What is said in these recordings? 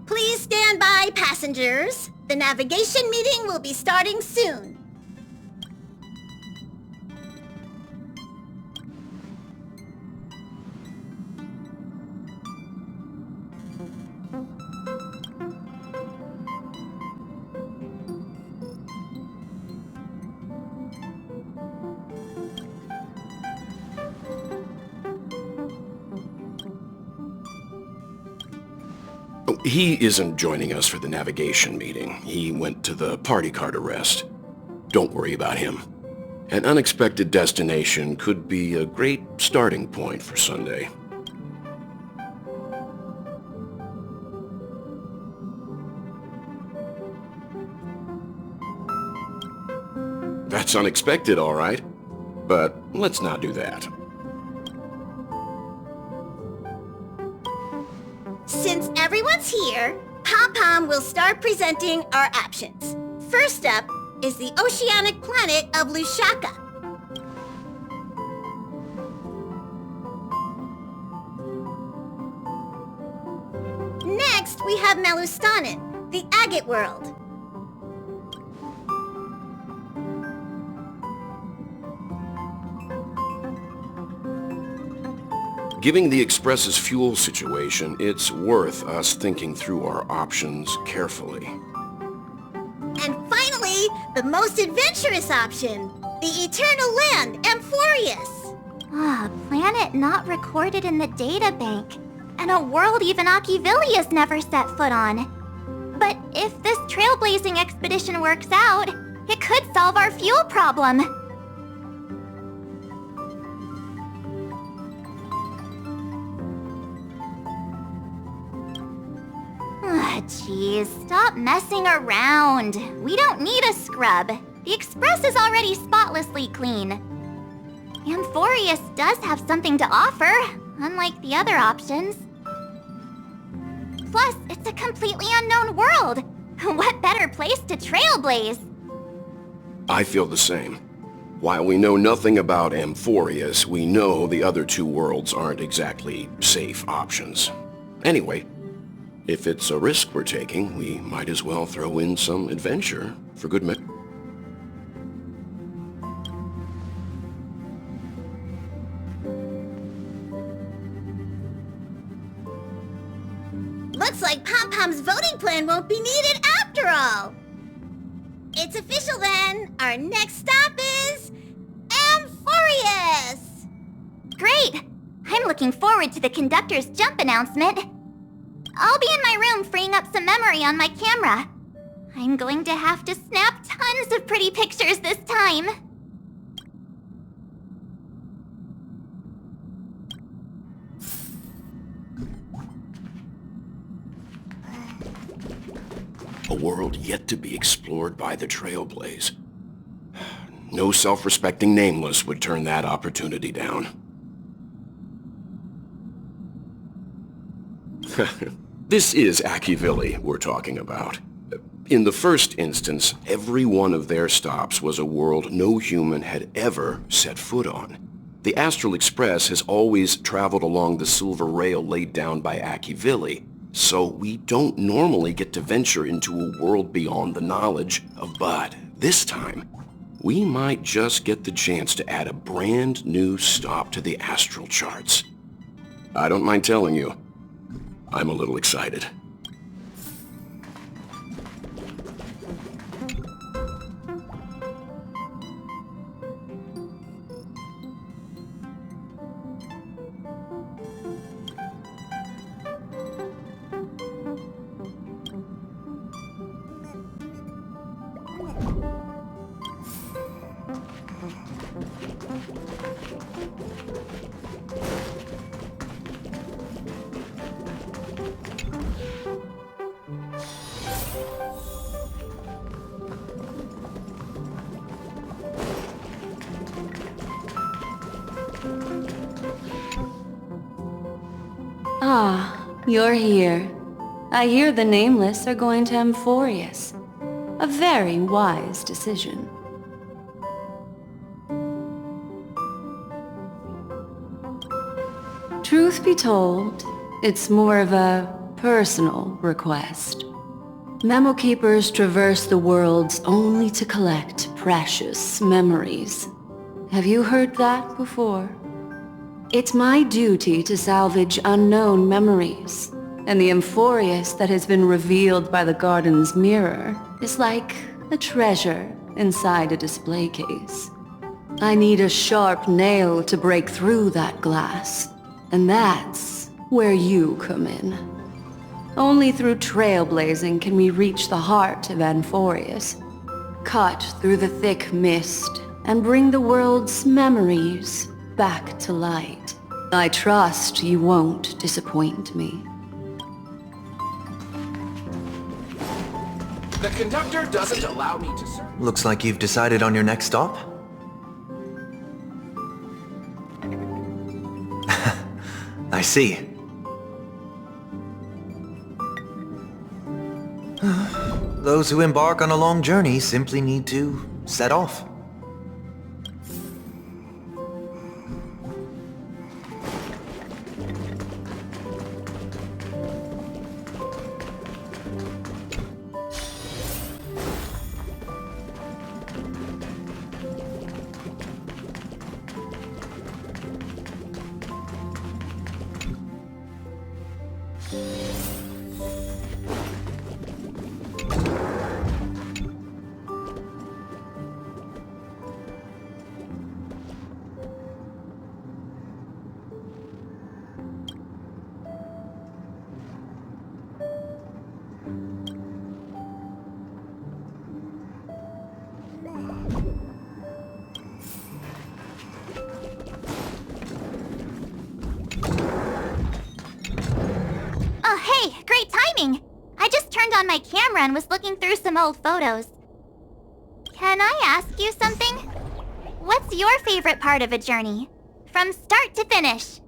Please stand by, passengers. The navigation meeting will be starting soon. He isn't joining us for the navigation meeting. He went to the party card arrest. Don't worry about him. An unexpected destination could be a great starting point for Sunday. That's unexpected, all right. But let's not do that. Since everyone's here, Pom-Pom will start presenting our options. First up is the oceanic planet of Lushaka. Next, we have Melustanin, the agate world. Given the Express's fuel situation, it's worth us thinking through our options carefully. And finally, the most adventurous option, the eternal land, Amphorius. A planet not recorded in the data bank, and a world even Achivilius never set foot on. But if this trailblazing expedition works out, it could solve our fuel problem. Jeez, stop messing around. We don't need a scrub. The Express is already spotlessly clean. Amphorius does have something to offer, unlike the other options. Plus, it's a completely unknown world. What better place to trailblaze? I feel the same. While we know nothing about Amphorius, we know the other two worlds aren't exactly safe options. Anyway, if it's a risk we're taking, we might as well throw in some adventure for good measure. Looks like Pom-Pom's voting plan won't be needed after all. It's official then. Our next stop is Amphorius. Great! I'm looking forward to the conductor's jump announcement. I'll be in my room freeing up some memory on my camera. I'm going to have to snap tons of pretty pictures this time. A world yet to be explored by the Trailblaze. No self-respecting nameless would turn that opportunity down. This is Achivili we're talking about. In the first instance, every one of their stops was a world no human had ever set foot on. The Astral Express has always traveled along the silver rail laid down by Achivili, so we don't normally get to venture into a world beyond the knowledge of Bud. This time, we might just get the chance to add a brand new stop to the astral charts. I don't mind telling you, I'm a little excited. Ah, you're here. I hear the Nameless are going to Amphorius. A very wise decision. Truth be told, it's more of a personal request. Memo Keepers traverse the worlds only to collect precious memories. Have you heard that before? It's my duty to salvage unknown memories, and the Amphorius that has been revealed by the garden's mirror is like a treasure inside a display case. I need a sharp nail to break through that glass, and that's where you come in. Only through trailblazing can we reach the heart of Amphorius, cut through the thick mist, and bring the world's memories back to light. I trust you won't disappoint me. The conductor doesn't allow me to serve. Looks like you've decided on your next stop. I see. Those who embark on a long journey simply need to set off. Hey, great timing! I just turned on my camera and was looking through some old photos. Can I ask you something? What's your favorite part of a journey? From start to finish?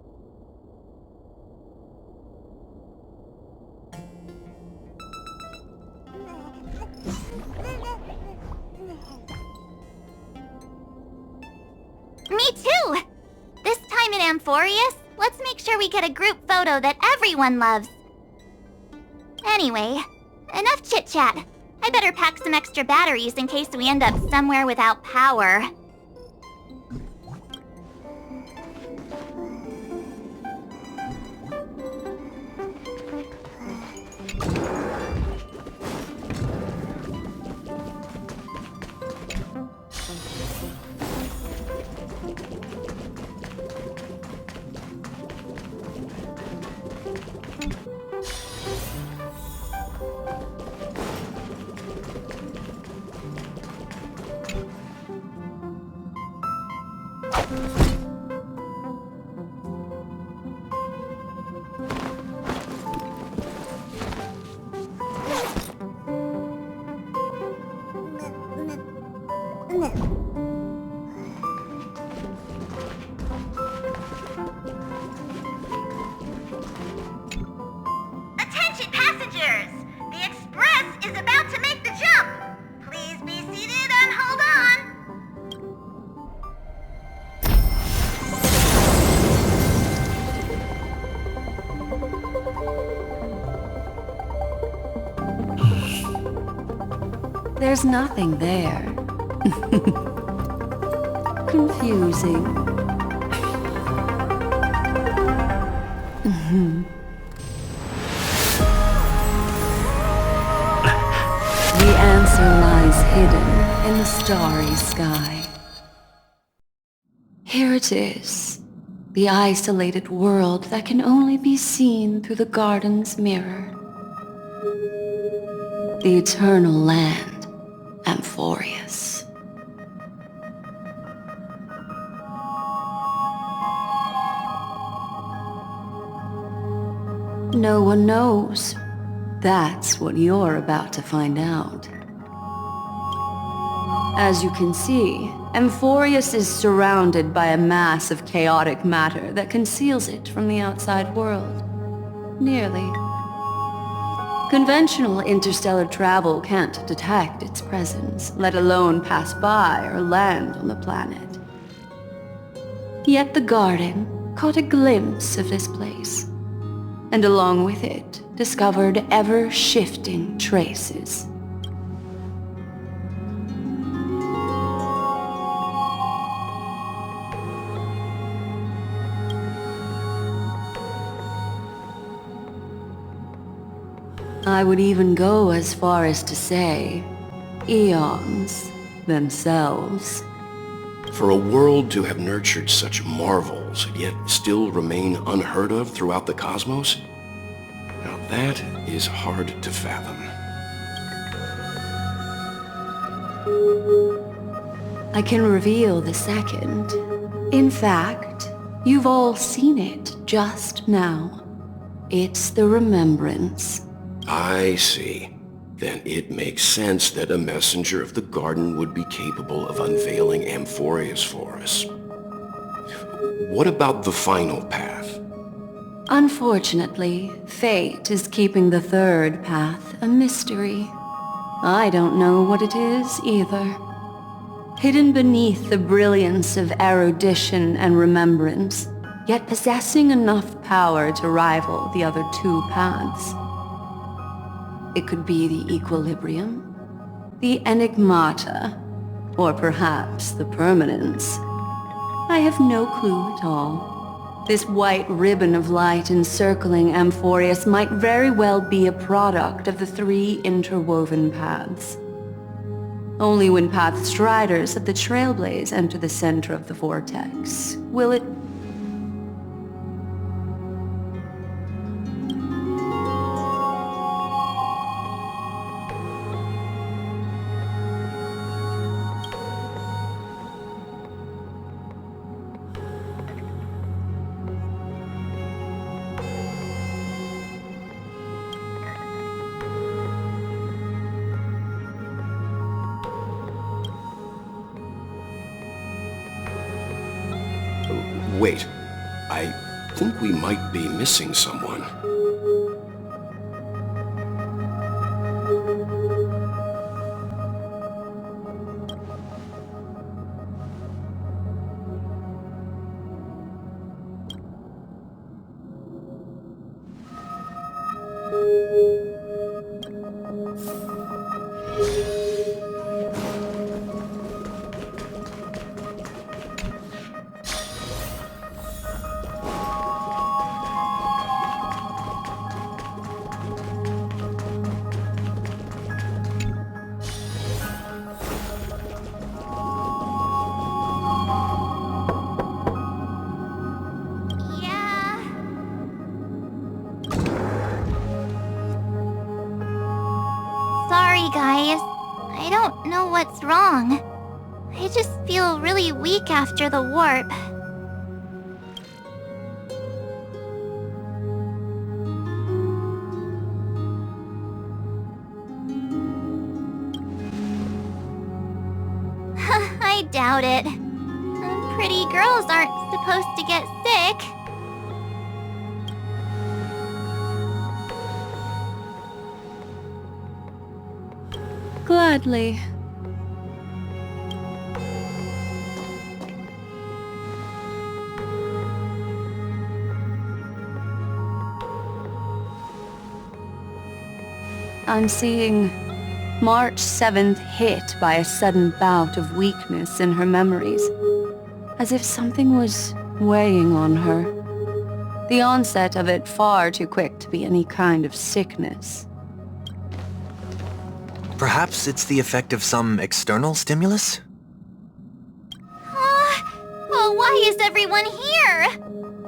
Me too! This time in Amphorius, let's make sure we get a group photo that everyone loves. Anyway, enough chit-chat. I better pack some extra batteries in case we end up somewhere without power. Attention passengers! The express is about to make the jump! Please be seated and hold on! There's nothing there. Confusing. The answer lies hidden in the starry sky. Here it is, the isolated world that can only be seen through the garden's mirror. The eternal land, Amphorius. No one knows. That's what you're about to find out. As you can see, Amphorius is surrounded by a mass of chaotic matter that conceals it from the outside world. Nearly. Conventional interstellar travel can't detect its presence, let alone pass by or land on the planet. Yet the Garden caught a glimpse of this place, and along with it, discovered ever-shifting traces. I would even go as far as to say, eons themselves. For a world to have nurtured such marvels, yet still remain unheard of throughout the cosmos? Now that is hard to fathom. I can reveal the second. In fact, you've all seen it just now. It's the remembrance. I see. Then it makes sense that a messenger of the Garden would be capable of unveiling Amphorius for us. What about the final path? Unfortunately, fate is keeping the third path a mystery. I don't know what it is either. Hidden beneath the brilliance of erudition and remembrance, yet possessing enough power to rival the other two paths. It could be the equilibrium, the enigmata, or perhaps the permanence. I have no clue at all. This white ribbon of light encircling Amphorius might very well be a product of the three interwoven paths. Only when path striders of the Trailblaze enter the center of the vortex will it... Wait, I think we might be missing someone. Sorry, guys. I don't know what's wrong. I just feel really weak after the warp. I doubt it. Pretty girls aren't supposed to get sick. Gladly. I'm seeing March 7th hit by a sudden bout of weakness in her memories, as if something was weighing on her. The onset of it far too quick to be any kind of sickness. Perhaps it's the effect of some external stimulus? Oh, why is everyone here?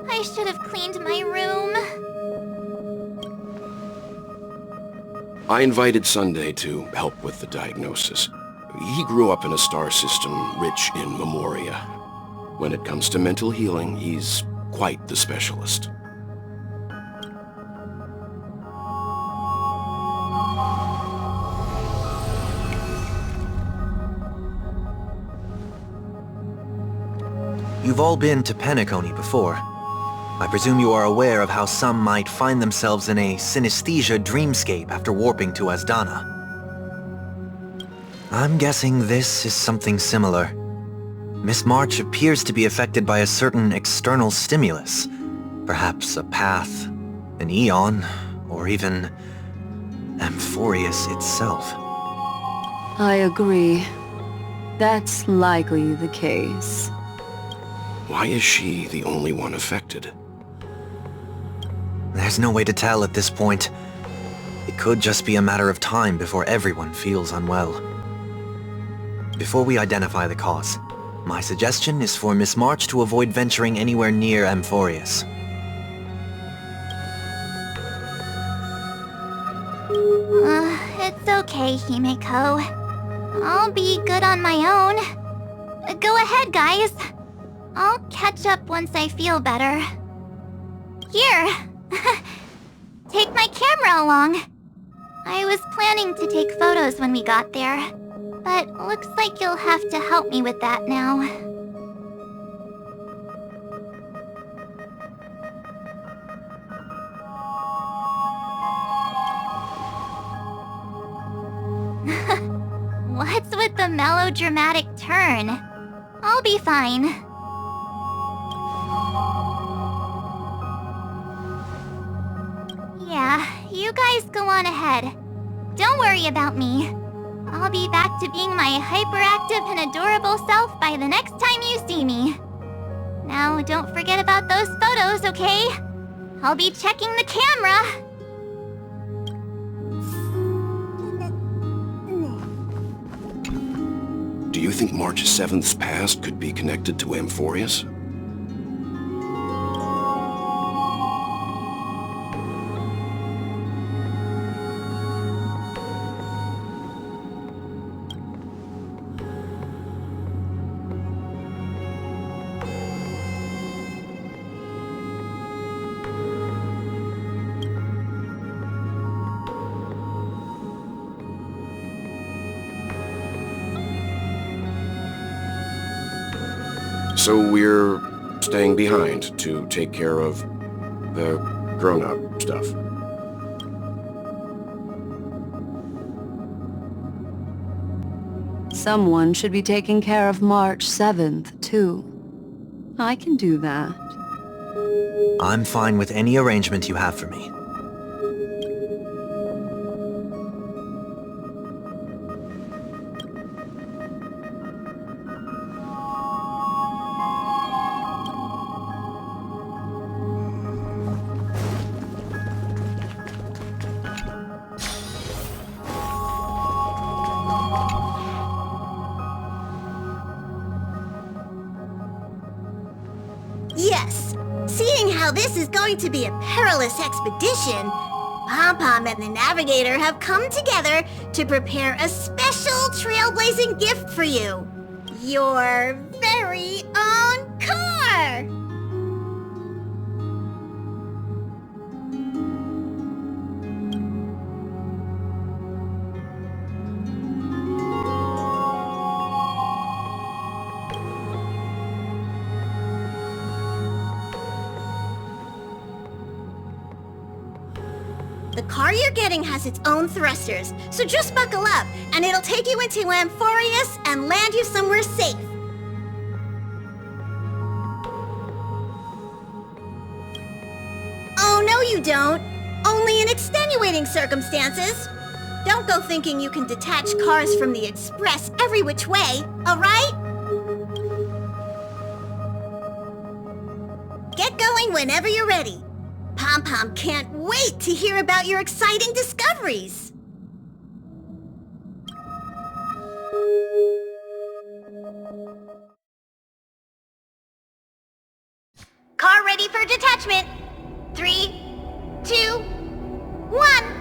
I should have cleaned my room. I invited Sunday to help with the diagnosis. He grew up in a star system rich in memoria. When it comes to mental healing, he's quite the specialist. You've all been to Penacony before. I presume you are aware of how some might find themselves in a synesthesia dreamscape after warping to Asdana. I'm guessing this is something similar. Miss March appears to be affected by a certain external stimulus. Perhaps a path, an eon, or even Amphorius itself. I agree. That's likely the case. Why is she the only one affected? There's no way to tell at this point. It could just be a matter of time before everyone feels unwell. Before we identify the cause, my suggestion is for Miss March to avoid venturing anywhere near Amphorius. It's okay, Himeko. I'll be good on my own. Go ahead, guys. I'll catch up once I feel better. Here. Take my camera along. I was planning to take photos when we got there, but looks like you'll have to help me with that now. What's with the melodramatic turn? I'll be fine. Yeah, you guys go on ahead. Don't worry about me. I'll be back to being my hyperactive and adorable self by the next time you see me. Now, don't forget about those photos, okay? I'll be checking the camera. Do you think March 7th's past could be connected to Amphorius? So we're staying behind to take care of the grown-up stuff. Someone should be taking care of March 7th, too. I can do that. I'm fine with any arrangement you have for me. Yes, seeing how this is going to be a perilous expedition, Pom-Pom and the Navigator have come together to prepare a special trailblazing gift for you. Your very own car! The car you're getting has its own thrusters, so just buckle up, and it'll take you into Amphorius and land you somewhere safe. Oh, no you don't. Only in extenuating circumstances. Don't go thinking you can detach cars from the Express every which way, alright? Get going whenever you're ready. Pom-Pom can't wait to hear about your exciting discoveries! Car ready for detachment! 3, 2, 1!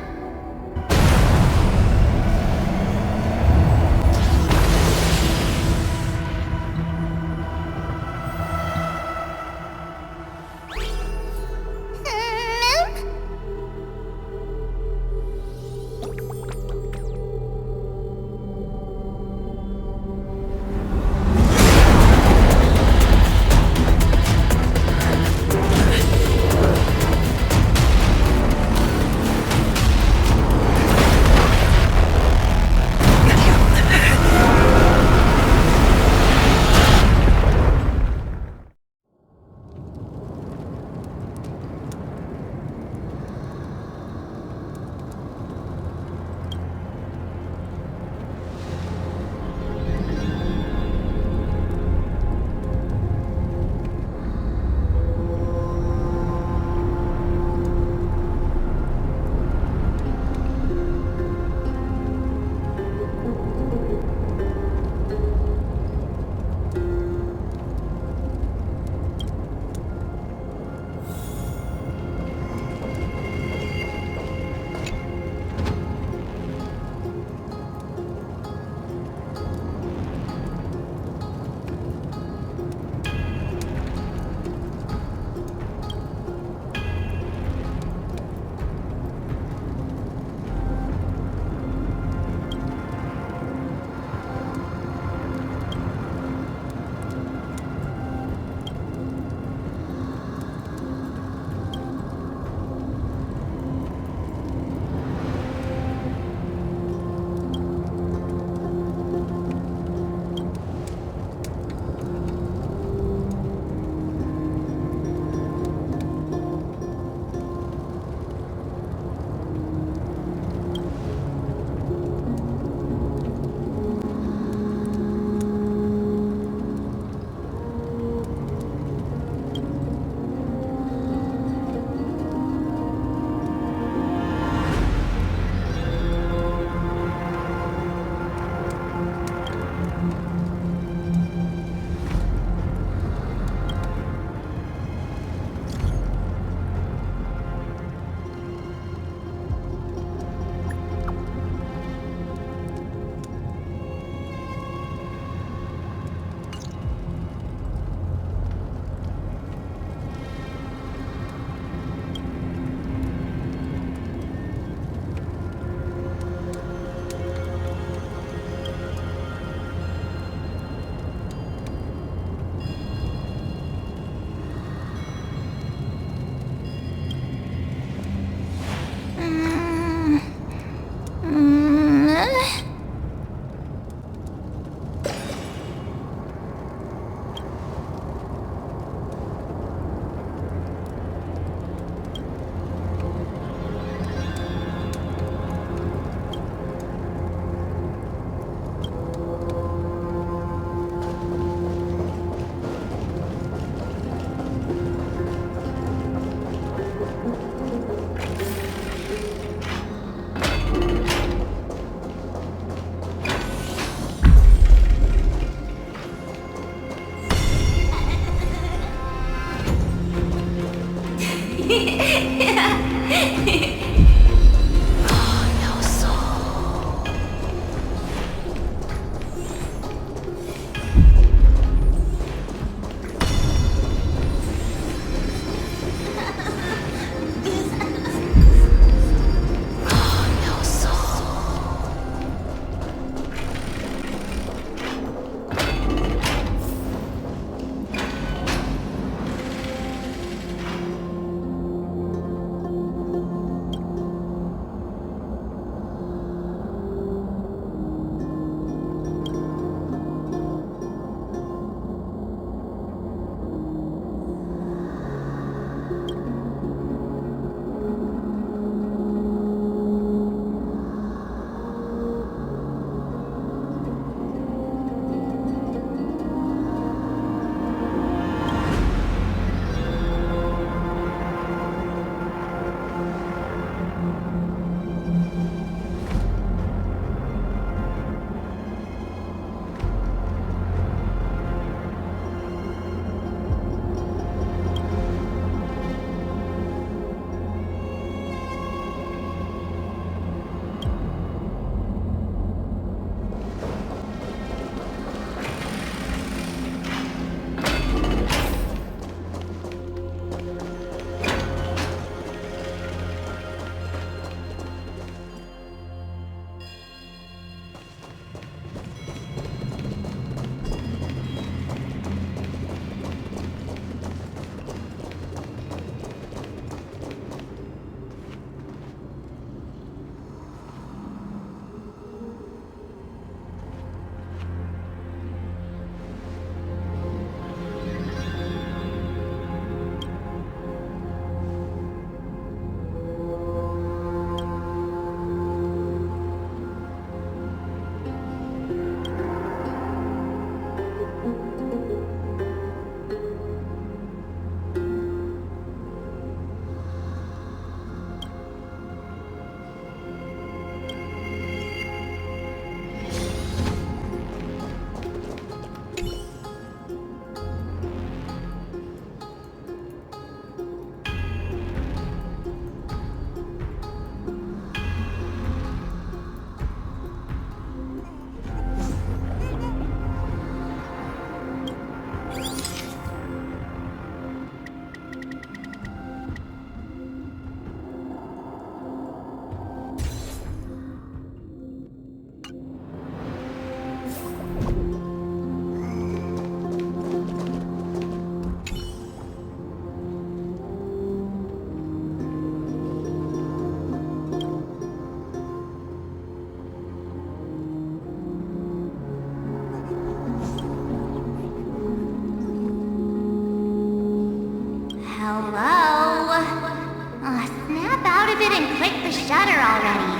shudder already.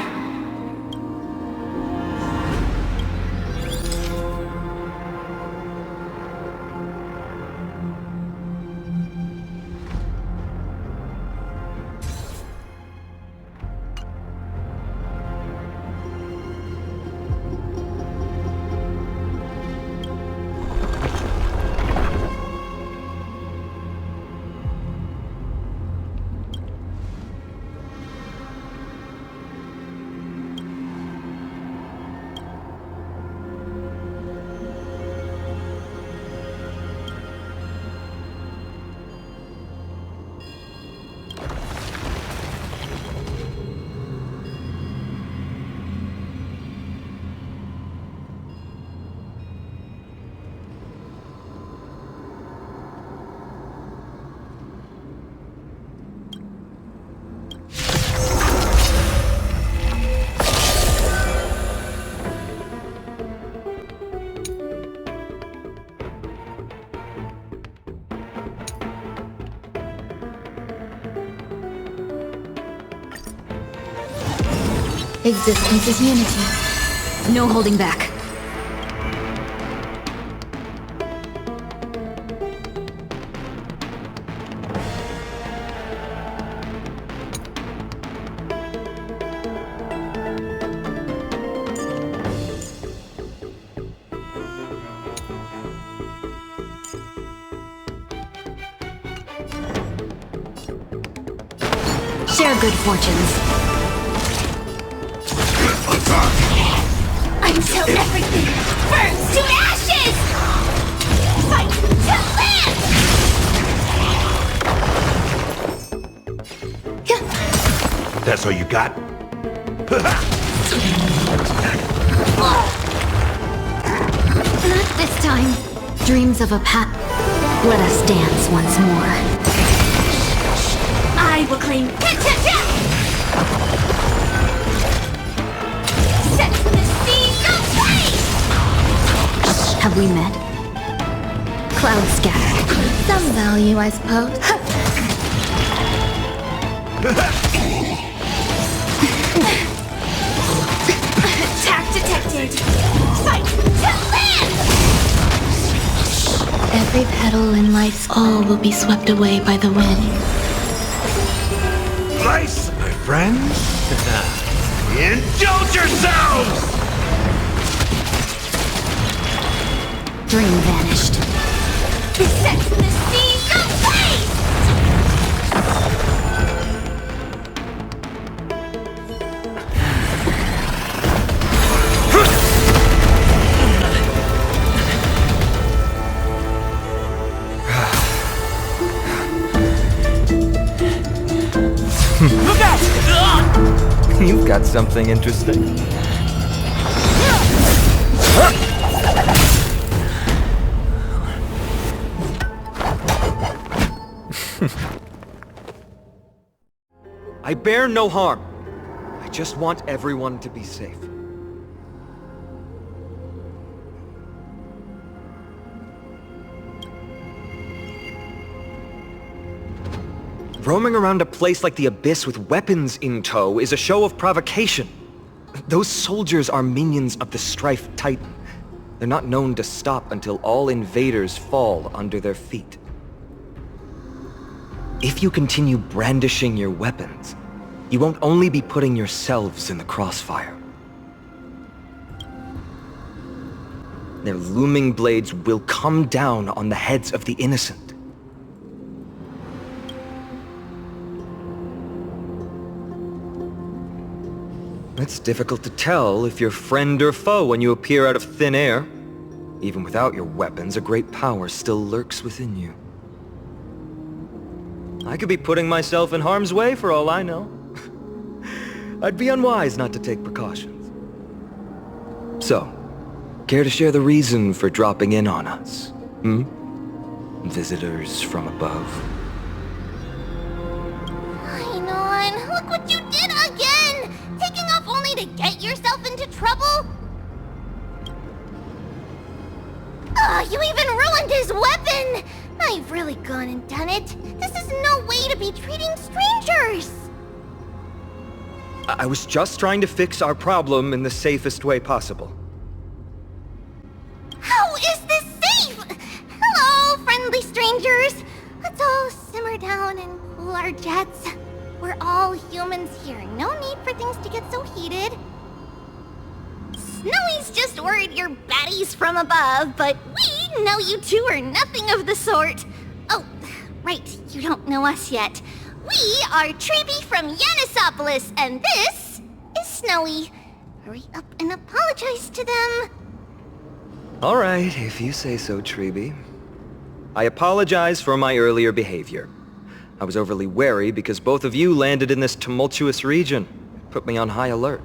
Existence is unity. No holding back. Share good fortunes. Until everything burns to ashes! Fight to live! That's all you got? Not this time. Dreams of a path. Let us dance once more. I will claim set the seas ablaze! Have we met? Cloud scattered. Some value, I suppose. Attack detected! Fight to live! Every petal in life's all will be swept away by the wind. Nice, my friends. Indulge yourselves! Dream vanished. Set the seas ablaze! Look out! You've got something interesting. I bear no harm. I just want everyone to be safe. Roaming around a place like the Abyss with weapons in tow is a show of provocation. Those soldiers are minions of the Strife Titan. They're not known to stop until all invaders fall under their feet. If you continue brandishing your weapons, you won't only be putting yourselves in the crossfire. Their looming blades will come down on the heads of the innocent. It's difficult to tell if you're friend or foe when you appear out of thin air. Even without your weapons, a great power still lurks within you. I could be putting myself in harm's way for all I know. I'd be unwise not to take precautions. So, care to share the reason for dropping in on us? Visitors from above. Ainon, look what you did again! Taking off only to get yourself into trouble? You even ruined his weapon! I've really gone and done it. This is no way to be treating strangers! I was just trying to fix our problem in the safest way possible. How is this safe? Hello, friendly strangers. Let's all simmer down and cool our jets. We're all humans here. No need for things to get so heated. Snowy's just worried you're baddies from above, but we know you two are nothing of the sort. Oh, right, you don't know us yet. We are Treeby from Yanisopolis, and this is Snowy. Hurry up and apologize to them. All right, if you say so, Treeby. I apologize for my earlier behavior. I was overly wary because both of you landed in this tumultuous region. It put me on high alert.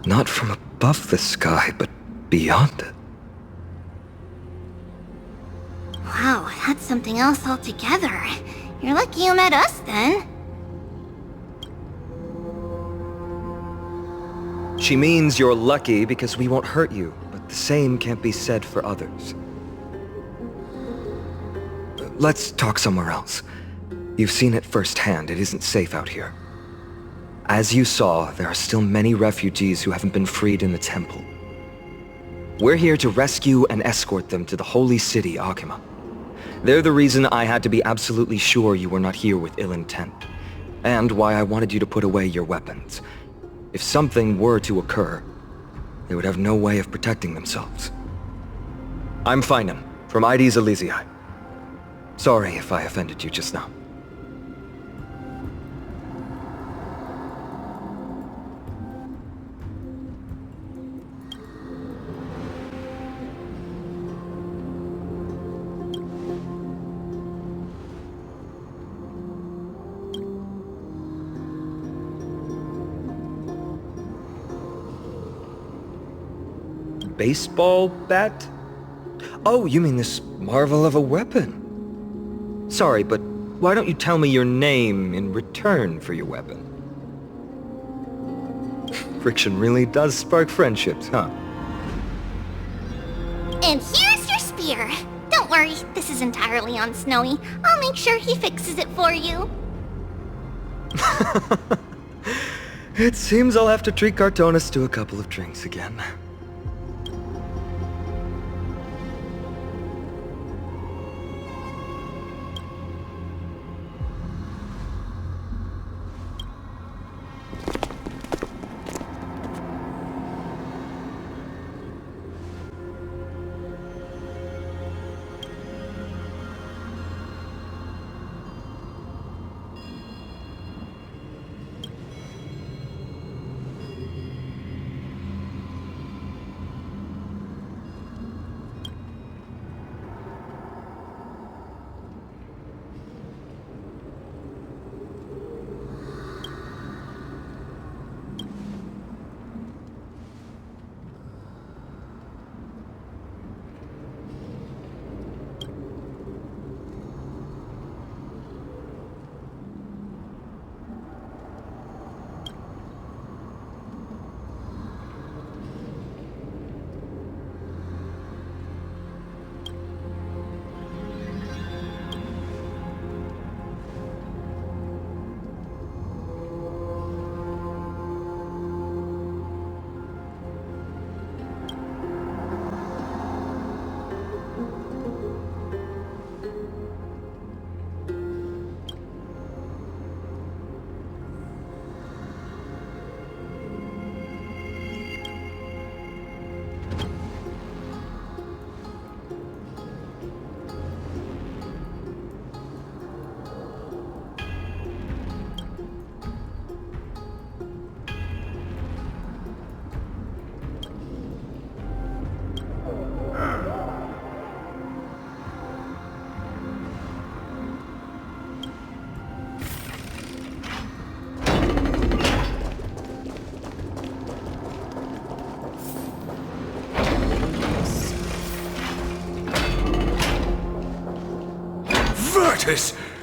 Not from above the sky, but beyond it. Wow, that's something else altogether. You're lucky you met us, then. She means you're lucky because we won't hurt you, but the same can't be said for others. Let's talk somewhere else. You've seen it firsthand. It isn't safe out here. As you saw, there are still many refugees who haven't been freed in the temple. We're here to rescue and escort them to the holy city, Akima. They're the reason I had to be absolutely sure you were not here with ill intent, and why I wanted you to put away your weapons. If something were to occur, they would have no way of protecting themselves. I'm Finan, from Ides Elysiae. Sorry if I offended you just now. Baseball bat? Oh, you mean this marvel of a weapon. Sorry, but why don't you tell me your name in return for your weapon? Friction really does spark friendships, huh? And here's your spear. Don't worry, this is entirely on Snowy. I'll make sure he fixes it for you. It seems I'll have to treat Cartonis to a couple of drinks again.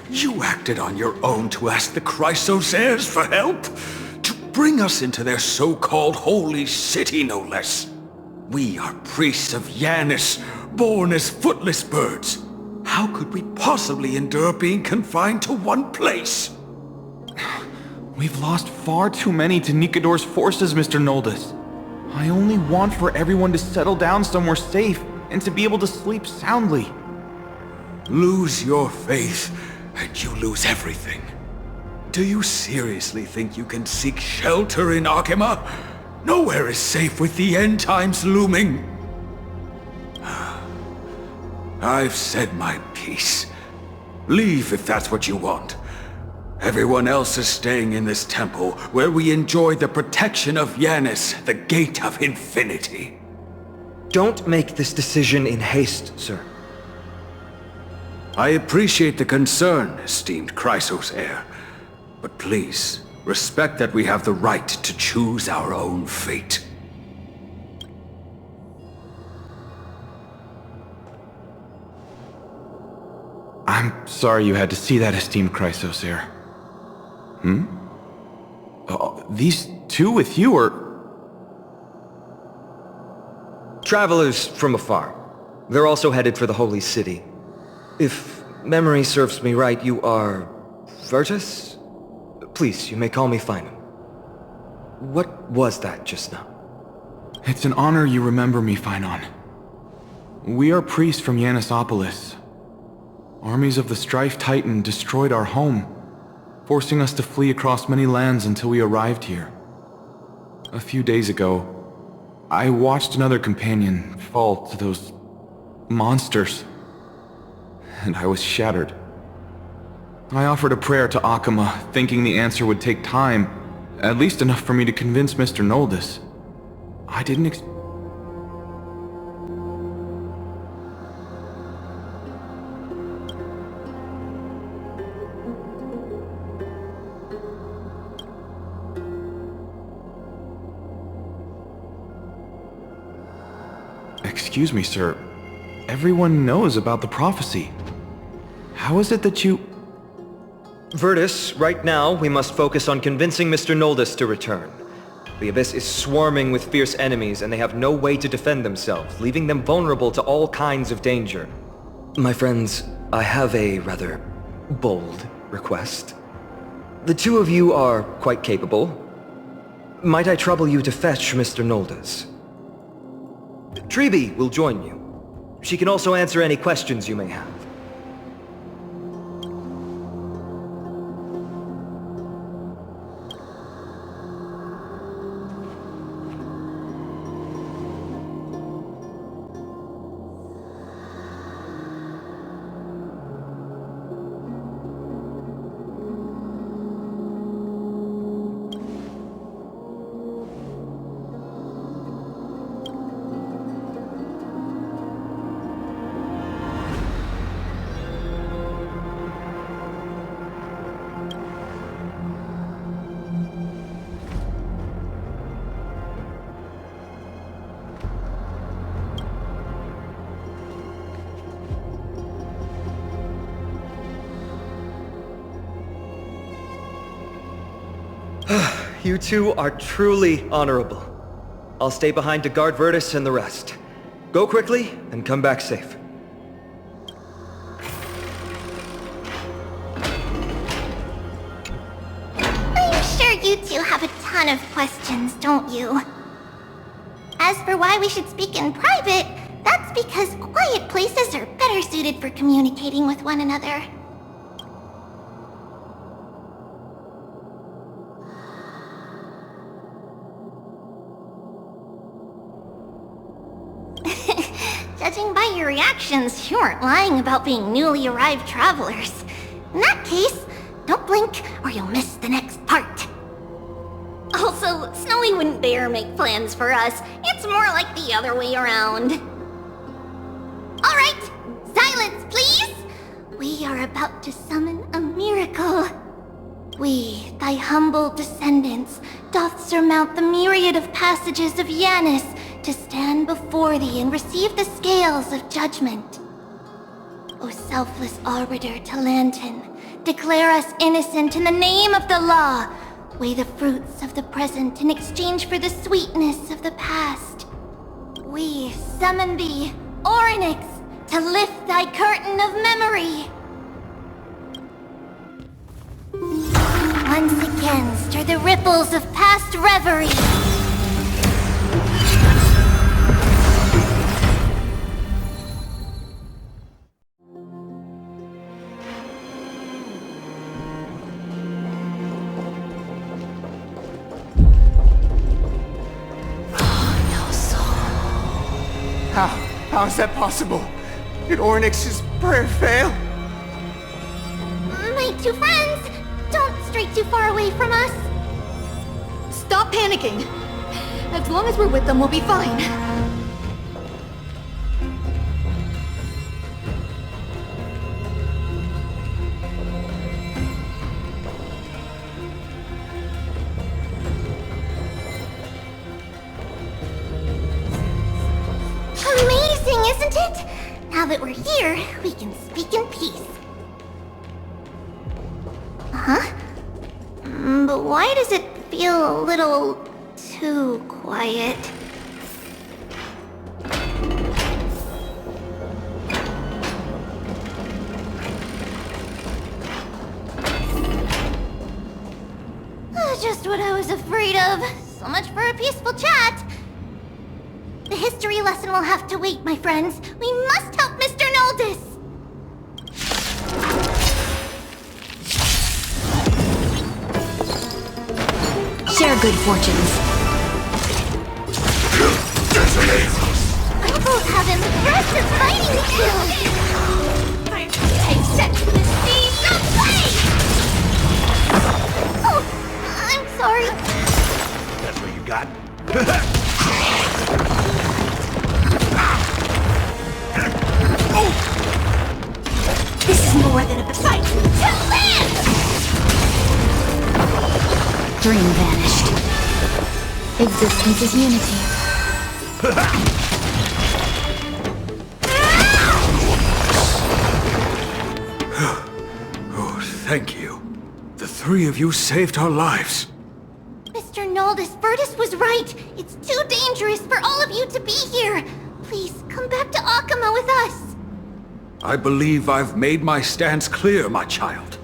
You acted on your own to ask the Chrysosaurs for help? To bring us into their so-called holy city, no less. We are priests of Yanis, born as footless birds. How could we possibly endure being confined to one place? We've lost far too many to Nikador's forces, Mr. Noldus. I only want for everyone to settle down somewhere safe and to be able to sleep soundly. Lose your faith, and you lose everything. Do you seriously think you can seek shelter in Akima? Nowhere is safe with the end times looming. I've said my piece. Leave if that's what you want. Everyone else is staying in this temple, where we enjoy the protection of Yanis, the gate of infinity. Don't make this decision in haste, sir. I appreciate the concern, esteemed Chrysos heir. But please, respect that we have the right to choose our own fate. I'm sorry you had to see that, esteemed Chrysos heir. These two with you are... Travelers from afar. They're also headed for the Holy City. If memory serves me right, you are... Virtus? Please, you may call me Finan. What was that just now? It's an honor you remember me, Finan. We are priests from Yanisopolis. Armies of the Strife Titan destroyed our home, forcing us to flee across many lands until we arrived here. A few days ago, I watched another companion fall to those monsters, and I was shattered. I offered a prayer to Akima, thinking the answer would take time, at least enough for me to convince Mr. Noldus. I didn't Excuse me, sir. Everyone knows about the prophecy. How is it that you... Virtus, right now, we must focus on convincing Mr. Noldus to return. The Abyss is swarming with fierce enemies, and they have no way to defend themselves, leaving them vulnerable to all kinds of danger. My friends, I have a rather bold request. The two of you are quite capable. Might I trouble you to fetch Mr. Noldus? Treeby will join you. She can also answer any questions you may have. You two are truly honorable. I'll stay behind to guard Virtus and the rest. Go quickly and come back safe. I'm sure you two have a ton of questions, don't you? As for why we should speak in private, that's because quiet places are better suited for communicating with one another. Judging by your reactions, you aren't lying about being newly arrived travelers. In that case, don't blink or you'll miss the next part. Also, Snowy wouldn't dare make plans for us. It's more like the other way around. Alright, silence please! We are about to summon a miracle. We, thy humble descendants, doth surmount the myriad of passages of Yanis to stand before thee and receive the scales of judgment. O selfless arbiter Talantin, declare us innocent in the name of the law, away the fruits of the present in exchange for the sweetness of the past. We summon thee, Orynyx, to lift thy curtain of memory. Once again stir the ripples of past reverie. How is that possible? Did Orynyx's prayer fail? My two friends, don't stray too far away from us. Stop panicking! As long as we're with them, we'll be fine. Amazing, isn't it? Now that we're here, we can speak in peace. Huh? But why does it feel a little too quiet? Just what I was afraid of. So much for a peaceful chat. The history lesson will have to wait, my friends. We must help Mr. Noldis! Share good fortunes. I both have impressive fighting skills! I set the seas ablaze! Oh, I'm sorry. That's what you got? This is more than a fight. To live! Dream vanished. Existence is unity. Oh, thank you. The three of you saved our lives. Mr. Noldis, Virtus was right. It's too dangerous for all of you to be here. Please, come back to Akama with us. I believe I've made my stance clear, my child.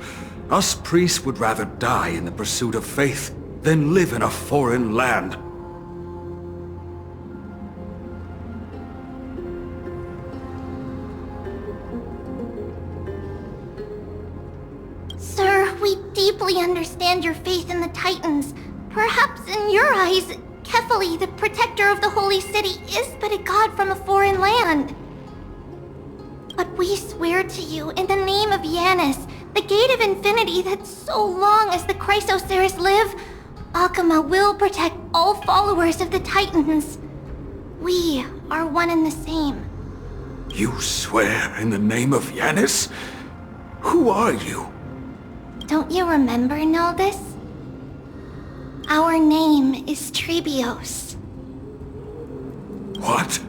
Us priests would rather die in the pursuit of faith than live in a foreign land. Sir, we deeply understand your faith in the Titans. Perhaps in your eyes, Kefali, the protector of the Holy City, is but a god from a foreign land. But we swear to you, in the name of Yanis, the Gate of Infinity, that so long as the Chrysoceres live, Akama will protect all followers of the Titans. We are one and the same. You swear in the name of Yanis? Who are you? Don't you remember, Noldis? Our name is Trebios. What?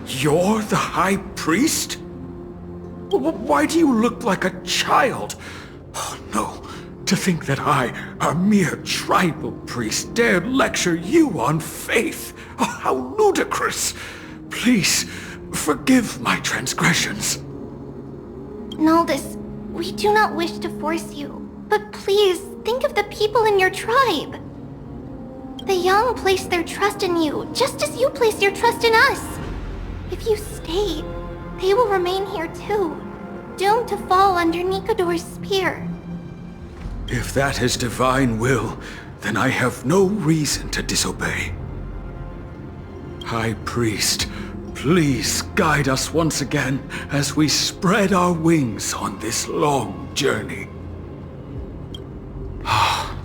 You're the High Priest? Why do you look like a child? Oh, no. To think that I, a mere tribal priest, dared lecture you on faith. Oh, how ludicrous. Please, forgive my transgressions. Noldis, we do not wish to force you, but please think of the people in your tribe. The young place their trust in you, just as you place your trust in us. If you stay, they will remain here too, doomed to fall under Nikodor's spear. If that is divine will, then I have no reason to disobey. High Priest, please guide us once again as we spread our wings on this long journey. Ah,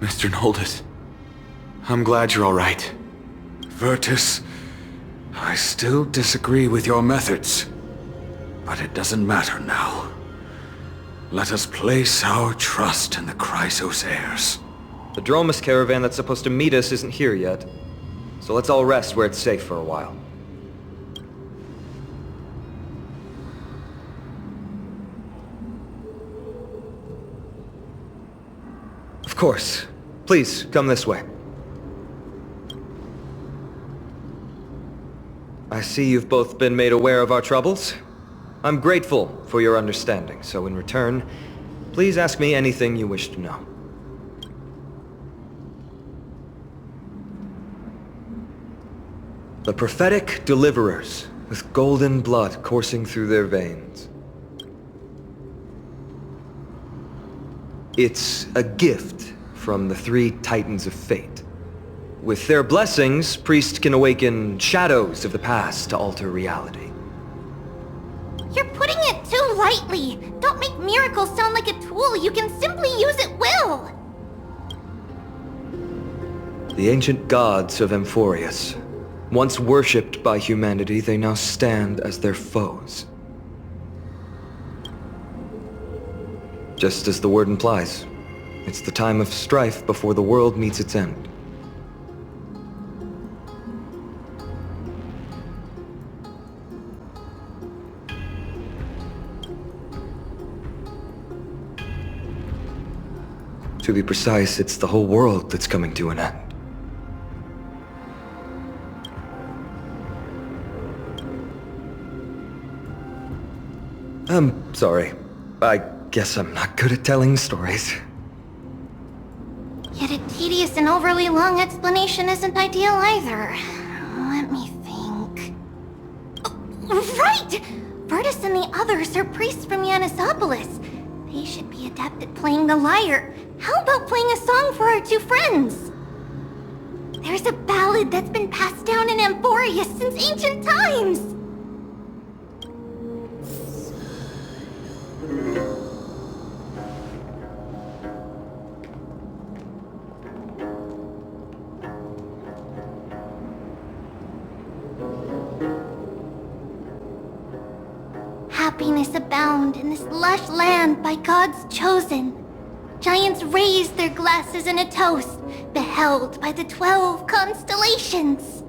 Mr. Noldis. I'm glad you're all right. Virtus, I still disagree with your methods, but it doesn't matter now. Let us place our trust in the Chrysoceres. The Dromus caravan that's supposed to meet us isn't here yet, so let's all rest where it's safe for a while. Of course, Please, come this way. I see you've both been made aware of our troubles. I'm grateful for your understanding, so in return, please ask me anything you wish to know. The prophetic deliverers, with golden blood coursing through their veins. It's a gift from the 3 Titans of Fate. With their blessings, priests can awaken shadows of the past to alter reality. You're putting it too lightly. Don't make miracles sound like a tool you can simply use at will. The ancient gods of Amphorius. Once worshipped by humanity, they now stand as their foes. Just as the word implies, it's the time of strife before the world meets its end. To be precise, it's the whole world that's coming to an end. I'm sorry. I guess I'm not good at telling stories. Yet a tedious and overly long explanation isn't ideal either. Let me think. Oh, right! Virtus and the others are priests from Yanisopolis. They should be adept at playing the lyre. How about playing a song for our 2 friends? There's a ballad that's been passed down in Amphorius since ancient times! Happiness abound in this lush land by God's chosen. Giants raise their glasses in a toast, beheld by the 12 constellations.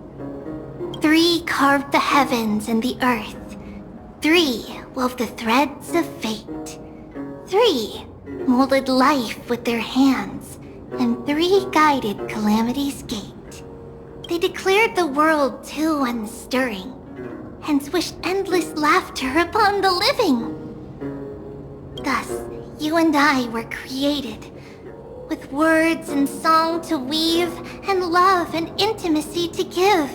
3 carved the heavens and the earth. 3 wove the threads of fate. 3 molded life with their hands, and 3 guided calamity's gate. They declared the world too unstirring, hence wished endless laughter upon the living. Thus, you and I were created, with words and song to weave, and love and intimacy to give.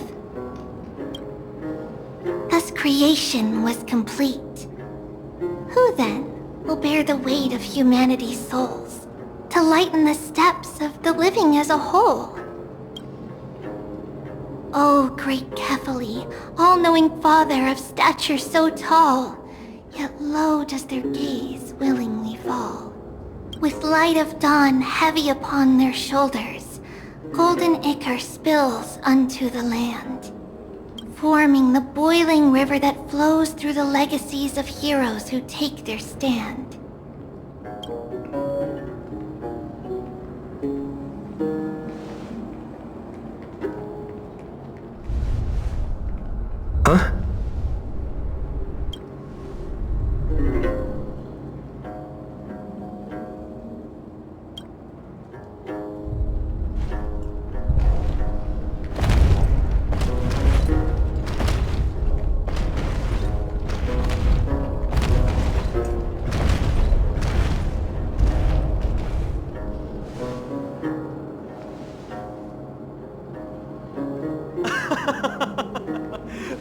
Thus creation was complete. Who then will bear the weight of humanity's souls, to lighten the steps of the living as a whole? O great Kephali, all-knowing Father of stature so tall, yet low does their gaze willingly fall. With light of dawn heavy upon their shoulders, golden ichor spills unto the land, forming the boiling river that flows through the legacies of heroes who take their stand. Huh?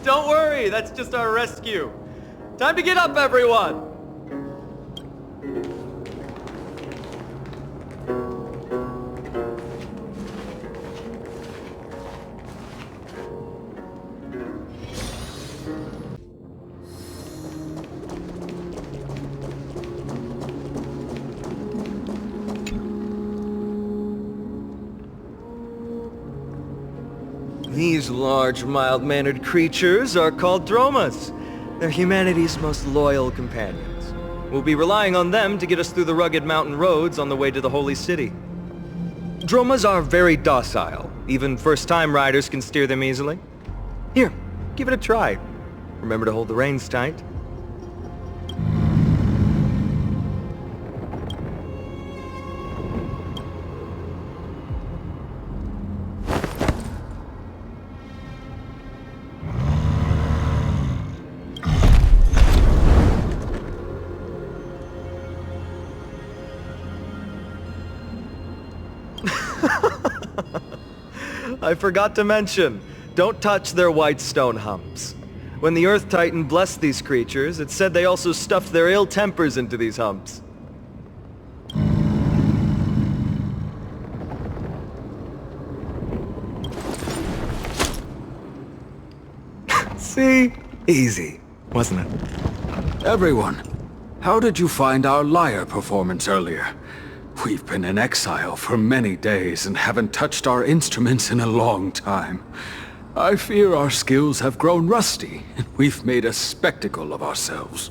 Don't worry, that's just our rescue. Time to get up, everyone! These large, mild-mannered creatures are called dromas. They're humanity's most loyal companions. We'll be relying on them to get us through the rugged mountain roads on the way to the Holy City. Dromas are very docile. Even first-time riders can steer them easily. Here, give it a try. Remember to hold the reins tight. I forgot to mention, don't touch their white stone humps. When the Earth Titan blessed these creatures, it said they also stuffed their ill tempers into these humps. See? Easy, wasn't it? Everyone, how did you find our lyre performance earlier? We've been in exile for many days and haven't touched our instruments in a long time. I fear our skills have grown rusty, and we've made a spectacle of ourselves.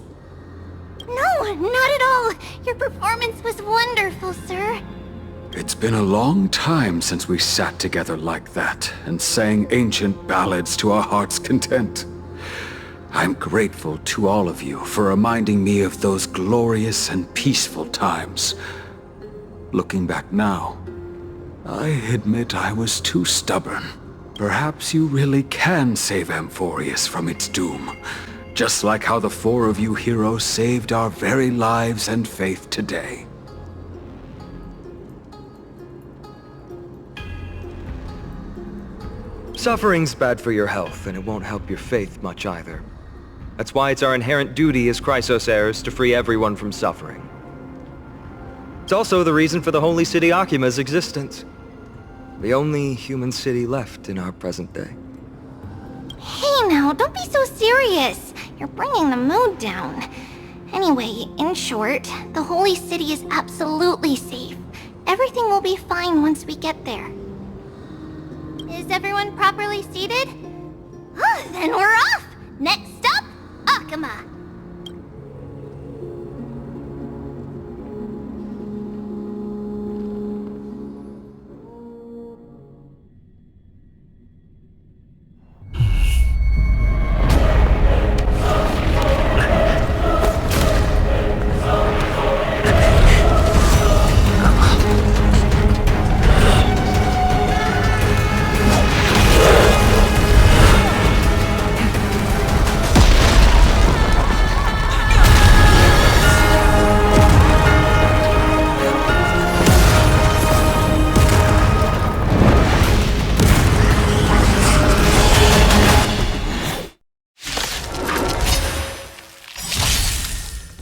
No, not at all. Your performance was wonderful, sir. It's been a long time since we sat together like that and sang ancient ballads to our heart's content. I'm grateful to all of you for reminding me of those glorious and peaceful times. Looking back now, I admit I was too stubborn. Perhaps you really can save Amphorius from its doom, just like how the four of you heroes saved our very lives and faith today. Suffering's bad for your health, and it won't help your faith much either. That's why it's our inherent duty as Chrysos heirs to free everyone from suffering. It's also the reason for the Holy City Akima's existence. The only human city left in our present day. Hey now, don't be so serious. You're bringing the mood down. Anyway, in short, the Holy City is absolutely safe. Everything will be fine once we get there. Is everyone properly seated? Then we're off! Next stop, Akima!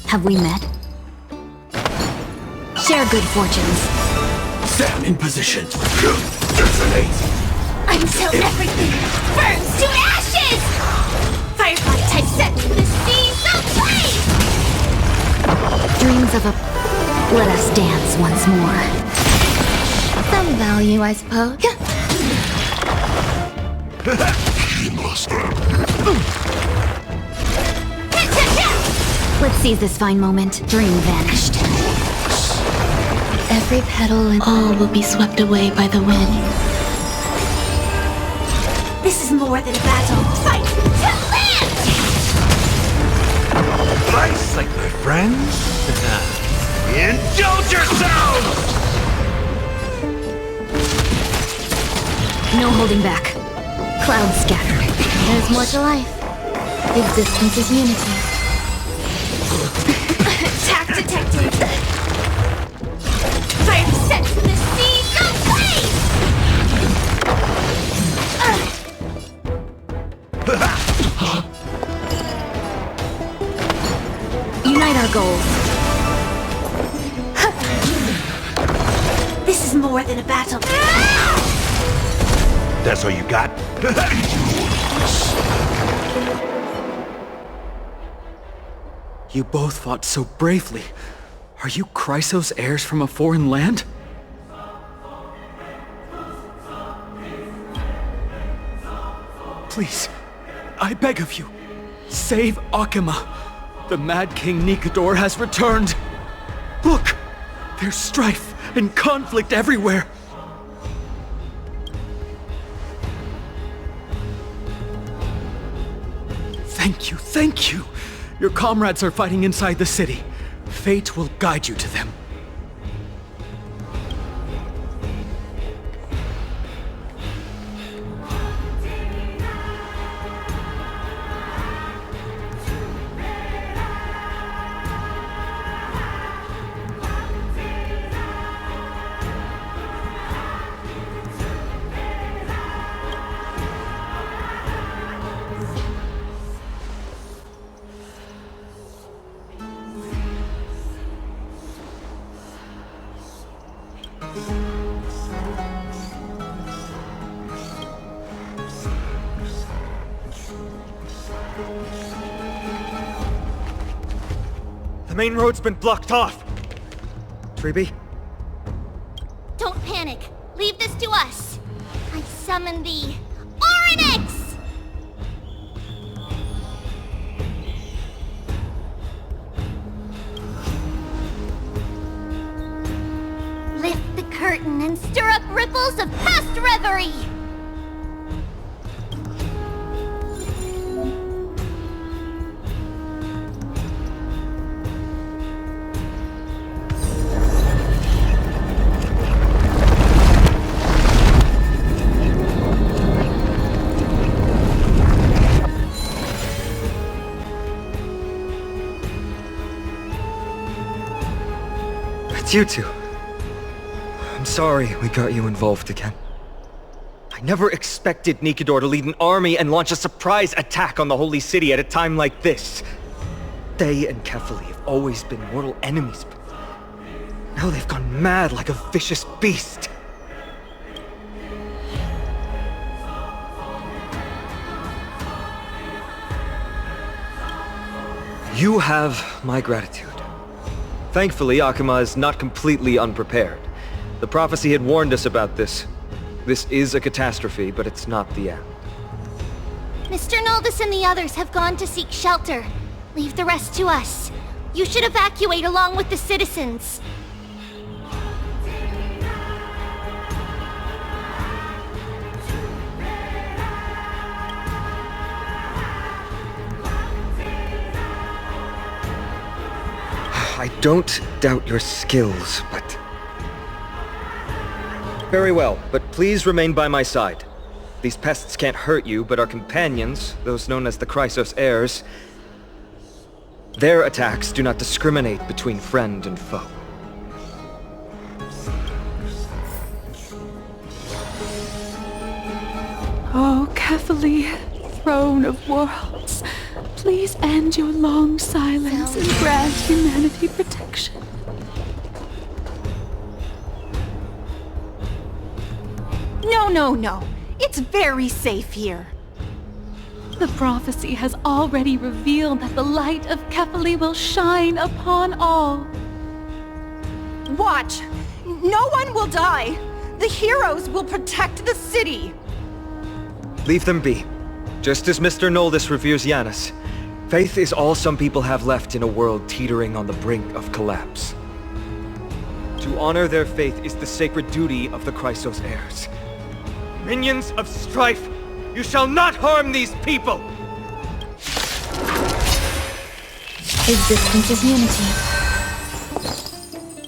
Have we met? Share good fortunes. Stand in position. Detonate. Until everything burns to ashes! Firefly type set to the seas of flame! Dreams of a... Let us dance once more. Some value, I suppose. Let's seize this fine moment. Dream vanished. Every petal and All will be swept away by the wind. This is more than a battle. Fight to live! Eyesight, my friends. Indulge yourselves! No holding back. Clouds scattered. There's more to life. Existence is unity. Attack detected! Fire set to the seas of flame! Unite our goals. This is more than a battle. That's all you got? You both fought so bravely. Are you Chrysos heirs from a foreign land? Please, I beg of you, save Akima. The Mad King Nikador has returned. Look, there's strife and conflict everywhere. Thank you, thank you. Your comrades are fighting inside the city. Fate will guide you to them. The main road's been blocked off. Treeby? Don't panic. Leave this to us. I summon the Oryx! Lift the curtain and stir up ripples of past reverie! It's you two. I'm sorry we got you involved again. I never expected Nikador to lead an army and launch a surprise attack on the Holy City at a time like this. They and Kefali have always been mortal enemies, but now they've gone mad like a vicious beast. You have my gratitude. Thankfully, Akama is not completely unprepared. The prophecy had warned us about this. This is a catastrophe, but it's not the end. Mr. Noldus and the others have gone to seek shelter. Leave the rest to us. You should evacuate along with the citizens. I don't doubt your skills, but... Very well, but please remain by my side. These pests can't hurt you, but our companions, those known as the Chrysos heirs, their attacks do not discriminate between friend and foe. Oh, Kefali, throne of worlds, please end your long silence and grant humanity protection. No. It's very safe here. The prophecy has already revealed that the light of Kefali will shine upon all. Watch! No one will die! The heroes will protect the city! Leave them be. Just as Mr. Noldus reveres Yanis, faith is all some people have left in a world teetering on the brink of collapse. To honor their faith is the sacred duty of the Chrysos heirs. Minions of strife, you shall not harm these people! Existence is unity.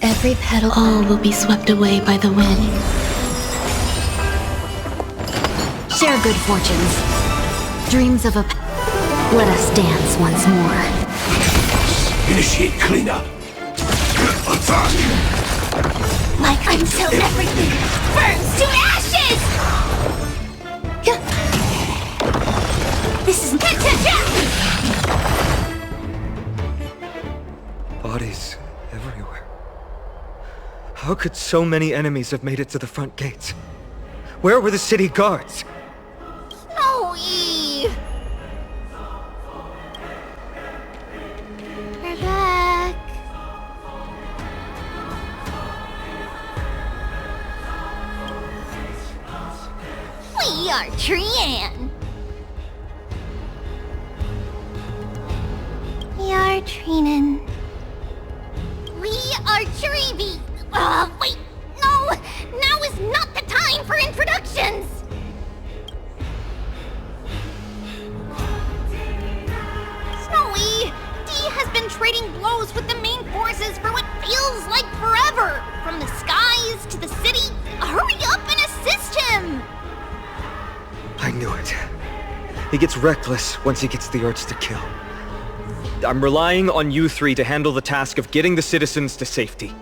Every petal... All will be swept away by the wind. Share good fortunes. Dreams of a... Let us dance once more. Initiate cleanup. Attack! Like until everything burns to ashes! This is... Bodies everywhere. How could so many enemies have made it to the front gates? Where were the city guards? Snowy! We're back. We are Tren. We are Trenin. We are Treeby. Wait, no! Now is not the time for introductions! Snowy, D has been trading blows with the main forces for what feels like forever! From the skies to the city, hurry up and assist him! I knew it. He gets reckless once he gets the urge to kill. I'm relying on you three to handle the task of getting the citizens to safety.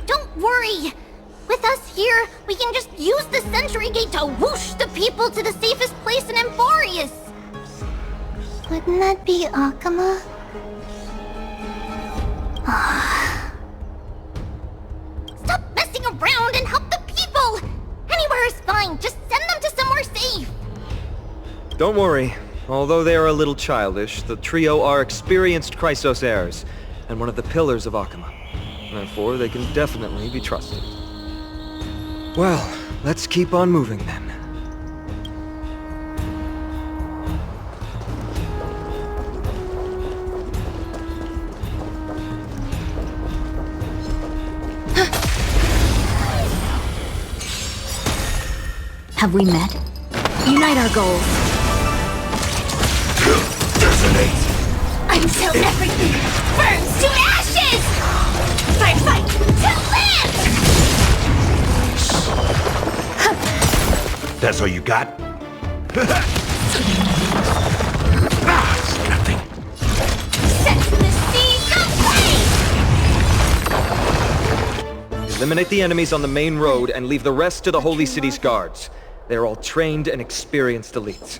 Don't worry! With us here, we can just use the Sentry Gate to whoosh the people to the safest place in Emporius! Wouldn't that be Akama? Stop messing around and help the people! Anywhere is fine, just send them to somewhere safe! Don't worry. Although they are a little childish, the trio are experienced Chrysos heirs, and one of the pillars of Akama. Therefore, they can definitely be trusted. Well, let's keep on moving then. Have we met? Unite our goals. Detonate! Until everything burns to ashes! Fight, fight, till live! That's all you got? It's nothing. Set the seas ablaze! Eliminate the enemies on the main road and leave the rest to the Holy City's guards. They are all trained and experienced elites.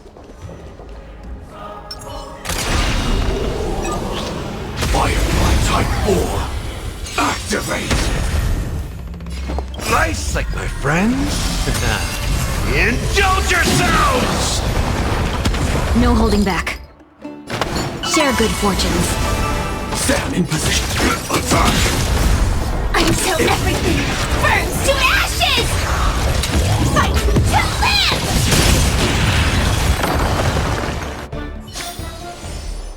Firefly Type 4. Activate! Nice, like my friends. Indulge yourselves! No holding back. Share good fortunes. Stand in position. Attack! Until everything burns to ashes! Fight to live!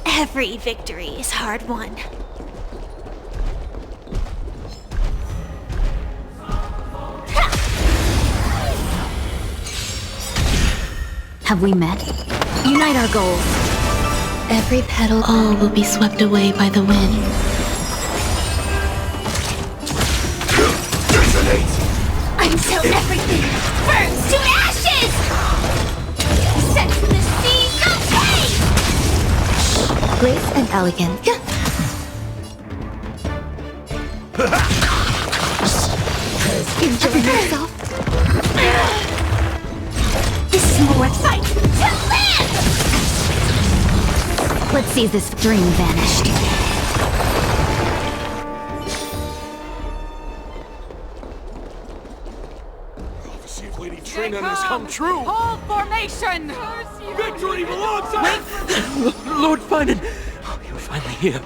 Every victory is hard won. Have we met? Unite our goals. Every petal, all will be swept away by the wind. Detonate! Until everything burns to ashes! Set the seas ablaze! Grace and elegance. Enjoying yourself? This is more fight to live! Let's see if this dream vanished. Prophecy of Lady Tren has come true! Hold formation! Victory belongs to Lord Finan! Oh, you're finally here.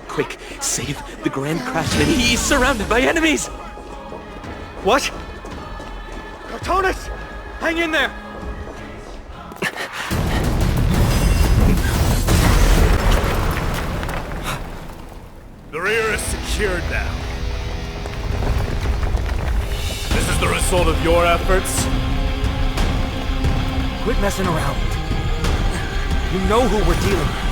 Quick, save the Grand Craftsman. He's surrounded by enemies! What? Cartonus! Hang in there! The rear is secured now. This is the result of your efforts? Quit messing around. You know who we're dealing with.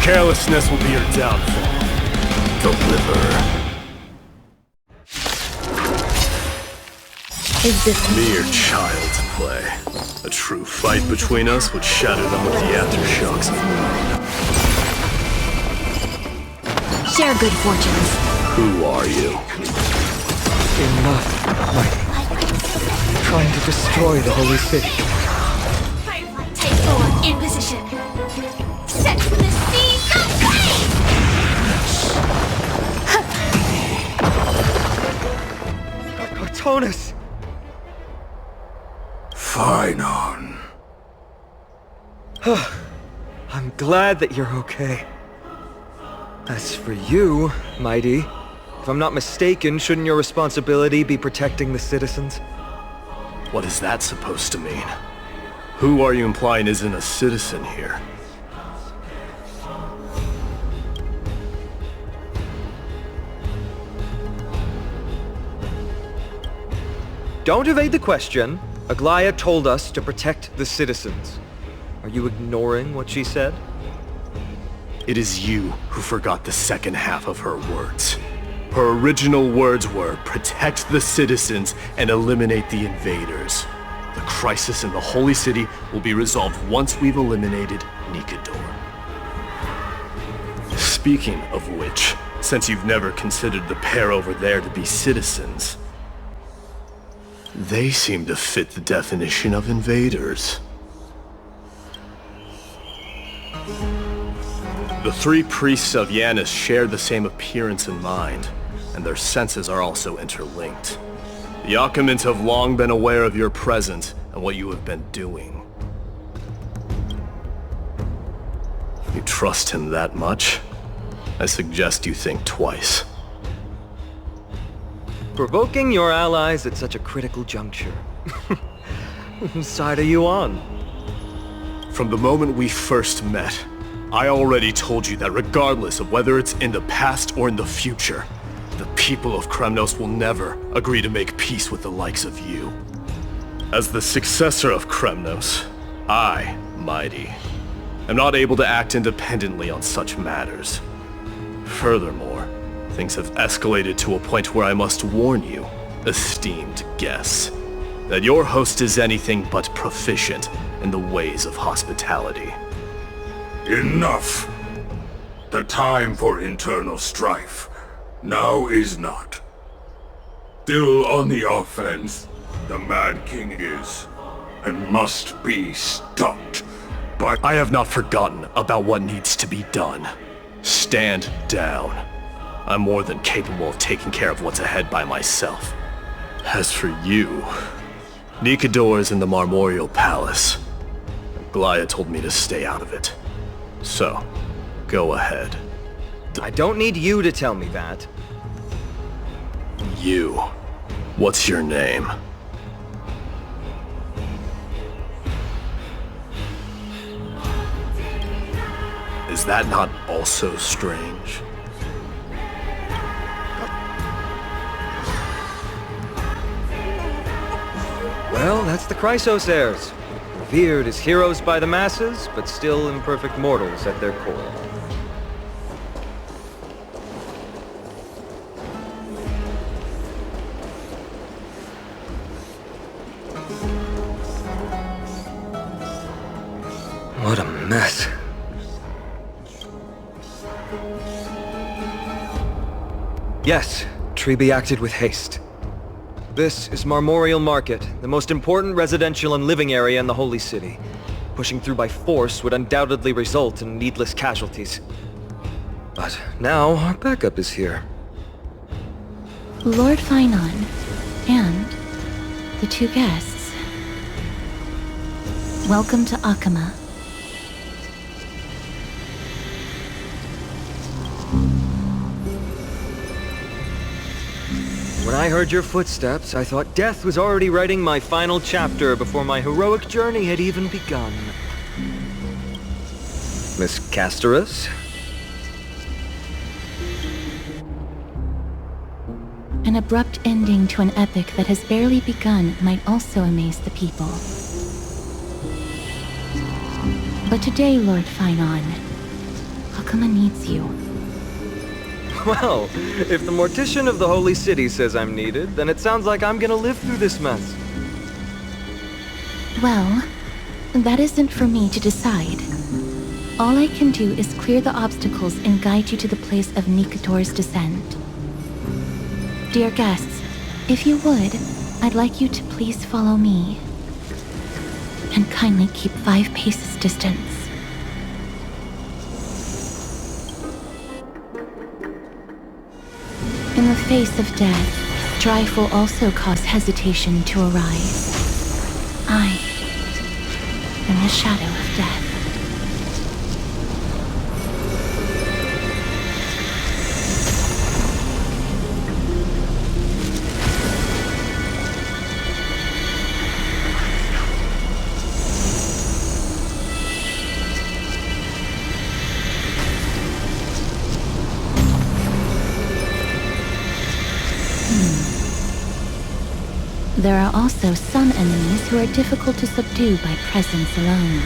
Carelessness will be your downfall. Deliver. Is this Mere child's play. A true fight between us would shatter them with the aftershocks of mine. share good fortunes? Who are you? Enough, Mighty. Trying to destroy the Holy City. Take 4 in position. Set the seas ablaze! Cartonus! Finan. I'm glad that you're okay. As for you, Mighty, if I'm not mistaken, shouldn't your responsibility be protecting the citizens? What is that supposed to mean? Who are you implying isn't a citizen here? Don't evade the question. Aglaia told us to protect the citizens. Are you ignoring what she said? It is you who forgot the second half of her words. Her original words were, protect the citizens and eliminate the invaders. The crisis in the Holy City will be resolved once we've eliminated Nikador. Speaking of which, since you've never considered the pair over there to be citizens, they seem to fit the definition of invaders. The 3 priests of Yanis share the same appearance in mind. and their senses are also interlinked. The Occamans have long been aware of your presence and what you have been doing. You trust him that much? I suggest you think twice. Provoking your allies at such a critical juncture. Whose side are you on? From the moment we first met, I already told you that regardless of whether it's in the past or in the future, the people of Kremnos will never agree to make peace with the likes of you. As the successor of Kremnos, I, Midei, am not able to act independently on such matters. Furthermore, things have escalated to a point where I must warn you, esteemed guests, that your host is anything but proficient in the ways of hospitality. Enough! The time for internal strife now is not. Still on the offense, the Mad King is, and must be stopped. But I have not forgotten about what needs to be done. Stand down. I'm more than capable of taking care of what's ahead by myself. As for you, Nikador is in the Marmorial Palace. Glaya told me to stay out of it. So, go ahead. I don't need you to tell me that. You. What's your name? Is that not also strange? Well, that's the Chrysos heirs. Revered as heroes by the masses, but still imperfect mortals at their core. What a mess. Yes, Treeby acted with haste. This is Marmorial Market, the most important residential and living area in the Holy City. Pushing through by force would undoubtedly result in needless casualties. But now our backup is here. Lord Finon and the two guests. Welcome to Akama. When I heard your footsteps, I thought death was already writing my final chapter before my heroic journey had even begun. Miss Castorus? An abrupt ending to an epic that has barely begun might also amaze the people. But today, Lord Finon, Akama needs you. Well, if the Mortician of the Holy City says I'm needed, then it sounds like I'm gonna live through this mess. Well, that isn't for me to decide. All I can do is clear the obstacles and guide you to the place of Nikador's descent. Dear guests, if you would, I'd like you to please follow me. And kindly keep 5 paces distance. In the face of death, strife will also cause hesitation to arise. I am the shadow of death. There are also some enemies who are difficult to subdue by presence alone.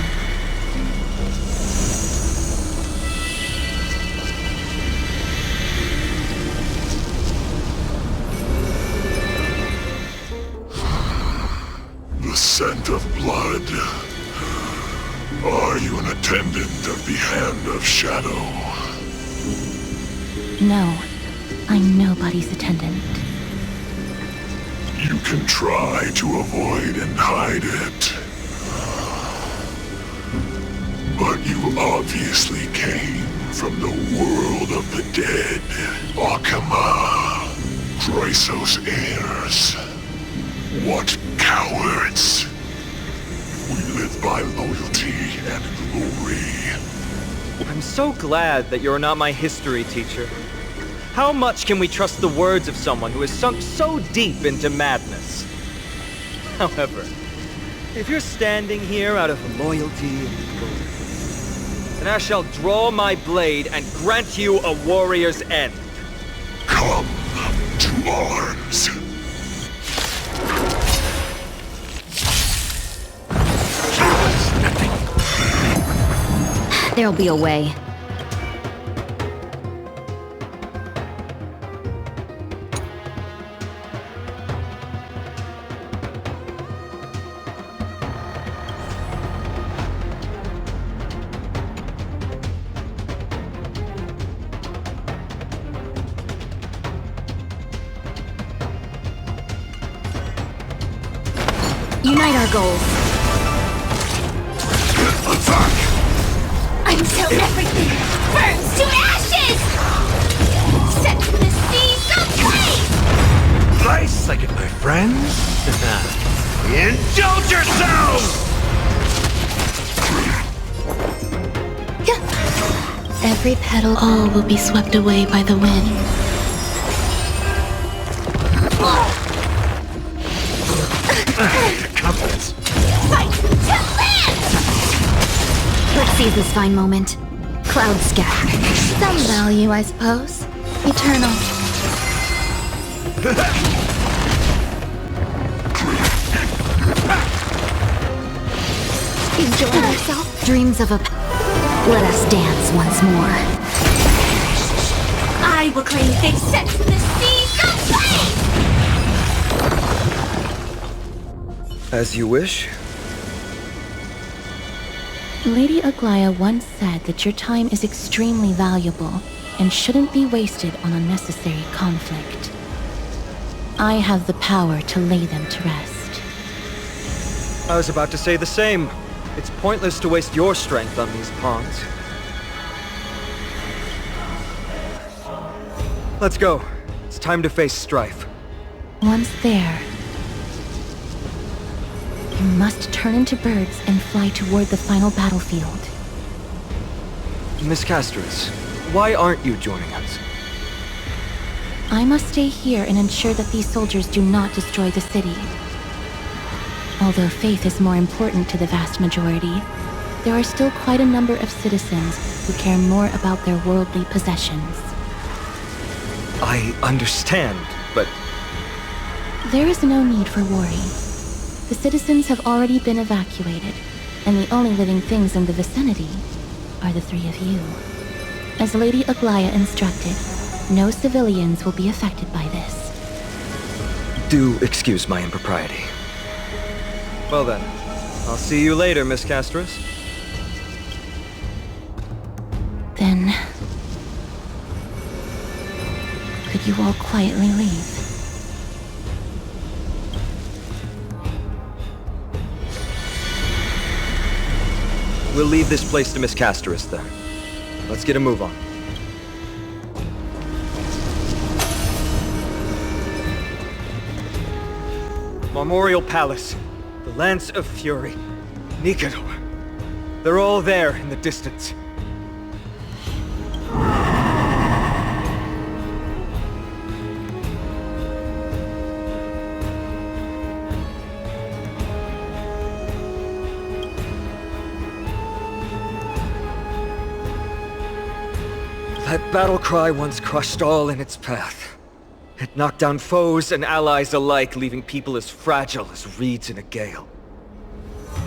The scent of blood. Are you an attendant of the Hand of Shadow? No, I'm nobody's attendant. You can try to avoid and hide it. But you obviously came from the world of the dead, Akama. Drysos heirs. What cowards! We live by loyalty and glory. I'm so glad that you're not my history teacher. How much can we trust the words of someone who has sunk so deep into madness? However, if you're standing here out of loyalty and glory, then I shall draw my blade and grant you a warrior's end. Come to arms. There'll be a way. Unite our goals. Attack! Until everything burns to ashes! Set the seas ablaze! Nice second, my friends. Indulge yourselves! Every petal, all will be swept away by the wind. Compass. Fight to land! Let's seize this fine moment. Cloud scatter. Some value, I suppose. Eternal. Enjoy yourself. Dreams of a... Let us dance once more. I will claim they set the seas ablaze! As you wish. Lady Aglaya once said that your time is extremely valuable and shouldn't be wasted on unnecessary conflict. I have the power to lay them to rest. I was about to say the same. It's pointless to waste your strength on these pawns. Let's go. It's time to face strife. Once there, you must turn into birds and fly toward the final battlefield. Miss Castris, why aren't you joining us? I must stay here and ensure that these soldiers do not destroy the city. Although faith is more important to the vast majority, there are still quite a number of citizens who care more about their worldly possessions. I understand, but... There is no need for worry. The citizens have already been evacuated, and the only living things in the vicinity are the three of you. As Lady Aglaya instructed, no civilians will be affected by this. Do excuse my impropriety. Well then, I'll see you later, Miss Castris. Then... could you all quietly leave? We'll leave this place to Miss Castris then. Let's get a move on. Memorial Palace. The Lance of Fury. Nicator. They're all there in the distance. That battle cry once crushed all in its path. It knocked down foes and allies alike, leaving people as fragile as reeds in a gale.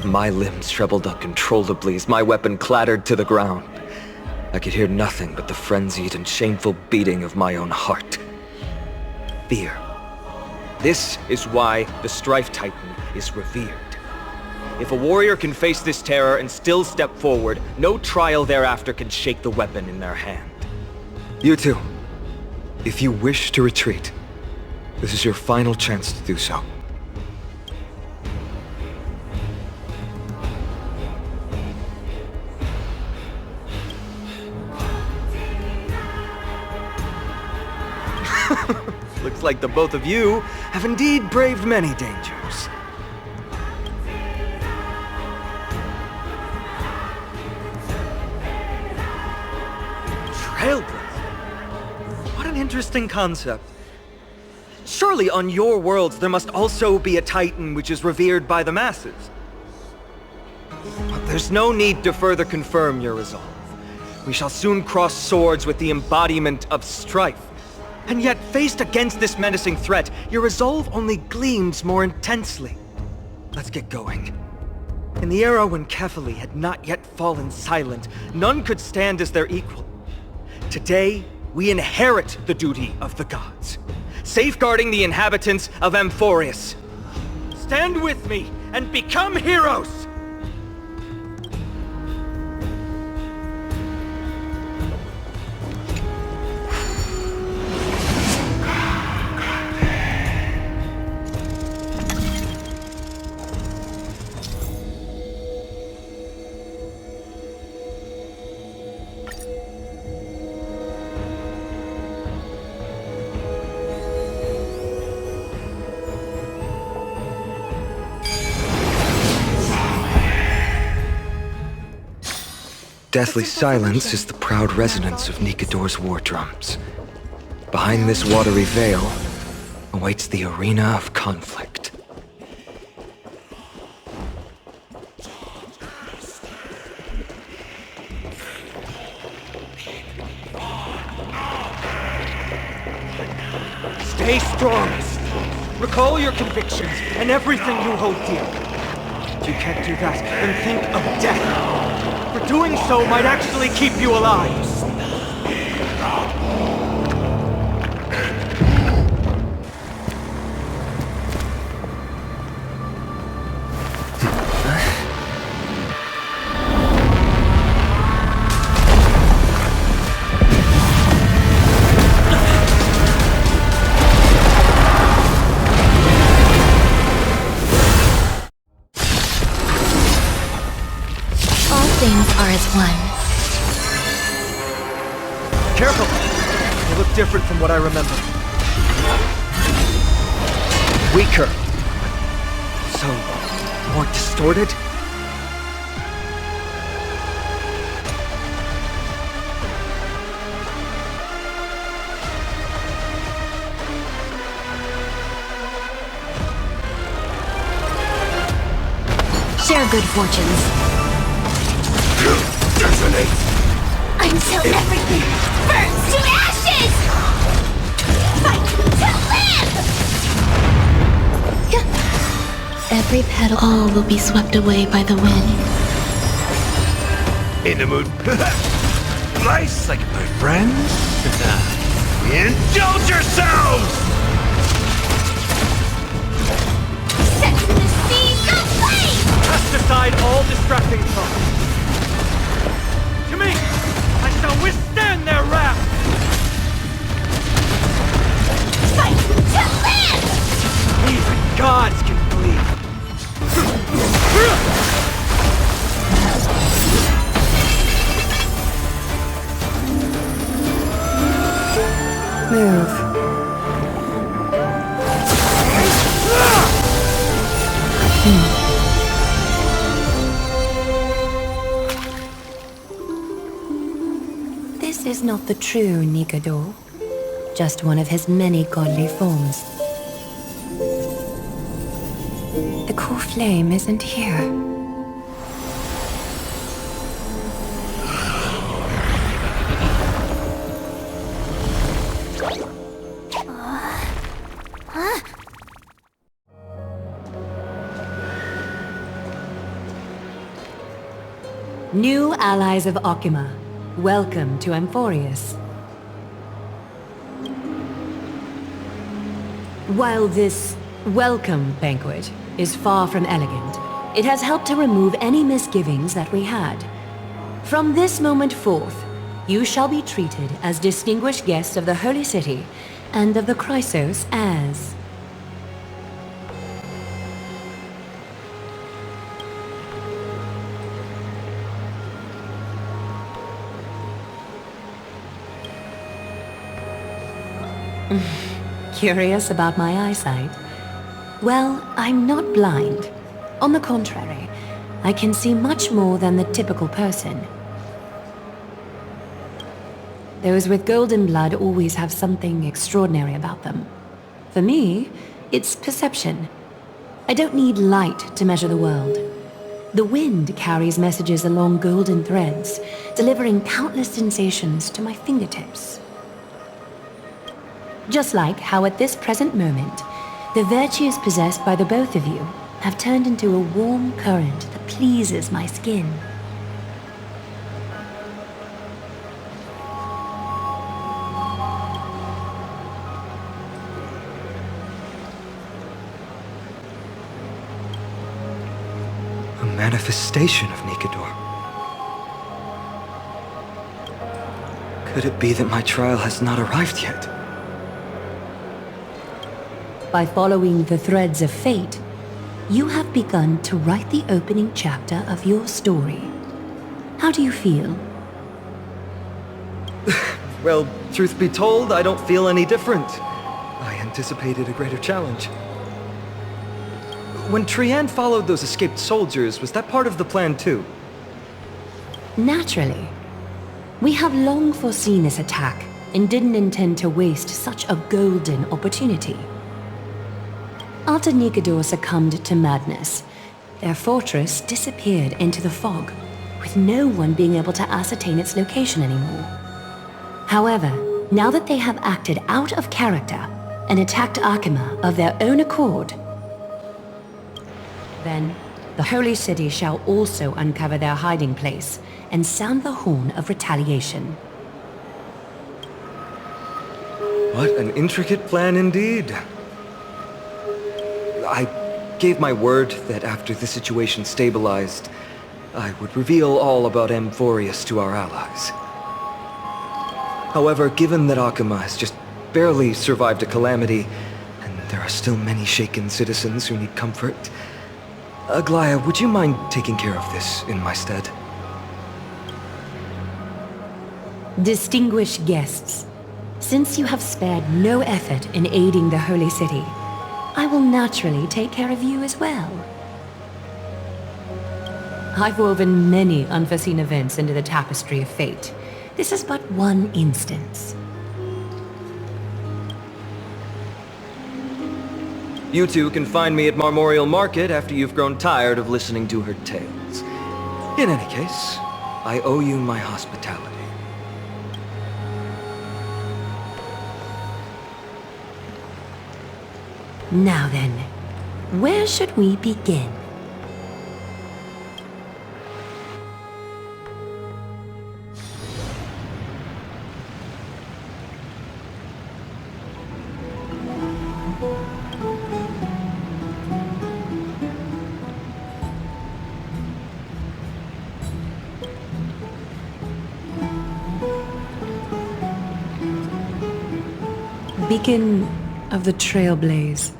My limbs trembled uncontrollably as my weapon clattered to the ground. I could hear nothing but the frenzied and shameful beating of my own heart. Fear. This is why the Strife Titan is revered. If a warrior can face this terror and still step forward, no trial thereafter can shake the weapon in their hand. You two. If you wish to retreat, this is your final chance to do so. Looks like the both of you have indeed braved many dangers. Trailblazer? What an interesting concept. Surely on your worlds there must also be a titan which is revered by the masses. But there's no need to further confirm your resolve. We shall soon cross swords with the embodiment of strife. And yet, faced against this menacing threat, your resolve only gleams more intensely. Let's get going. In the era when Kefali had not yet fallen silent, none could stand as their equal. Today, we inherit the duty of the gods, safeguarding the inhabitants of Amphorius. Stand with me and become heroes! Deathly silence is the proud resonance of Nikador's war drums. Behind this watery veil awaits the arena of conflict. Stay strong! Recall your convictions and everything you hold dear. If you can't do that, then think of death. For doing so might actually keep you alive. Are as one. Careful! They look different from what I remember. Weaker. So, more distorted? Share good fortunes. Until everything burns to ashes! Fight to live! Every petal, all will be swept away by the wind. In the mood. Nice, like my friends. Indulge yourselves! Set to the seas of flame! Cast aside all distracting thoughts. To me, I shall withstand their wrath! Fight to live! Even gods can bleed. Move. This is not the true Nikador, just one of his many godly forms. The core flame isn't here. New allies of Okima, welcome to Amphorius. While this welcome banquet is far from elegant, it has helped to remove any misgivings that we had. From this moment forth, you shall be treated as distinguished guests of the Holy City and of the Chrysos as... Curious about my eyesight? Well, I'm not blind. On the contrary, I can see much more than the typical person. Those with golden blood always have something extraordinary about them. For me, it's perception. I don't need light to measure the world. The wind carries messages along golden threads, delivering countless sensations to my fingertips. Just like how at this present moment, the virtues possessed by the both of you have turned into a warm current that pleases my skin. A manifestation of Nikador. Could it be that my trial has not arrived yet? By following the threads of fate, you have begun to write the opening chapter of your story. How do you feel? Well, truth be told, I don't feel any different. I anticipated a greater challenge. When Tren followed those escaped soldiers, was that part of the plan too? Naturally. We have long foreseen this attack and didn't intend to waste such a golden opportunity. After Nikador succumbed to madness, their fortress disappeared into the fog, with no one being able to ascertain its location anymore. However, now that they have acted out of character and attacked Akima of their own accord, then the Holy City shall also uncover their hiding place and sound the horn of retaliation. What an intricate plan indeed. I gave my word that after the situation stabilized, I would reveal all about Amphorius to our allies. However, given that Akima has just barely survived a calamity, and there are still many shaken citizens who need comfort, Aglaya, would you mind taking care of this in my stead? Distinguished guests, since you have spared no effort in aiding the Holy City, I will naturally take care of you as well. I've woven many unforeseen events into the tapestry of fate. This is but one instance. You two can find me at Marmorial Market after you've grown tired of listening to her tales. In any case, I owe you my hospitality. Now then, where should we begin? Beacon of the Trailblaze.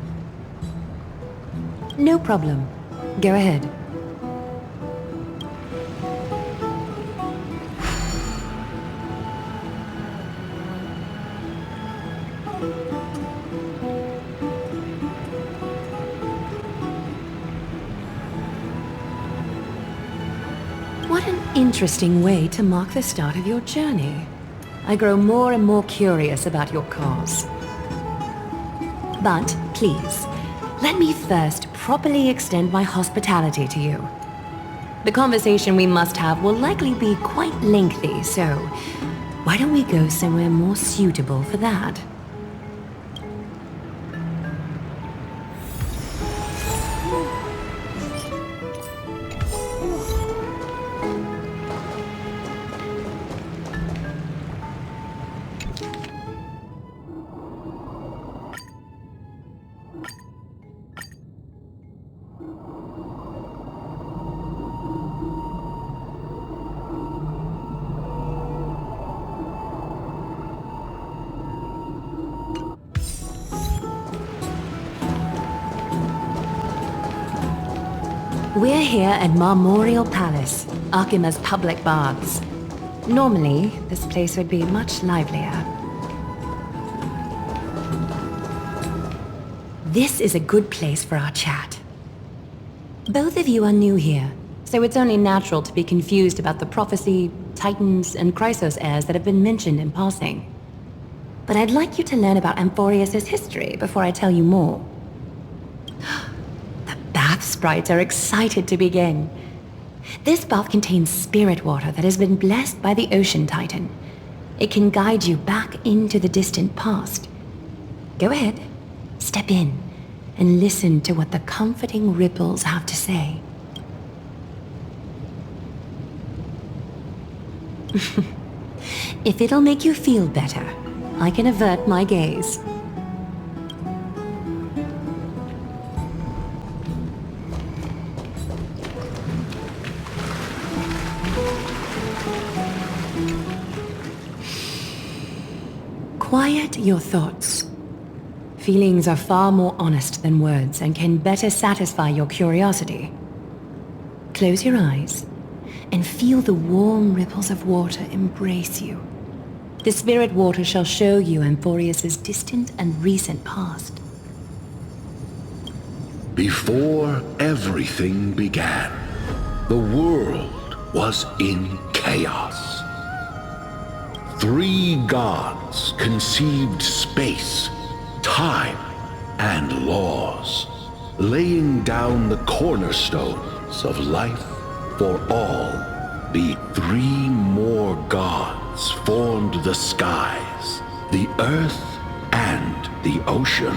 No problem. Go ahead. What an interesting way to mark the start of your journey. I grow more and more curious about your cause. But, please, let me first properly extend my hospitality to you. The conversation we must have will likely be quite lengthy, so why don't we go somewhere more suitable for that? We're here at Marmorial Palace, Akima's public baths. Normally, this place would be much livelier. This is a good place for our chat. Both of you are new here, so it's only natural to be confused about the prophecy, titans, and Chrysos heirs that have been mentioned in passing. But I'd like you to learn about Amphorius' history before I tell you more. The bath sprites are excited to begin. This bath contains spirit water that has been blessed by the ocean titan. It can guide you back into the distant past. Go ahead, step in, and listen to what the comforting ripples have to say. If it'll make you feel better, I can avert my gaze. Quiet your thoughts. Feelings are far more honest than words and can better satisfy your curiosity. Close your eyes and feel the warm ripples of water embrace you. The spirit water shall show you Amphorius' distant and recent past. Before everything began, the world was in chaos. 3 gods conceived space, time, and laws, laying down the cornerstones of life for all. The 3 more gods formed the skies, the earth, and the ocean,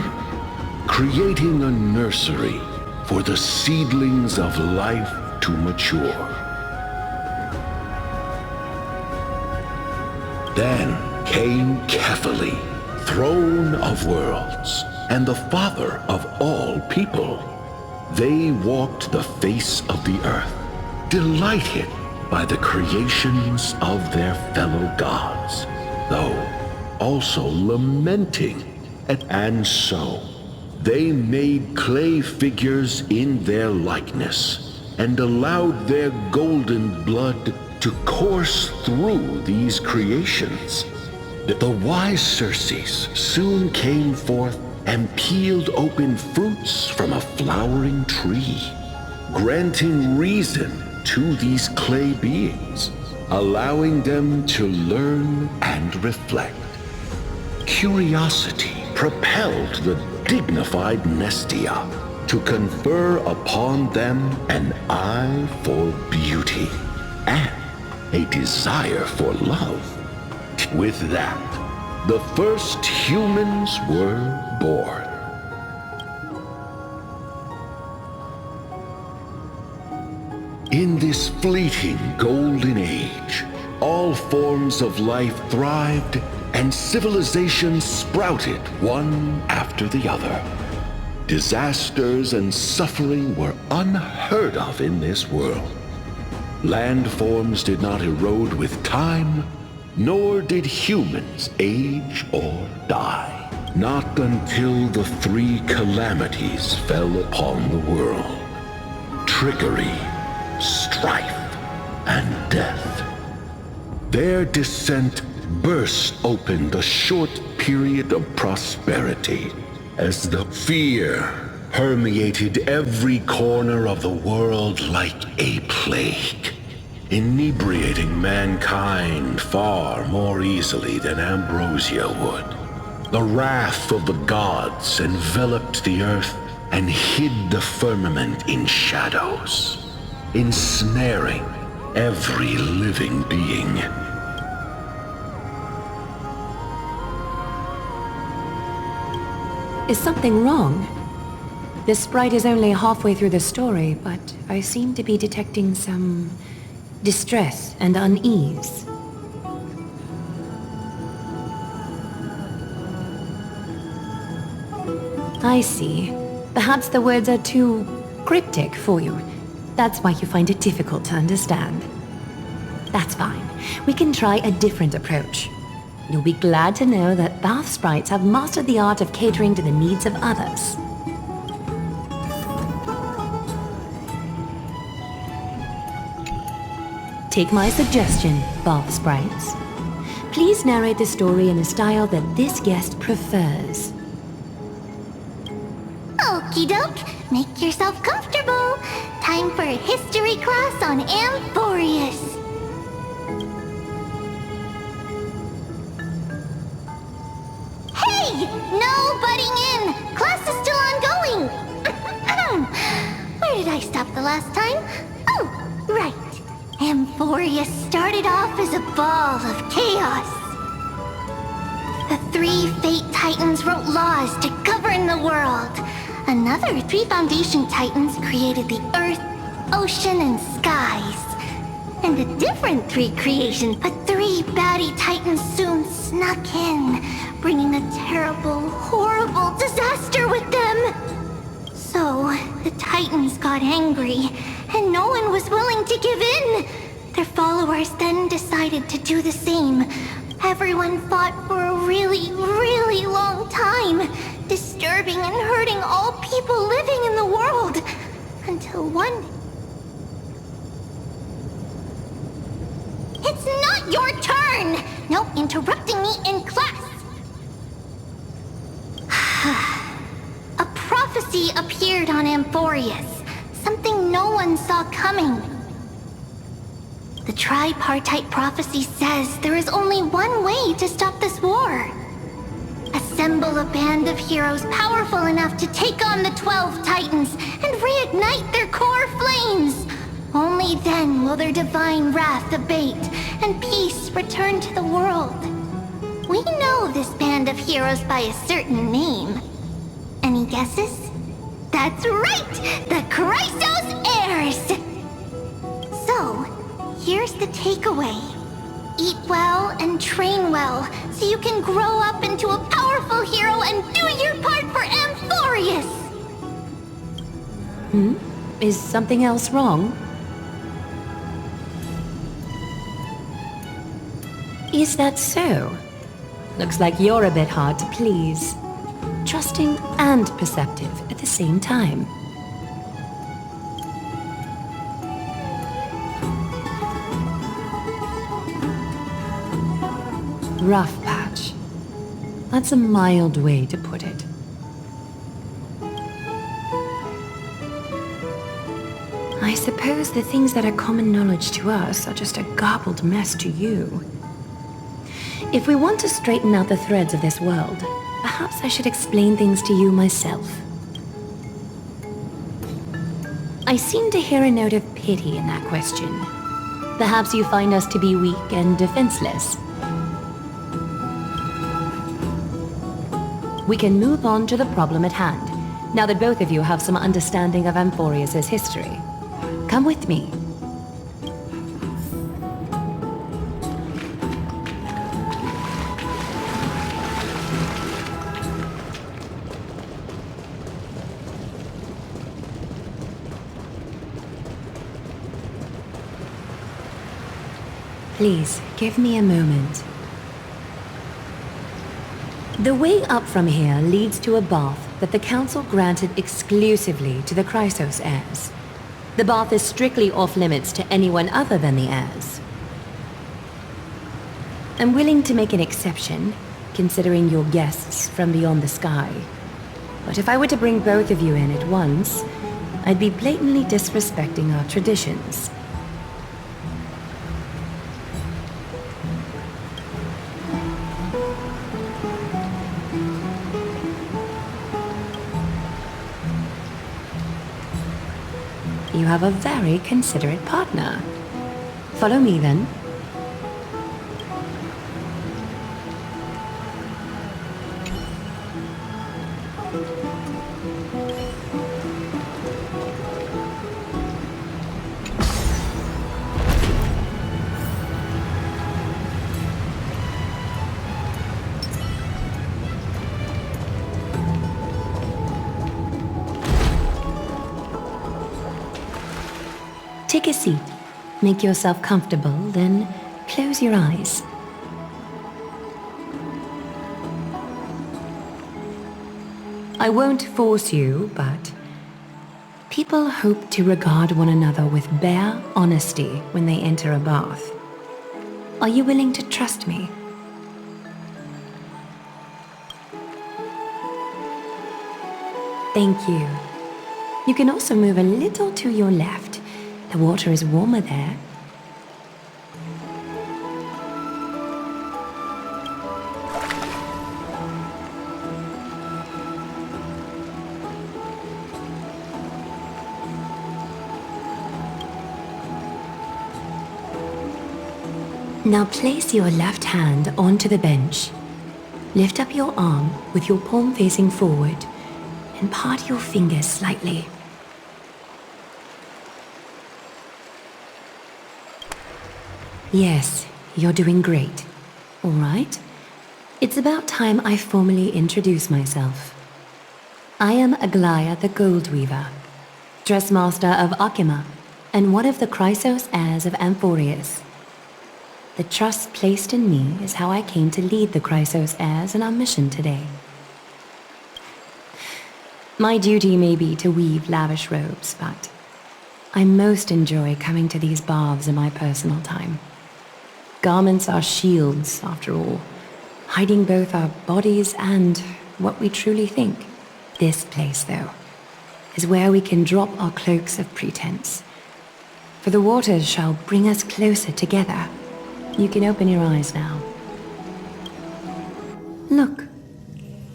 creating a nursery for the seedlings of life to mature. Then came Kefali, throne of worlds, and the father of all people. They walked the face of the earth, delighted by the creations of their fellow gods, though also lamenting. And so, they made clay figures in their likeness, and allowed their golden blood to course through these creations. The wise Circes soon came forth and peeled open fruits from a flowering tree, granting reason to these clay beings, allowing them to learn and reflect. Curiosity propelled the dignified Nestia to confer upon them an eye for beauty and a desire for love. With that, the first humans were born. In this fleeting golden age, all forms of life thrived and civilizations sprouted one after the other. Disasters and suffering were unheard of in this world. Landforms did not erode with time, nor did humans age or die. Not until the 3 calamities fell upon the world: trickery, strife, and death. Their descent burst open the short period of prosperity as the fear permeated every corner of the world like a plague, inebriating mankind far more easily than ambrosia would. The wrath of the gods enveloped the earth and hid the firmament in shadows, ensnaring every living being. Is something wrong? The sprite is only halfway through the story, but I seem to be detecting some distress and unease. I see. Perhaps the words are too cryptic for you. That's why you find it difficult to understand. That's fine. We can try a different approach. You'll be glad to know that bath sprites have mastered the art of catering to the needs of others. Take my suggestion, bath sprites. Please narrate the story in a style that this guest prefers. Okie doke, make yourself comfortable. Time for a history class on Amphorius. Hey! No butting in! Class is still ongoing! Where did I stop the last time? Oh, right. Amphorius started off as a ball of chaos. The 3 Fate Titans wrote laws to govern the world. Another 3 Foundation Titans created the earth, ocean, and skies. And a different 3 creation, but 3 baddie Titans soon snuck in, bringing a terrible, horrible disaster with them. So, the Titans got angry, and no one was willing to give in. Their followers then decided to do the same. Everyone fought for a really, really long time, disturbing and hurting all people living in the world. Until one... It's not your turn! No interrupting me in class! A prophecy appeared on Amphorius, something no one saw coming. The tripartite prophecy says there is only one way to stop this war. Assemble a band of heroes powerful enough to take on the 12 Titans and reignite their core flames. Only then will their divine wrath abate and peace return to the world. We know this band of heroes by a certain name. Any guesses? That's right! The Chrysos Heirs! So, here's the takeaway. Eat well and train well, so you can grow up into a powerful hero and do your part for Amphorius! Is something else wrong? Is that so? Looks like you're a bit hard to please. Trusting and perceptive at the same time. Rough patch. That's a mild way to put it. I suppose the things that are common knowledge to us are just a garbled mess to you. If we want to straighten out the threads of this world, perhaps I should explain things to you myself. I seem to hear a note of pity in that question. Perhaps you find us to be weak and defenseless. We can move on to the problem at hand, now that both of you have some understanding of Amphorius' history. Come with me. Please, give me a moment. The way up from here leads to a bath that the Council granted exclusively to the Chrysos heirs. The bath is strictly off-limits to anyone other than the heirs. I'm willing to make an exception, considering you're guests from beyond the sky. But if I were to bring both of you in at once, I'd be blatantly disrespecting our traditions. You have a very considerate partner. Follow me, then. Take a seat. Make yourself comfortable, then close your eyes. I won't force you, but people hope to regard one another with bare honesty when they enter a bath. Are you willing to trust me? Thank you. You can also move a little to your left. The water is warmer there. Now place your left hand onto the bench. Lift up your arm with your palm facing forward and part your fingers slightly. Yes, you're doing great. All right. It's about time I formally introduce myself. I am Aglaya the Gold Weaver, Dressmaster of Akima, and one of the Chrysos heirs of Amphorius. The trust placed in me is how I came to lead the Chrysos heirs in our mission today. My duty may be to weave lavish robes, but I most enjoy coming to these baths in my personal time. Garments are shields, after all, hiding both our bodies and what we truly think. This place, though, is where we can drop our cloaks of pretense. For the waters shall bring us closer together. You can open your eyes now. Look,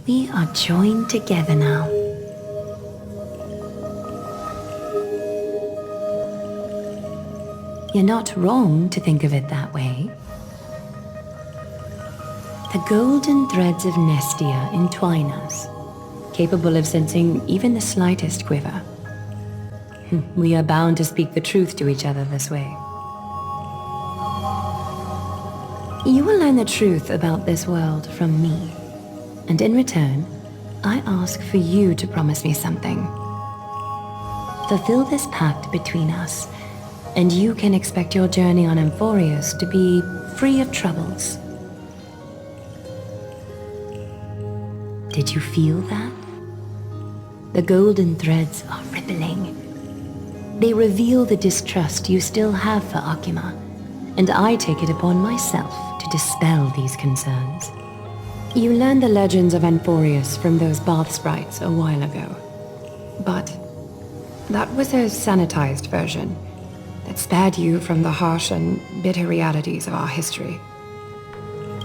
we are joined together now. You're not wrong to think of it that way. The golden threads of Nestia entwine us, capable of sensing even the slightest quiver. We are bound to speak the truth to each other this way. You will learn the truth about this world from me, and in return, I ask for you to promise me something. Fulfill this pact between us, and you can expect your journey on Amphorius to be free of troubles. Did you feel that? The golden threads are rippling. They reveal the distrust you still have for Akima, and I take it upon myself to dispel these concerns. You learned the legends of Amphorius from those bath sprites a while ago, but that was a sanitized version that spared you from the harsh and bitter realities of our history.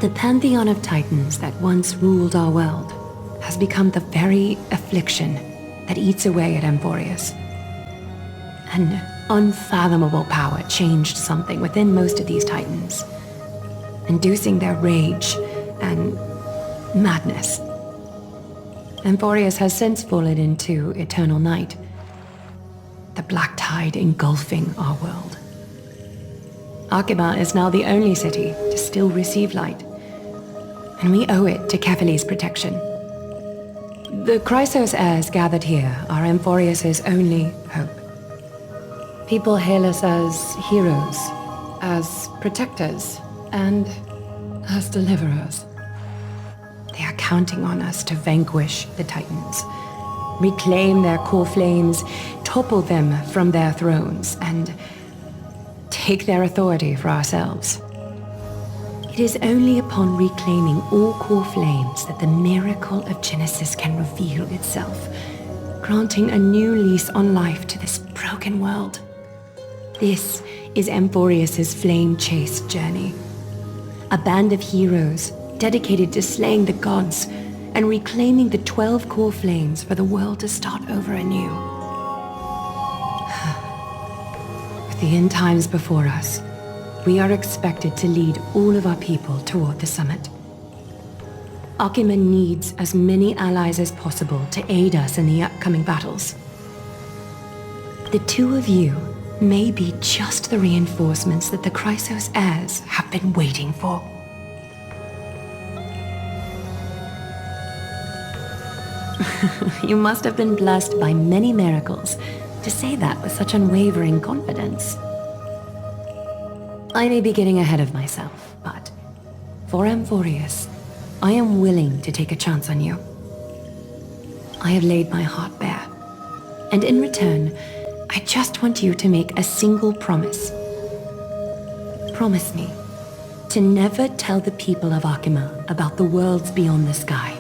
The pantheon of titans that once ruled our world has become the very affliction that eats away at Amphorius. An unfathomable power changed something within most of these titans, inducing their rage and madness. Amphorius has since fallen into eternal night, the black tide engulfing our world. Akima is now the only city to still receive light, and we owe it to Kefali's protection. The Chrysos heirs gathered here are Amphorius' only hope. People hail us as heroes, as protectors, and as deliverers. They are counting on us to vanquish the Titans, reclaim their core flames, topple them from their thrones, and take their authority for ourselves. It is only upon reclaiming all core flames that the miracle of Genesis can reveal itself, granting a new lease on life to this broken world. This is Amphorius' flame-chased journey. A band of heroes dedicated to slaying the gods and reclaiming the 12 core flames for the world to start over anew. With the end times before us, we are expected to lead all of our people toward the summit. Akima needs as many allies as possible to aid us in the upcoming battles. The two of you may be just the reinforcements that the Chrysos heirs have been waiting for. You must have been blessed by many miracles to say that with such unwavering confidence. I may be getting ahead of myself, but for Amphorius, I am willing to take a chance on you. I have laid my heart bare, and in return, I just want you to make a single promise. Promise me to never tell the people of Akima about the worlds beyond the sky,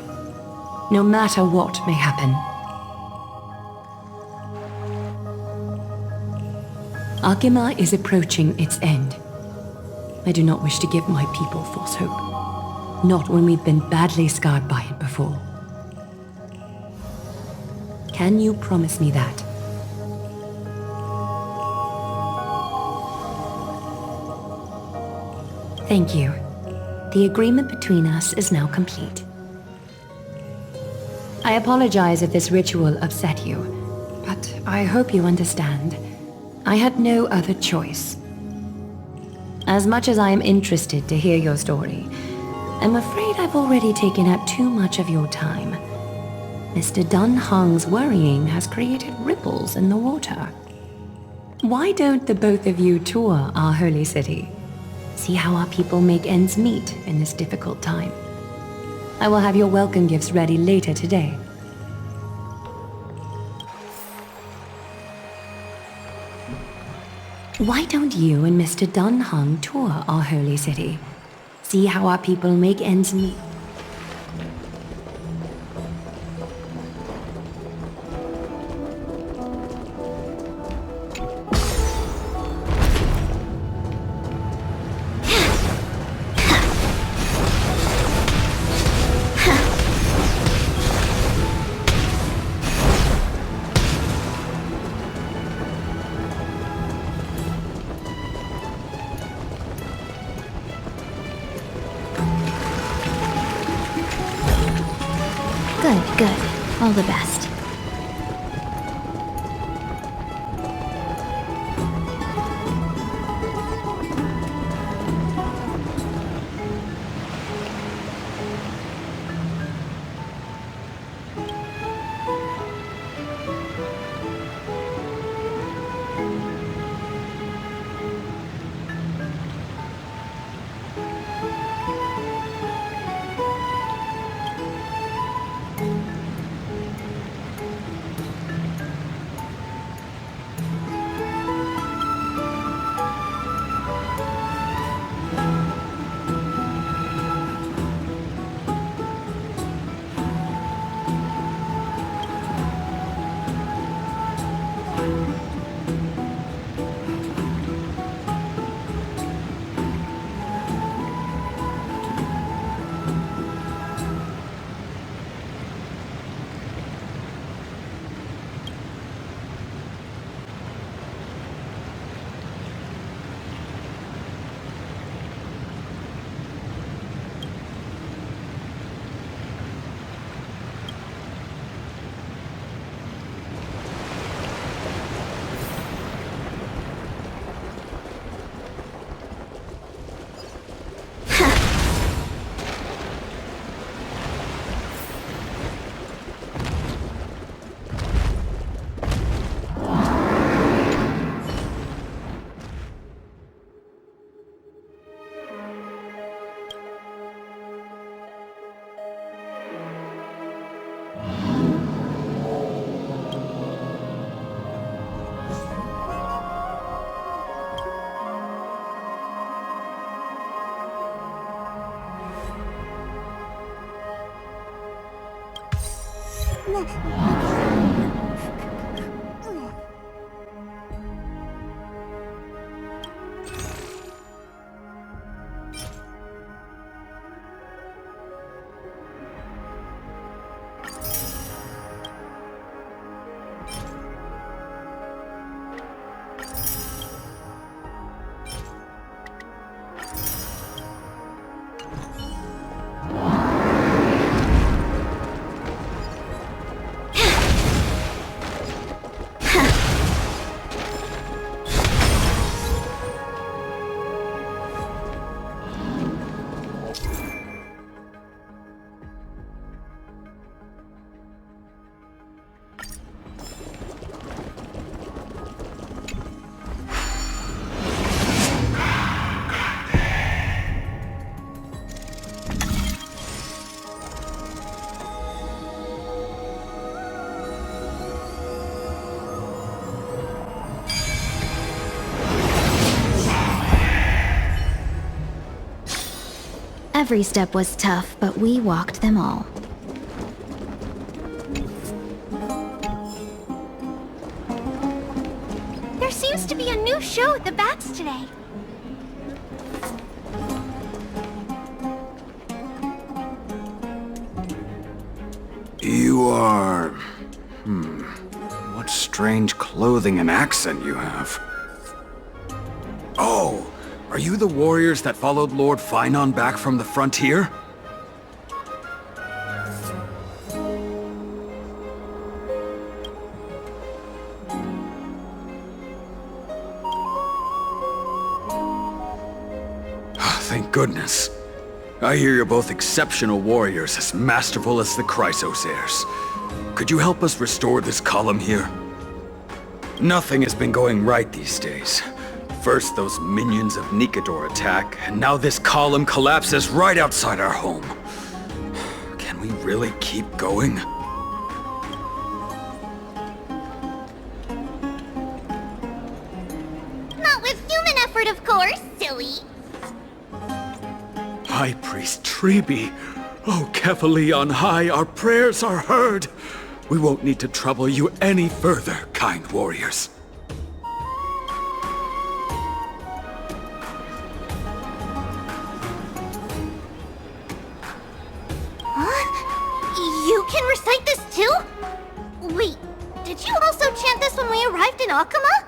no matter what may happen. Akima is approaching its end. I do not wish to give my people false hope. Not when we've been badly scarred by it before. Can you promise me that? Thank you. The agreement between us is now complete. I apologize if this ritual upset you, but I hope you understand. I had no other choice. As much as I am interested to hear your story, I'm afraid I've already taken up too much of your time. Mr. Dun Hong's worrying has created ripples in the water. Why don't the both of you tour our holy city? See how our people make ends meet in this difficult time. I will have your welcome gifts ready later today. Why don't you and Mr. Dun Hong tour our holy city? See how our people make ends meet. Good. All the best. Every step was tough, but we walked them all. There seems to be a new show at the bats today. You are... What strange clothing and accent you have. Oh, are you the warriors that followed Lord Finon back from the frontier? Thank goodness. I hear you're both exceptional warriors, as masterful as the Chrysos heirs. Could you help us restore this column here? Nothing has been going right these days. First those minions of Nicator attack, and now this column collapses right outside our home. Can we really keep going? Not with human effort, of course, silly. High Priest Trebi! Oh, Kefali on high, our prayers are heard! We won't need to trouble you any further, kind warriors. Huh? You can recite this too? Wait, did you also chant this when we arrived in Akama?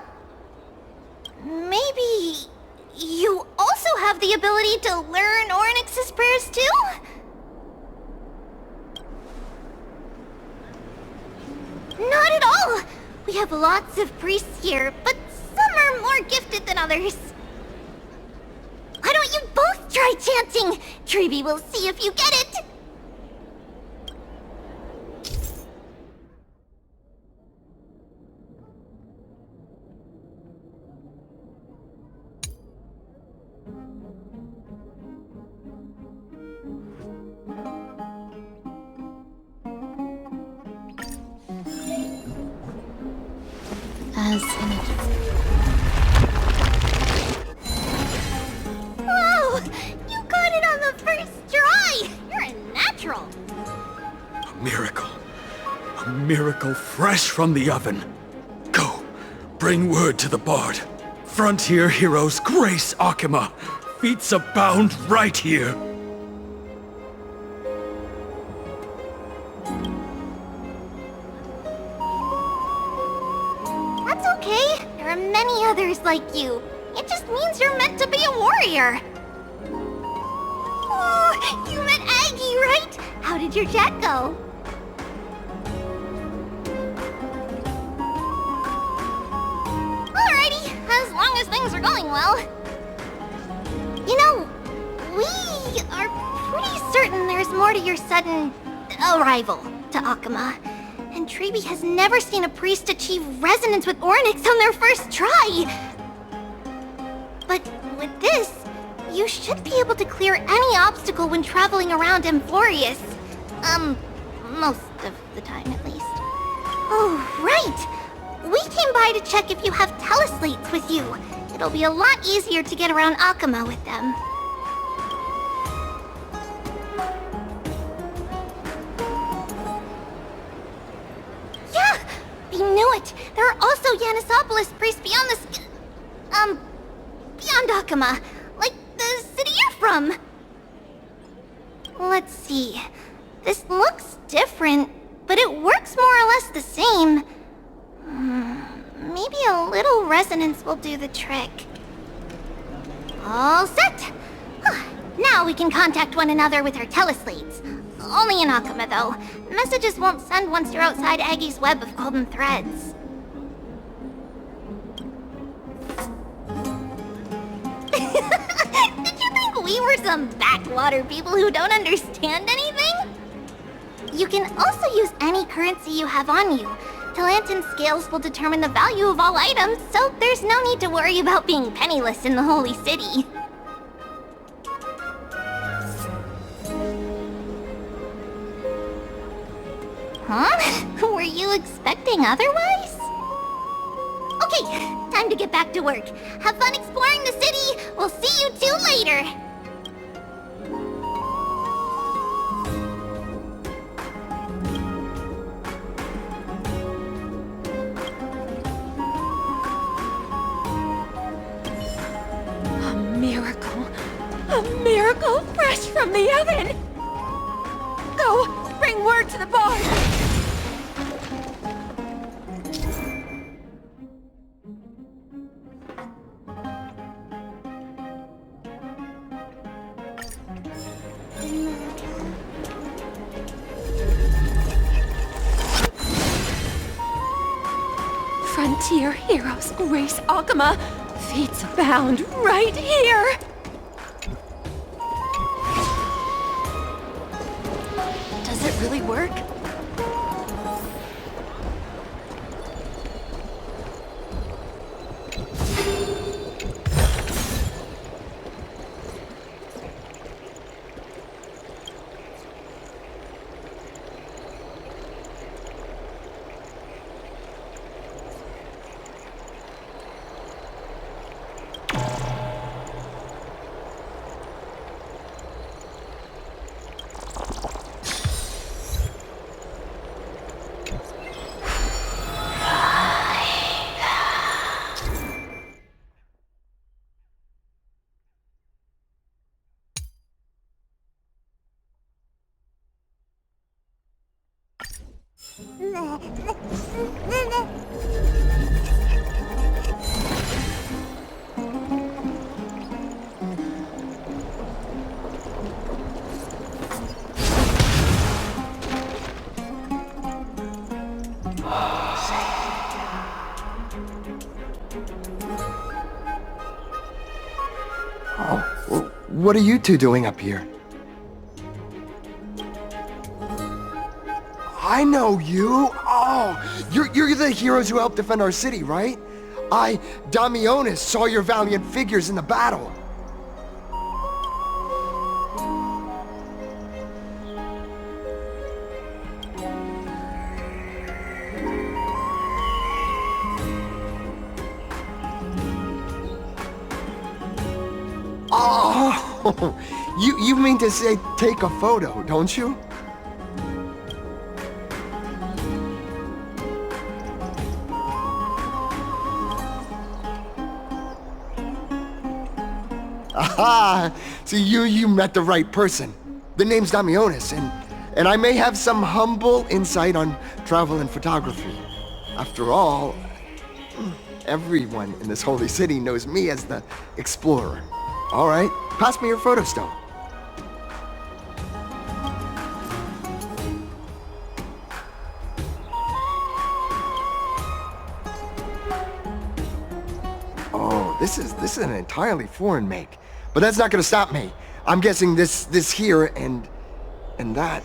Maybe... you also have the ability to learn Ornyx's prayers too? Not at all! We have lots of priests here, but some are more gifted than others. Why don't you both try chanting? Trebi will see if you get it! Whoa! You got it on the first try! You're a natural! A miracle. A miracle fresh from the oven. Go, bring word to the bard. Frontier heroes grace Akama. Feats abound right here. That's okay. There are many others like you. It just means you're meant to be a warrior. Oh, you met Aggie, right? How did your chat go? Alrighty, as long as things are going well. You know, we are pretty certain there's more to your sudden arrival to Akama. And Trebi has never seen a priest achieve resonance with Ornyx on their first try. But with this, you should be able to clear any obstacle when traveling around Amphorius. Most of the time at least. Oh, right! We came by to check if you have teleslates with you. It'll be a lot easier to get around Akama with them. Yeah! We knew it! There are also Yanisopolis priests beyond the beyond Akama. Like the city you're from. Let's see. This looks different, but it works more or less the same. Maybe a little resonance will do the trick. All set! Now we can contact one another with our teleslates. Only in Akama, though. Messages won't send once you're outside Aggie's web of golden threads. Did you think we were some backwater people who don't understand anything? You can also use any currency you have on you. Talantan scales will determine the value of all items, so there's no need to worry about being penniless in the Holy City. Huh? Were you expecting otherwise? Okay, time to get back to work. Have fun exploring the city! We'll see you two later! A miracle fresh from the oven! Go, bring word to the bar! Frontier heroes grace Akama. Feats abound right here! Does it really work? What are you two doing up here? I know you! Oh, you're the heroes who helped defend our city, right? Damianos, saw your valiant figures in the battle. Oh, you mean to say take a photo, don't you? Aha! So you met the right person. The name's Damianos, and I may have some humble insight on travel and photography. After all, everyone in this holy city knows me as the explorer. All right, pass me your photo stone. Oh, this is an entirely foreign make, but that's not gonna stop me. I'm guessing this here and that.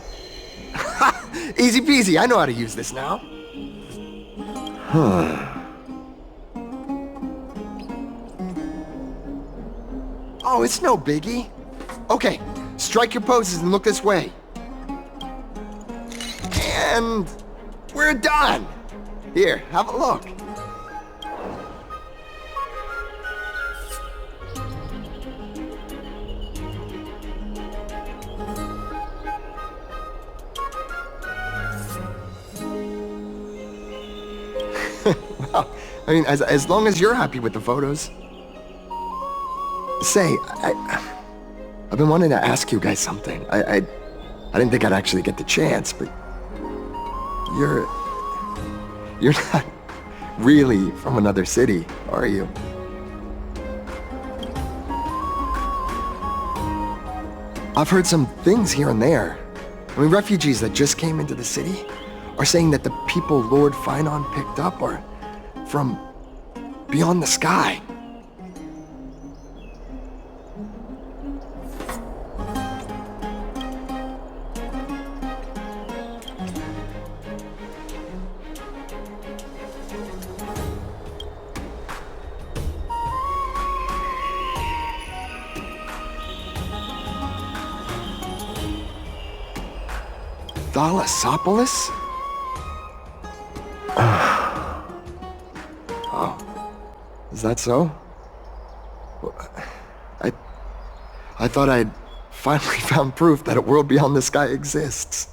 Easy peasy. I know how to use this now. Huh. Oh, it's no biggie. Okay, strike your poses and look this way. And we're done. Here, have a look. Well, I mean, as long as you're happy with the photos. Say, I've been wanting to ask you guys something. I didn't think I'd actually get the chance, but you're not really from another city, are you? I've heard some things here and there. I mean, refugees that just came into the city are saying that the people Lord Finon picked up are from beyond the sky. Thalassopolis? Oh, is that so? I thought I'd finally found proof that a world beyond the sky exists.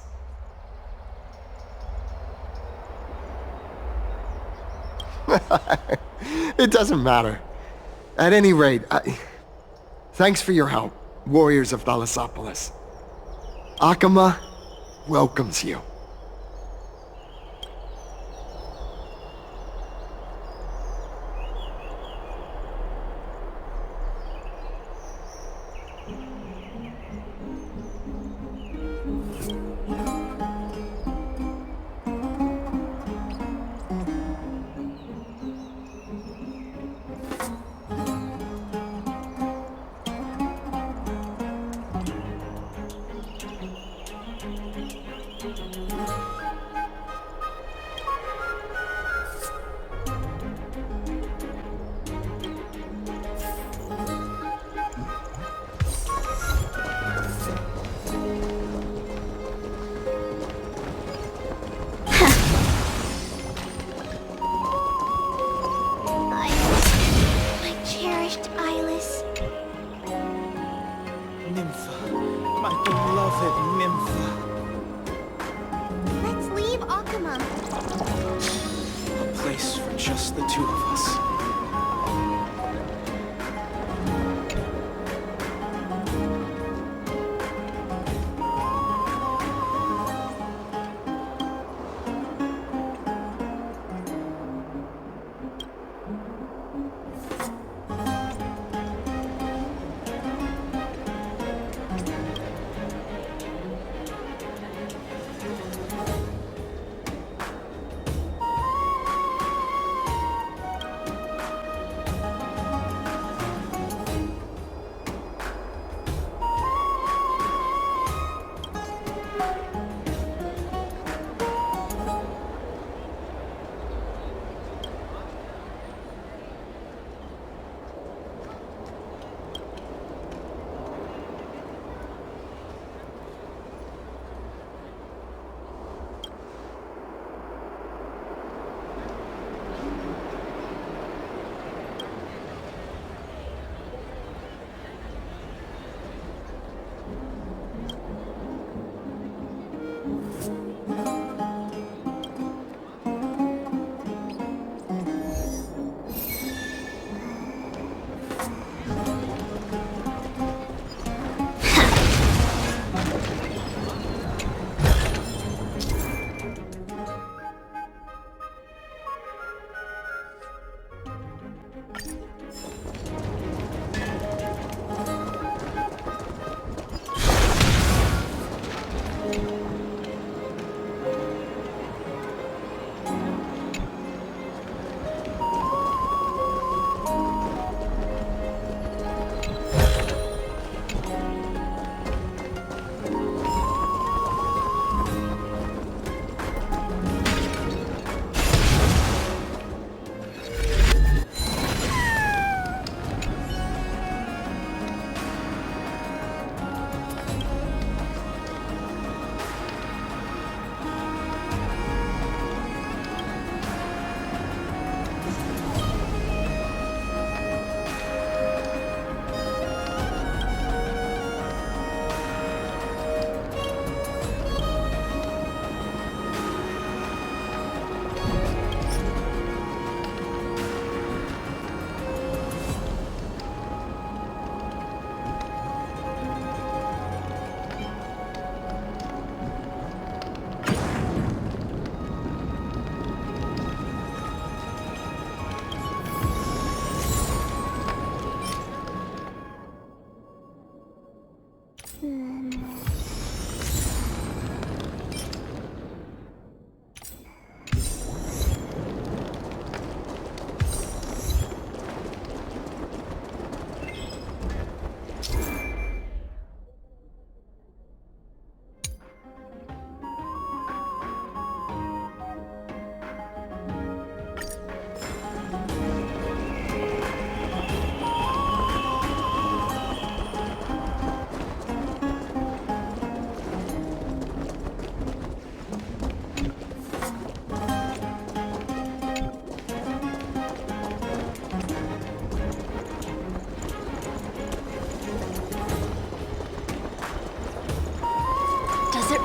It doesn't matter. At any rate, thanks for your help. warriors of Thalassopolis. Akama welcomes you.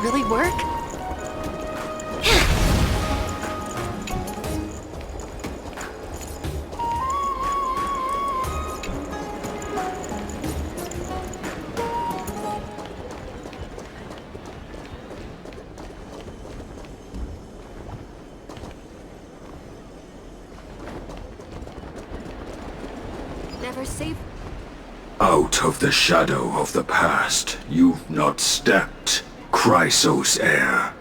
really work? never save... Out of the shadow of the past, you've not stepped, Chrysos heir.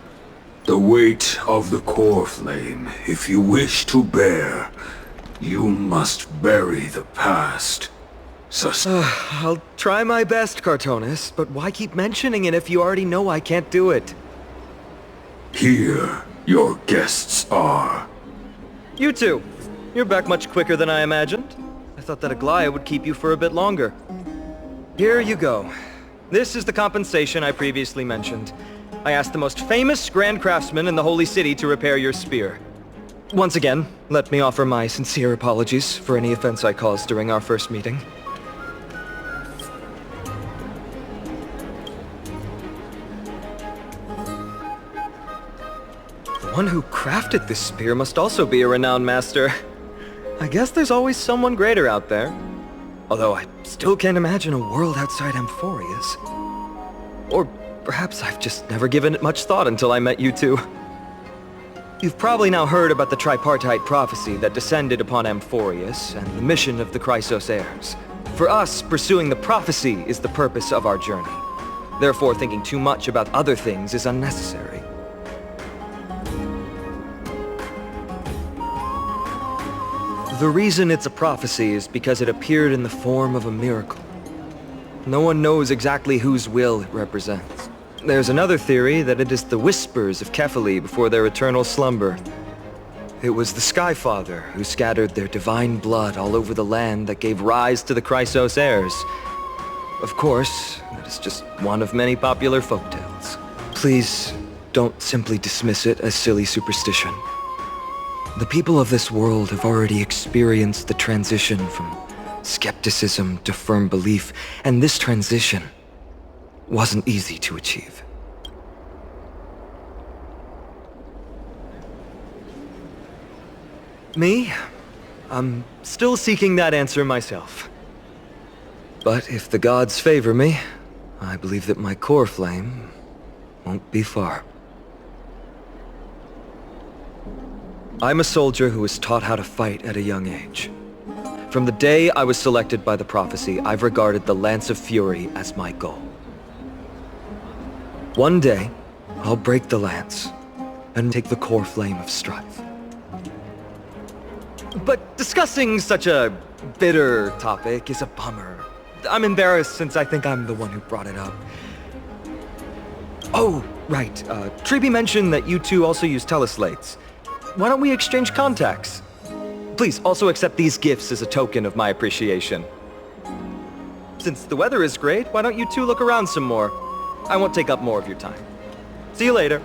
The weight of the core flame, if you wish to bear, you must bury the past. I'll try my best, Cartonis, but why keep mentioning it if you already know I can't do it? Here, your guests are. You two. You're back much quicker than I imagined. I thought that Aglaya would keep you for a bit longer. Here you go. This is the compensation I previously mentioned. I asked the most famous Grand Craftsman in the Holy City to repair your spear. Once again, let me offer my sincere apologies for any offense I caused during our first meeting. The one who crafted this spear must also be a renowned master. I guess there's always someone greater out there. Although I still can't imagine a world outside Amphoria's. Or perhaps I've just never given it much thought until I met you two. You've probably now heard about the tripartite prophecy that descended upon Amphorius and the mission of the Chrysos heirs. For us, pursuing the prophecy is the purpose of our journey. Therefore, thinking too much about other things is unnecessary. The reason it's a prophecy is because it appeared in the form of a miracle. No one knows exactly whose will it represents. There's another theory that it is the whispers of Kefali before their eternal slumber. It was the Skyfather who scattered their divine blood all over the land that gave rise to the Chrysos heirs. Of course, that is just one of many popular folktales. Please, don't simply dismiss it as silly superstition. The people of this world have already experienced the transition from skepticism to firm belief, and this transition wasn't easy to achieve. Me? I'm still seeking that answer myself. But if the gods favor me, I believe that my core flame won't be far. I'm a soldier who was taught how to fight at a young age. From the day I was selected by the prophecy, I've regarded the Lance of Fury as my goal. One day, I'll break the lance and take the core flame of strife. But discussing such a bitter topic is a bummer. I'm embarrassed since I think I'm the one who brought it up. Oh, right. Treeby mentioned that you two also use teleslates. Why don't we exchange contacts? Please also accept these gifts as a token of my appreciation. Since the weather is great, why don't you two look around some more? I won't take up more of your time. See you later.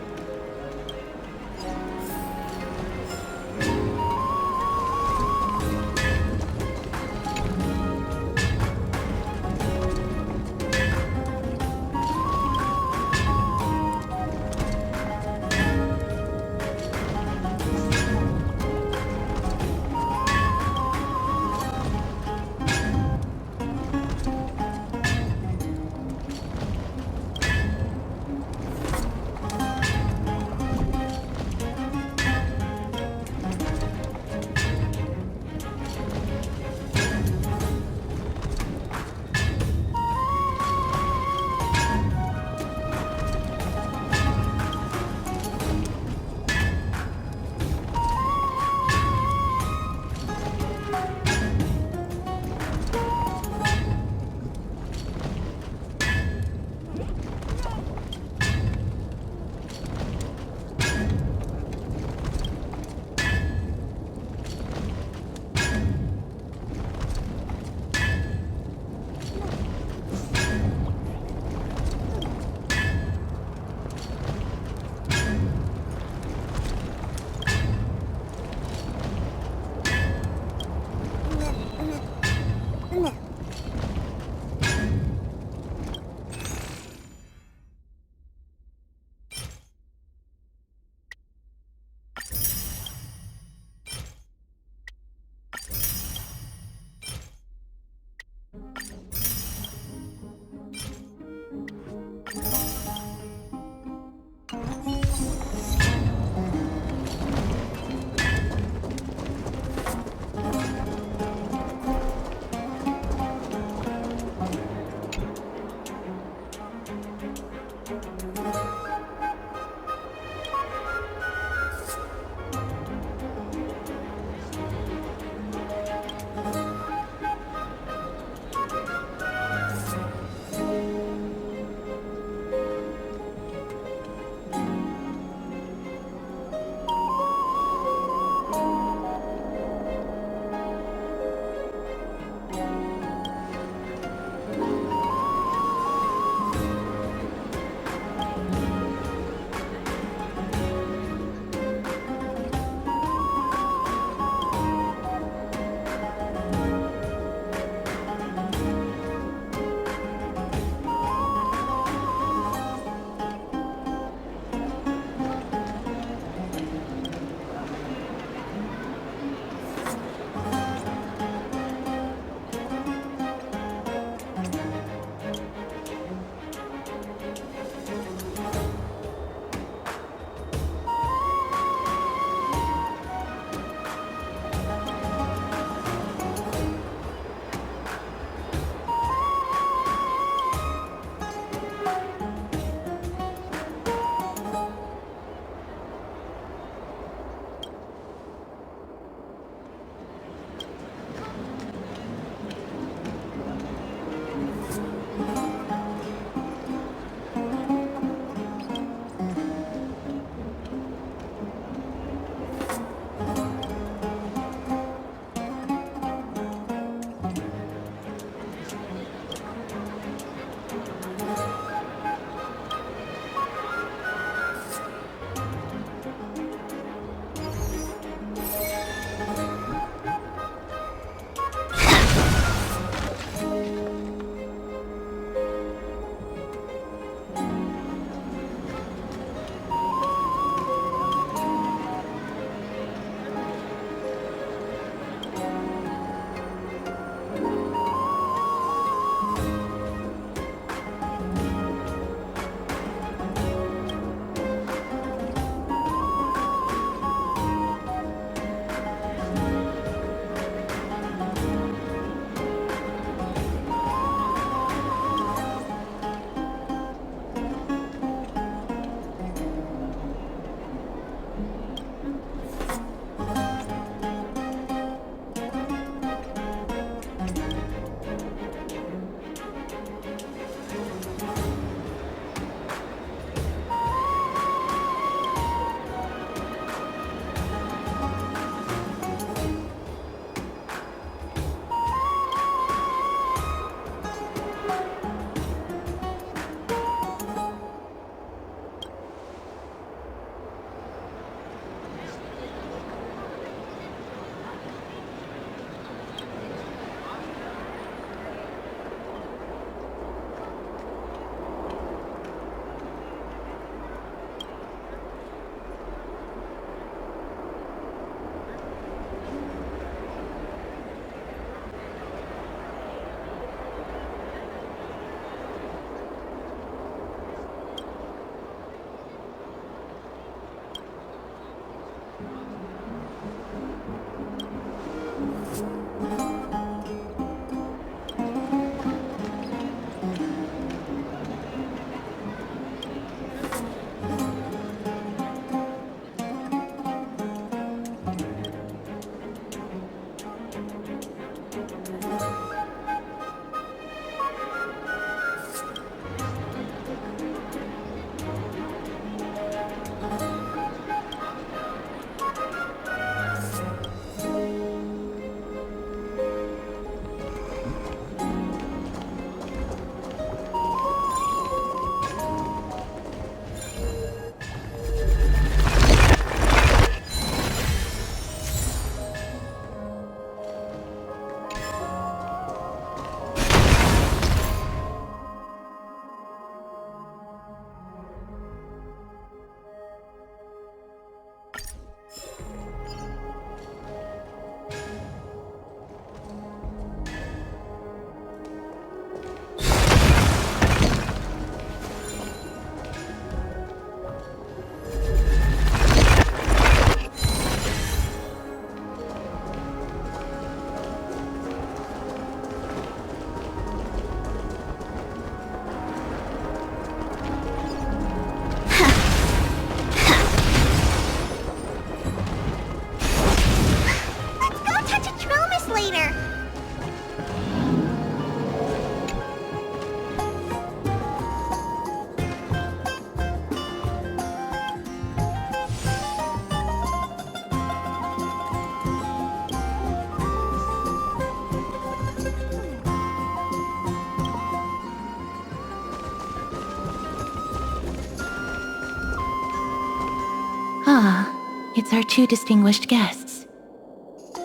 it's our two distinguished guests.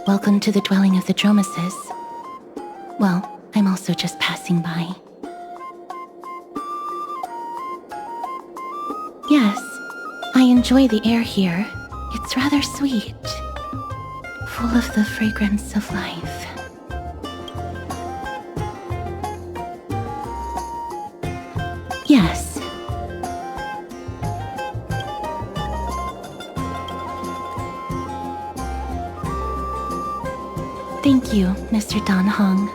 Welcome to the dwelling of the Dromeses. Well, I'm also just passing by. Yes, I enjoy the air here. It's rather sweet, full of the fragrance of life. Yes. Thank you, Mr. Dan Hong.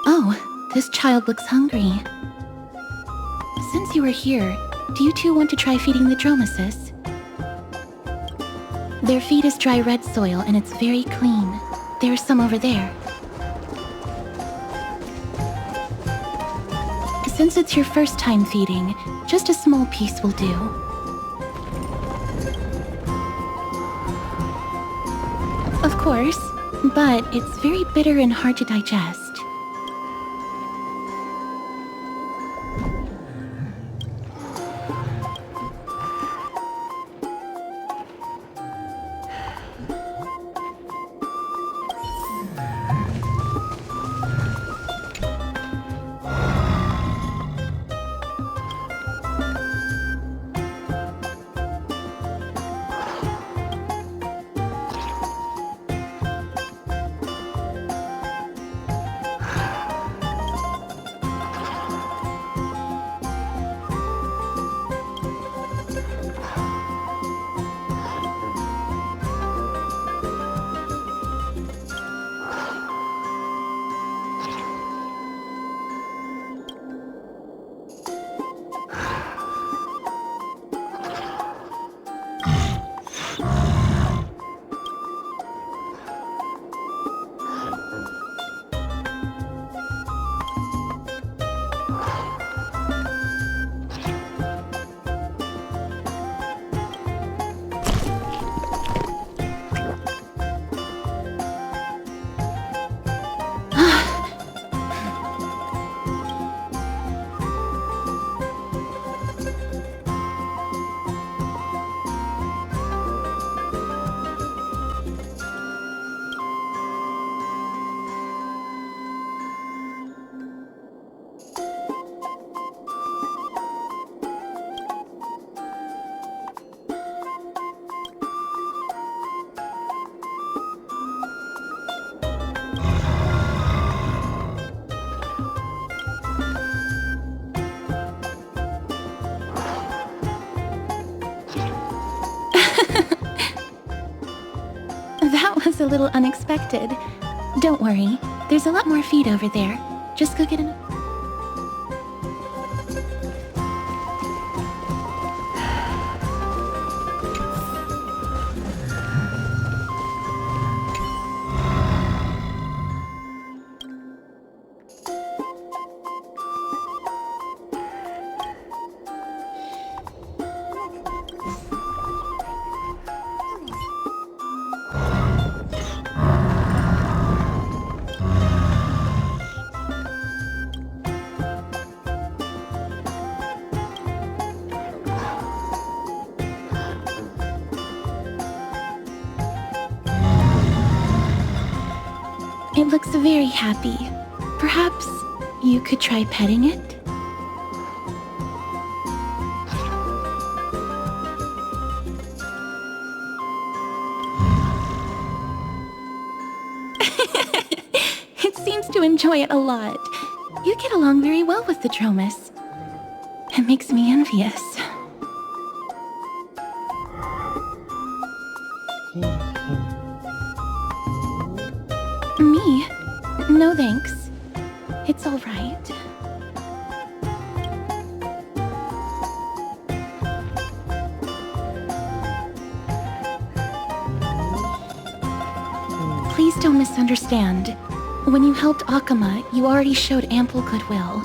Oh, this child looks hungry. Since you are here, do you two want to try feeding the Dromeses? Their feed is dry red soil and it's very clean. There's some over there. Since it's your first time feeding, just a small piece will do. Of course, but it's very bitter and hard to digest. That was a little unexpected. Don't worry, there's a lot more feed over there. Just go get enough. It looks very happy. Perhaps you could try petting it? It seems to enjoy it a lot. You get along very well with the Dromes. It makes me envious. Me? No thanks. It's all right. Please don't misunderstand. When you helped Akama, you already showed ample goodwill.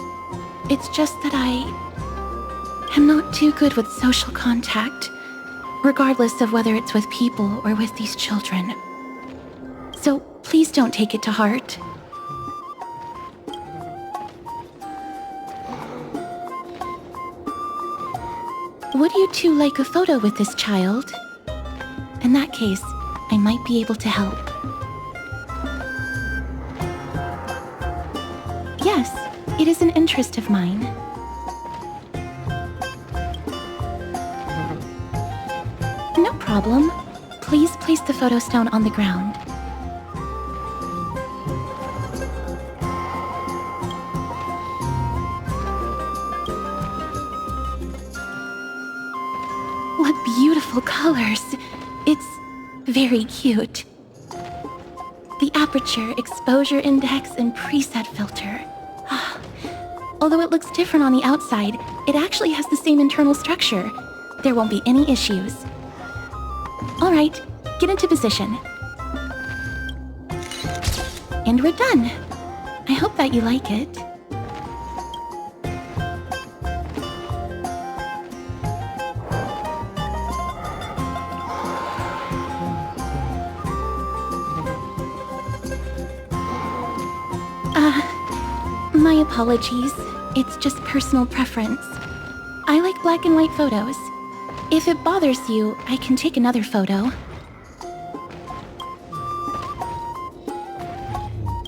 It's just that I am not too good with social contact, regardless of whether it's with people or with these children. So please don't take it to heart. Would you two like a photo with this child? In that case, I might be able to help. Yes, it is an interest of mine. No problem. Please place the photo stone on the ground. What beautiful colors! It's very cute. The aperture, exposure index, and preset filter. Although it looks different on the outside, it actually has the same internal structure. There won't be any issues. Alright, get into position. And we're done. I hope that you like it. My apologies. It's just personal preference. I like black and white photos. If it bothers you, I can take another photo.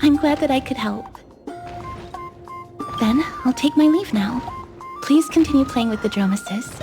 I'm glad that I could help. Then, I'll take my leave now. Please continue playing with the dromasis.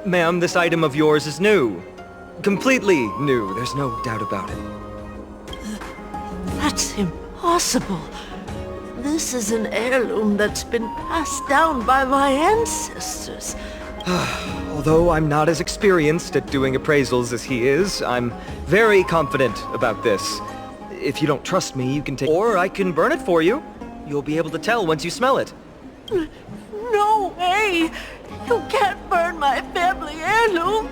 Ma'am, this item of yours is new. Completely new, there's no doubt about it. That's impossible. This is an heirloom that's been passed down by my ancestors. Although I'm not as experienced at doing appraisals as he is, I'm very confident about this. If you don't trust me, you can take... Or I can burn it for you. You'll be able to tell once you smell it. No way! You can't burn my family heirloom!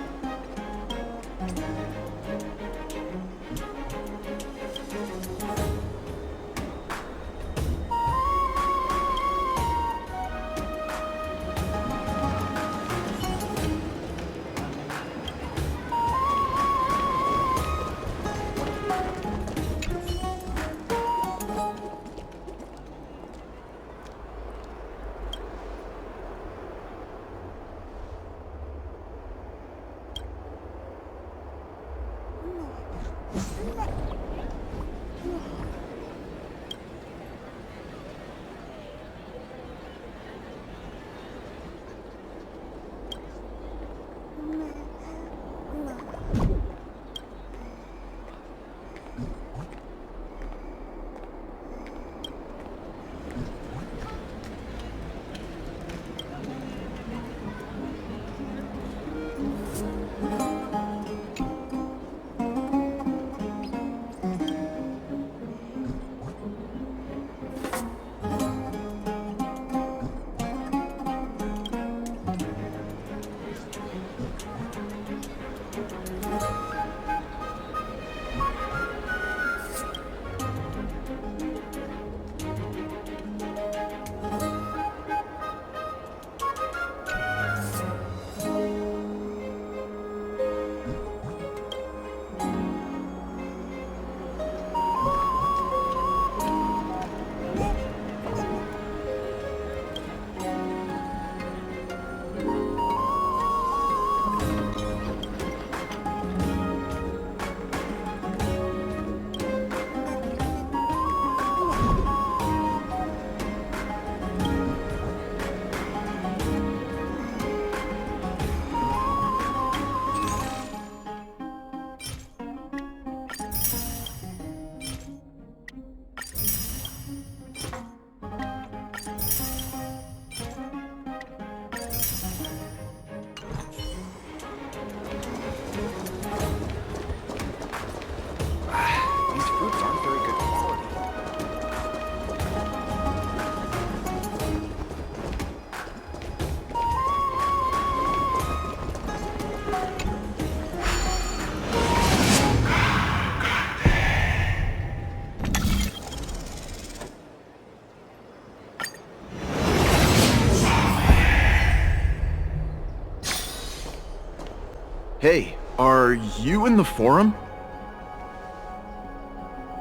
Hey, are you in the forum?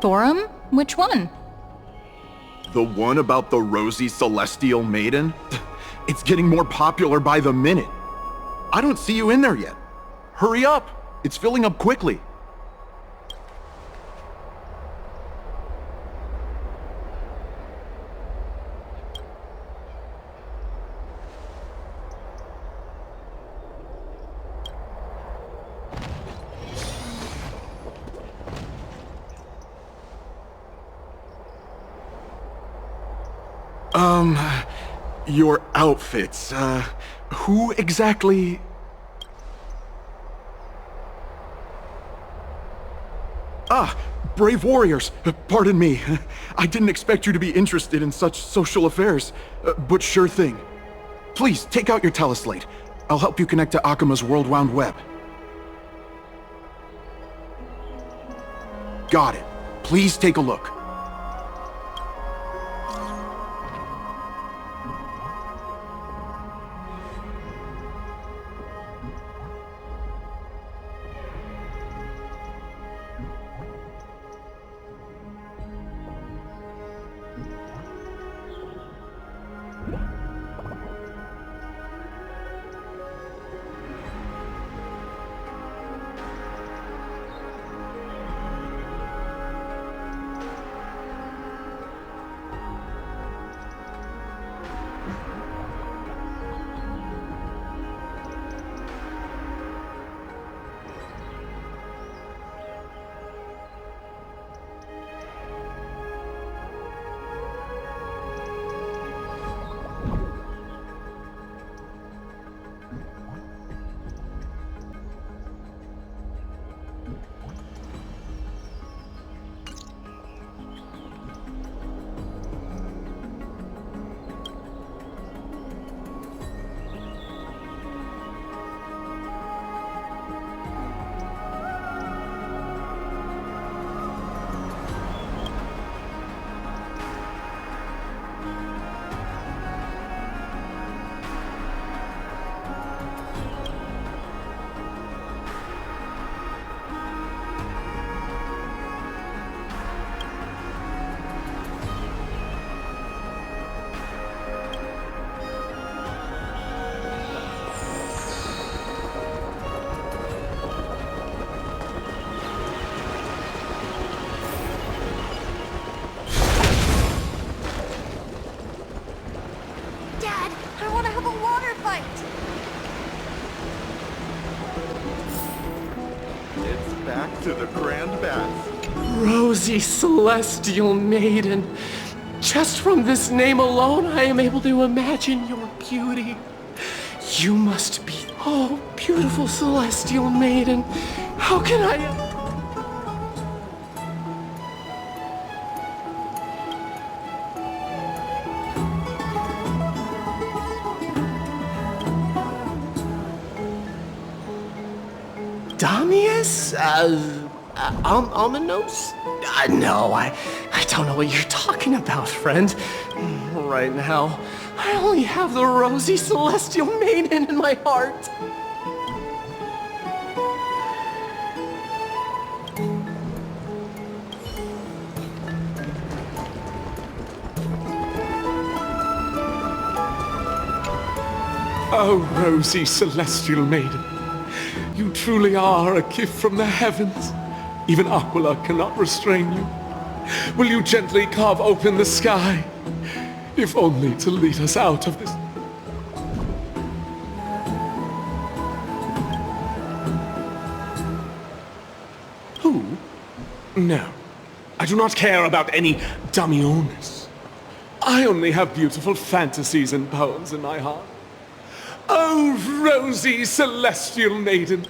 Forum? Which one? The one about the rosy celestial maiden? It's getting more popular by the minute. I don't see you in there yet. Hurry up! It's filling up quickly. Your outfits, who exactly... Ah, brave warriors, pardon me. I didn't expect you to be interested in such social affairs, but sure thing. Please, take out your teleslate. I'll help you connect to Akima's World Wound Web. Got it. Please take a look. back to the Grand Bath. Rosy Celestial Maiden. Just from this name alone, I am able to imagine your beauty. You must be, oh, beautiful Celestial Maiden. How can I... Damius? Ominos? No, I don't know what you're talking about, friend. Right now, I only have the rosy Celestial Maiden in my heart. Oh, rosy Celestial Maiden. You truly are a gift from the heavens. Even Aquila cannot restrain you. Will you gently carve open the sky? If only to lead us out of this... Who? No. I do not care about any Damianos. I only have beautiful fantasies and poems in my heart. Oh, rosy Celestial Maiden!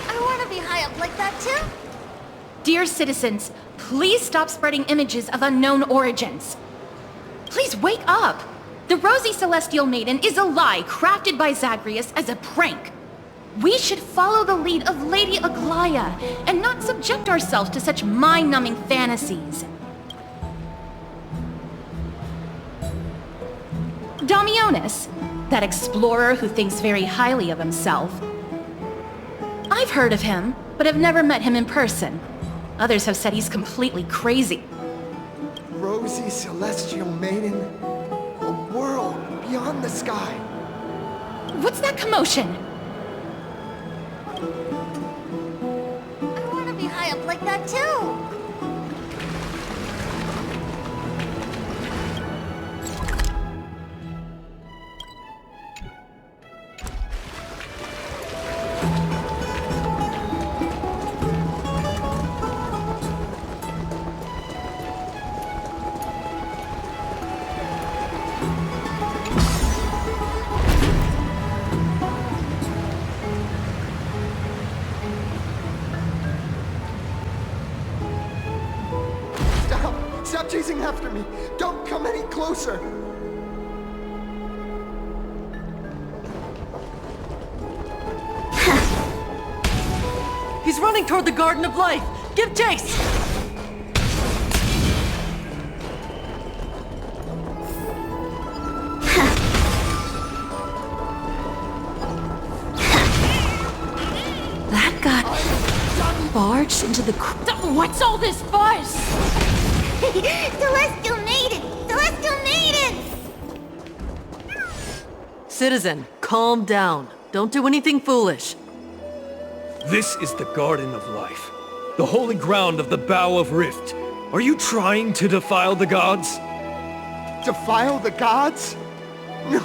I want to be high up like that too. Dear citizens, please stop spreading images of unknown origins. Please wake up! The Rosy Celestial Maiden is a lie crafted by Zagreus as a prank. We should follow the lead of Lady Aglaya and not subject ourselves to such mind-numbing fantasies. Damianos, that explorer who thinks very highly of himself. I've heard of him, but have never met him in person. Others have said he's completely crazy. Rosy Celestial Maiden, a world beyond the sky. What's that commotion? I want to be high up like that too. Stop chasing after me! Don't come any closer! He's running toward the Garden of Life! Give chase! That got barged into the... What's all this buzz? Celestial Maiden! Celestial Maiden! Citizen, calm down. Don't do anything foolish. This is the Garden of Life, the holy ground of the Bow of Rift. Are you trying to defile the gods? Defile the gods? No,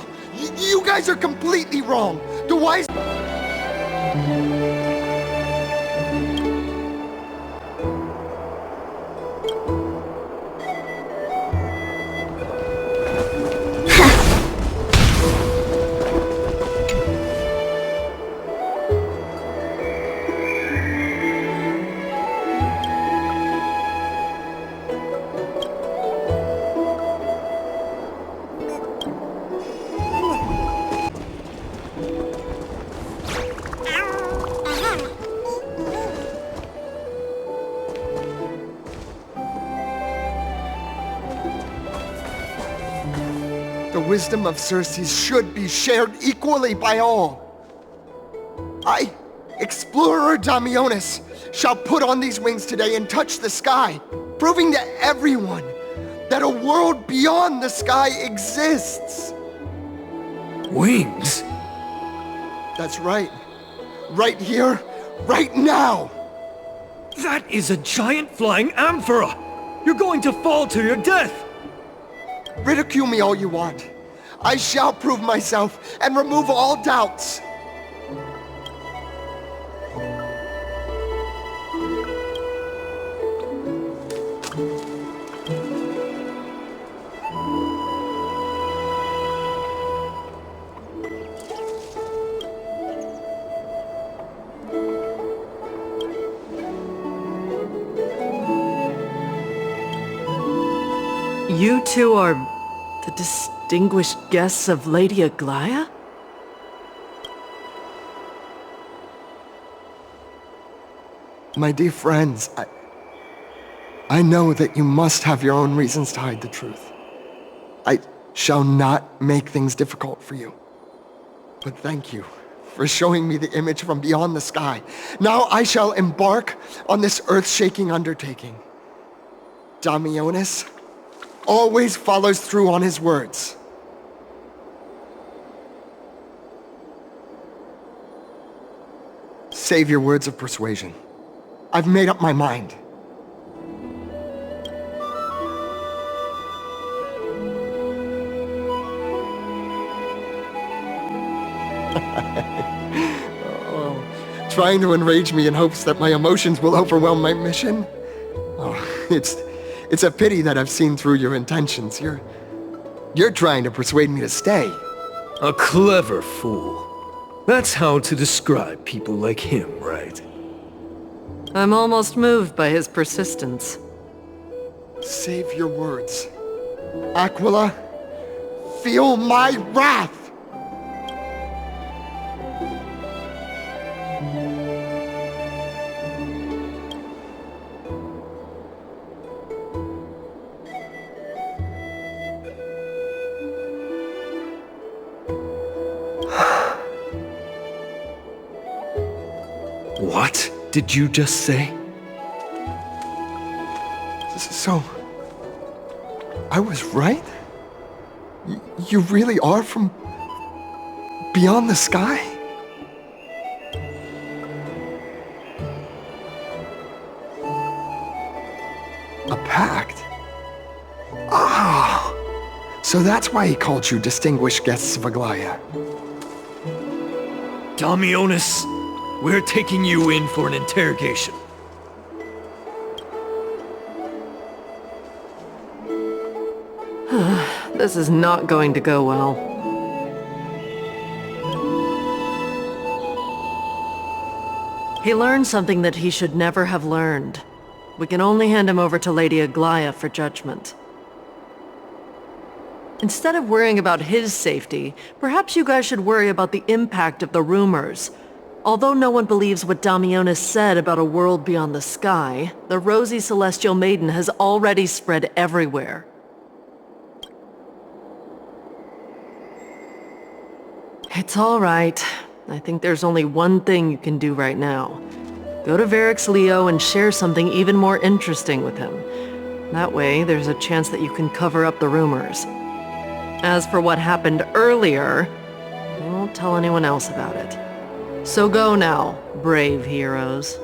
you guys are completely wrong. The wise... The wisdom of Circes should be shared equally by all. I, Explorer Damianos, shall put on these wings today and touch the sky, proving to everyone that a world beyond the sky exists. Wings? That's right. Right here, right now. That is a giant flying amphora! You're going to fall to your death! Ridicule me all you want. I shall prove myself and remove all doubts. You two are the distinguished guests of Lady Aglaya? My dear friends, I know that you must have your own reasons to hide the truth. I shall not make things difficult for you. But thank you for showing me the image from beyond the sky. Now I shall embark on this earth-shaking undertaking. Damianos always follows through on his words. Save your words of persuasion. I've made up my mind. Oh, trying to enrage me in hopes that my emotions will overwhelm my mission? Oh, it's a pity that I've seen through your intentions. You're trying to persuade me to stay. A clever fool. That's how to describe people like him, right? I'm almost moved by his persistence. Save your words. Aquila, feel my wrath! What did you just say? So, I was right? You really are from beyond the sky? A pact? Ah! So that's why he called you distinguished guests of Aglaya. Damianos, we're taking you in for an interrogation. This is not going to go well. He learned something that he should never have learned. We can only hand him over to Lady Aglaya for judgment. Instead of worrying about his safety, perhaps you guys should worry about the impact of the rumors. Although no one believes what Damianos said about a world beyond the sky, the rosy celestial maiden has already spread everywhere. It's all right. I think there's only one thing you can do right now. Go to Varix Leo and share something even more interesting with him. That way, there's a chance that you can cover up the rumors. As for what happened earlier, I won't tell anyone else about it. So go now, brave heroes.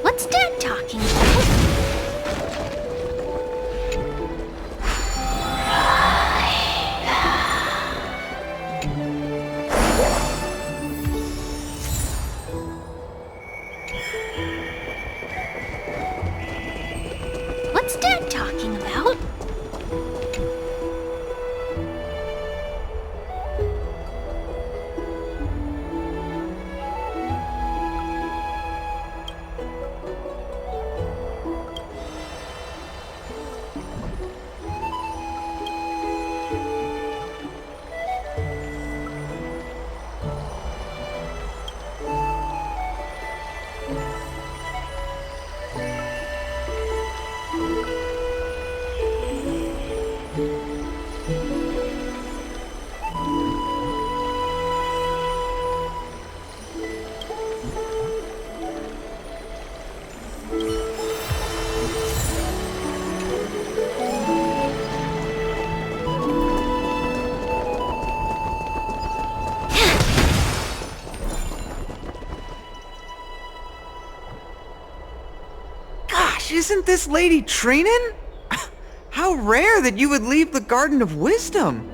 What's Dad talking about? What's Dad talking about? Isn't this lady Trenin? How rare that you would leave the Garden of Wisdom.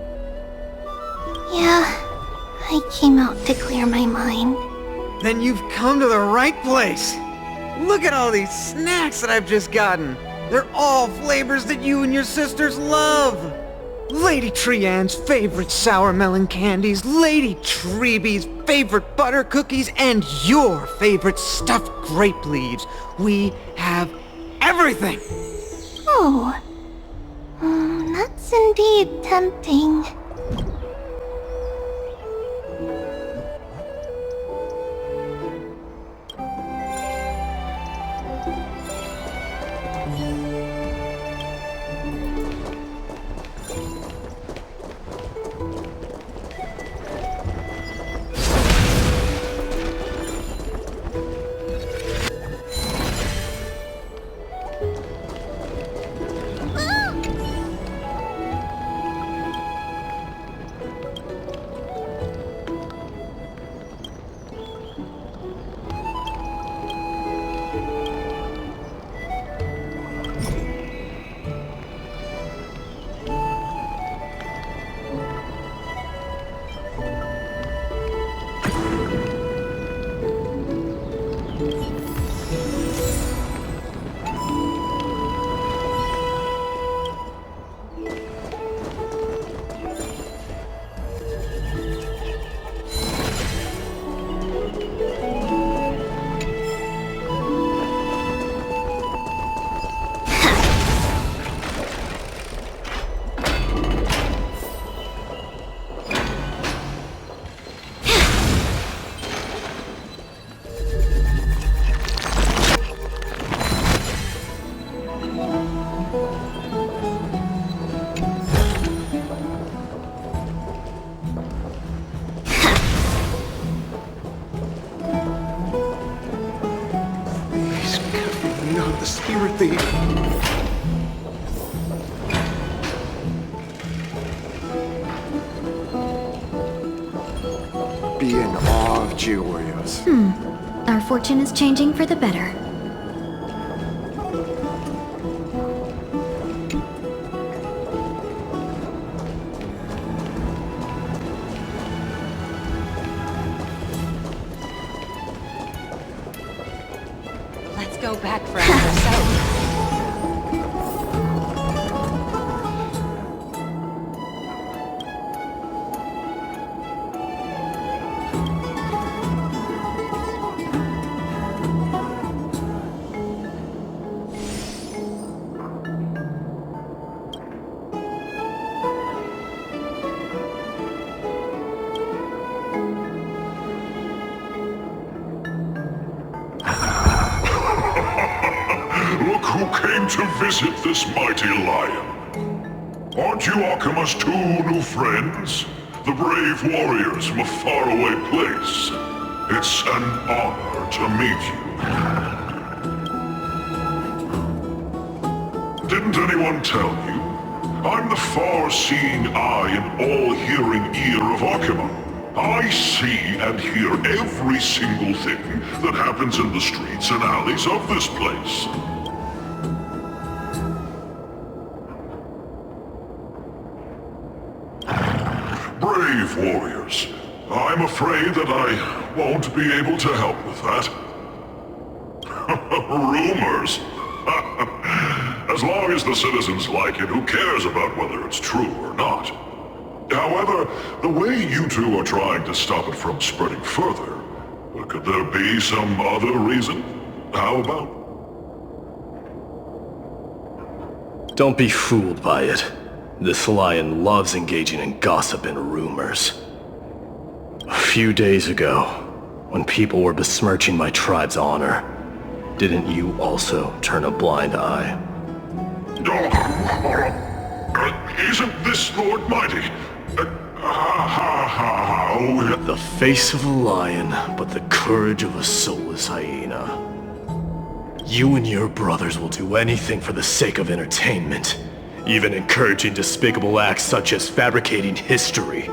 Yeah, I came out to clear my mind. Then you've come to the right place. Look at all these snacks that I've just gotten. They're all flavors that you and your sisters love. Lady Trian's favorite sour melon candies, Lady Treebee's favorite butter cookies, and your favorite stuffed grape leaves. We have everything! Oh. That's indeed tempting. Be in awe of Georgios. Our fortune is changing for the better. Let's go back for herself. Who came to visit this mighty lion? Aren't you Akima's 2 new friends? The brave warriors from a faraway place. It's an honor to meet you. Didn't anyone tell you? I'm the far-seeing eye and all-hearing ear of Akima. I see and hear every single thing that happens in the streets and alleys of this place. Brave warriors, I'm afraid that I won't be able to help with that. Rumors? As long as the citizens like it, who cares about whether it's true or not? However, the way you two are trying to stop it from spreading further, could there be some other reason? How about? Don't be fooled by it. This lion loves engaging in gossip and rumors. A few days ago, when people were besmirching my tribe's honor, didn't you also turn a blind eye? Isn't this Lord Mighty? The face of a lion, but the courage of a soulless hyena. You and your brothers will do anything for the sake of entertainment, even encouraging despicable acts such as fabricating history.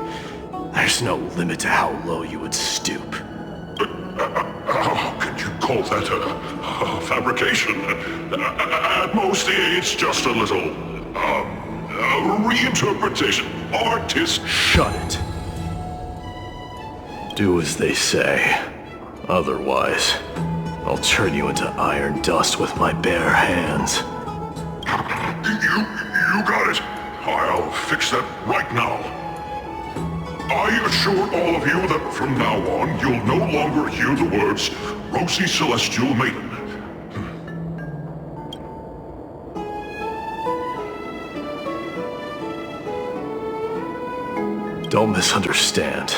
There's no limit to how low you would stoop. How can you call that a fabrication? At most, it's just a little, reinterpretation. Artist. Shut it. Do as they say. Otherwise, I'll turn you into iron dust with my bare hands. You got it. I'll fix that right now. I assure all of you that from now on, you'll no longer hear the words, Rosy Celestial Maiden. Don't misunderstand.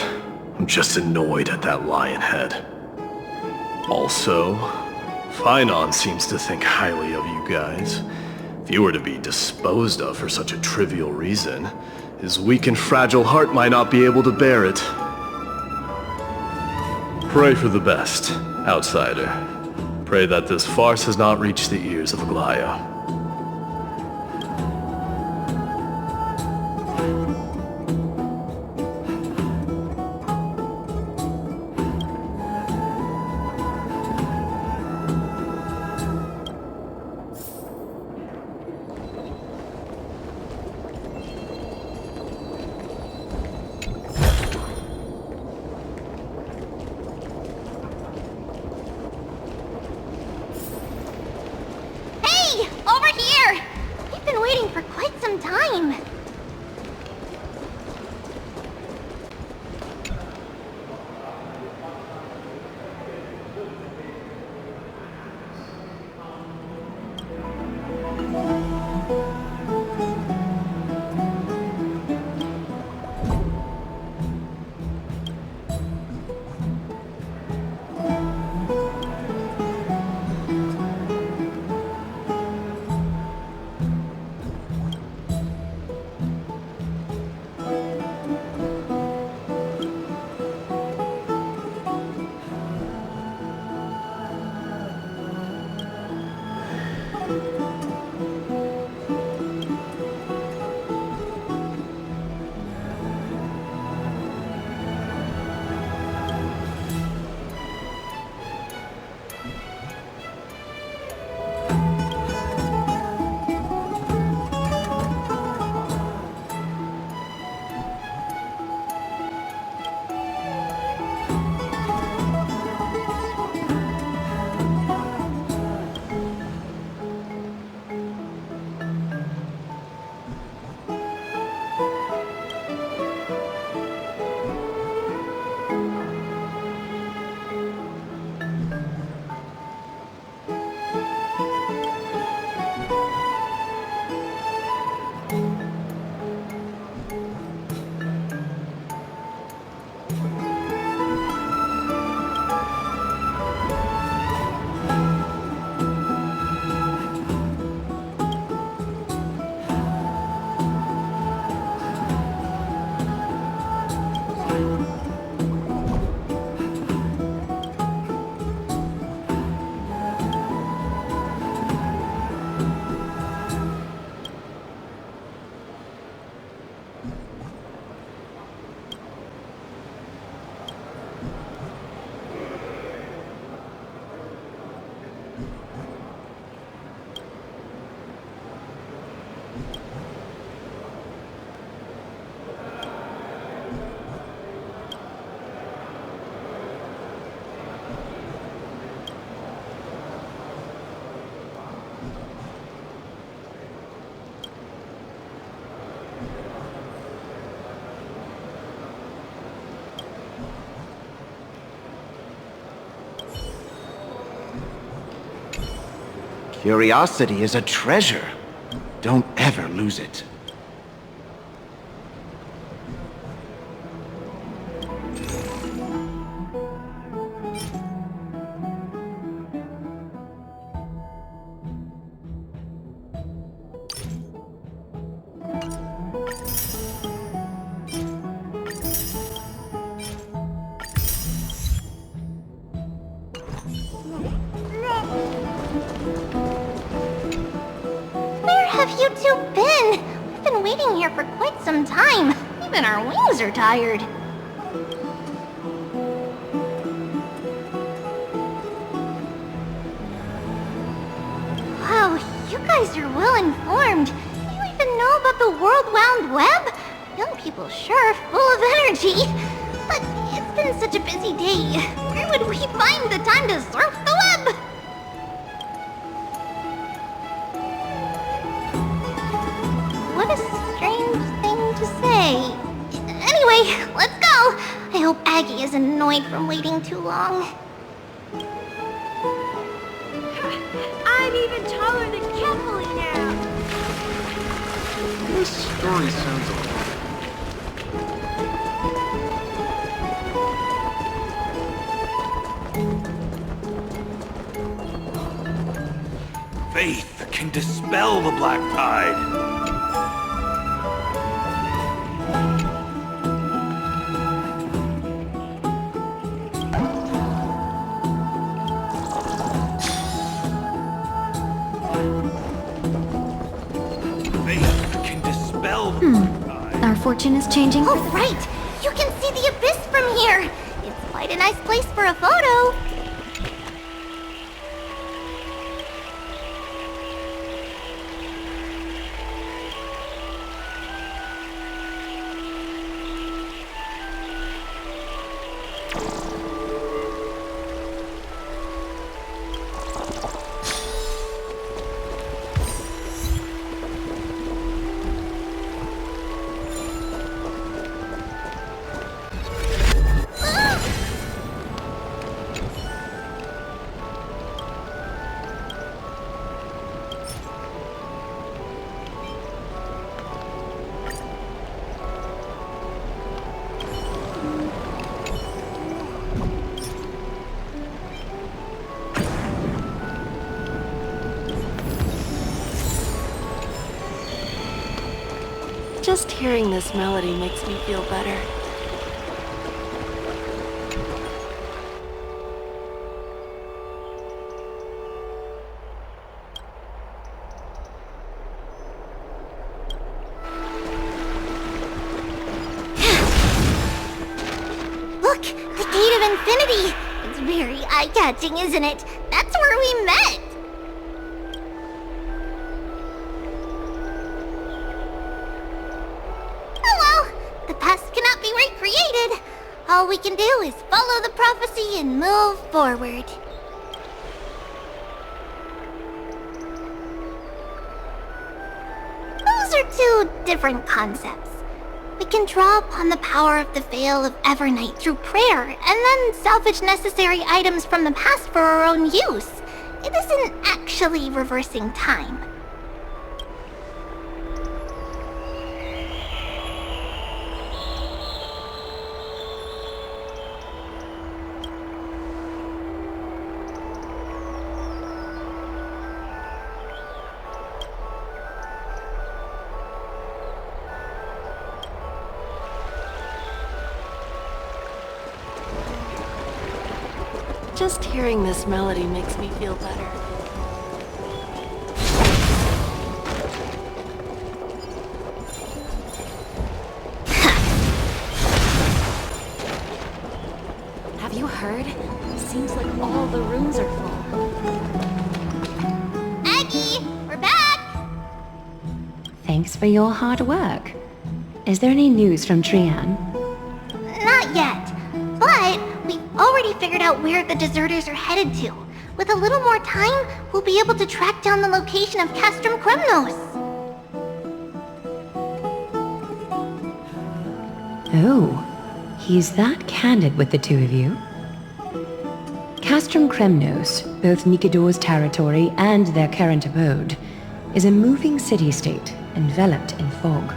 I'm just annoyed at that lion head. Also, Finon seems to think highly of you guys. If you were to be disposed of for such a trivial reason, his weak and fragile heart might not be able to bear it. Pray for the best, outsider. Pray that this farce has not reached the ears of Aglaya. Curiosity is a treasure. Don't ever lose it. Where have you two been? We've been waiting here for quite some time. Even our wings are tired. Wow, you guys are well informed. You even know about the World Wound Web? Young people sure are full of energy. But it's been such a busy day. Where would we find the time to surf the web? What a strange thing to say. Anyway, let's go. I hope Aggie isn't annoyed from waiting too long. I'm even taller than Kefali now. This story sounds a Faith can dispel the black tide. Our fortune is changing. Oh, right! You can see the abyss from here! It's quite a nice place for a photo. Just hearing this melody makes me feel better. Look! The Gate of Infinity! It's very eye-catching, isn't it? That's where we met! All we can do is follow the prophecy and move forward. Those are two different concepts. We can draw upon the power of the Veil of Evernight through prayer, and then salvage necessary items from the past for our own use. It isn't actually reversing time. Just hearing this melody makes me feel better. Have you heard? Seems like all the rooms are full. Aggie, we're back! Thanks for your hard work. Is there any news from Trian? Not yet, but we've already figured out where the deserters are headed to. With a little more time, we'll be able to track down the location of Castrum Kremnos. Oh, he's that candid with the two of you. Castrum Kremnos, both Nikidor's territory and their current abode, is a moving city-state enveloped in fog.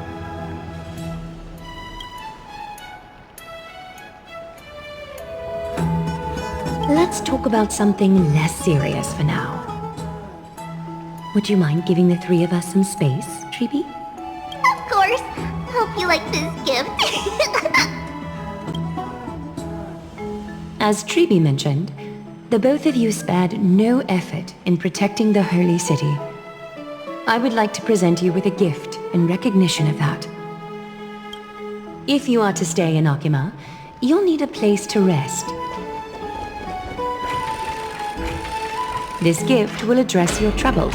Let's talk about something less serious for now. Would you mind giving the three of us some space, Treeby? Of course. Hope you like this gift. As Treeby mentioned, the both of you spared no effort in protecting the holy city. I would like to present you with a gift in recognition of that. If you are to stay in Akima, you'll need a place to rest. This gift will address your troubles.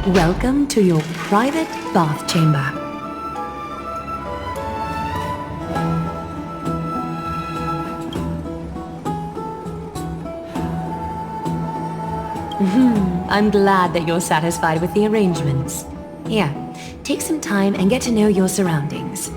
Welcome to your private bath chamber. I'm glad that you're satisfied with the arrangements. Here, take some time and get to know your surroundings.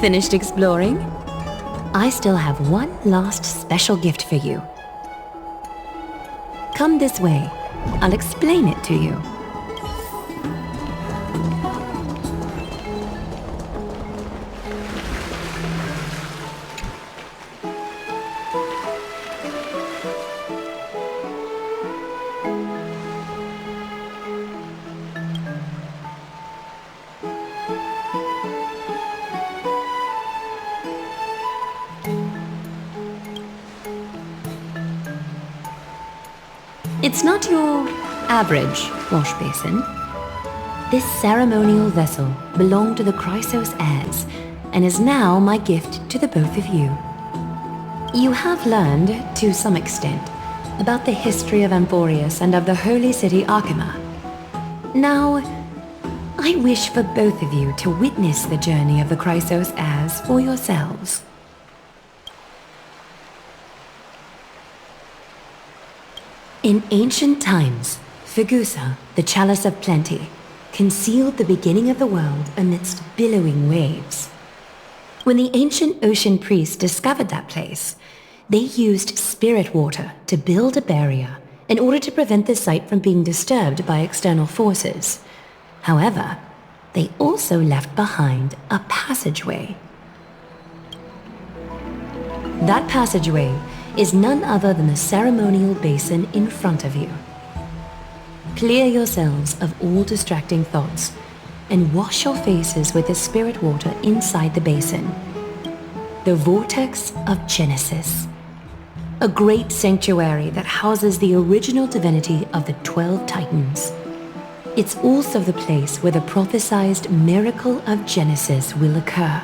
Finished exploring? I still have one last special gift for you. Come this way. I'll explain it to you. It's not your average wash basin. This ceremonial vessel belonged to the Chrysos heirs and is now my gift to the both of you. You have learned, to some extent, about the history of Amphorius and of the holy city Akima. Now, I wish for both of you to witness the journey of the Chrysos heirs for yourselves. In ancient times, Fegusa, the chalice of plenty, concealed the beginning of the world amidst billowing waves. When the ancient ocean priests discovered that place, they used spirit water to build a barrier in order to prevent the site from being disturbed by external forces. However, they also left behind a passageway. That passageway is none other than the ceremonial basin in front of you. Clear yourselves of all distracting thoughts and wash your faces with the spirit water inside the basin. The Vortex of Genesis, a great sanctuary that houses the original divinity of the 12 Titans. It's also the place where the prophesized miracle of Genesis will occur.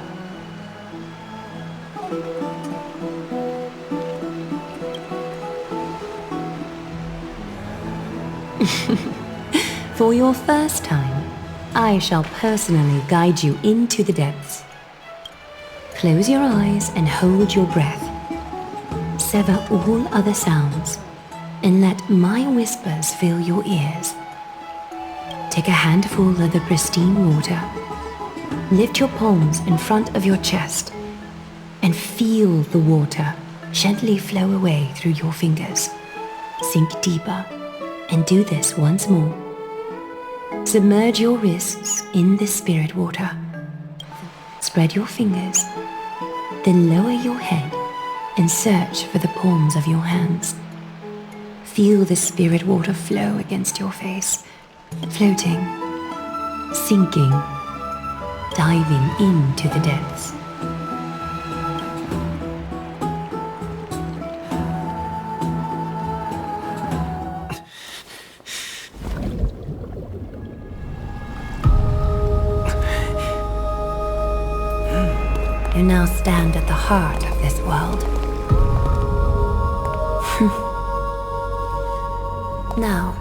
For your first time, I shall personally guide you into the depths. Close your eyes and hold your breath Sever all other sounds and let my whispers fill your ears. Take a handful of the pristine water, lift your palms in front of your chest, and feel the water gently flow away through your fingers. Sink deeper, and do this once more. Submerge your wrists in the spirit water. Spread your fingers, then lower your head and search for the palms of your hands. Feel the spirit water flow against your face, floating, sinking, diving into the depths. You now stand at the heart of this world. Now,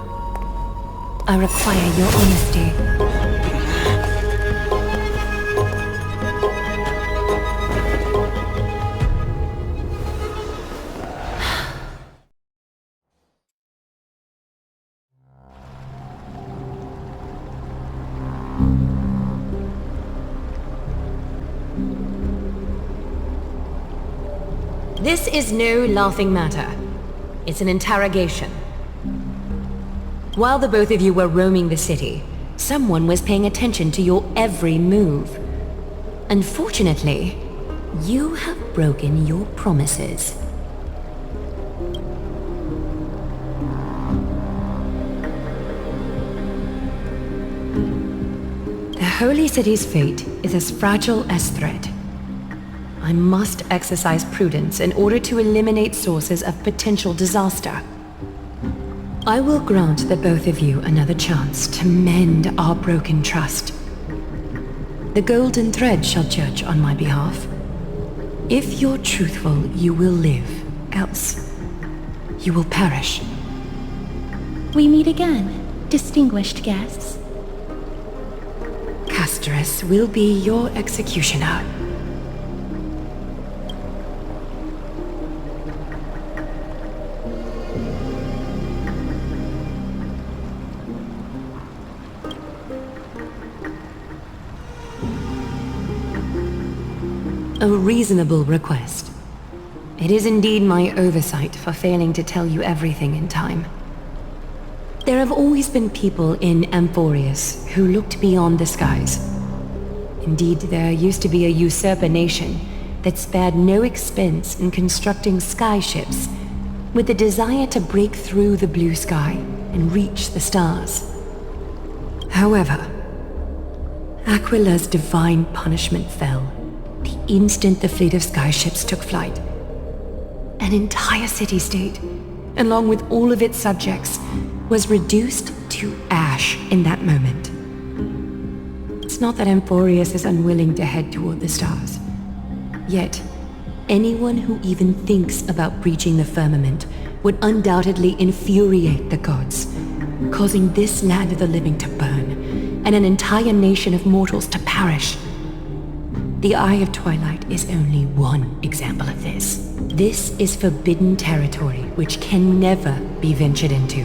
I require your honesty. This is no laughing matter. It's an interrogation. While the both of you were roaming the city, someone was paying attention to your every move. Unfortunately, you have broken your promises. The Holy City's fate is as fragile as thread. I must exercise prudence in order to eliminate sources of potential disaster. I will grant the both of you another chance to mend our broken trust. The golden thread shall judge on my behalf. If you're truthful, you will live. Else, you will perish. We meet again, distinguished guests. Castorus will be your executioner. A reasonable request. It is indeed my oversight for failing to tell you everything in time. There have always been people in Amphorius who looked beyond the skies. Indeed, there used to be a usurper nation that spared no expense in constructing skyships with the desire to break through the blue sky and reach the stars. However, Aquila's divine punishment fell the instant the fleet of skyships took flight. An entire city-state, along with all of its subjects, was reduced to ash in that moment. It's not that Amphorius is unwilling to head toward the stars. Yet, anyone who even thinks about breaching the firmament would undoubtedly infuriate the gods, causing this land of the living to burn, and an entire nation of mortals to perish. The Eye of Twilight is only one example of this. This is forbidden territory which can never be ventured into.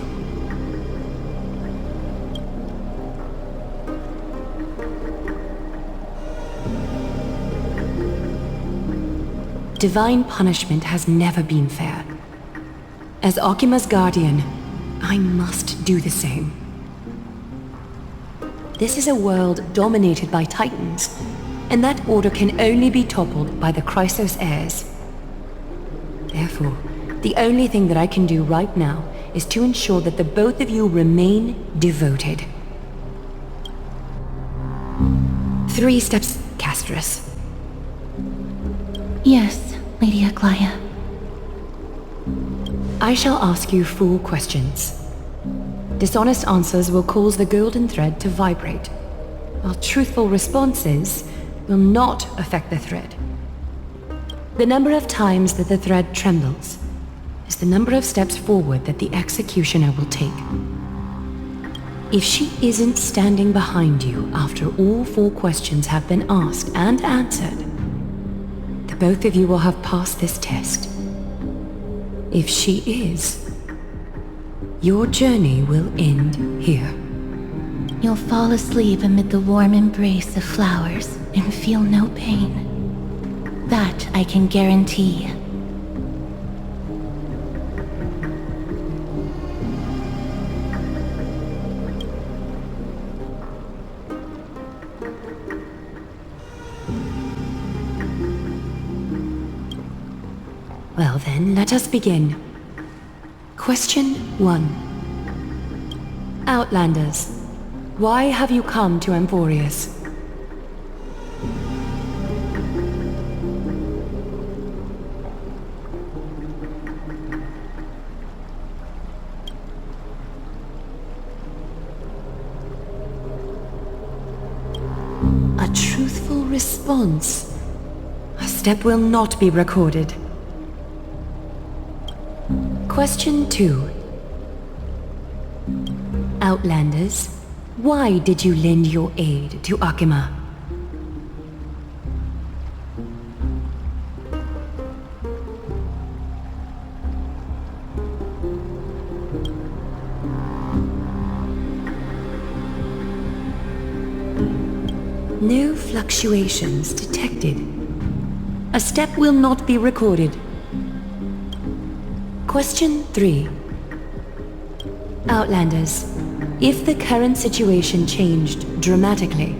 Divine punishment has never been fair. As Okima's guardian, I must do the same. This is a world dominated by titans, and that order can only be toppled by the Chrysos heirs. Therefore, the only thing that I can do right now is to ensure that the both of you remain devoted. 3 steps, Castorus. Yes, Lady Aglaia. I shall ask you 4 questions. Dishonest answers will cause the golden thread to vibrate, while truthful responses will not affect the thread. The number of times that the thread trembles is the number of steps forward that the executioner will take. If she isn't standing behind you after all 4 questions have been asked and answered, the both of you will have passed this test. if she is, your journey will end here. You'll fall asleep amid the warm embrace of flowers and feel no pain. That I can guarantee. Well then, let us begin. Question 1. Outlanders, why have you come to Emporius? A truthful response. A step will not be recorded. Question 2. Outlanders, why did you lend your aid to Akima? No fluctuations detected. A step will not be recorded. Question 3. Outlanders, if the current situation changed dramatically,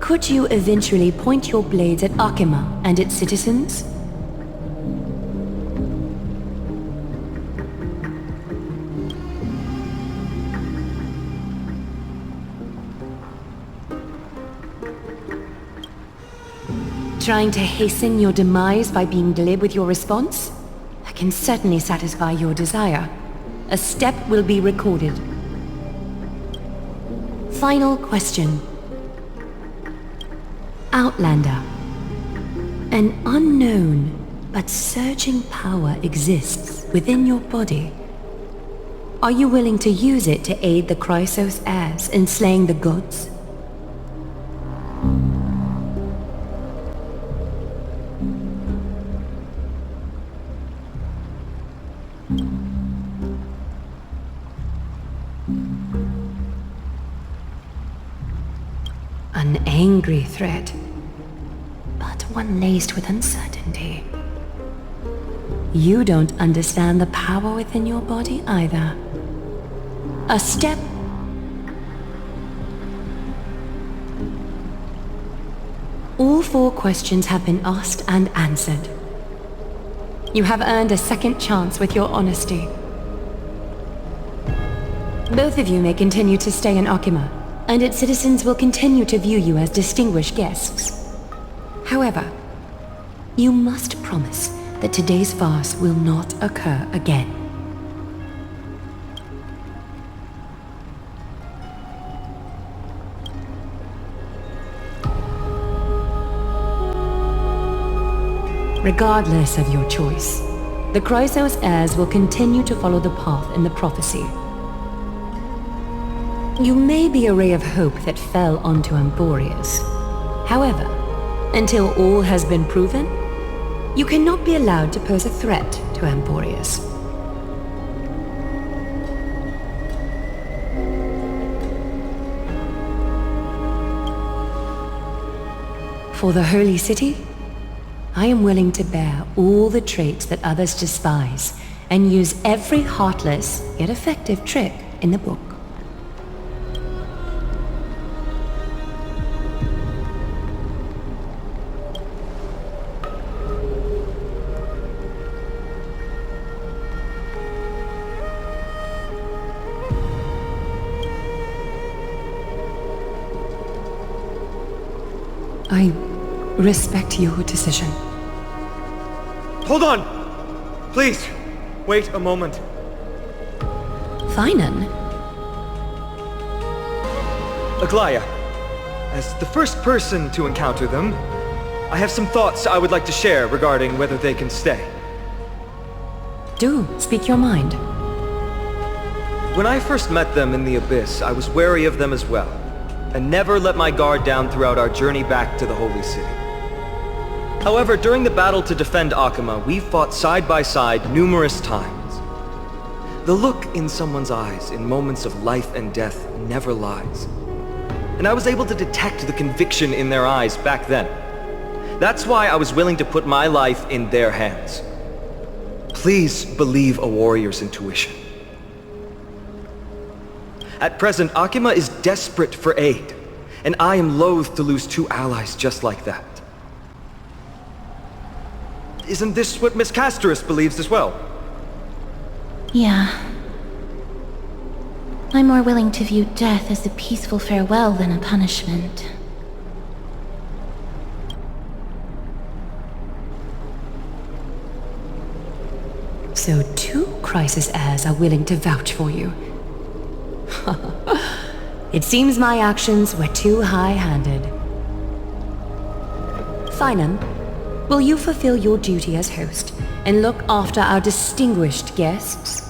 could you eventually point your blades at Akima and its citizens? Trying to hasten your demise by being glib with your response? That can certainly satisfy your desire. A step will be recorded. Final question. Outlander. An unknown but surging power exists within your body. Are you willing to use it to aid the Chrysos heirs in slaying the gods? An angry threat, but one laced with uncertainty. You don't understand the power within your body either. A step. All 4 questions have been asked and answered. You have earned a second chance with your honesty. Both of you may continue to stay in Akima, and its citizens will continue to view you as distinguished guests. However, you must promise that today's farce will not occur again. Regardless of your choice, the Chrysos heirs will continue to follow the path in the prophecy. You may be a ray of hope that fell onto Emporius. However, until all has been proven, you cannot be allowed to pose a threat to Emporius. For the Holy City, I am willing to bear all the traits that others despise and use every heartless yet effective trick in the book. I respect your decision. Hold on! Please, wait a moment. Finan? Aglaya, as the first person to encounter them, I have some thoughts I would like to share regarding whether they can stay. Do speak your mind. When I first met them in the Abyss, I was wary of them as well, and never let my guard down throughout our journey back to the Holy City. However, during the battle to defend Akama, we fought side by side numerous times. The look in someone's eyes in moments of life and death never lies. And I was able to detect the conviction in their eyes back then. That's why I was willing to put my life in their hands. Please believe a warrior's intuition. At present, Akama is desperate for aid, and I am loath to lose two allies just like that. Isn't this what Miss Castorus believes as well? Yeah. I'm more willing to view death as a peaceful farewell than a punishment. So 2 crisis heirs are willing to vouch for you. It seems my actions were too high-handed. Finam, will you fulfill your duty as host and look after our distinguished guests?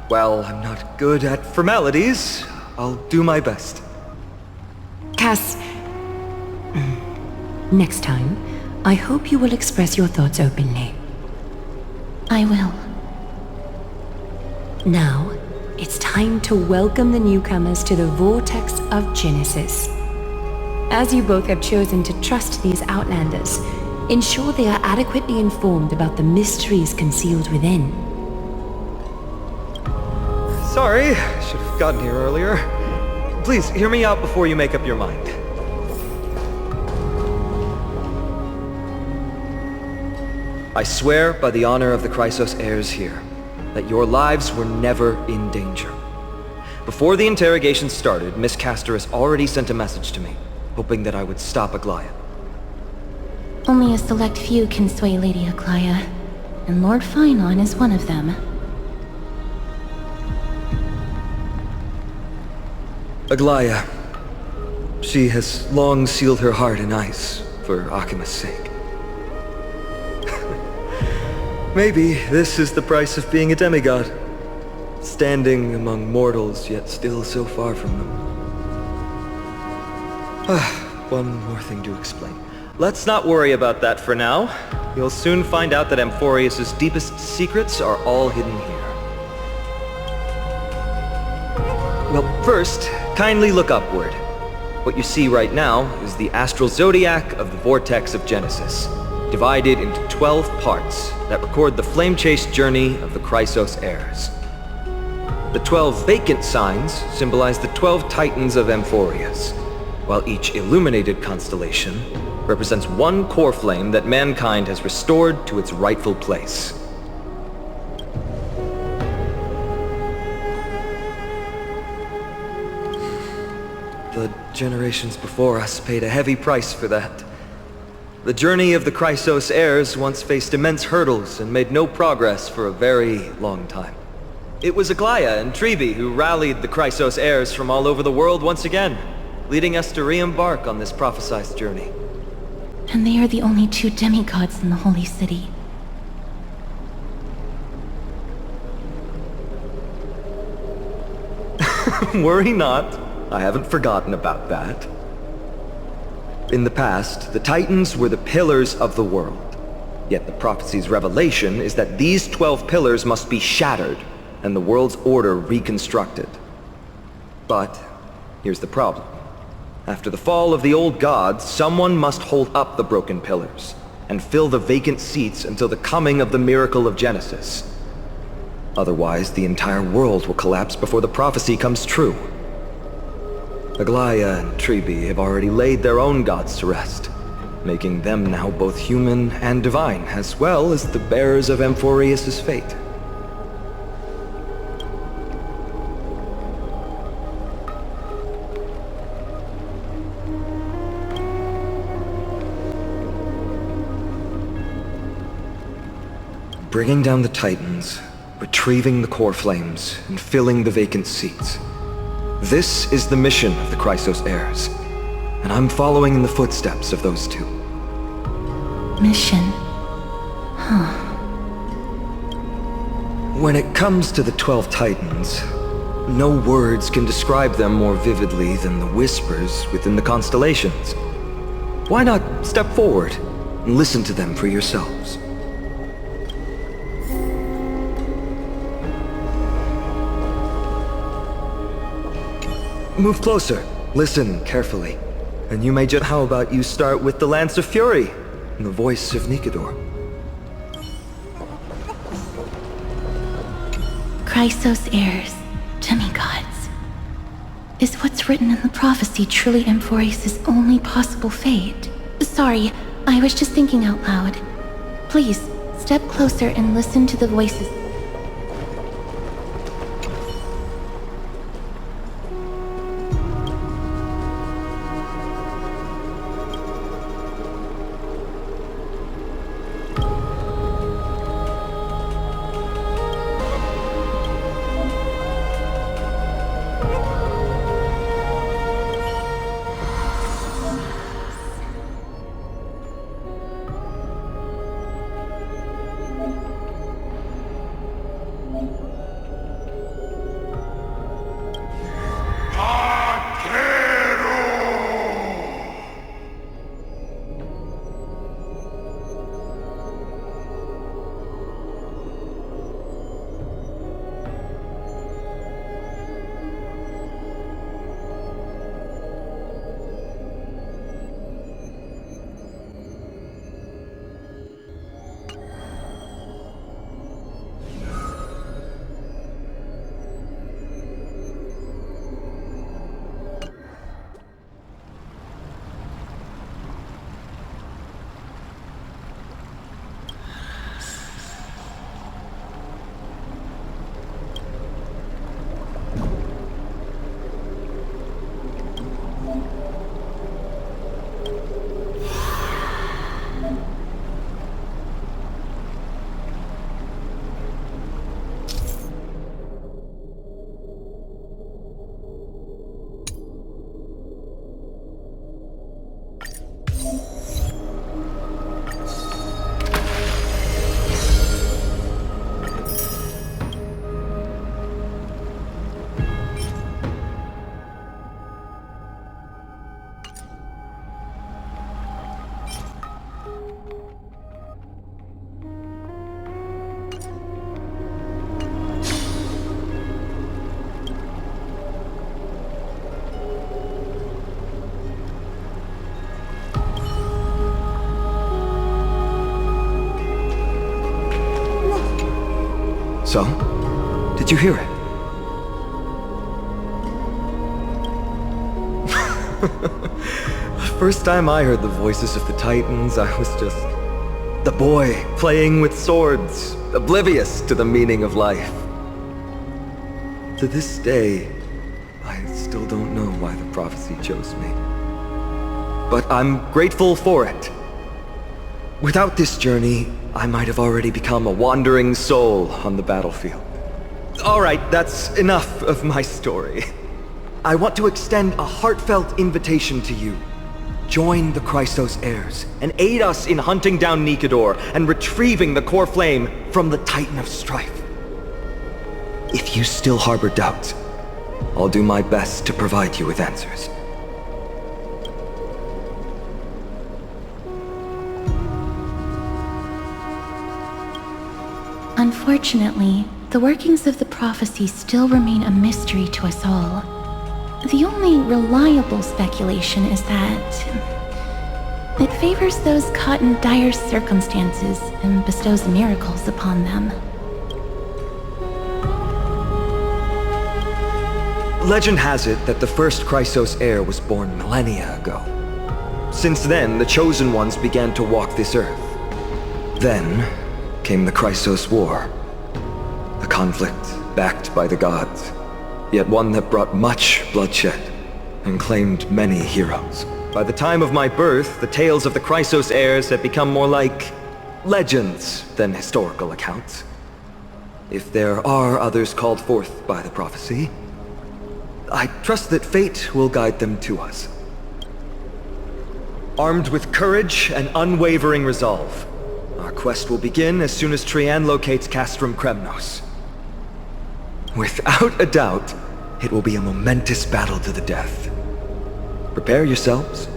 Well, I'm not good at formalities. I'll do my best. Cass... Next time, I hope you will express your thoughts openly. I will. Now, it's time to welcome the newcomers to the Vortex of Genesis. As you both have chosen to trust these Outlanders, ensure they are adequately informed about the mysteries concealed within. Sorry, should have gotten here earlier. Please, hear me out before you make up your mind. I swear by the honor of the Chrysos heirs here, that your lives were never in danger. Before the interrogation started, Miss Castorus already sent a message to me, hoping that I would stop Aglaya. Only a select few can sway Lady Aglaya, and Lord Finon is one of them. Aglaya. She has long sealed her heart in ice for Akima's sake. Maybe this is the price of being a demigod. Standing among mortals, yet still so far from them. One more thing to explain. Let's not worry about that for now. You'll soon find out that Amphorius' deepest secrets are all hidden here. Well, first, kindly look upward. What you see right now is the astral zodiac of the Vortex of Genesis, divided into 12 parts that record the flame-chased journey of the Chrysos heirs. The 12 vacant signs symbolize the 12 titans of Amphorius, while each illuminated constellation represents one core flame that mankind has restored to its rightful place. The generations before us paid a heavy price for that. The journey of the Chrysos heirs once faced immense hurdles and made no progress for a very long time. It was Aglaya and Trebi who rallied the Chrysos heirs from all over the world once again, leading us to re-embark on this prophesized journey. And they are the only 2 demigods in the Holy City. Worry not. I haven't forgotten about that. In the past, the Titans were the pillars of the world. Yet the prophecy's revelation is that these 12 pillars must be shattered and the world's order reconstructed. But here's the problem. After the fall of the old gods, someone must hold up the broken pillars and fill the vacant seats until the coming of the miracle of Genesis. Otherwise, the entire world will collapse before the prophecy comes true. Aglaya and Trebi have already laid their own gods to rest, making them now both human and divine, as well as the bearers of Amphorius' fate. Bringing down the Titans, retrieving the core flames, and filling the vacant seats. This is the mission of the Chrysos heirs, and I'm following in the footsteps of those 2. Mission? Huh. When it comes to the 12 Titans, no words can describe them more vividly than the whispers within the constellations. Why not step forward and listen to them for yourselves. Move closer. Listen carefully. And you may just... How about you start with the Lance of Fury, and the voice of Nikador? Chrysos heirs, demigods. Is what's written in the prophecy truly Amphoreus' only possible fate? Sorry, I was just thinking out loud. Please, step closer and listen to the voices. So, did you hear it? The first time I heard the voices of the Titans, I was just the boy playing with swords, oblivious to the meaning of life. To this day, I still don't know why the prophecy chose me. But I'm grateful for it. Without this journey, I might have already become a wandering soul on the battlefield. Alright, that's enough of my story. I want to extend a heartfelt invitation to you. Join the Chrysos heirs, and aid us in hunting down Nikador and retrieving the core flame from the Titan of Strife. If you still harbor doubts, I'll do my best to provide you with answers. Unfortunately, the workings of the prophecy still remain a mystery to us all. The only reliable speculation is that it favors those caught in dire circumstances and bestows miracles upon them. Legend has it that the first Chrysos heir was born millennia ago. Since then, the Chosen Ones began to walk this earth. Then came the Chrysos War. A conflict backed by the gods, yet one that brought much bloodshed and claimed many heroes. By the time of my birth, the tales of the Chrysos heirs had become more like legends than historical accounts. If there are others called forth by the prophecy, I trust that fate will guide them to us. Armed with courage and unwavering resolve, our quest will begin as soon as Tren locates Castrum Kremnos. Without a doubt, it will be a momentous battle to the death. Prepare yourselves.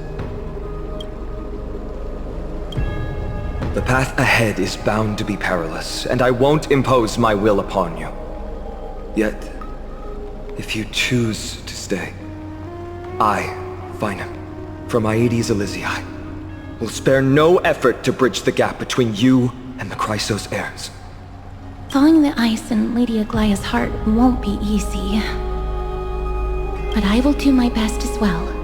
The path ahead is bound to be perilous, and I won't impose my will upon you. Yet, if you choose to stay, I, Finam, from Aedes Elysiae, will spare no effort to bridge the gap between you and the Chrysos heirs. Thawing the ice in Lady Aglaya's heart won't be easy. But I will do my best as well.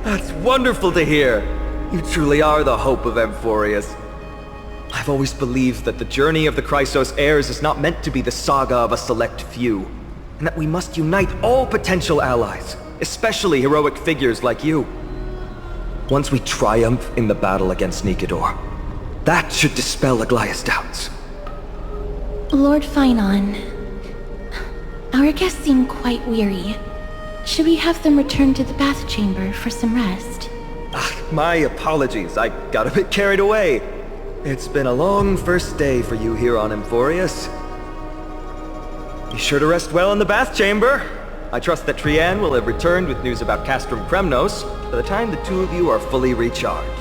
That's wonderful to hear. You truly are the hope of Amphorius. I've always believed that the journey of the Chrysos heirs is not meant to be the saga of a select few, and that we must unite all potential allies, especially heroic figures like you. Once we triumph in the battle against Nikador, that should dispel Aglaya's doubts. Lord Finon, our guests seem quite weary. Should we have them return to the bath chamber for some rest? My apologies, I got a bit carried away. It's been a long first day for you here on Amphorius. Be sure to rest well in the bath chamber. I trust that Trian will have returned with news about Castrum Kremnos by the time the two of you are fully recharged.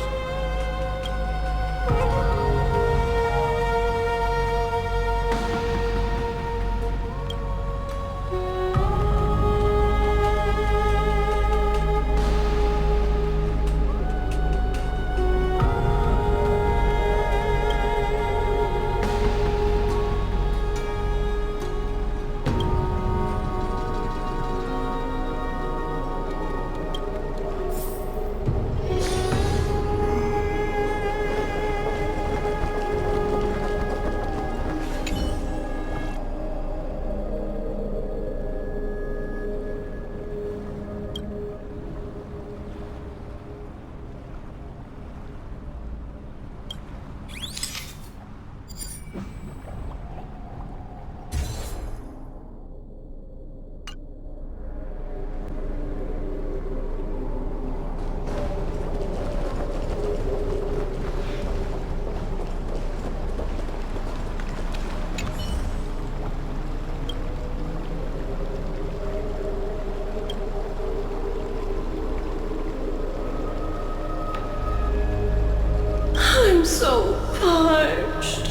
I'm so parched.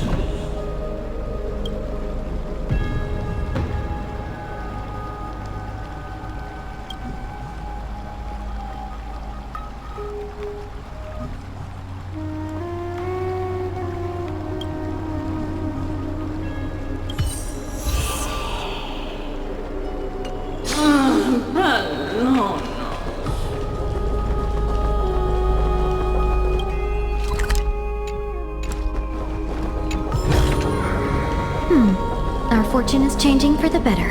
Our fortune is changing for the better.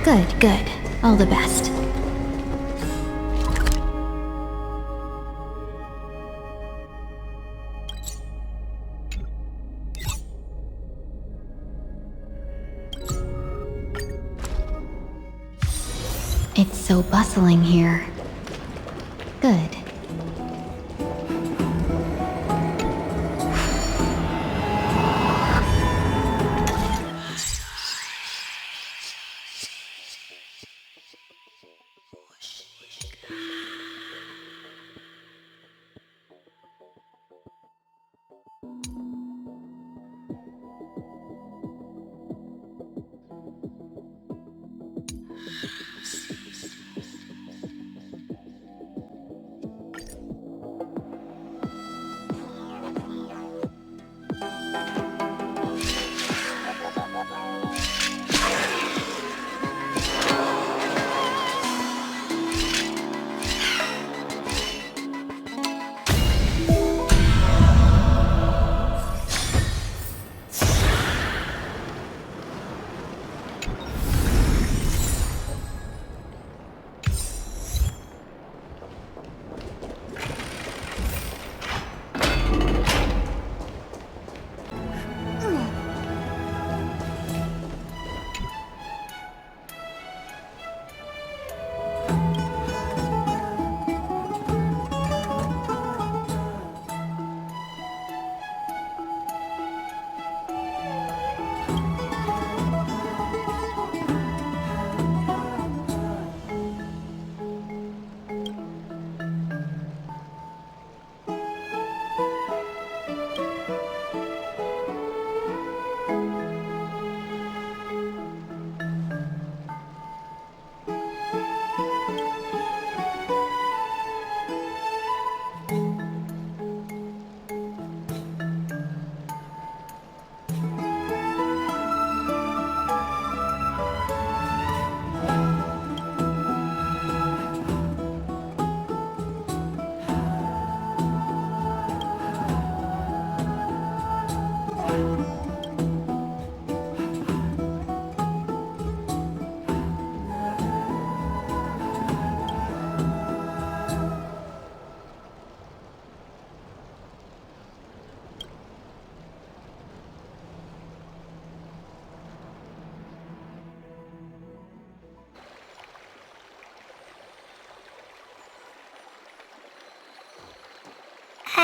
Good, good. All the best. It's so bustling here. Good.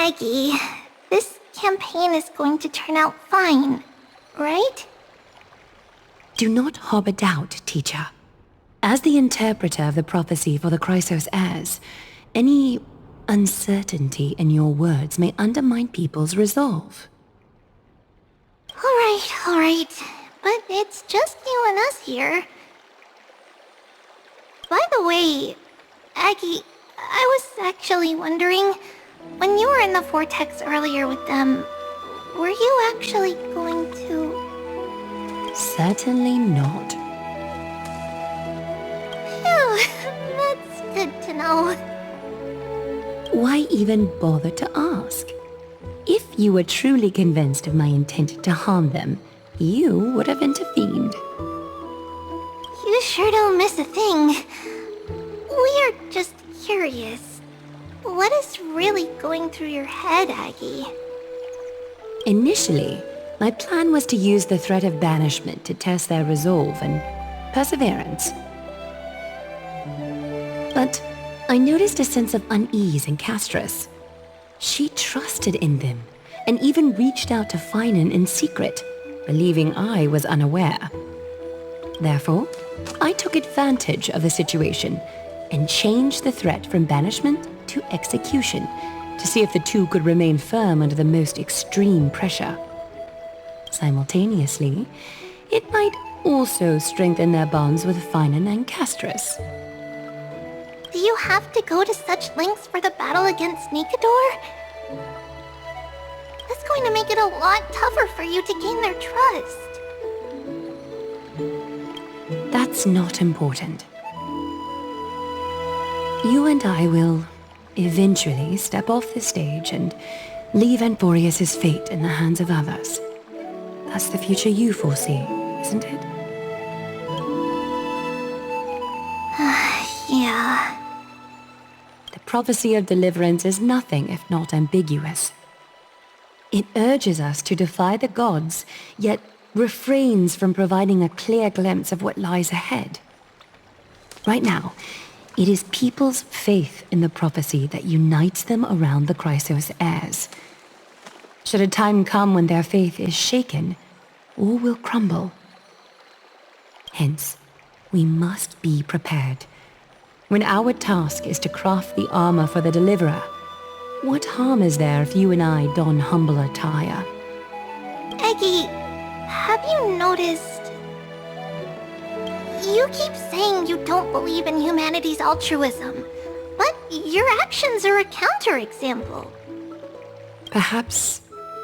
Aggie, this campaign is going to turn out fine, right? Do not harbor doubt, teacher. As the interpreter of the prophecy for the Chrysos heirs, any uncertainty in your words may undermine people's resolve. Alright. But it's just you and us here. By the way, Aggie, I was actually wondering, when you were in the vortex earlier with them, were you actually going to... Certainly not. Phew, that's good to know. Why even bother to ask? If you were truly convinced of my intent to harm them, you would have intervened. You sure don't miss a thing. We are just curious. What is really going through your head, Aggie? Initially, my plan was to use the threat of banishment to test their resolve and perseverance. But I noticed a sense of unease in Castrum. She trusted in them, and even reached out to Finan in secret, believing I was unaware. Therefore, I took advantage of the situation and changed the threat from banishment to execution to see if the two could remain firm under the most extreme pressure. Simultaneously, it might also strengthen their bonds with Finan and Castrum. Do you have to go to such lengths for the battle against Nikador? That's going to make it a lot tougher for you to gain their trust. That's not important. You and I will eventually step off the stage and leave Anforius' fate in the hands of others. That's the future you foresee, isn't it? Yeah. The prophecy of deliverance is nothing if not ambiguous. It urges us to defy the gods, yet refrains from providing a clear glimpse of what lies ahead. Right now, it is people's faith in the prophecy that unites them around the Chrysos heirs. Should a time come when their faith is shaken, all will crumble. Hence, we must be prepared. When our task is to craft the armor for the deliverer, what harm is there if you and I don humble attire? Aggie, have you noticed... You keep saying you don't believe in humanity's altruism, but your actions are a counterexample. Perhaps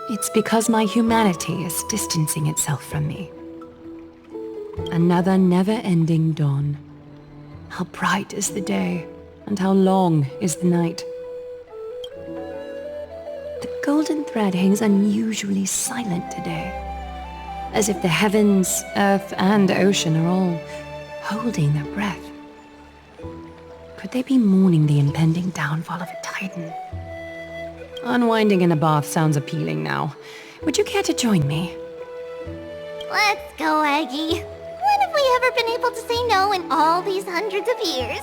it's because my humanity is distancing itself from me. Another never-ending dawn. How bright is the day, and how long is the night. The golden thread hangs unusually silent today, as if the heavens, earth, and ocean are all holding their breath. Could they be mourning the impending downfall of a titan? Unwinding in a bath sounds appealing now. Would you care to join me? Let's go, Aggie. When have we ever been able to say no in all these hundreds of years?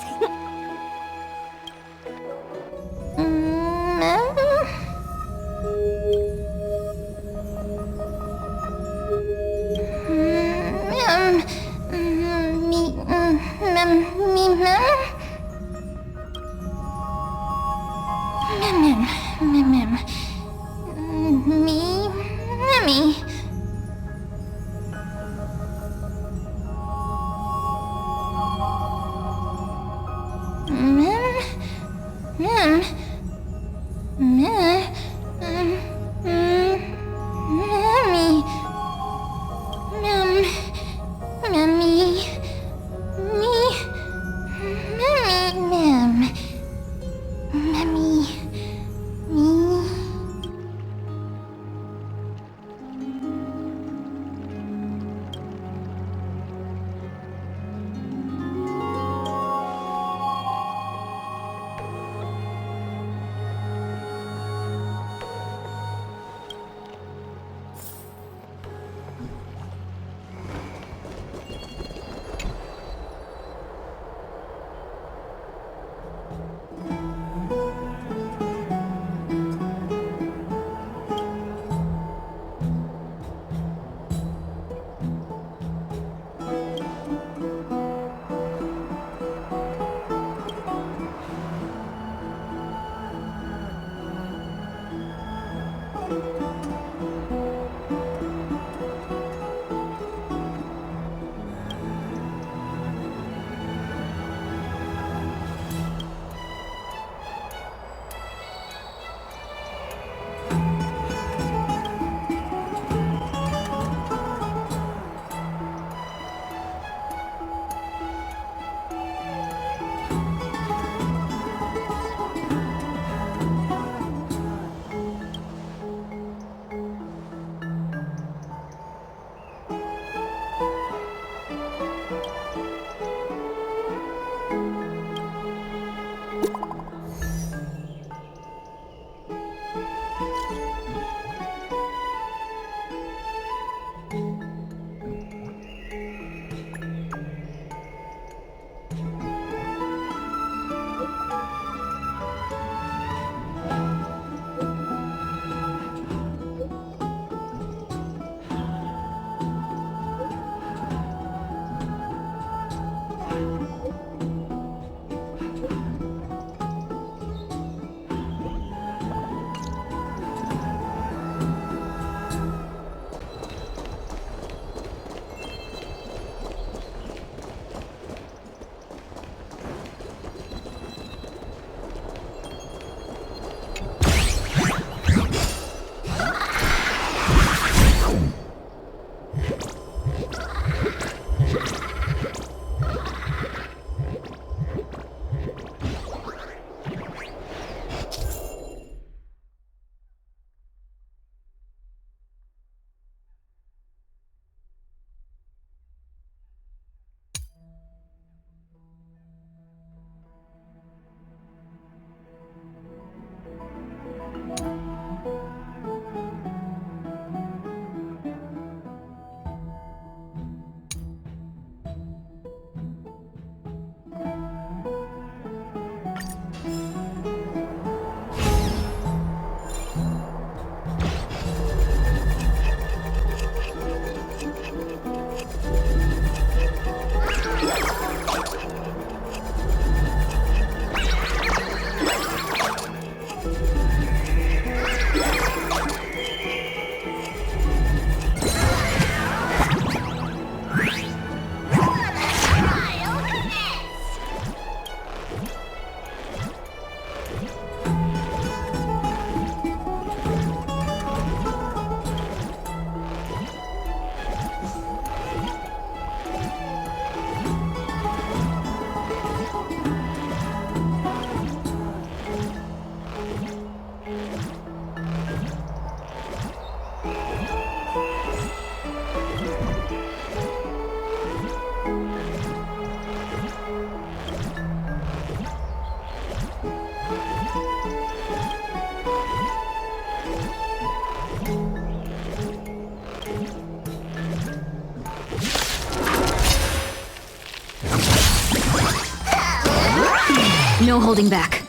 No holding back.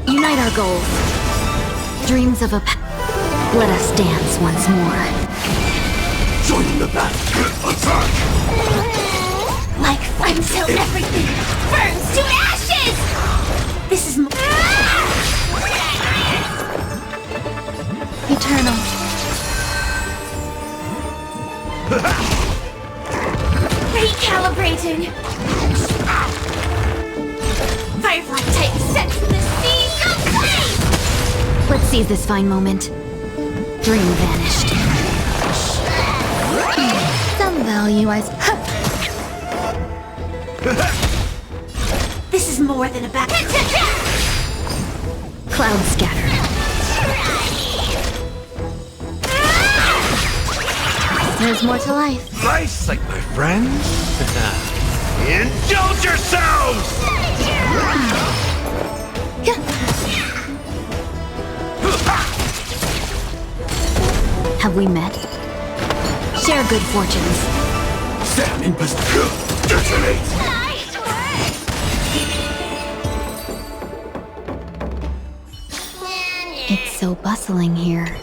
Unite our goals. Dreams of a let us dance once more. Join the battle. Attack! Like friends till everything burns to ashes! This is Eternal. recalibrating. Firefly Titan set from the seas of flame! Let's seize this fine moment. Dream vanished. Some value I... This is more than a back. Cloud scattered. There's more to life. Nice sight, my friends. Indulge yourselves! Have we met? Share good fortunes. Stand in position. Detonate. It's so bustling here.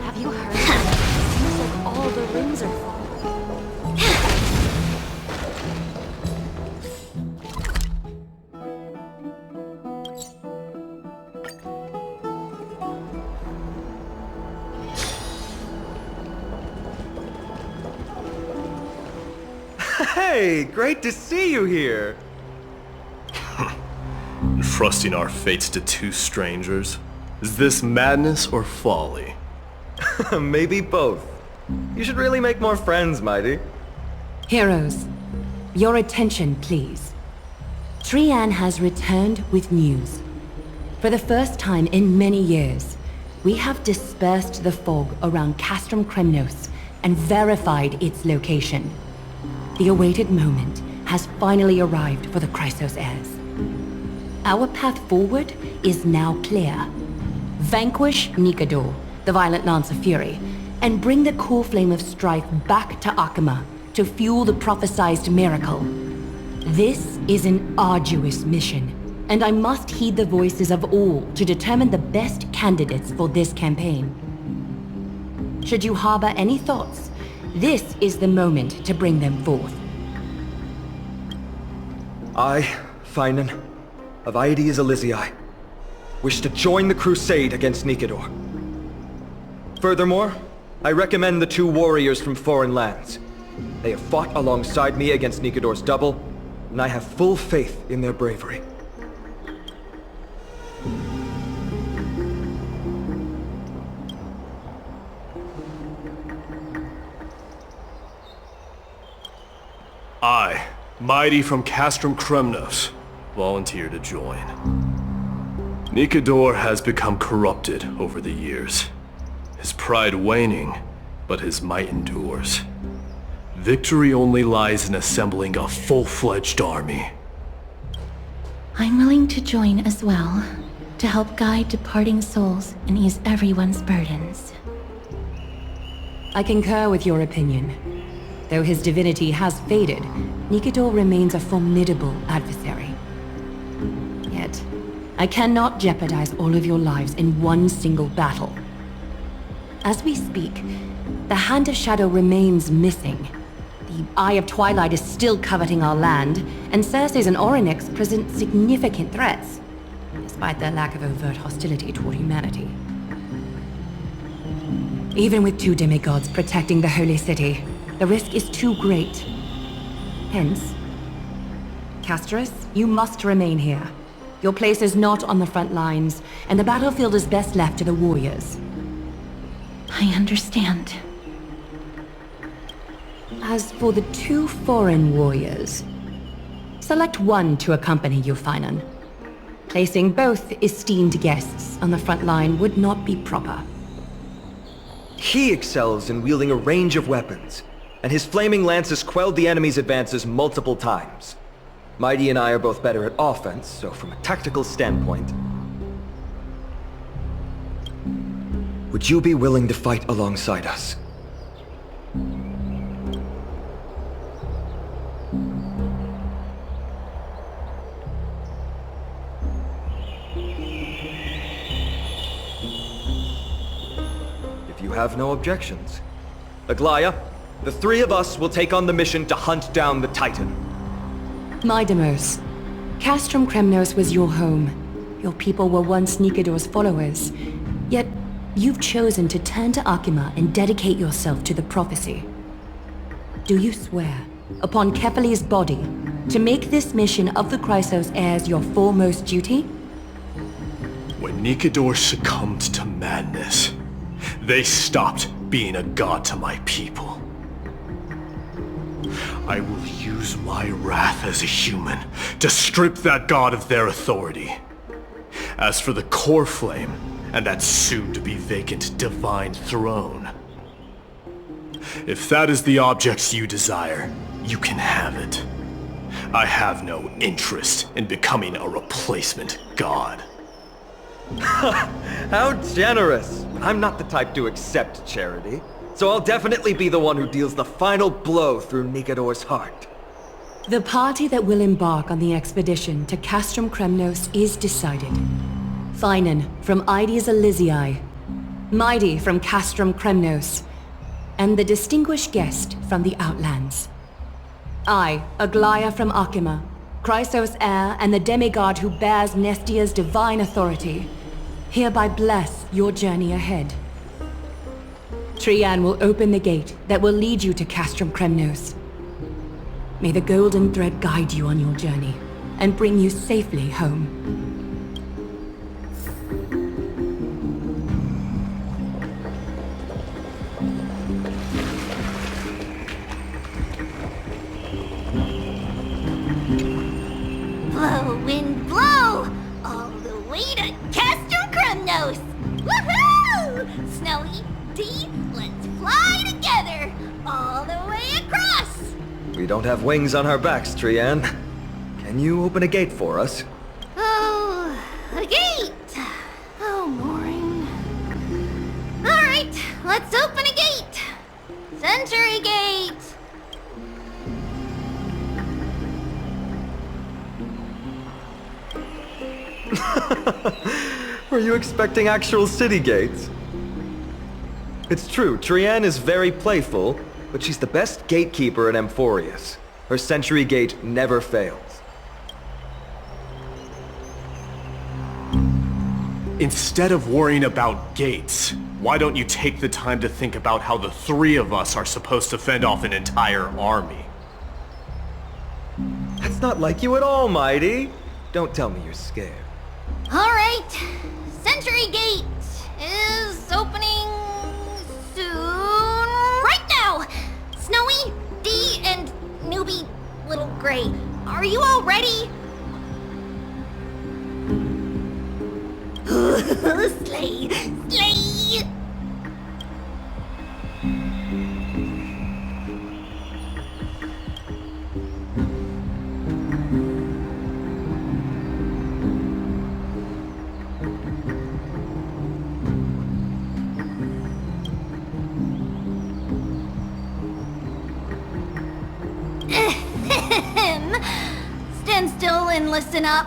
Have you heard? Seems like all the rooms are full. Hey, great to see you here. Entrusting our fates to two strangers? Is this madness or folly? Maybe both. You should really make more friends, Midei. Heroes, your attention, please. Trian has returned with news. For the first time in many years, we have dispersed the fog around Castrum Kremnos and verified its location. The awaited moment has finally arrived for the Chrysos heirs. Our path forward is now clear. Vanquish Nikador, the violent Lance of Fury, and bring the core flame of strife back to Akama to fuel the prophesized miracle. This is an arduous mission, and I must heed the voices of all to determine the best candidates for this campaign. Should you harbor any thoughts, this is the moment to bring them forth. I, Finan, of Aedes Elysiae, wish to join the crusade against Nikador. Furthermore, I recommend the two warriors from foreign lands. They have fought alongside me against Nikador's double, and I have full faith in their bravery. I, Midei from Castrum Kremnos, volunteer to join. Nikador has become corrupted over the years. His pride waning, but his might endures. Victory only lies in assembling a full-fledged army. I'm willing to join as well, to help guide departing souls and ease everyone's burdens. I concur with your opinion. Though his divinity has faded, Nikador remains a formidable adversary. Yet, I cannot jeopardize all of your lives in one single battle. As we speak, the Hand of Shadow remains missing. The Eye of Twilight is still coveting our land, and Circes and Orynyx present significant threats, despite their lack of overt hostility toward humanity. Even with two demigods protecting the Holy City, the risk is too great. Hence, Castris, you must remain here. Your place is not on the front lines, and the battlefield is best left to the warriors. I understand. As for the 2 foreign warriors, select one to accompany you, Finan. Placing both esteemed guests on the front line would not be proper. He excels in wielding a range of weapons, and his flaming lances quelled the enemy's advances multiple times. Midei and I are both better at offense, so from a tactical standpoint... Would you be willing to fight alongside us? If you have no objections. Aglaya, the 3 of us will take on the mission to hunt down the Titan. Midei, Castrum Kremnos was your home. Your people were once Nikidor's followers. Yet, you've chosen to turn to Akima and dedicate yourself to the prophecy. Do you swear, upon Kefali's body, to make this mission of the Chrysos heirs your foremost duty? When Nikidor succumbed to madness, they stopped being a god to my people. I will use my wrath as a human to strip that god of their authority. As for the core flame, and that soon-to-be vacant divine throne, if that is the objects you desire, you can have it. I have no interest in becoming a replacement god. How generous! I'm not the type to accept charity, so I'll definitely be the one who deals the final blow through Nikidor's heart. The party that will embark on the expedition to Castrum Kremnos is decided. Finan from Ides Elysiae, Midei from Castrum Kremnos, and the distinguished guest from the Outlands. I, Aglaya from Akima, Chrysos heir and the demigod who bears Nestia's divine authority, hereby bless your journey ahead. Trian will open the gate that will lead you to Castrum Kremnos. May the golden thread guide you on your journey and bring you safely home. Blow, wind, blow! All the way to Castrum Kremnos! Woohoo! Snowy, Dee, let's fly together! All the way across! We don't have wings on our backs, Trian. Can you open a gate for us? Oh, a gate! Oh, boring. Alright, let's open a gate! Century Gate! Were you expecting actual city gates? It's true, Trian is very playful, but she's the best gatekeeper in Amphorius. Her Century Gate never fails. Instead of worrying about gates, why don't you take the time to think about how the 3 of us are supposed to fend off an entire army? That's not like you at all, Midei. Don't tell me you're scared. Alright, Century Gate is opening soon. Right now! Snowy, Dee, and newbie Little Gray, are you all ready? Slay! Slay! Stand still and listen up.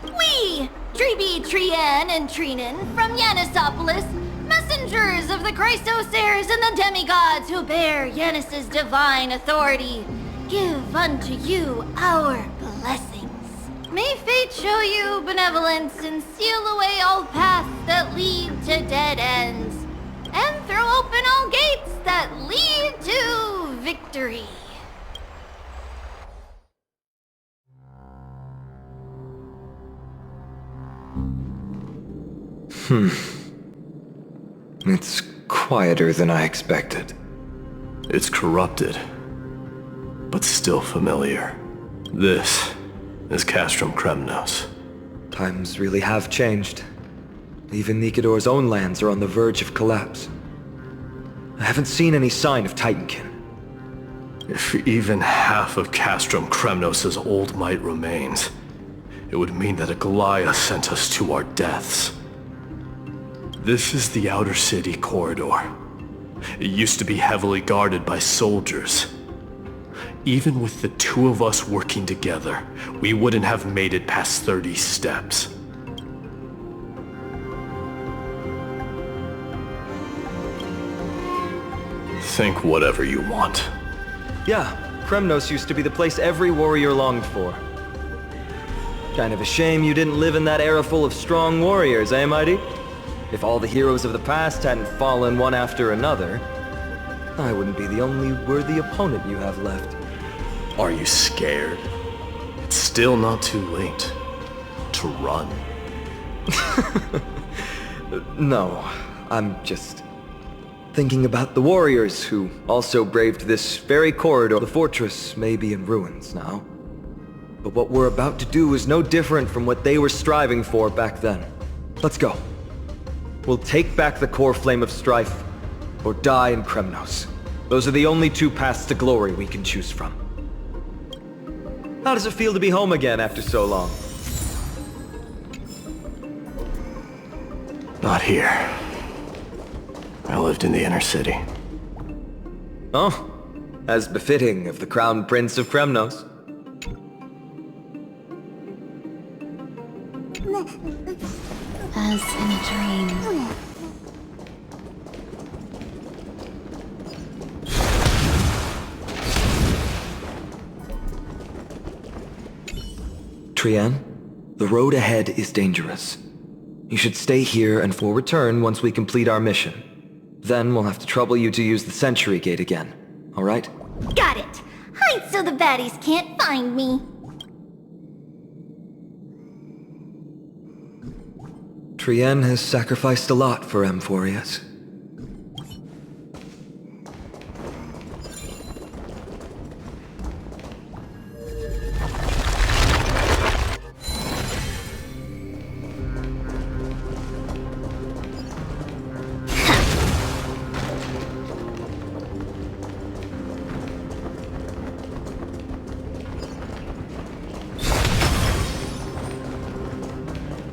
We, Trebi, Trian, and Trinin from Yannisopolis, messengers of the Chrysos heirs and the demigods who bear Yannis's divine authority, give unto you our blessings. May fate show you benevolence and seal away all paths that lead to dead ends, and throw open all gates that lead to victory. It's quieter than I expected. It's corrupted, but still familiar. This is Castrum Kremnos. Times really have changed. Even Nikidor's own lands are on the verge of collapse. I haven't seen any sign of Titankin. If even half of Castrum Kremnos' old might remains, it would mean that a Goliath sent us to our deaths. This is the outer city corridor. It used to be heavily guarded by soldiers. Even with the two of us working together, we wouldn't have made it past 30 steps. Think whatever you want. Yeah, Kremnos used to be the place every warrior longed for. Kind of a shame you didn't live in that era full of strong warriors, eh, Mighty? If all the heroes of the past hadn't fallen one after another, I wouldn't be the only worthy opponent you have left. Are you scared? It's still not too late to run. No, I'm just thinking about the warriors who also braved this very corridor. The fortress may be in ruins now, but what we're about to do is no different from what they were striving for back then. Let's go. We'll take back the core flame of strife, or die in Kremnos. Those are the only two paths to glory we can choose from. How does it feel to be home again after so long? Not here. I lived in the inner city. Oh, as befitting of the Crown Prince of Kremnos. As in a dream. Trian, the road ahead is dangerous. You should stay here and we'll return once we complete our mission. Then we'll have to trouble you to use the Century Gate again, alright? Got it! Hide so the baddies can't find me! Trian has sacrificed a lot for Amphorius.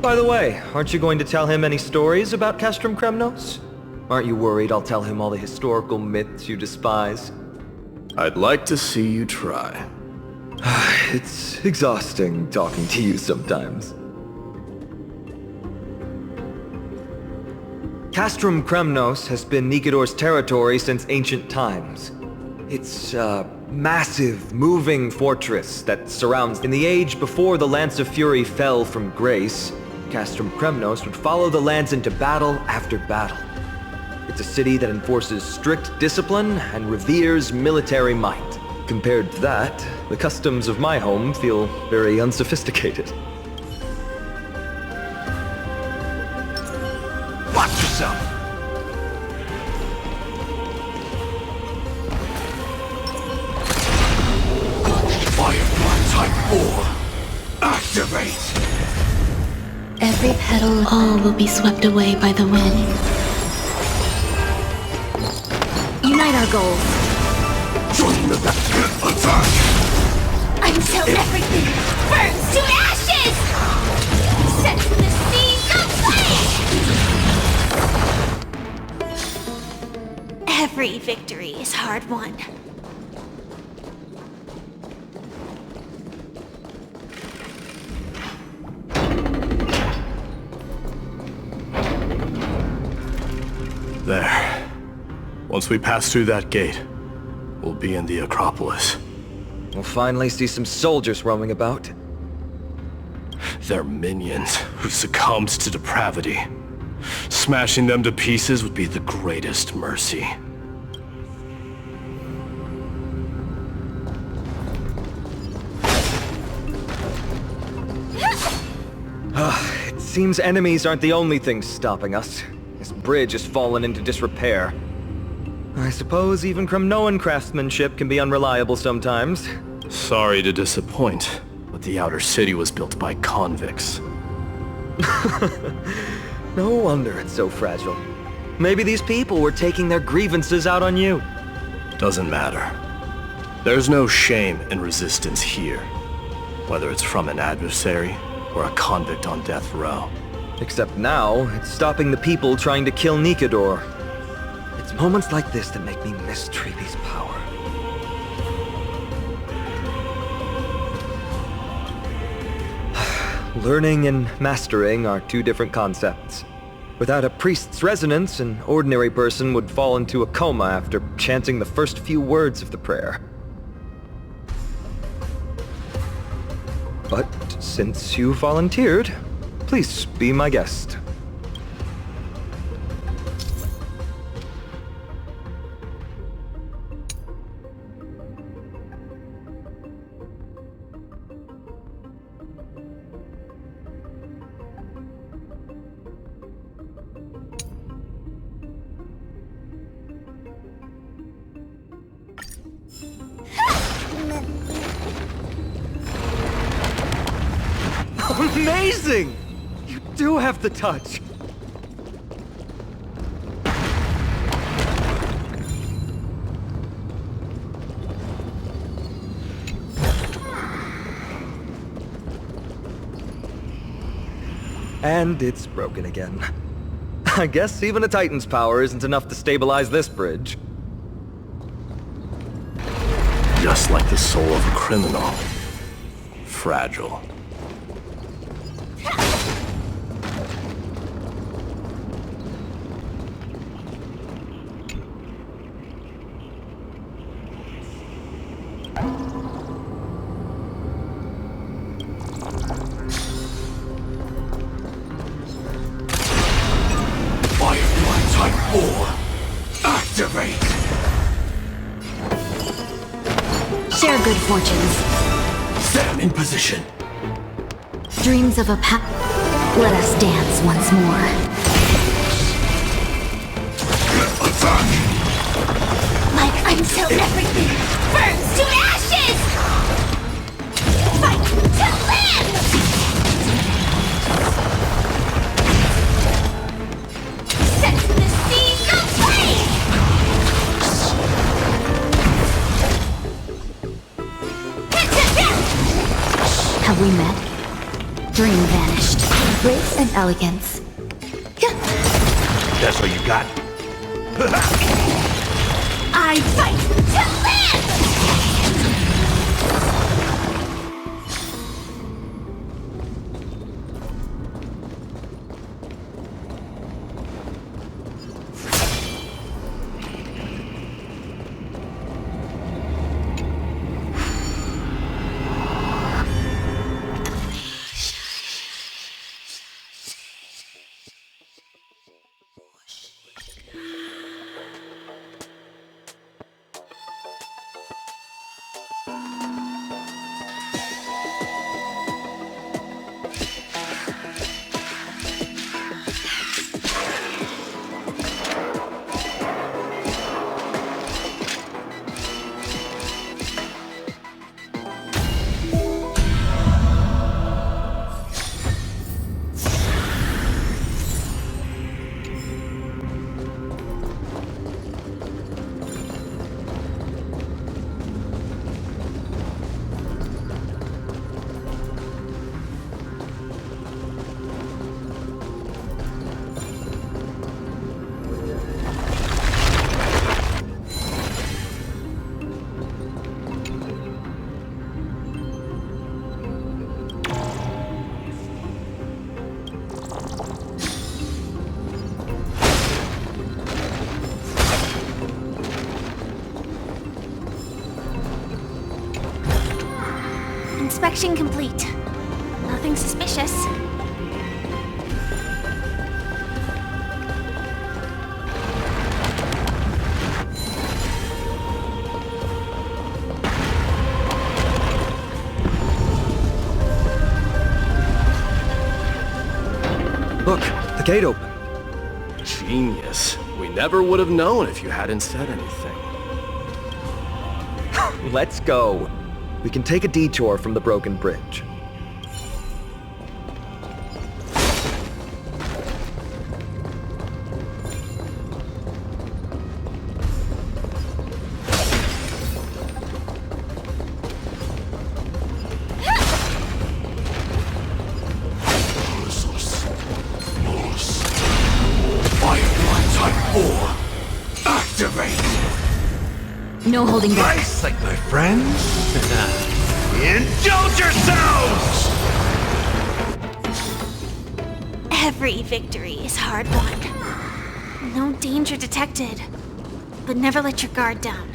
By the way, aren't you going to tell him any stories about Castrum Kremnos? Aren't you worried I'll tell him all the historical myths you despise? I'd like to see you try. It's exhausting talking to you sometimes. Castrum Kremnos has been Nikidor's territory since ancient times. It's a massive, moving fortress that surrounds... In the age before the Lance of Fury fell from grace, Castrum Kremnos would follow the lands into battle after battle. It's a city that enforces strict discipline and reveres military might. Compared to that, the customs of my home feel very unsophisticated. Watch yourself! Firefly Type 4! Activate! Every petal, all will be swept away by the wind. Unite our goals. Join the attack! Until everything burns to ashes! Set the seas aflame! Every victory is hard won. There. Once we pass through that gate, we'll be in the Acropolis. We'll finally see some soldiers roaming about. They're minions who succumbed to depravity. Smashing them to pieces would be the greatest mercy. It seems enemies aren't the only things stopping us. This bridge has fallen into disrepair. I suppose even Kremnoan craftsmanship can be unreliable sometimes. Sorry to disappoint, but the outer city was built by convicts. No wonder it's so fragile. Maybe these people were taking their grievances out on you. Doesn't matter. There's no shame in resistance here, whether it's from an adversary or a convict on death row. Except now, it's stopping the people trying to kill Nikador. It's moments like this that make me miss Treeby's power. Learning and mastering are two different concepts. Without a priest's resonance, an ordinary person would fall into a coma after chanting the first few words of the prayer. But since you volunteered, please be my guest. Amazing! You do have the touch! And it's broken again. I guess even a Titan's power isn't enough to stabilize this bridge. Just like the soul of a criminal. Fragile. Share good fortunes. Stand in position. Dreams of a path. Let us dance once more. Attack! Like until everything burns to ashes! Fight to live! Set the seas aflame! Have we met? Dream vanished. Grace and elegance. That's what you got? I fight to live! Inspection complete. Nothing suspicious. Look, the gate open. Genius. We never would have known if you hadn't said anything. Let's go. We can take a detour from the broken bridge. No holding back. Nice, like my friends. Indulge yourselves! Every victory is hard won. No danger detected, but never let your guard down.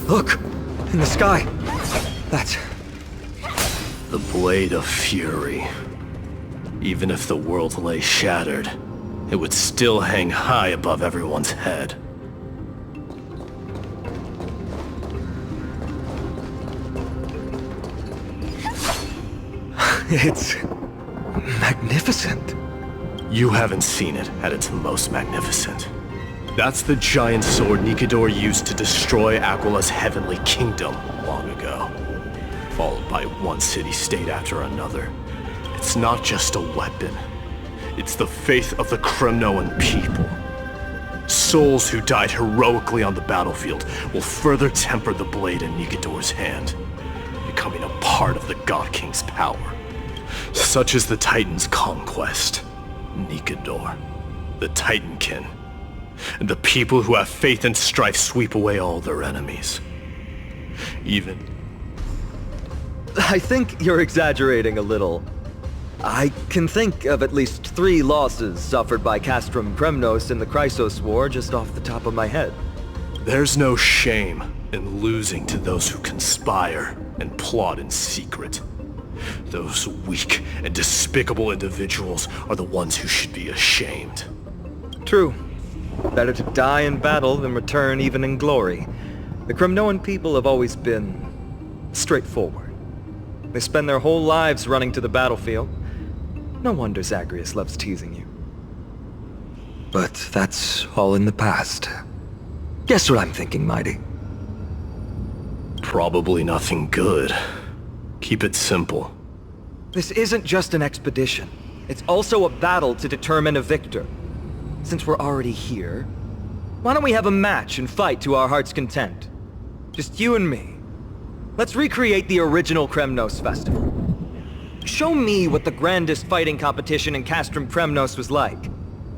Look! In the sky! That's... the Blade of Fury. Even if the world lay shattered, it would still hang high above everyone's head. It's... magnificent. You haven't seen it at its most magnificent. That's the giant sword Nikidor used to destroy Aquila's heavenly kingdom long ago, followed by one city-state after another. It's not just a weapon. It's the faith of the Kremnoan people. Souls who died heroically on the battlefield will further temper the blade in Nikidor's hand, becoming a part of the God King's power. Such is the Titan's conquest. Nikidor, the Titankin, and the people who have faith and strife sweep away all their enemies. Even... I think you're exaggerating a little. I can think of at least 3 losses suffered by Castrum Kremnos in the Chrysos War just off the top of my head. There's no shame in losing to those who conspire and plot in secret. Those weak and despicable individuals are the ones who should be ashamed. True. Better to die in battle than return even in glory. The Kremnoan people have always been straightforward. They spend their whole lives running to the battlefield. No wonder Zagreus loves teasing you. But that's all in the past. Guess what I'm thinking, Mighty? Probably nothing good. Keep it simple. This isn't just an expedition. It's also a battle to determine a victor. Since we're already here, why don't we have a match and fight to our heart's content? Just you and me. Let's recreate the original Kremnos festival. Show me what the grandest fighting competition in Castrum Kremnos was like.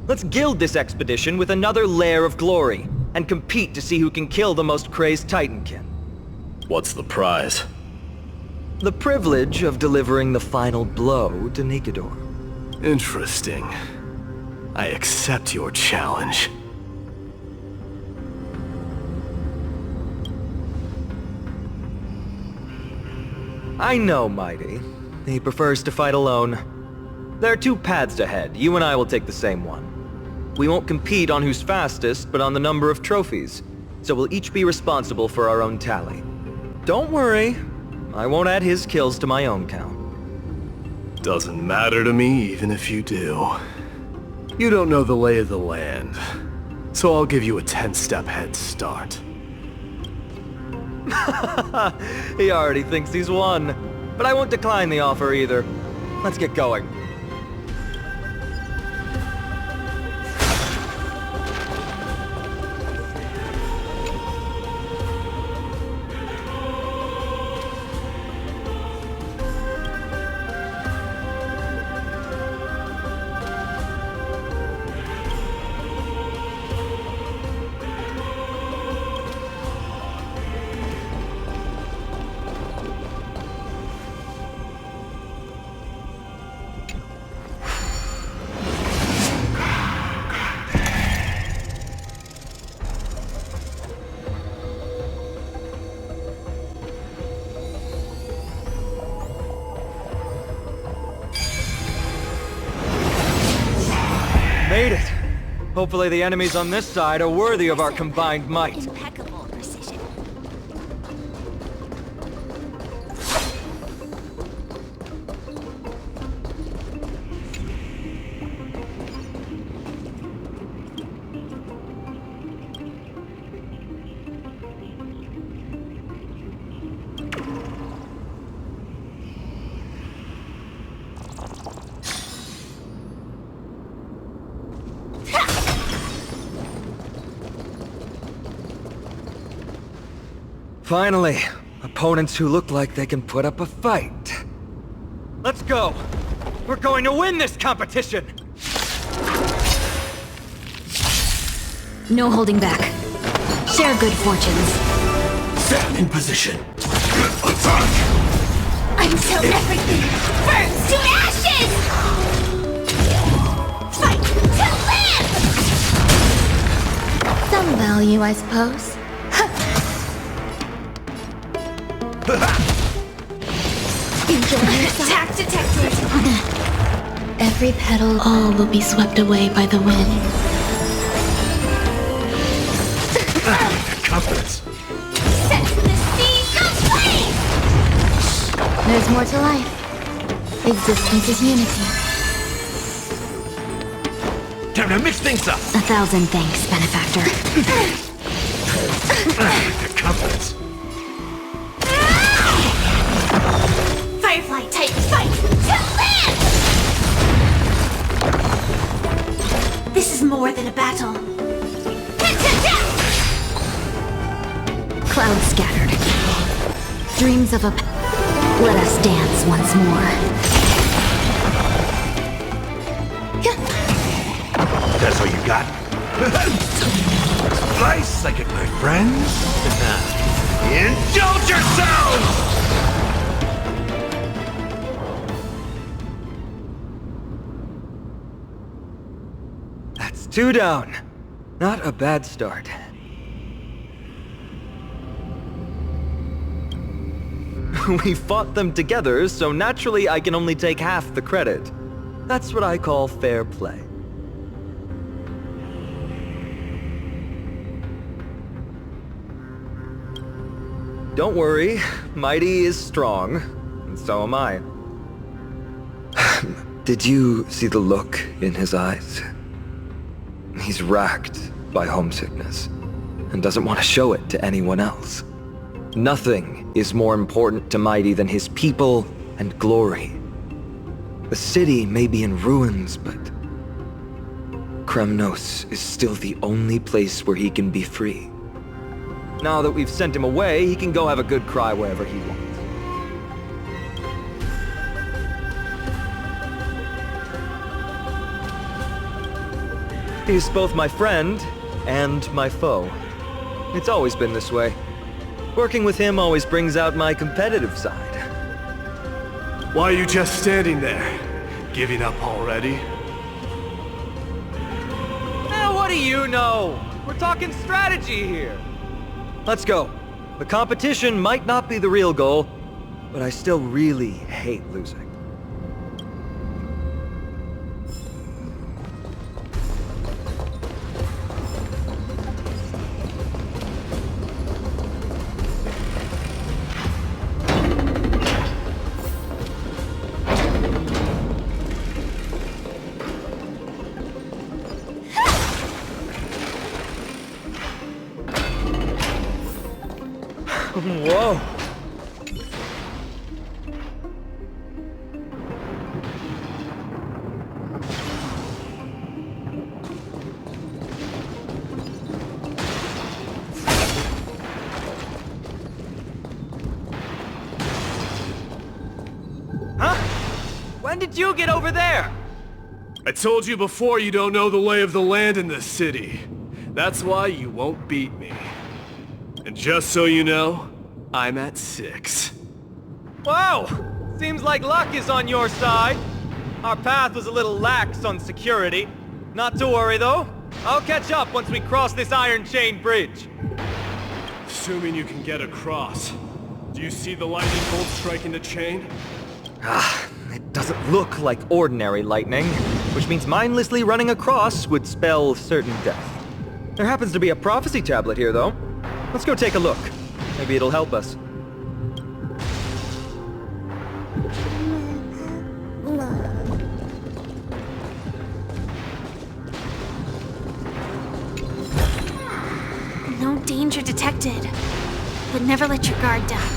Let's gild this expedition with another layer of glory, and compete to see who can kill the most crazed Titankin. What's the prize? The privilege of delivering the final blow to Nikidor. Interesting. I accept your challenge. I know, Mighty. He prefers to fight alone. There are 2 paths ahead. You and I will take the same one. We won't compete on who's fastest, but on the number of trophies. So we'll each be responsible for our own tally. Don't worry. I won't add his kills to my own count. Doesn't matter to me, even if you do. You don't know the lay of the land, so I'll give you a 10-step head start. He already thinks he's won. But I won't decline the offer either. Let's get going. Hopefully the enemies on this side are worthy of our combined might. Impeccable precision. Finally, opponents who look like they can put up a fight. Let's go! We're going to win this competition! No holding back. Share good fortunes. Stand in position. Until everything burns to ashes! Fight to live! Some value, I suppose. Attack detected! Every petal, all will be swept away by the wind. Confidence. Set the seas aflame! There's more to life. Existence is unity. Time to mix things up. 1,000 thanks, benefactor. Confidence. Firefly type fight to live! This is more than a battle. Clouds scattered. Dreams of a... Let us dance once more. That's all you got? Slice like it, my friends. Indulge yourselves! That's 2 down. Not a bad start. We fought them together, so naturally I can only take half the credit. That's what I call fair play. Don't worry, Mighty is strong, and so am I. Did you see the look in his eyes? He's racked by homesickness, and doesn't want to show it to anyone else. Nothing is more important to Mighty than his people and glory. The city may be in ruins, but Kremnos is still the only place where he can be free. Now that we've sent him away, he can go have a good cry wherever he wants. He's both my friend and my foe. It's always been this way. Working with him always brings out my competitive side. Why are you just standing there? Giving up already? What do you know? We're talking strategy here. Let's go. The competition might not be the real goal, but I still really hate losing. Whoa! Huh? When did you get over there? I told you before you don't know the lay of the land in this city. That's why you won't beat me. And just so you know, I'm at 6. Wow! Seems like luck is on your side. Our path was a little lax on security. Not to worry, though. I'll catch up once we cross this iron chain bridge. Assuming you can get across. Do you see the lightning bolt striking the chain? It doesn't look like ordinary lightning, which means mindlessly running across would spell certain death. There happens to be a prophecy tablet here, though. Let's go take a look. Maybe it'll help us. No danger detected, but never let your guard down.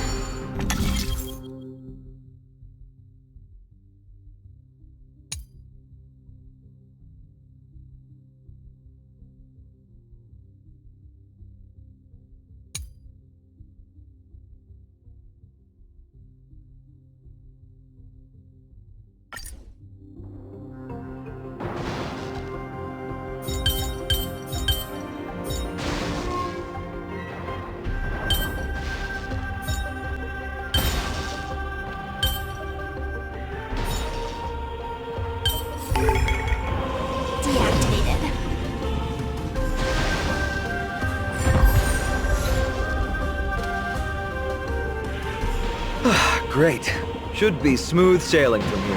Great. Should be smooth sailing from here.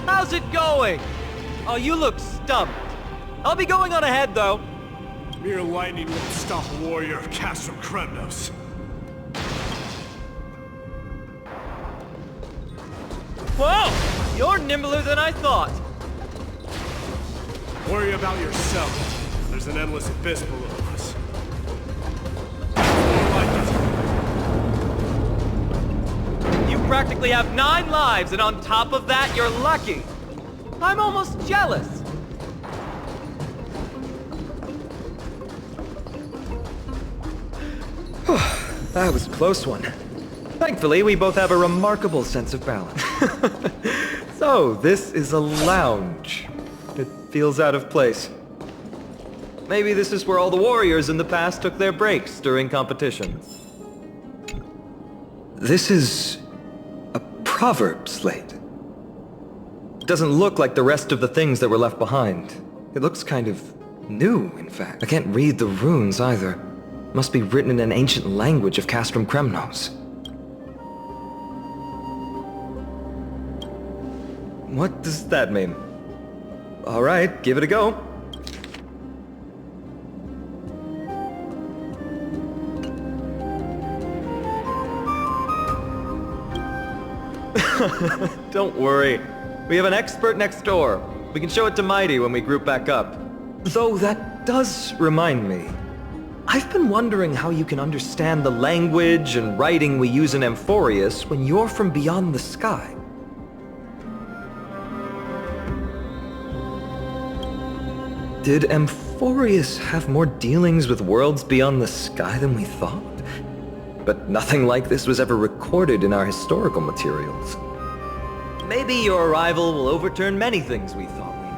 How's it going? Oh, you look stumped. I'll be going on ahead, though. Mere lightning won't stop a warrior of Castrum Kremnos. Whoa! You're nimbler than I thought. Worry about yourself. There's an endless abyss below us. You practically have 9 lives, and on top of that, you're lucky. I'm almost jealous. That was a close one. Thankfully, we both have a remarkable sense of balance. So, this is a lounge. It feels out of place. Maybe this is where all the warriors in the past took their breaks during competitions. This is a proverb slate. It doesn't look like the rest of the things that were left behind. It looks kind of new, in fact. I can't read the runes either. Must be written in an ancient language of Castrum Kremnos. What does that mean? All right, give it a go. Don't worry. We have an expert next door. We can show it to Midei when we group back up. Though that does remind me. I've been wondering how you can understand the language and writing we use in Amphorius when you're from beyond the sky. Did Amphorius have more dealings with worlds beyond the sky than we thought? But nothing like this was ever recorded in our historical materials. Maybe your arrival will overturn many things we thought we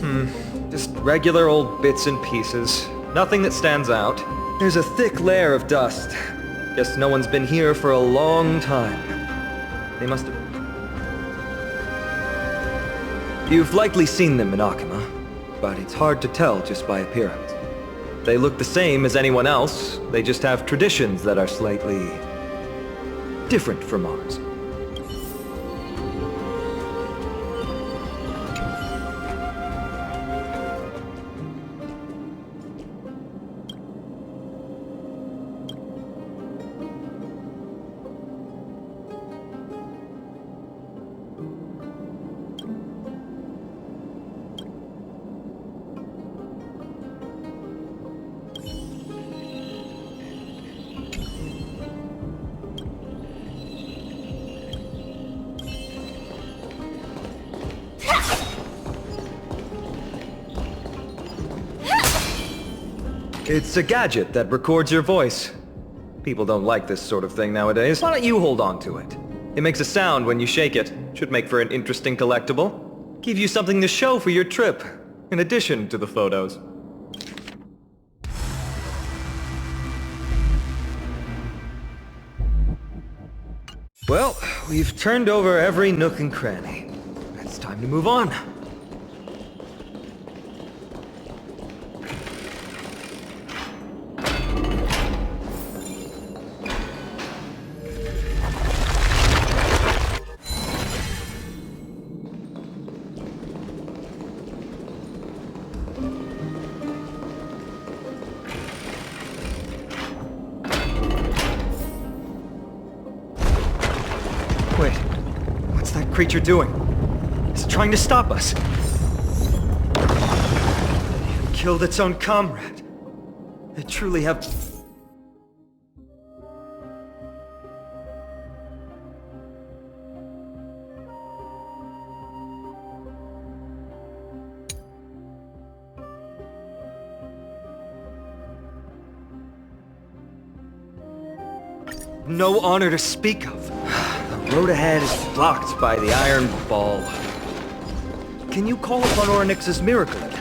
knew. Just regular old bits and pieces. Nothing that stands out. There's a thick layer of dust. Guess no one's been here for a long time. They must have... You've likely seen them in Akima, but it's hard to tell just by appearance. They look the same as anyone else, they just have traditions that are slightly... different from ours. It's a gadget that records your voice. People don't like this sort of thing nowadays. Why don't you hold on to it? It makes a sound when you shake it. Should make for an interesting collectible. Give you something to show for your trip, in addition to the photos. Well, we've turned over every nook and cranny. It's time to move on. creature doing? Is it trying to stop us? It killed its own comrade. They truly have... no honor to speak of. The road ahead is blocked by the iron ball. Can you call upon Orynyx's miracle again?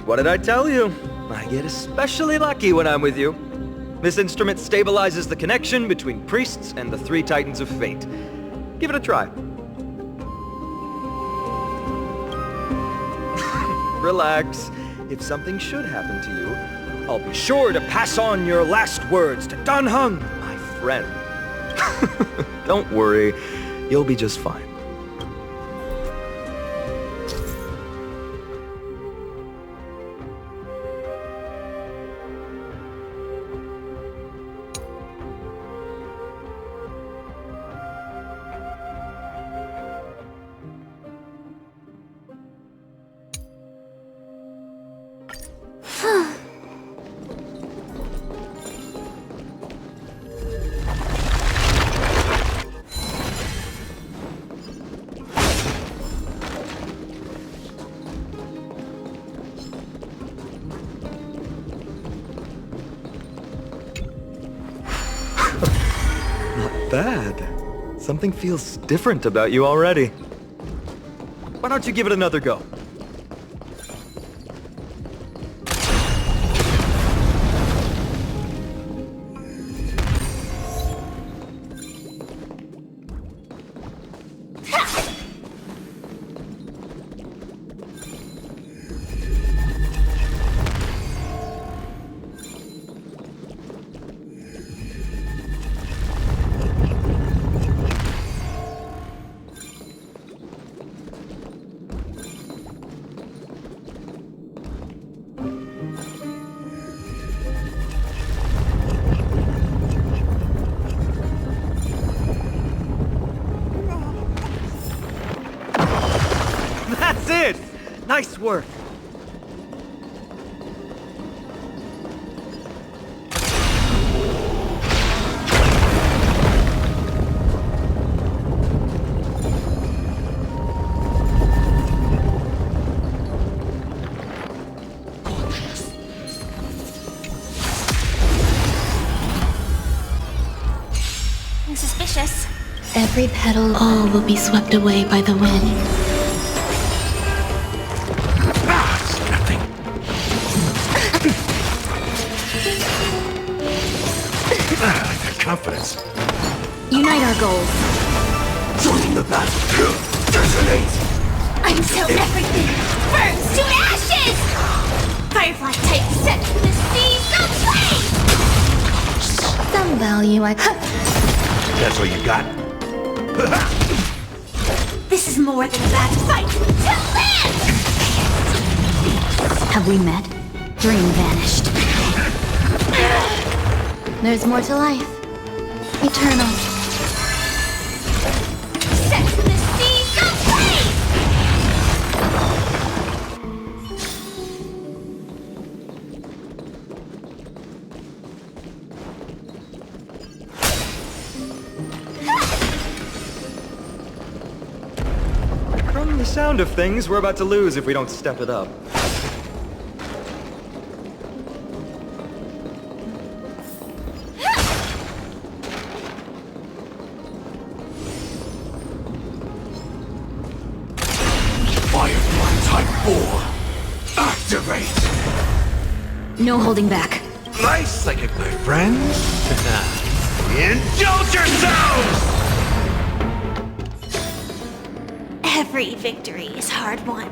What did I tell you? I get especially lucky when I'm with you. This instrument stabilizes the connection between priests and the three titans of fate. Give it a try. Relax. If something should happen to you, I'll be sure to pass on your last words to Dan Heng, my friend. Don't worry, you'll be just fine. Bad. Something feels different about you already. Why don't you give it another go? That's it! Nice work! Suspicious. Every petal, all will be swept away by the wind. Confidence. Unite our goals. Joining the battle. Detonate. Until everything burns to ashes! Firefly type set to the seas of flame! Some value I could. That's what you got? This is more than a bad fight to live! Have we met? Dream vanished. There's more to life. Eternal. Set to the seas of flame! From the sound of things, we're about to lose if we don't step it up. No holding back. Nice psychic, my friend. Indulge yourselves! Every victory is hard won.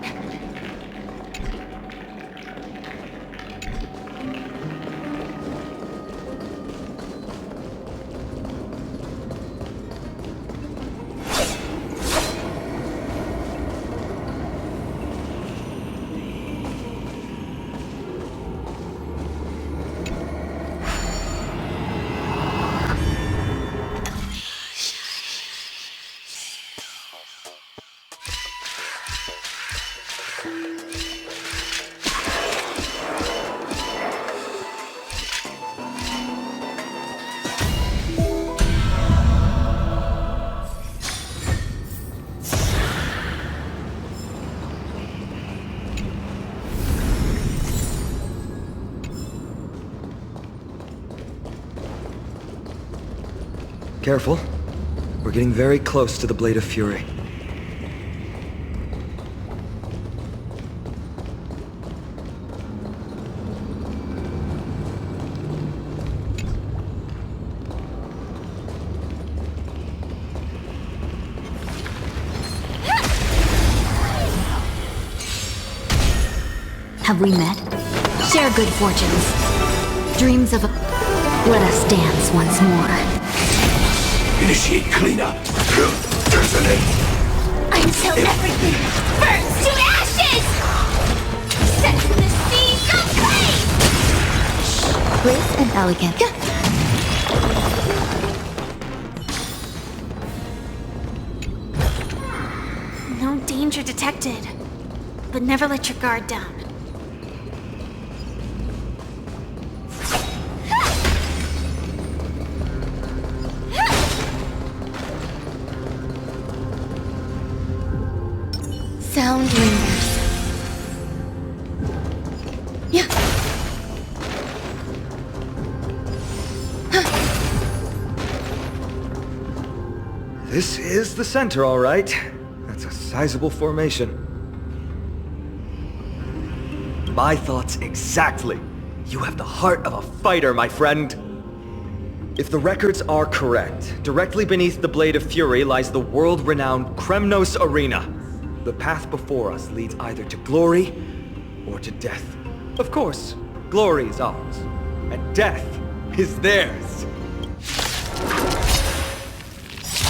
Careful. We're getting very close to the Blade of Fury. Have we met? Share good fortunes. Dreams of a... Let us dance once more. Initiate cleanup. Until everything burns to ashes! Set to the seas of flame! Grace and elegance. No danger detected. But never let your guard down. Sound lingers. Yeah. This is the center, all right. That's a sizable formation. My thoughts exactly. You have the heart of a fighter, my friend. If the records are correct, directly beneath the Blade of Fury lies the world-renowned Kremnos Arena. The path before us leads either to glory or to death. Of course, glory is ours, and death is theirs.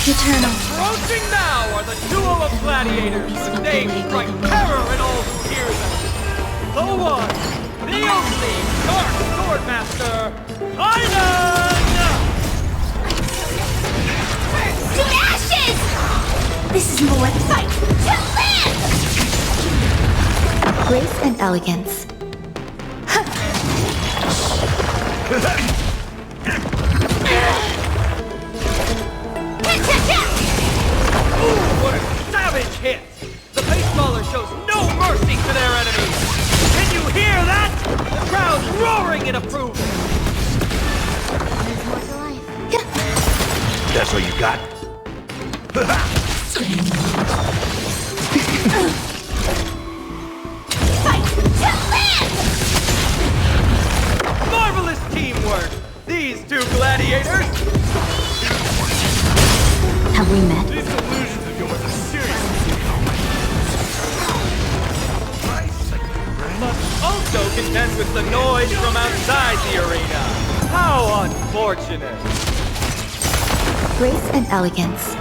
Eternal. Approaching now are the duo of gladiators. The names strike terror in all who hear them. The one, the only Dark Swordmaster, Titán! To ashes! This is more fight to live! Grace and elegance. Ooh, what a savage hit! The baseballer shows no mercy to their enemies! Can you hear that? The crowd's roaring in approval! That's all you got? Fight to live! Marvelous teamwork! These two gladiators! Have we met? These illusions of yours are serious. Must also contend with the noise from outside the arena! How unfortunate! Grace and elegance.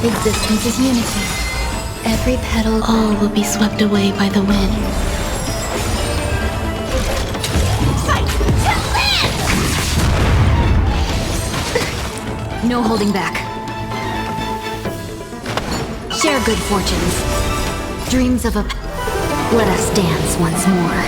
Existence is unity. Every petal, all will be swept away by the wind. Fight to live! No holding back. Share good fortunes. Dreams of a... Let us dance once more.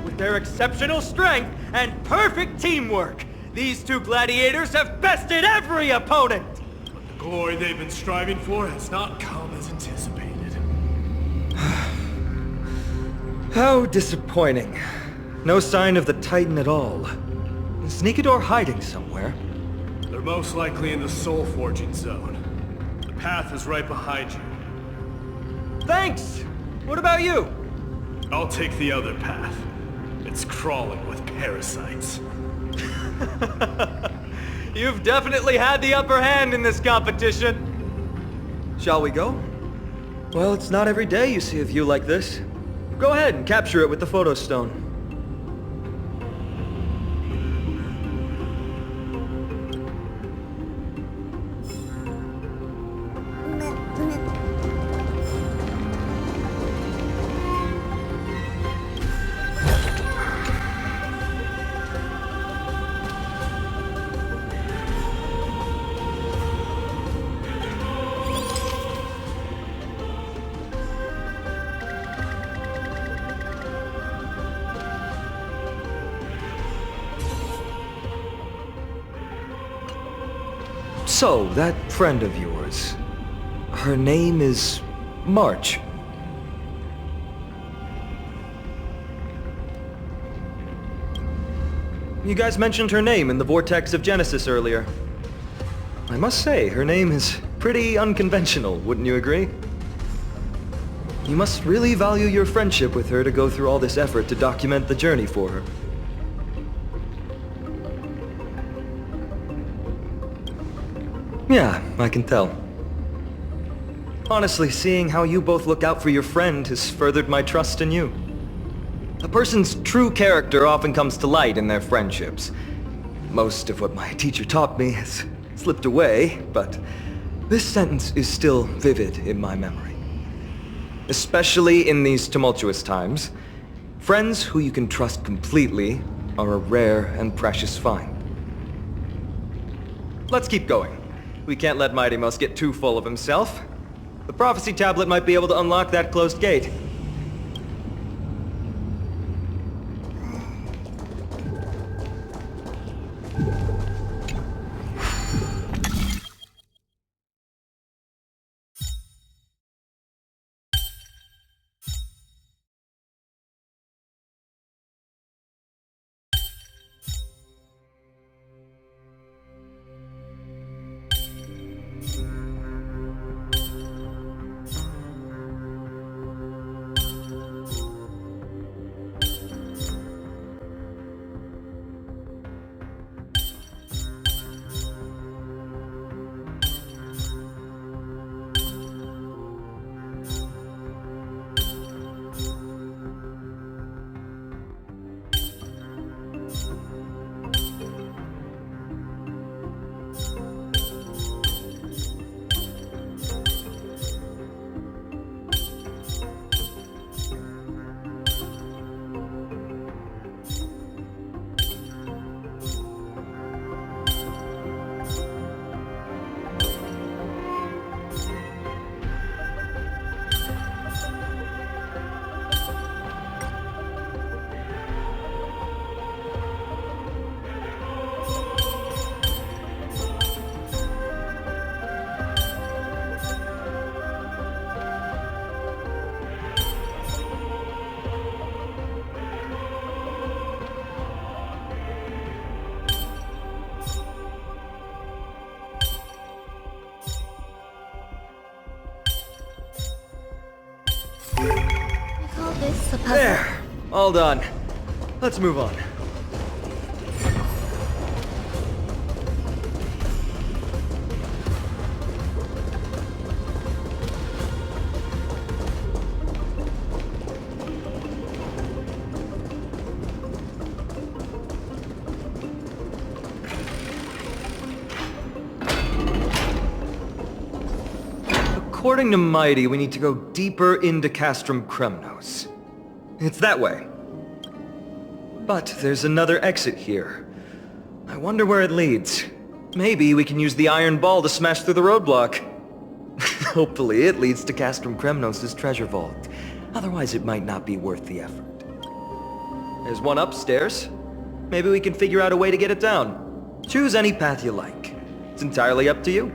With their exceptional strength and perfect teamwork, these two gladiators have bested every opponent! But the glory they've been striving for has not come as anticipated. How disappointing. No sign of the Titan at all. Is Nikador hiding somewhere? They're most likely in the soul forging zone. The path is right behind you. Thanks! What about you? I'll take the other path. It's It's crawling with parasites. You've definitely had the upper hand in this competition. Shall we go? Well, it's not every day you see a view like this. Go ahead and capture it with the photo stone. So, that friend of yours, her name is March. You guys mentioned her name in the Vortex of Genesis earlier. I must say, her name is pretty unconventional, wouldn't you agree? You must really value your friendship with her to go through all this effort to document the journey for her. Yeah, I can tell. Honestly, seeing how you both look out for your friend has furthered my trust in you. A person's true character often comes to light in their friendships. Most of what my teacher taught me has slipped away, but this sentence is still vivid in my memory. Especially in these tumultuous times, friends who you can trust completely are a rare and precious find. Let's keep going. We can't let Mighty Mouse get too full of himself. The prophecy tablet might be able to unlock that closed gate. There! All done. Let's move on. According to Mighty, we need to go deeper into Castrum Kremnos. It's that way. But there's another exit here. I wonder where it leads. Maybe we can use the iron ball to smash through the roadblock. Hopefully it leads to Castrum Kremnos' treasure vault. Otherwise it might not be worth the effort. There's one upstairs. Maybe we can figure out a way to get it down. Choose any path you like. It's entirely up to you.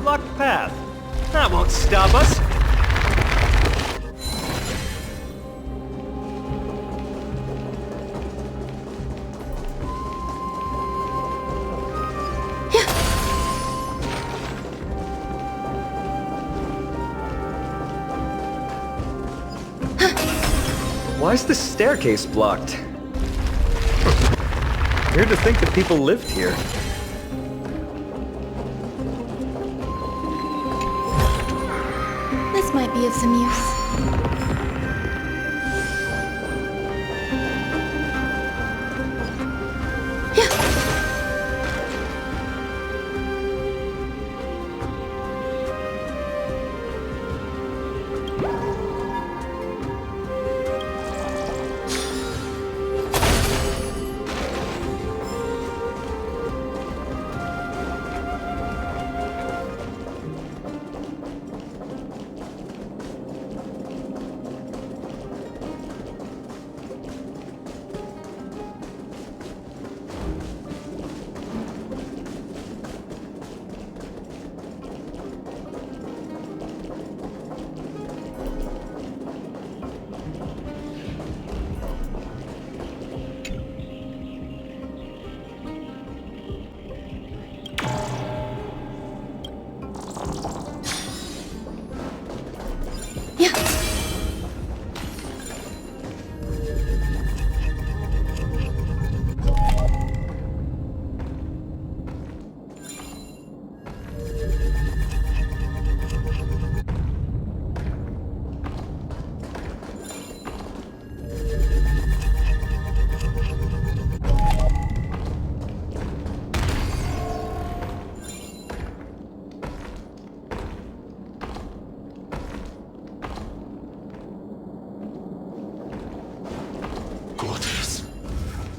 blocked path. That won't stop us. Why is the staircase blocked? Weird to think that people lived here. This might be of some use.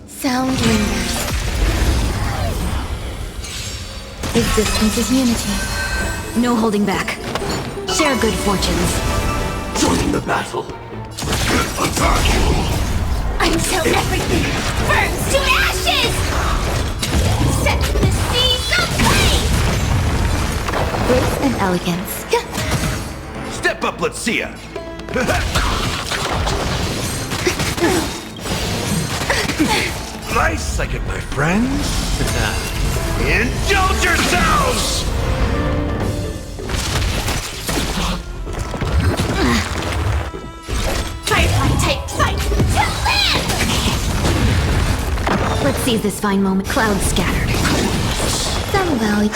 Sound lingers. Existence is unity. No holding back. Share good fortunes. Join the battle. Attack! Until everything burns to ashes! Set the seas ablaze! Grace and elegance. Step up, let's see ya! Nice, I get my friends. Indulge yourselves! Firefly-type fight to land! Let's seize this fine moment. Clouds scattered. Some valley.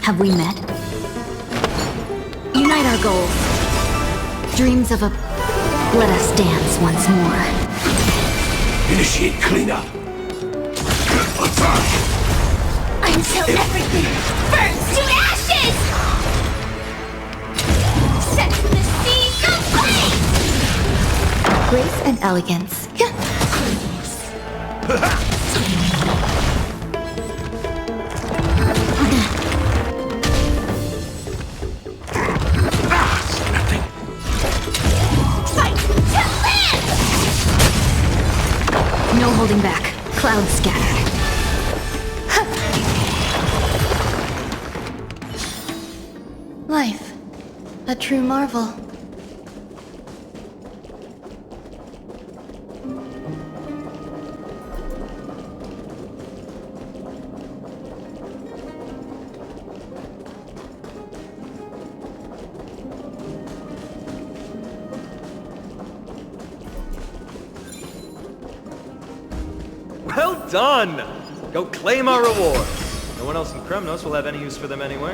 Have we met? Unite our goals. Dreams of a... Let us dance once more. Initiate cleanup. Attack! Until everything burns to ashes! Set the seas ablaze! Grace and elegance. clouds scattered. Life, a true marvel. Well done! Go claim our reward. No one else in Kremnos will have any use for them anyway.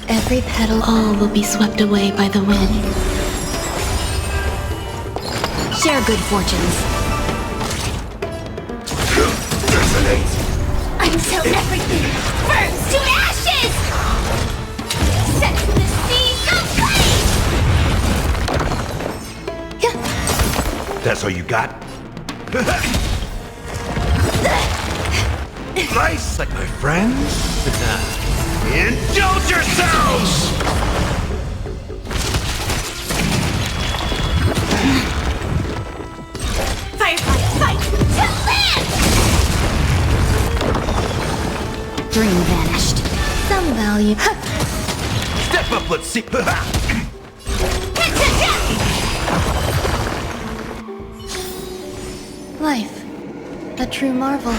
Every petal, all will be swept away by the wind. Share good fortunes. Until everything burns to ashes! Set the seas ablaze! That's all you got? Nice, like my friends? Indulge yourselves! Firefly, fight to live! Dream vanished. Some value. Step up, let's see. Life, a true marvel.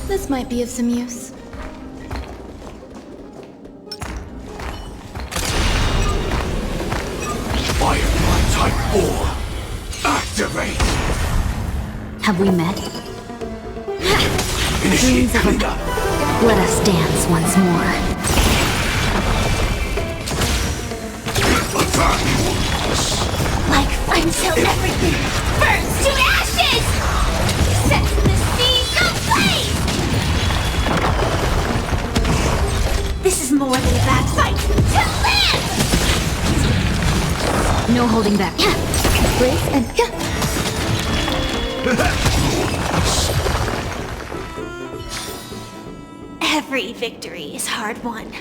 This might be of some use. Firefly Type 4, activate! Have we met? Initiate Klinga. Let us dance once more. Attack! Like until everything burns to ashes! Set the seas ablaze! This is more than a bad fight to live! No holding back. Brace and... Every victory is hard won.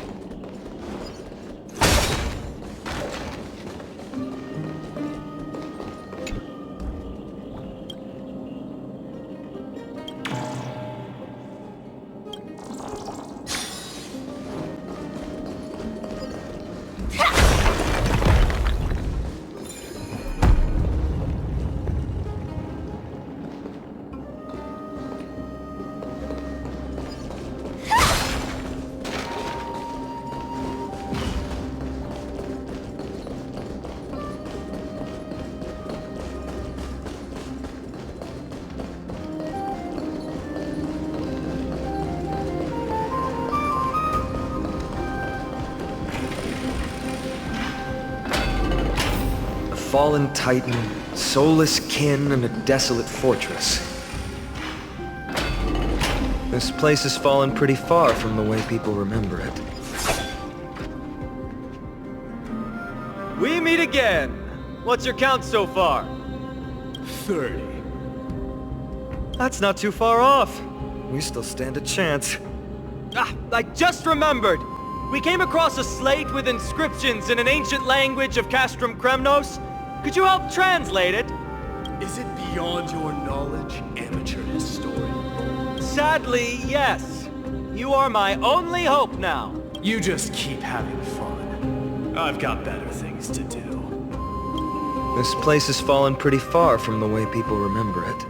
Fallen titan, soulless kin, and a desolate fortress. This place has fallen pretty far from the way people remember it. We meet again! What's your count so far? 30. That's not too far off. We still stand a chance. Ah, I just remembered! We came across a slate with inscriptions in an ancient language of Castrum Kremnos. Could you help translate it? Is it beyond your knowledge, amateur historian? Sadly, yes. You are my only hope now. You just keep having fun. I've got better things to do. This place has fallen pretty far from the way people remember it.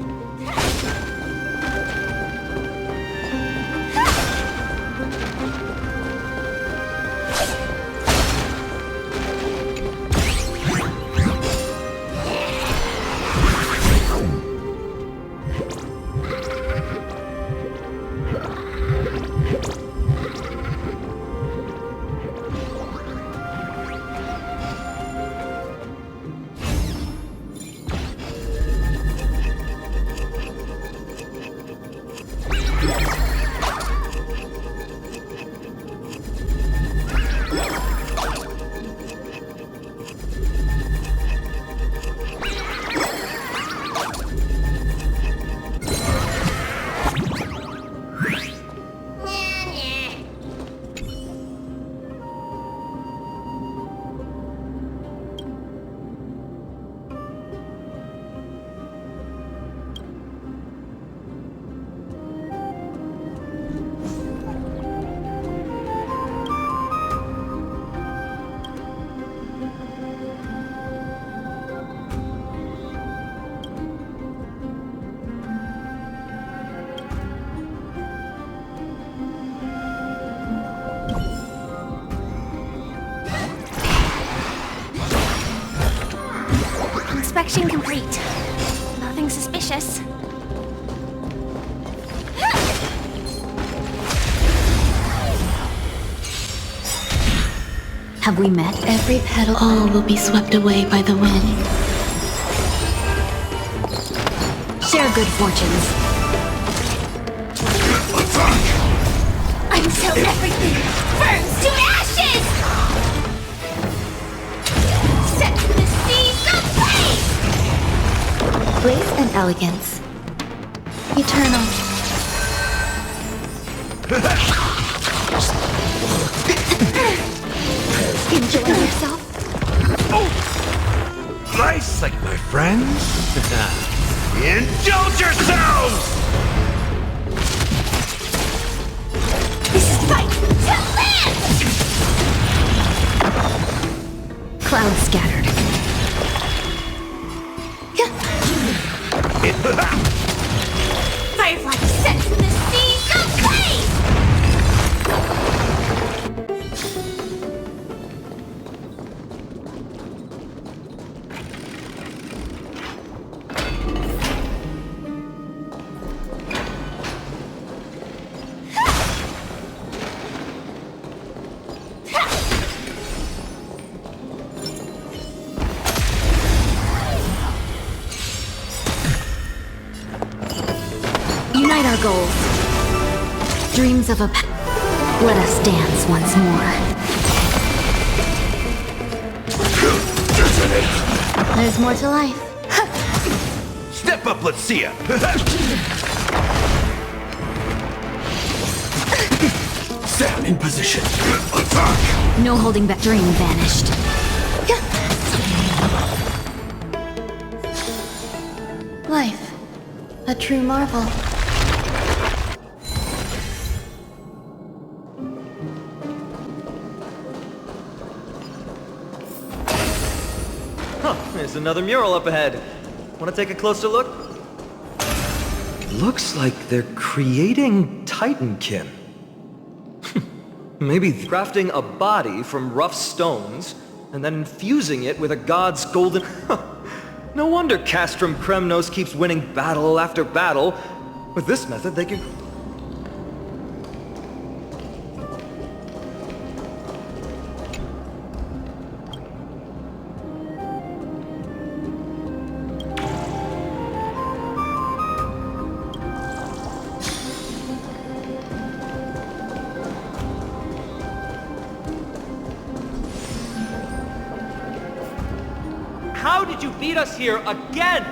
Inspection complete. Nothing suspicious. Have we met? Every petal, all will be swept away by the wind. Share good fortunes. Until everything burns to ashes! Set the seas ablaze! Grace and elegance. Eternal. Enjoy yourself. Oh! Nice, like my friends. Indulge yourselves! This is fight to live! Clouds scattered. Firefly sets the seas ablaze! Unite our goals. Dreams of a let us dance once more. There's more to life. Step up, let's see ya. Sam in position. Attack! No holding back. Dream vanished. Life. A true marvel. Huh, there's another mural up ahead. Want to take a closer look? Looks like they're creating Titankin. Maybe crafting a body from rough stones, and then infusing it with a god's golden... No wonder Castrum Kremnos keeps winning battle after battle. With this method, they can... How did you beat us here again?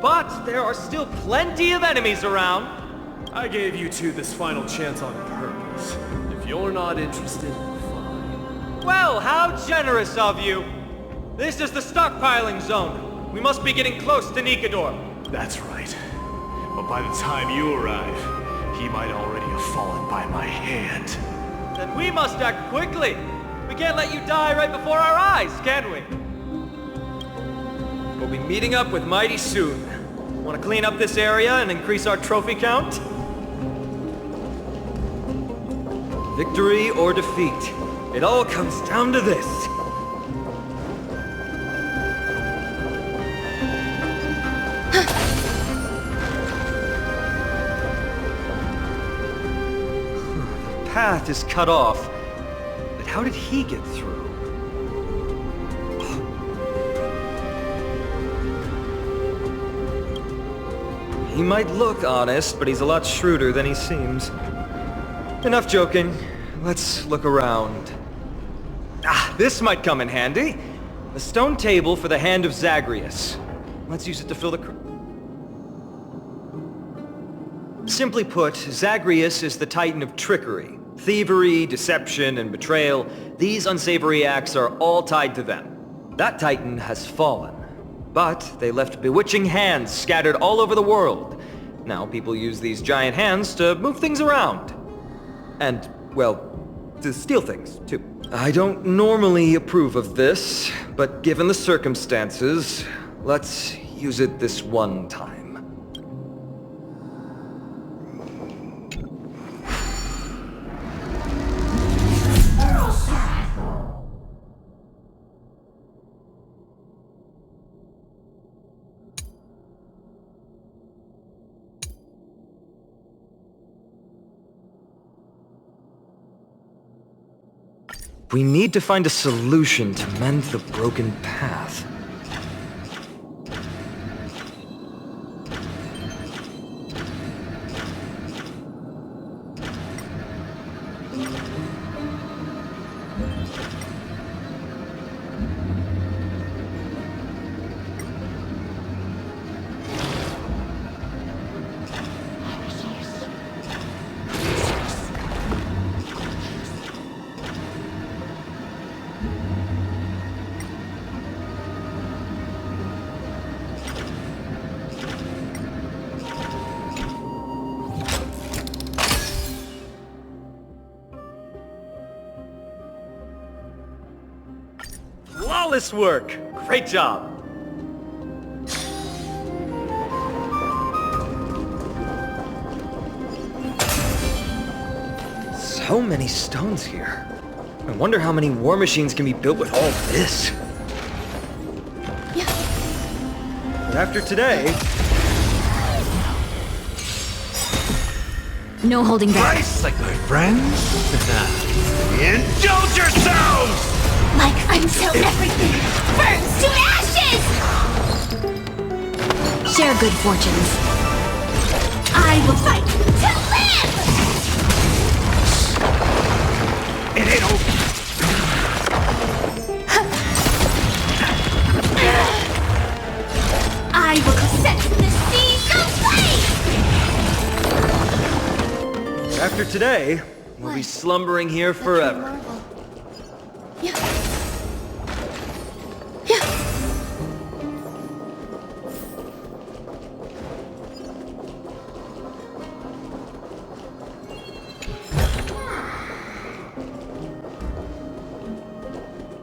But there are still plenty of enemies around. I gave you two this final chance on purpose. If you're not interested, fine. Well, how generous of you. This is the stockpiling zone. We must be getting close to Nikador. That's right. But by the time you arrive, he might already have fallen by my hand. Then we must act quickly. We can't let you die right before our eyes, can we? We'll be meeting up with mighty soon. Want to clean up this area and increase our trophy count? Victory or defeat. It all comes down to this. The path is cut off. But how did he get through? He might look honest, but he's a lot shrewder than he seems. Enough joking. Let's look around. Ah, this might come in handy. A stone table for the hand of Zagreus. Let's use it to fill the... Simply put, Zagreus is the titan of trickery. Thievery, deception, and betrayal. These unsavory acts are all tied to them. That titan has fallen. But they left bewitching hands scattered all over the world. Now people use these giant hands to move things around. And, well, to steal things, too. I don't normally approve of this, but given the circumstances, let's use it this one time. We need to find a solution to mend the broken path. Flawless work! Great job! So many stones here. I wonder how many war machines can be built with all this. But after today... No holding back. Price, like my friends. Indulge yourselves! Like until everything burns to ashes! Share good fortunes. I will fight to live! It ain't over. I will set the seas aflame! After today, we'll be slumbering here forever.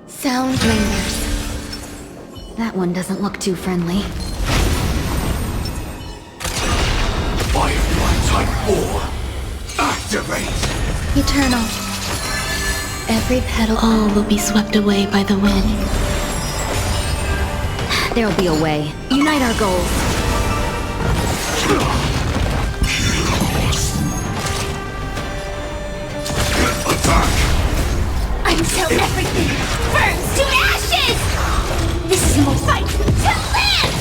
Sound lingers. That one doesn't look too friendly. Firefly Type 4. Activate! Eternal. Every petal. All will be swept away by the wind. There'll be a way. Unite our goals. Attack! Until everything burns to ashes! This is my fight to live!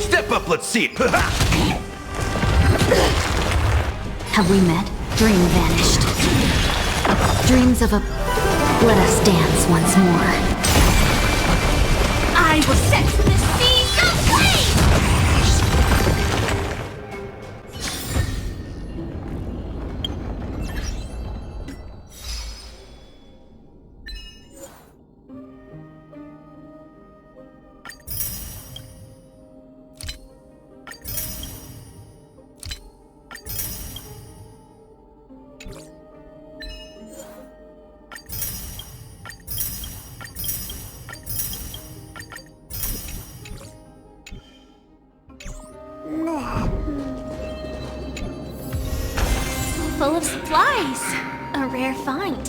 Step up, let's see it! Have we met? Dream vanished. Dreams of a... Let us dance once more. I will set the seas aflame! Full of supplies. A rare find.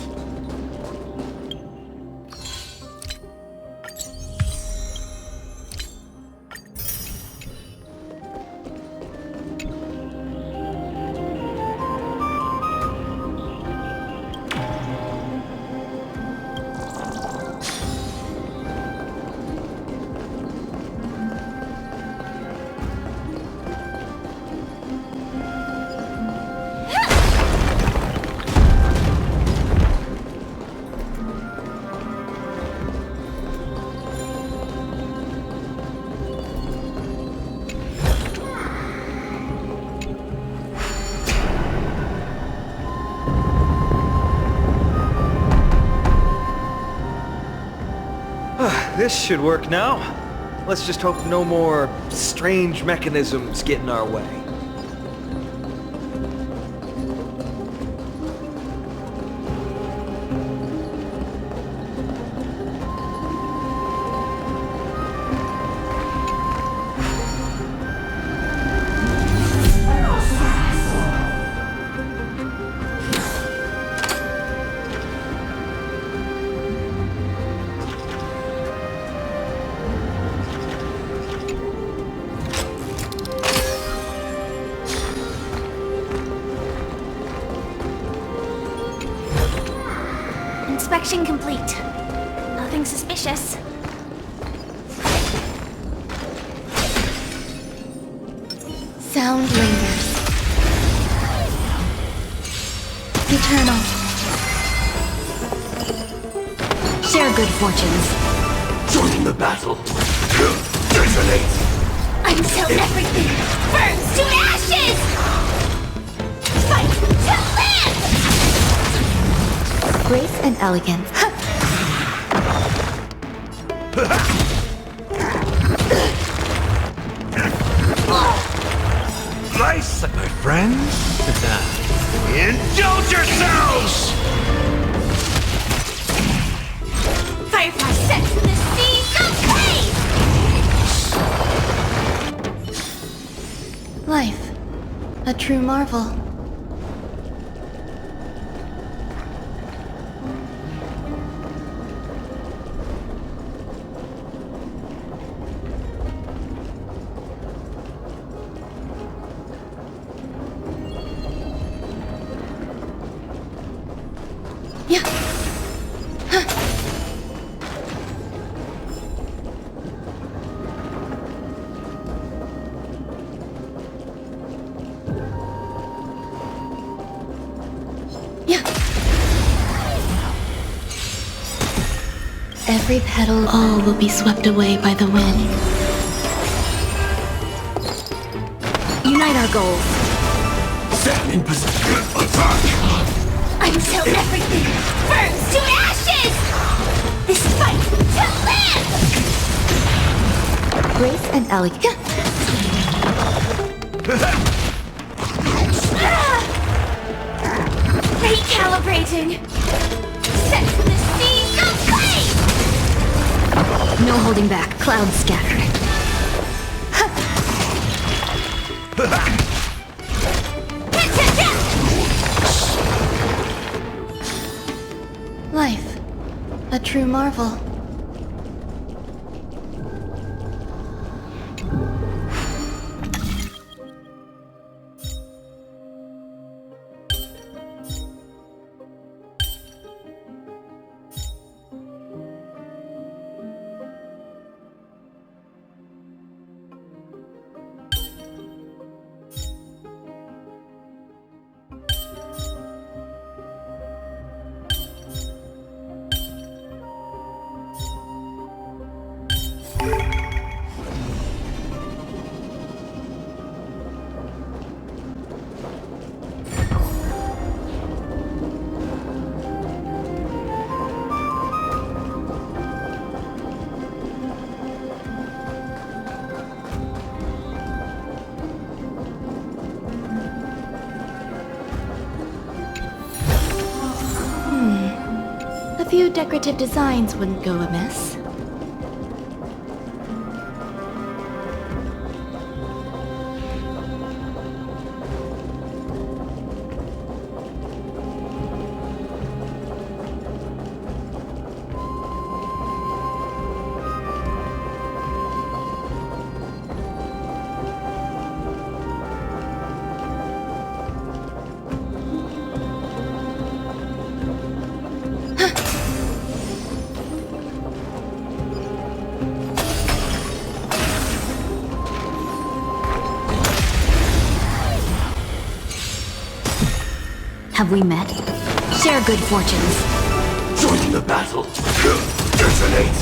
This should work now. Let's just hope no more strange mechanisms get in our way. Inspection complete. Nothing suspicious. Sound lingers. Eternal. Share good fortunes. Join the battle. Detonate. Until everything burns to ashes! Fight to live! Grace and elegance. Nice, my friends. Indulge yourselves! Firefly set to the sea, go Life. A true marvel. Every petal, all will be swept away by the wind. Unite our goals. Set in position. Attack! until everything burns to ashes! This fight to live! Grace and elegance. Recalibrating! Set the seas aflame! No holding back. Clouds scattered. Life. A true marvel. A few decorative designs wouldn't go amiss. Have we met? Share good fortunes. Join the battle. Detonate.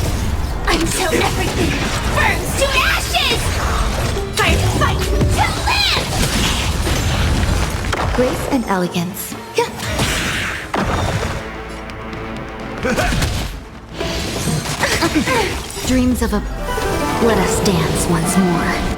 Until everything burns to ashes! Fight to live! Grace and elegance. Dreams of a... Let us dance once more.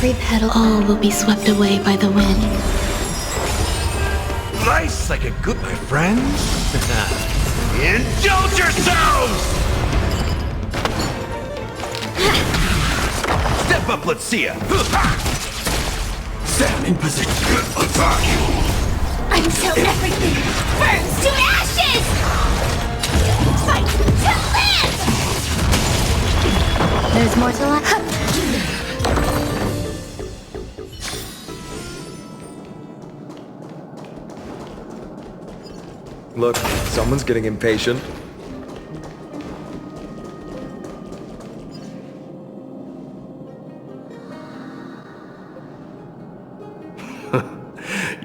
every petal, all will be swept away by the wind. Life's like a good, my friends. Indulge yourselves! Step up, let's see ya. Stand in position. Attack! Until everything burns to ashes! Fight to live! There's more to life. Look, someone's getting impatient.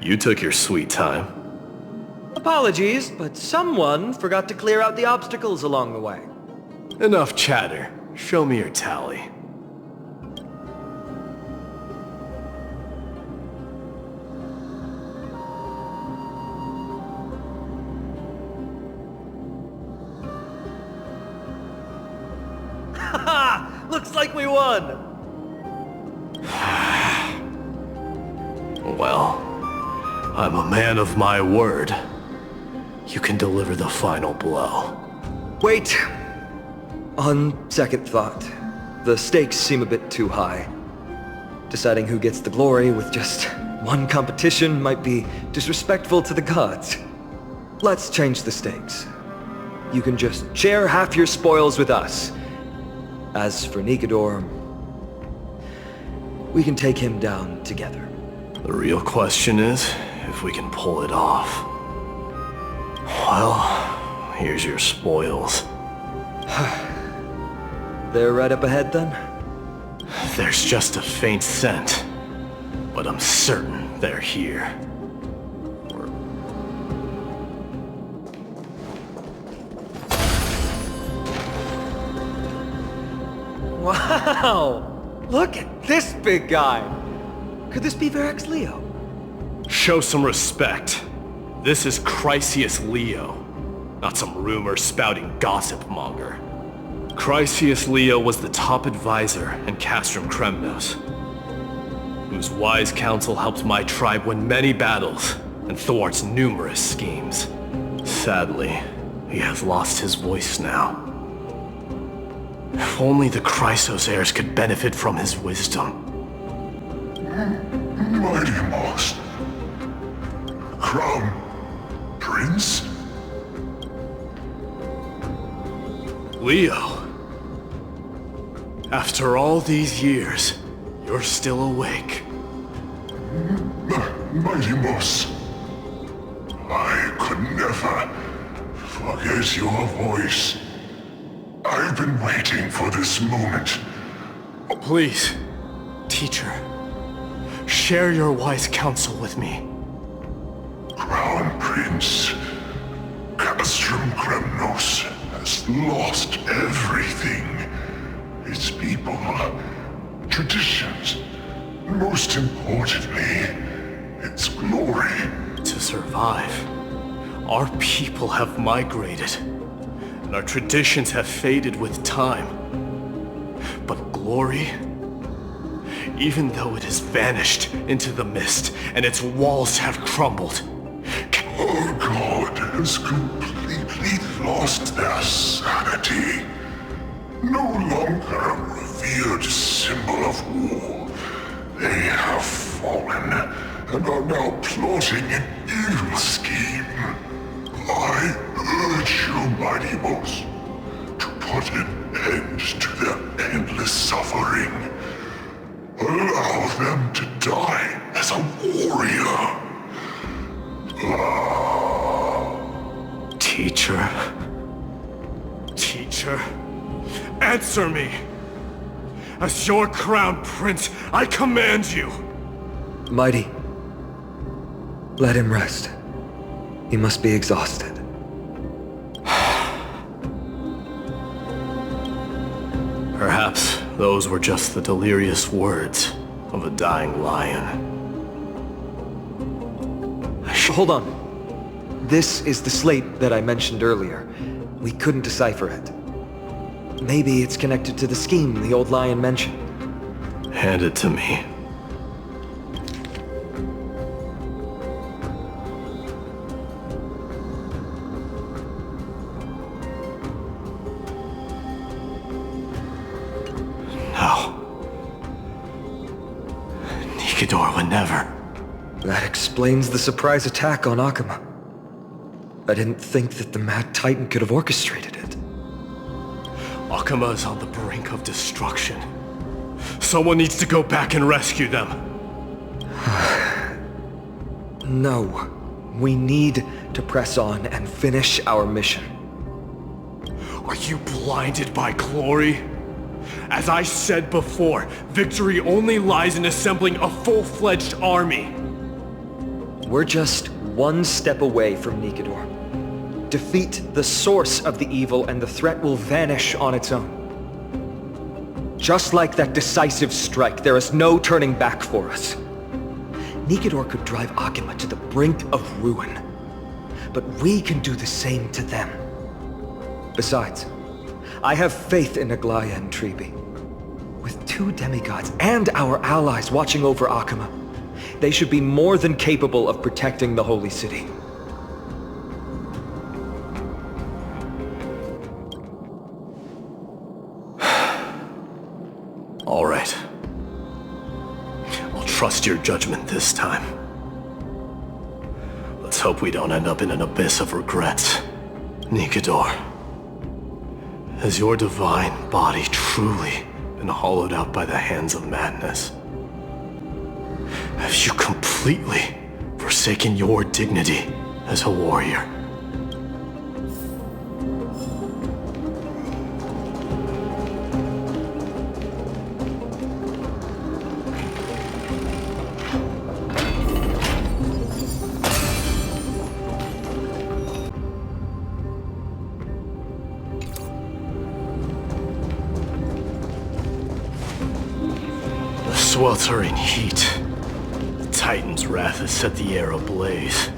You took your sweet time. Apologies, but someone forgot to clear out the obstacles along the way. Enough chatter. Show me your tally. Haha! Looks like we won! Well, I'm a man of my word. You can deliver the final blow. Wait! On second thought, the stakes seem a bit too high. Deciding who gets the glory with just one competition might be disrespectful to the gods. Let's change the stakes. You can just share half your spoils with us. As for Nikador, we can take him down together. The real question is if we can pull it off. Well, here's your spoils. They're right up ahead then? There's just a faint scent, but I'm certain they're here. Wow! Look at this big guy! Could this be Varix Leo? Show some respect. This is Chrysius Leo, not some rumor-spouting gossip monger. Chrysius Leo was the top advisor in Castrum Kremnos, whose wise counsel helped my tribe win many battles and thwarts numerous schemes. Sadly, he has lost his voice now. If only the Chrysos heirs could benefit from his wisdom. Mighty Moss. Crown Prince? Leo. After all these years, you're still awake. Mighty Moss. I could never forget your voice. I've been waiting for this moment. Please, teacher, share your wise counsel with me. Crown Prince, Castrum Kremnos has lost everything. Its people, traditions, most importantly, its glory. To survive, our people have migrated, and our traditions have faded with time. But glory, even though it has vanished into the mist and its walls have crumbled, our god has completely lost their sanity. No longer a revered symbol of war, they have fallen and are now plotting an evil scheme. I urge you, Mighty Moss, to put an end to their endless suffering. Allow them to die as a warrior. Teacher, answer me! As your crown prince, I command you! Mighty, let him rest. He must be exhausted. Perhaps those were just the delirious words of a dying lion. Hold on. This is the slate that I mentioned earlier. We couldn't decipher it. Maybe it's connected to the scheme the old lion mentioned. Hand it to me. Nikador would never. That explains the surprise attack on Akuma. I didn't think that the Mad Titan could have orchestrated it. Akuma is on the brink of destruction. Someone needs to go back and rescue them. No. We need to press on and finish our mission. Are you blinded by glory? As I said before, victory only lies in assembling a full-fledged army. We're just one step away from Nikador. Defeat the source of the evil and the threat will vanish on its own. Just like that decisive strike, there is no turning back for us. Nikador could drive Akuma to the brink of ruin. But we can do the same to them. Besides, I have faith in Aglaya and Tribi. With 2 demigods and our allies watching over Akuma, they should be more than capable of protecting the Holy City. All right. I'll trust your judgment this time. Let's hope we don't end up in an abyss of regrets. Nikador, has your divine body truly been hollowed out by the hands of madness? Have you completely forsaken your dignity as a warrior? Sweltering heat. The Titan's wrath has set the air ablaze.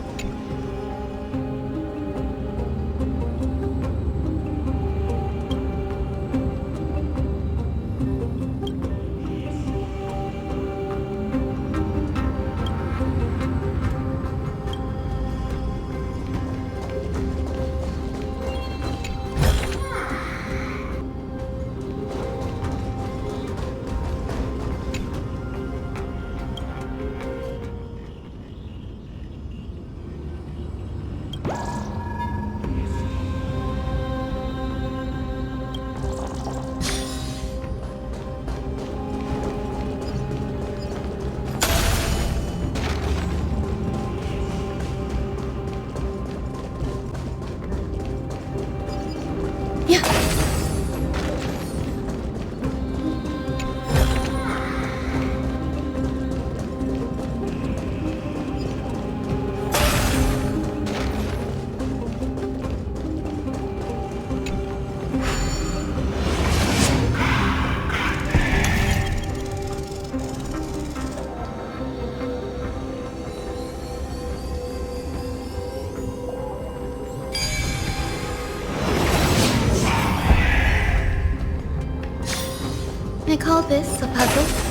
I call this a puzzle.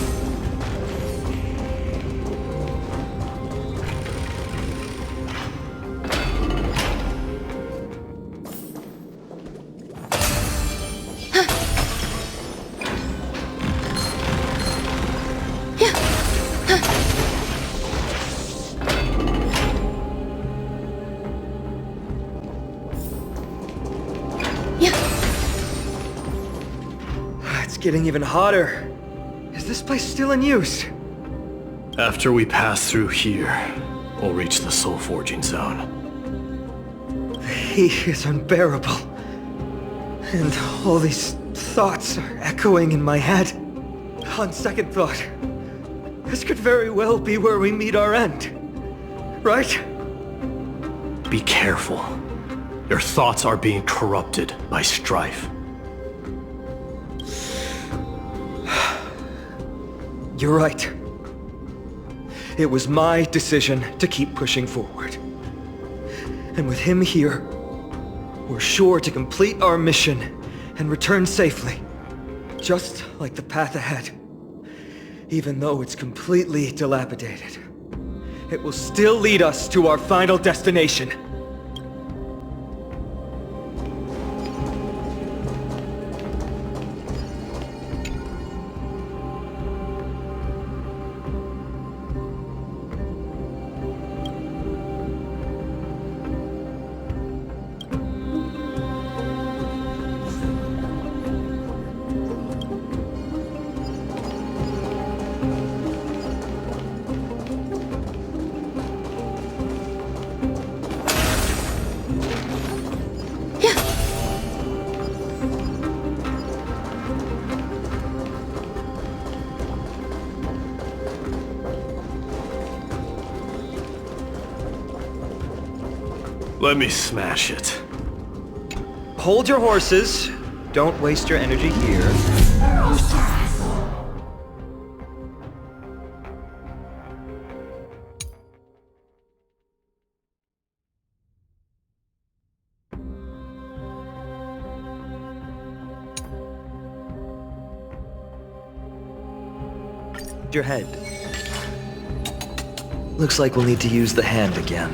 Getting even hotter. Is this place still in use? After we pass through here, we'll reach the soul forging zone. The heat is unbearable. And all these thoughts are echoing in my head. On second thought, this could very well be where we meet our end. Right? Be careful. Your thoughts are being corrupted by strife. You're right. It was my decision to keep pushing forward. And with him here, we're sure to complete our mission and return safely. Just like the path ahead. Even though it's completely dilapidated. It will still lead us to our final destination. Let me smash it. Hold your horses. Don't waste your energy here. Your head. Looks like we'll need to use the hand again.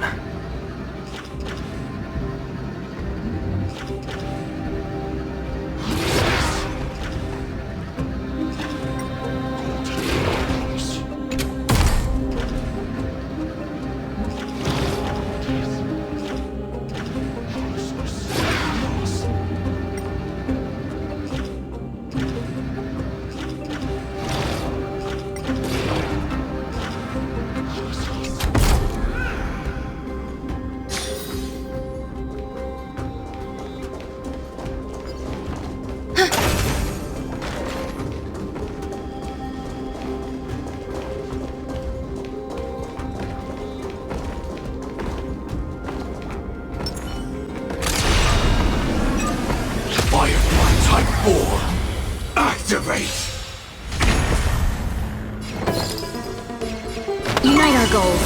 Unite our goals.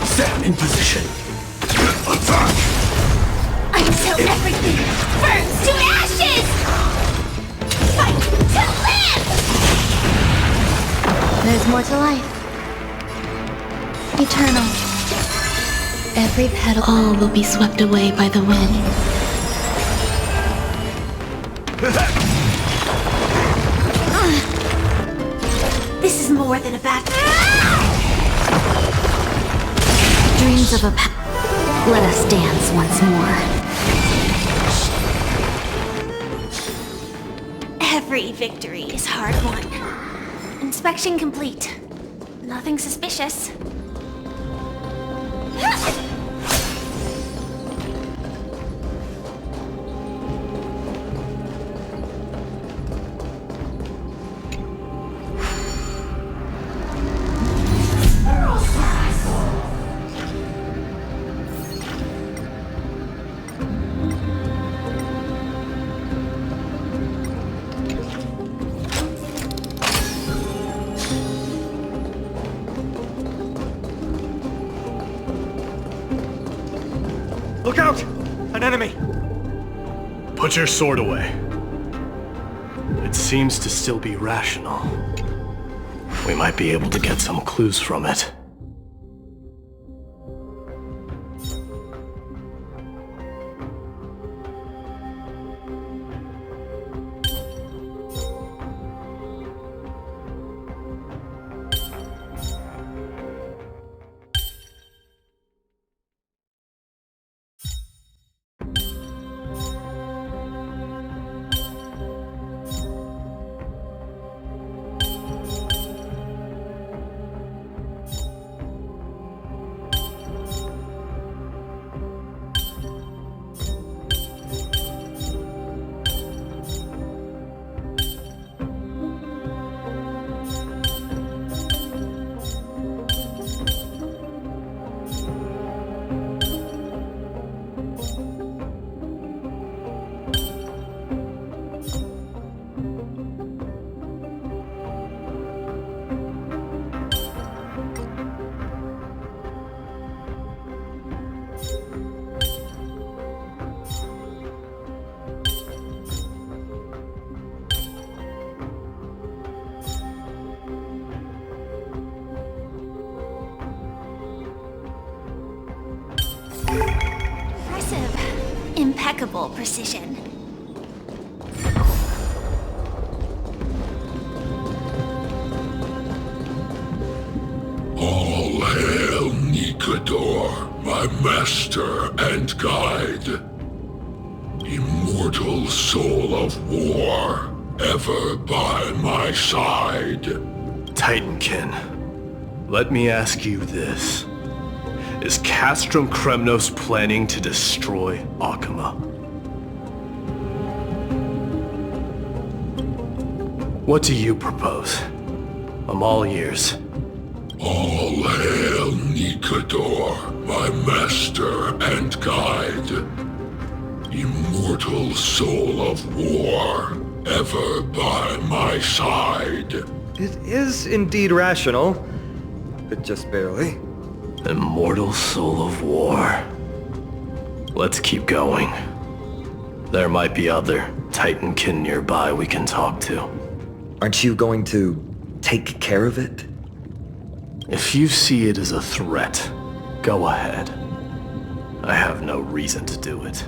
Stand in position. Attack! Until everything burns to ashes! Fight to live! There's more to life. Eternal. Every petal. All will be swept away by the wind. This is more than a battle. Dreams of a Let us dance once more. Every victory is hard won. Inspection complete. Nothing suspicious. Look out! An enemy! Put your sword away. It seems to still be rational. We might be able to get some clues from it. Impressive. Impeccable precision. All hail Nikador, my master and guide. Immortal soul of war, ever by my side. Titankin, let me ask you this. Is Castrum Kremnos planning to destroy Akama? What do you propose? I'm all ears. All All hail Nikador, my master and guide. Immortal soul of war, ever by my side. It is indeed rational, but just barely. Immortal soul of war. Let's keep going. There might be other Titankin nearby we can talk to. Aren't you going to take care of it? If you see it as a threat, go ahead. I have no reason to do it.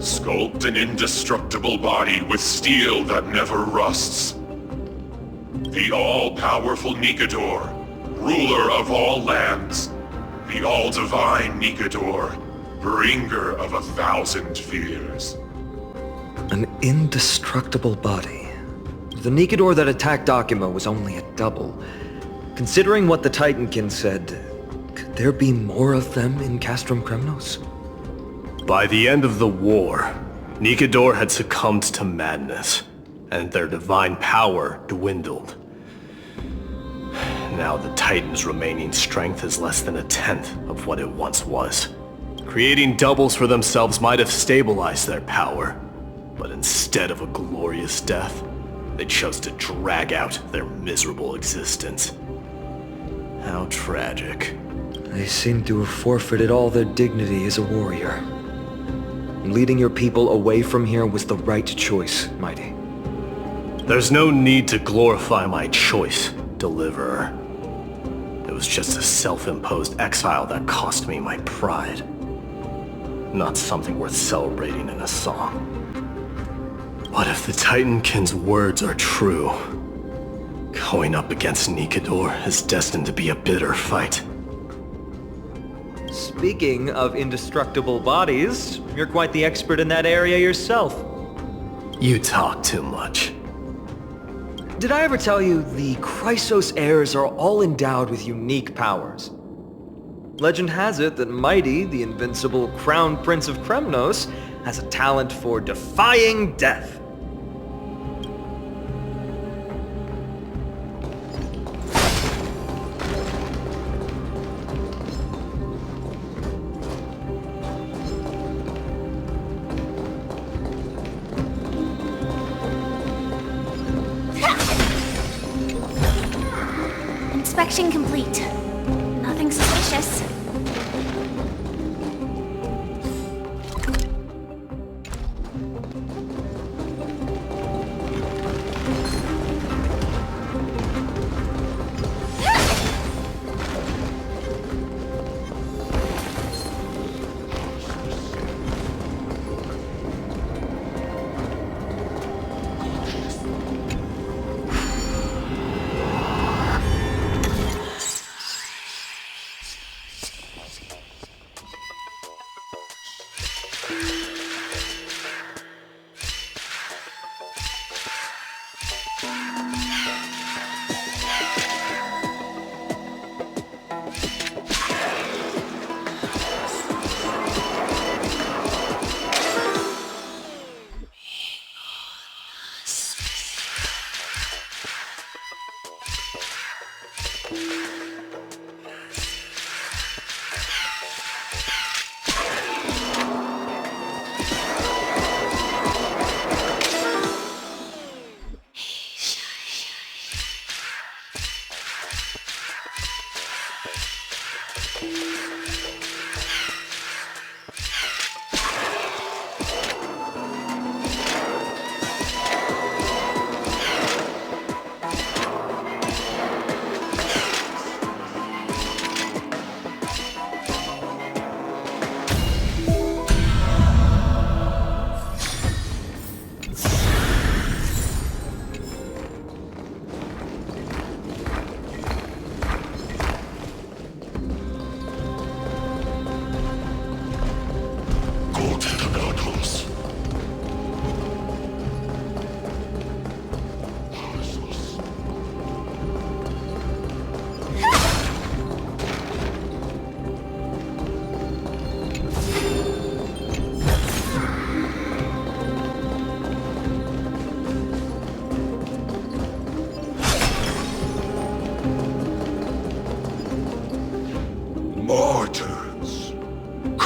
Sculpt an indestructible body with steel that never rusts. The all-powerful Nikador, ruler of all lands. The all-divine Nikador, bringer of 1,000 fears. An indestructible body. The Nikador that attacked Akima was only a double. Considering what the Titankin said, could there be more of them in Castrum Kremnos? By the end of the war, Nikador had succumbed to madness, and their divine power dwindled. Now the Titan's remaining strength is less than 1/10 of what it once was. Creating doubles for themselves might have stabilized their power, but instead of a glorious death, they chose to drag out their miserable existence. How tragic. They seem to have forfeited all their dignity as a warrior. Leading your people away from here was the right choice, Mighty. There's no need to glorify my choice, Deliverer. It was just a self-imposed exile that cost me my pride. Not something worth celebrating in a song. What if the Titankin's words are true? Going up against Nikador is destined to be a bitter fight. Speaking of indestructible bodies, you're quite the expert in that area yourself. You talk too much. Did I ever tell you the Chrysos heirs are all endowed with unique powers? Legend has it that Mighty, the invincible Crown Prince of Kremnos, has a talent for defying death. Inspection complete. Nothing suspicious.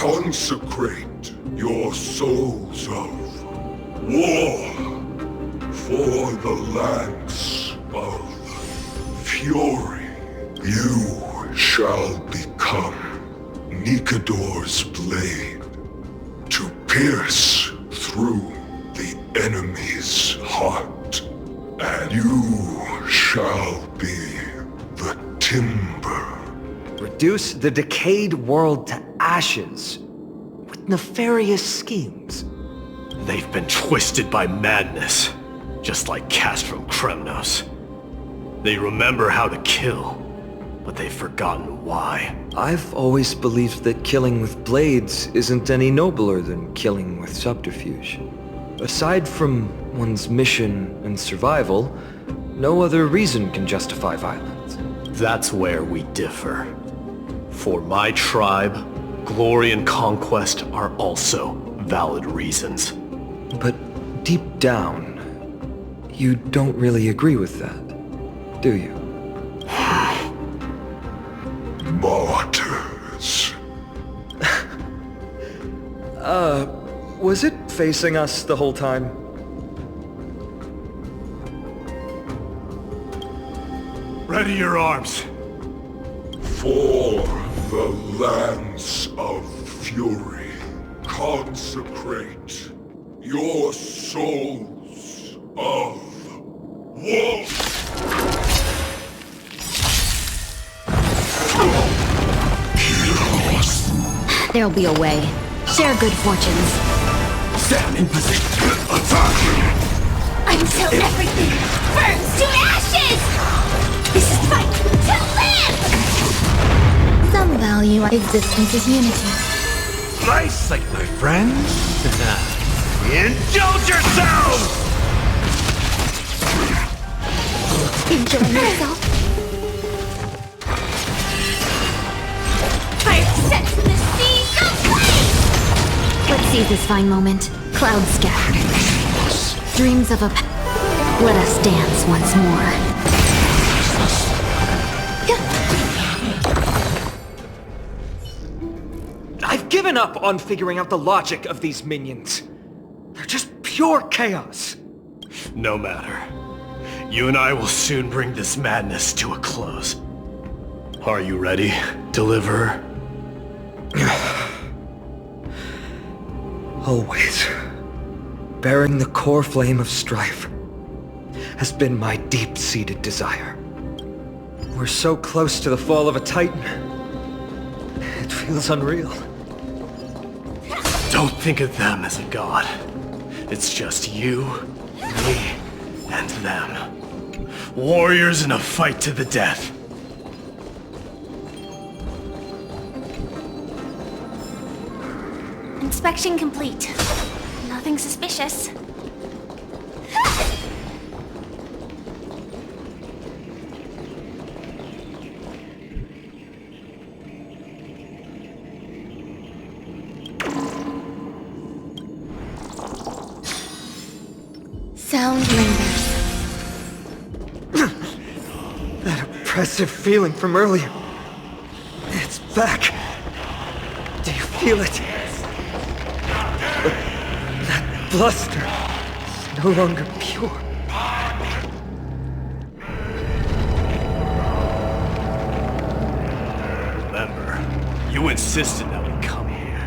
consecrate your souls of war for the lance of fury. You shall become Nikador's blade to pierce through the enemy's heart, and you shall be the timber. Reduce the decayed world to ashes with nefarious schemes. They've been twisted by madness, just like Castrum Kremnos. They remember how to kill, but they've forgotten why. I've always believed that killing with blades isn't any nobler than killing with subterfuge. Aside from one's mission and survival, no other reason can justify violence. That's where we differ. For my tribe, glory and conquest are also valid reasons. But deep down, you don't really agree with that, do you? Martyrs. Was it facing us the whole time? Ready your arms. For the lance of fury, consecrate your souls of wolf. There'll be a way. Share good fortunes. Stand in position. Attack! Until everything burns to ashes! This is fight to live! Some value existence's unity. Nice sight, my friends. Indulge yourselves! Enjoying yourself? Fire set to the sea, go play! Let's seize this fine moment. Clouds scattered. Dreams of a... Let us dance once more. I've given up on figuring out the logic of these minions. They're just pure chaos. No matter. You and I will soon bring this madness to a close. Are you ready, Deliverer? Always. Bearing the core flame of strife has been my deep-seated desire. We're so close to the fall of a titan. It feels unreal. Don't think of them as a god. It's just you, me, and them. Warriors in a fight to the death. Inspection complete. Nothing suspicious. Sound lingers. That oppressive feeling from earlier. It's back. Do you feel it? That bluster is no longer pure. Remember, you insisted that we come here.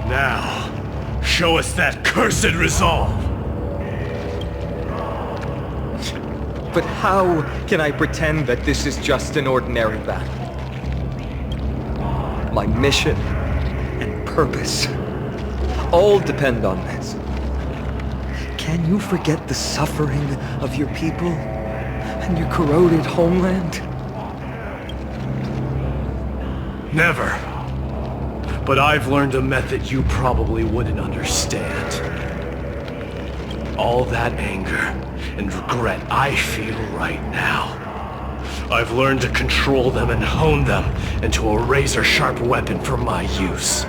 Now, show us that cursed resolve. But how can I pretend that this is just an ordinary battle? My mission and purpose all depend on this. Can you forget the suffering of your people and your corroded homeland? Never. But I've learned a method you probably wouldn't understand. All that anger and regret I feel right now. I've learned to control them and hone them into a razor-sharp weapon for my use.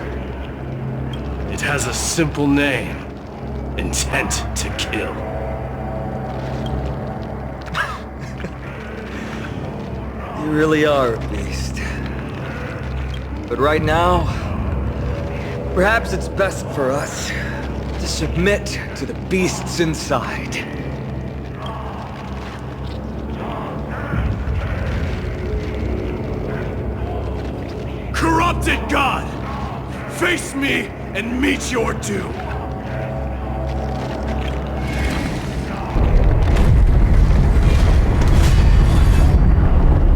It has a simple name. Intent to kill. You really are a beast. But right now, Perhaps it's best for us to submit to the beasts inside. Corrupted God! Face me and meet your doom!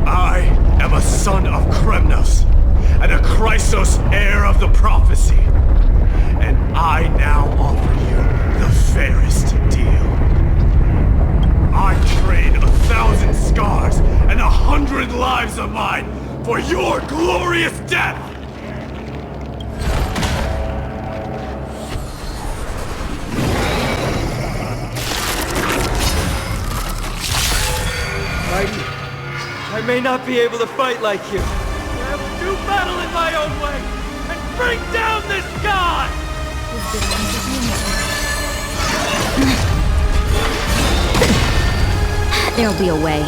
I am a son of Kremnos, and a Chrysos heir of the prophecy. And I now offer you the fairest deal. I trade 1,000 scars and 100 lives of mine for your glorious death! I may not be able to fight like you, but I will do battle in my own way and bring down this god! There'll be a way.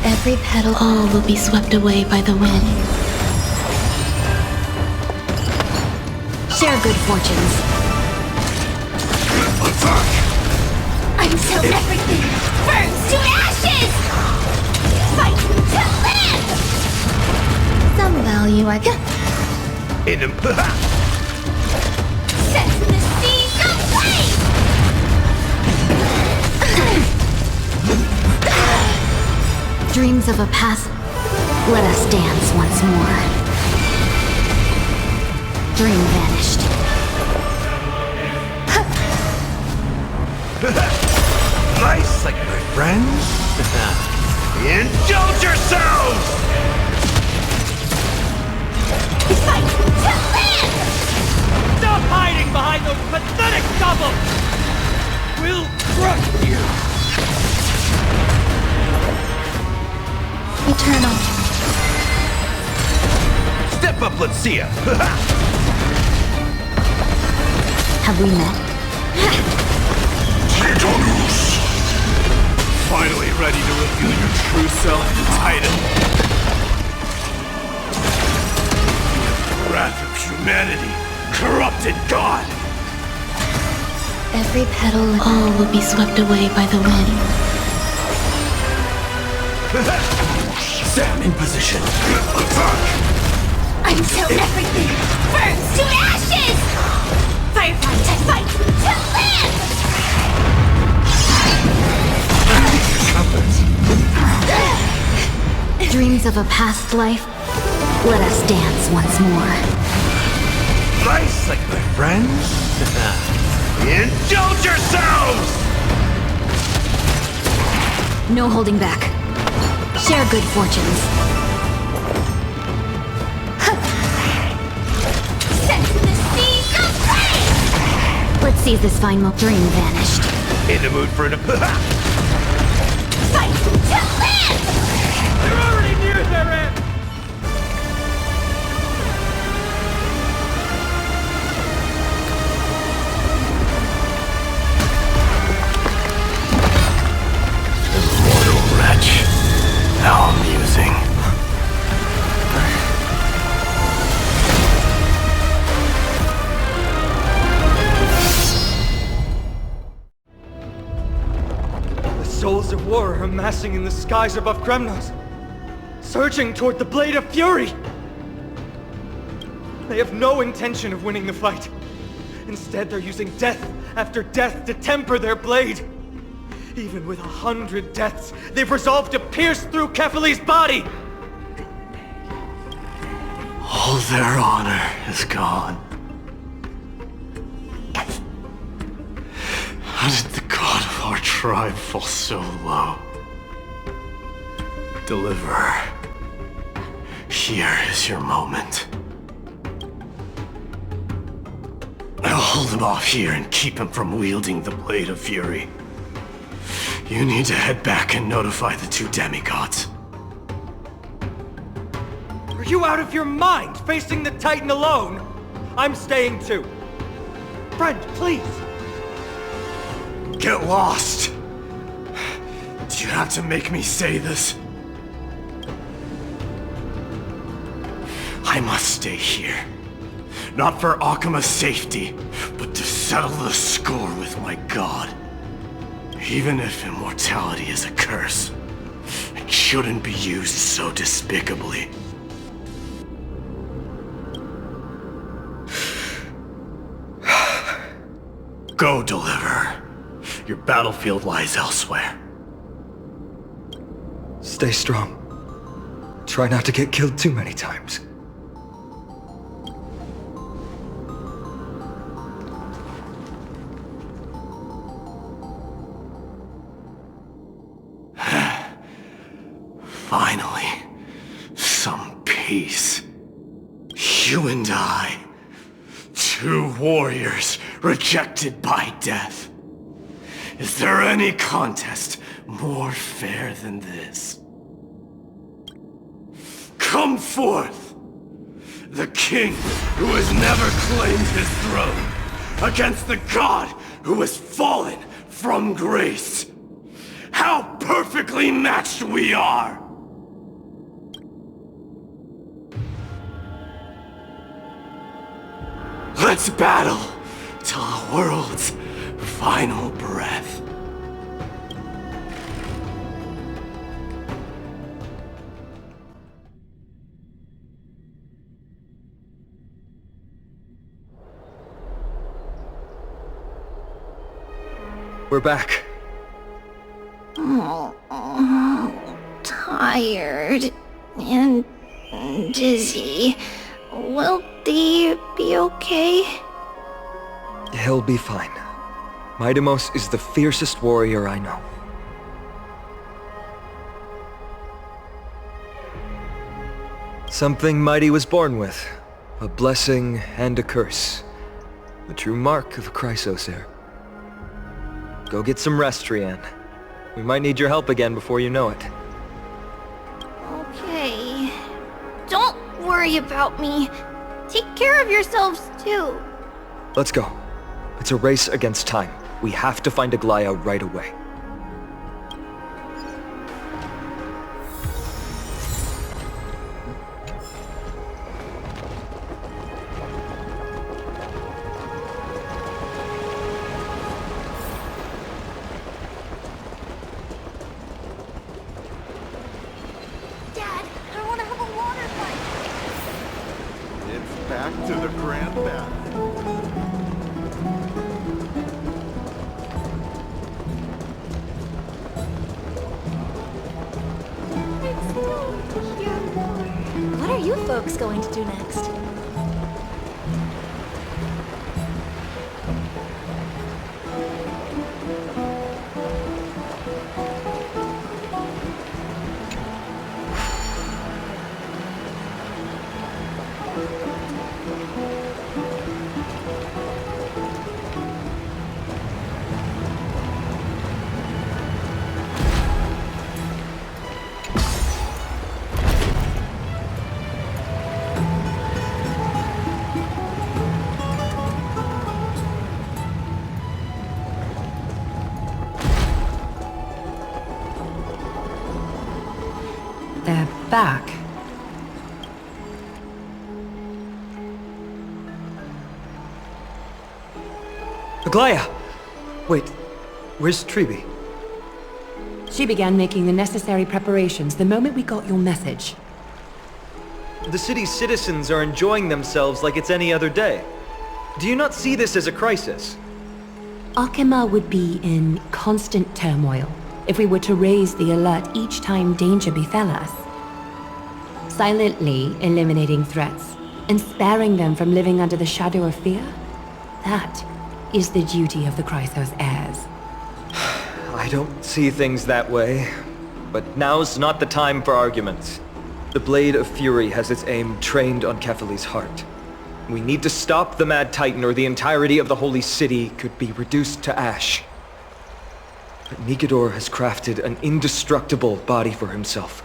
Every petal, all will be swept away by the wind. Share good fortunes. Until everything burns to ashes! Fight to live! Some value I got. Set the seas aflame! Dreams of a past. Let us dance once more. Dream vanished. Nice, like my friends. Indulge yourselves! Fight to live! Stop hiding behind those pathetic doubles! We'll crush you! Eternal. Step up, let's see ya! Have we met? Finally ready to reveal your true self, Titan. Wrath of humanity, corrupted God! Every petal, all will be swept away by the wind. Sam in position. Attack! Until everything burns to ashes! Firefly to fight to live! Dreams of a past life. Let us dance once more. Nice, like my friends. Indulge yourselves! No holding back. Share good fortunes. Set the seas aflame! Let's seize this fine dream vanished. In the mood for an... Fight to live! They're already near their end! Immortal wretch. How amusing. The souls of war are amassing in the skies above Kremnos, surging toward the blade of fury! They have no intention of winning the fight. Instead, they're using death after death to temper their blade. Even with 100 deaths, they've resolved to pierce through Kefali's body! All their honor is gone. How did the god of our tribe fall so low? Deliverer, here is your moment. I'll hold him off here and keep him from wielding the Blade of Fury. You need to head back and notify the two demigods. Are you out of your mind, facing the Titan alone? I'm staying too. Friend, please. Get lost. Do you have to make me say this? I must stay here. Not for Akima's safety, but to settle the score with my god. Even if immortality is a curse, it shouldn't be used so despicably. Go, Deliverer. Your battlefield lies elsewhere. Stay strong. Try not to get killed too many times. Finally, some peace. You and I, two warriors rejected by death. Is there any contest more fair than this? Come forth, the king who has never claimed his throne, against the god who has fallen from grace. How perfectly matched we are! Let's battle till the world's final breath. We're back. Tired and dizzy. Will they be okay? He'll be fine. Midei is the fiercest warrior I know. Something Midei was born with. A blessing and a curse. The true mark of a Chrysosaur. Go get some rest, Trian. We might need your help again before you know it. Okay. Don't worry about me. Take care of yourselves, too. Let's go. It's a race against time. We have to find Aglaya right away. Dad, I want to have a water fight. It's back to the grand battle. What are you folks going to do next? They're back. Aglaya! Wait, where's Tribi? She began making the necessary preparations the moment we got your message. The city's citizens are enjoying themselves like it's any other day. Do you not see this as a crisis? Akima would be in constant turmoil if we were to raise the alert each time danger befell us. Silently eliminating threats and sparing them from living under the shadow of fear, that is the duty of the Chrysos heirs. I don't see things that way, but now's not the time for arguments. The Blade of Fury has its aim trained on Kefali's heart. We need to stop the Mad Titan or the entirety of the Holy City could be reduced to ash. But Nikador has crafted an indestructible body for himself.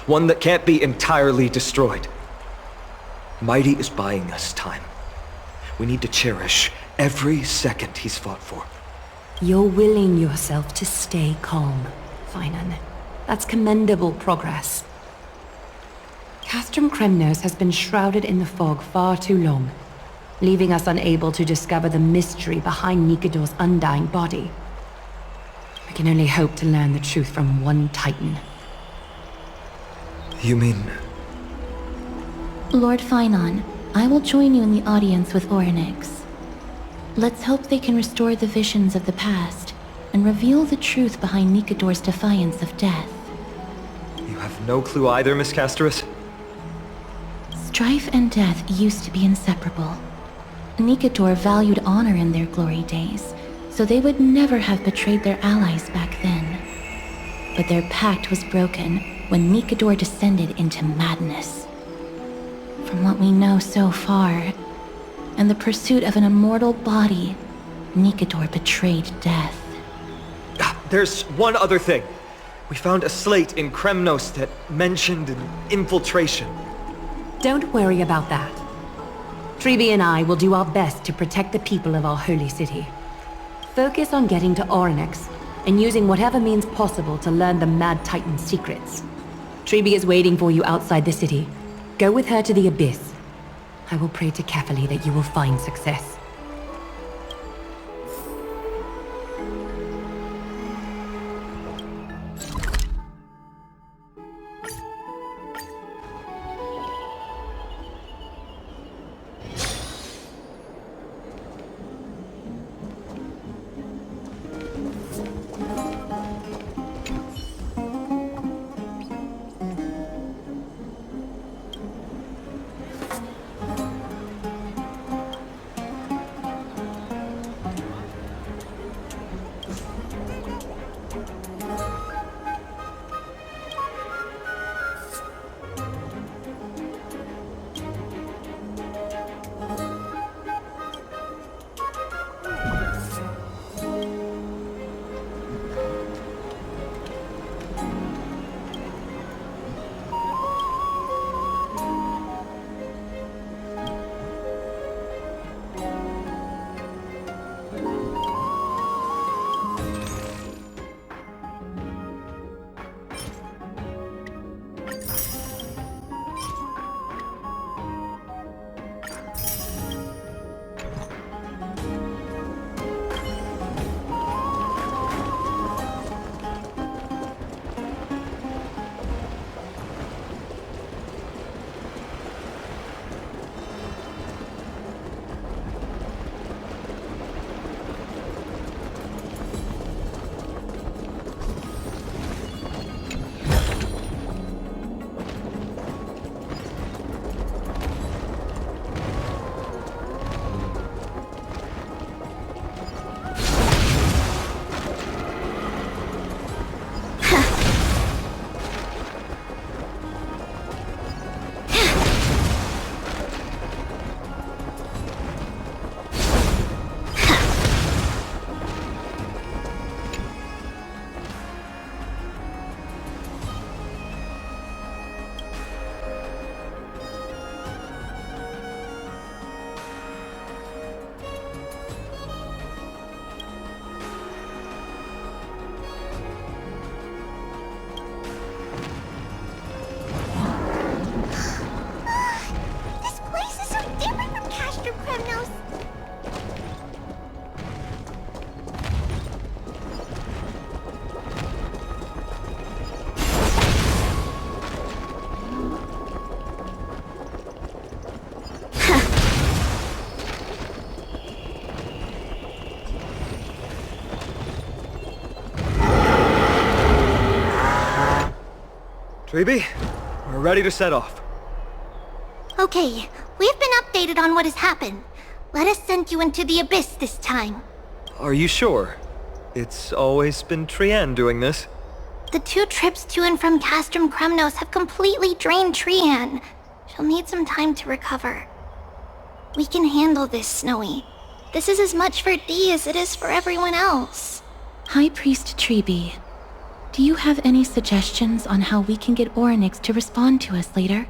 One that can't be entirely destroyed. Midei is buying us time. We need to cherish every second he's fought for. You're willing yourself to stay calm, Finan. That's commendable progress. Castrum Kremnos has been shrouded in the fog far too long, leaving us unable to discover the mystery behind Nikador's undying body. We can only hope to learn the truth from one Titan. You mean... Lord Finan, I will join you in the audience with Orynyx. Let's hope they can restore the visions of the past and reveal the truth behind Nikador's defiance of death. You have no clue either, Miss Casterus? Strife and death used to be inseparable. Nikador valued honor in their glory days, so they would never have betrayed their allies back then. But their pact was broken when Nikador descended into madness. From what we know so far, and the pursuit of an immortal body, Nikador betrayed death. There's one other thing. We found a slate in Kremnos that mentioned an infiltration. Don't worry about that. Trebi and I will do our best to protect the people of our holy city. Focus on getting to Orynyx and using whatever means possible to learn the Mad Titan's secrets. Trebi is waiting for you outside the city. Go with her to the Abyss. I will pray to Kefali that you will find success. Trebi, we're ready to set off. Okay, we've been updated on what has happened. Let us send you into the Abyss this time. Are you sure? It's always been Trian doing this. The 2 trips to and from Castrum Kremnos have completely drained Trian. She'll need some time to recover. We can handle this, Snowy. This is as much for Dee as it is for everyone else. High Priest Treeby, do you have any suggestions on how we can get Orynyx to respond to us later?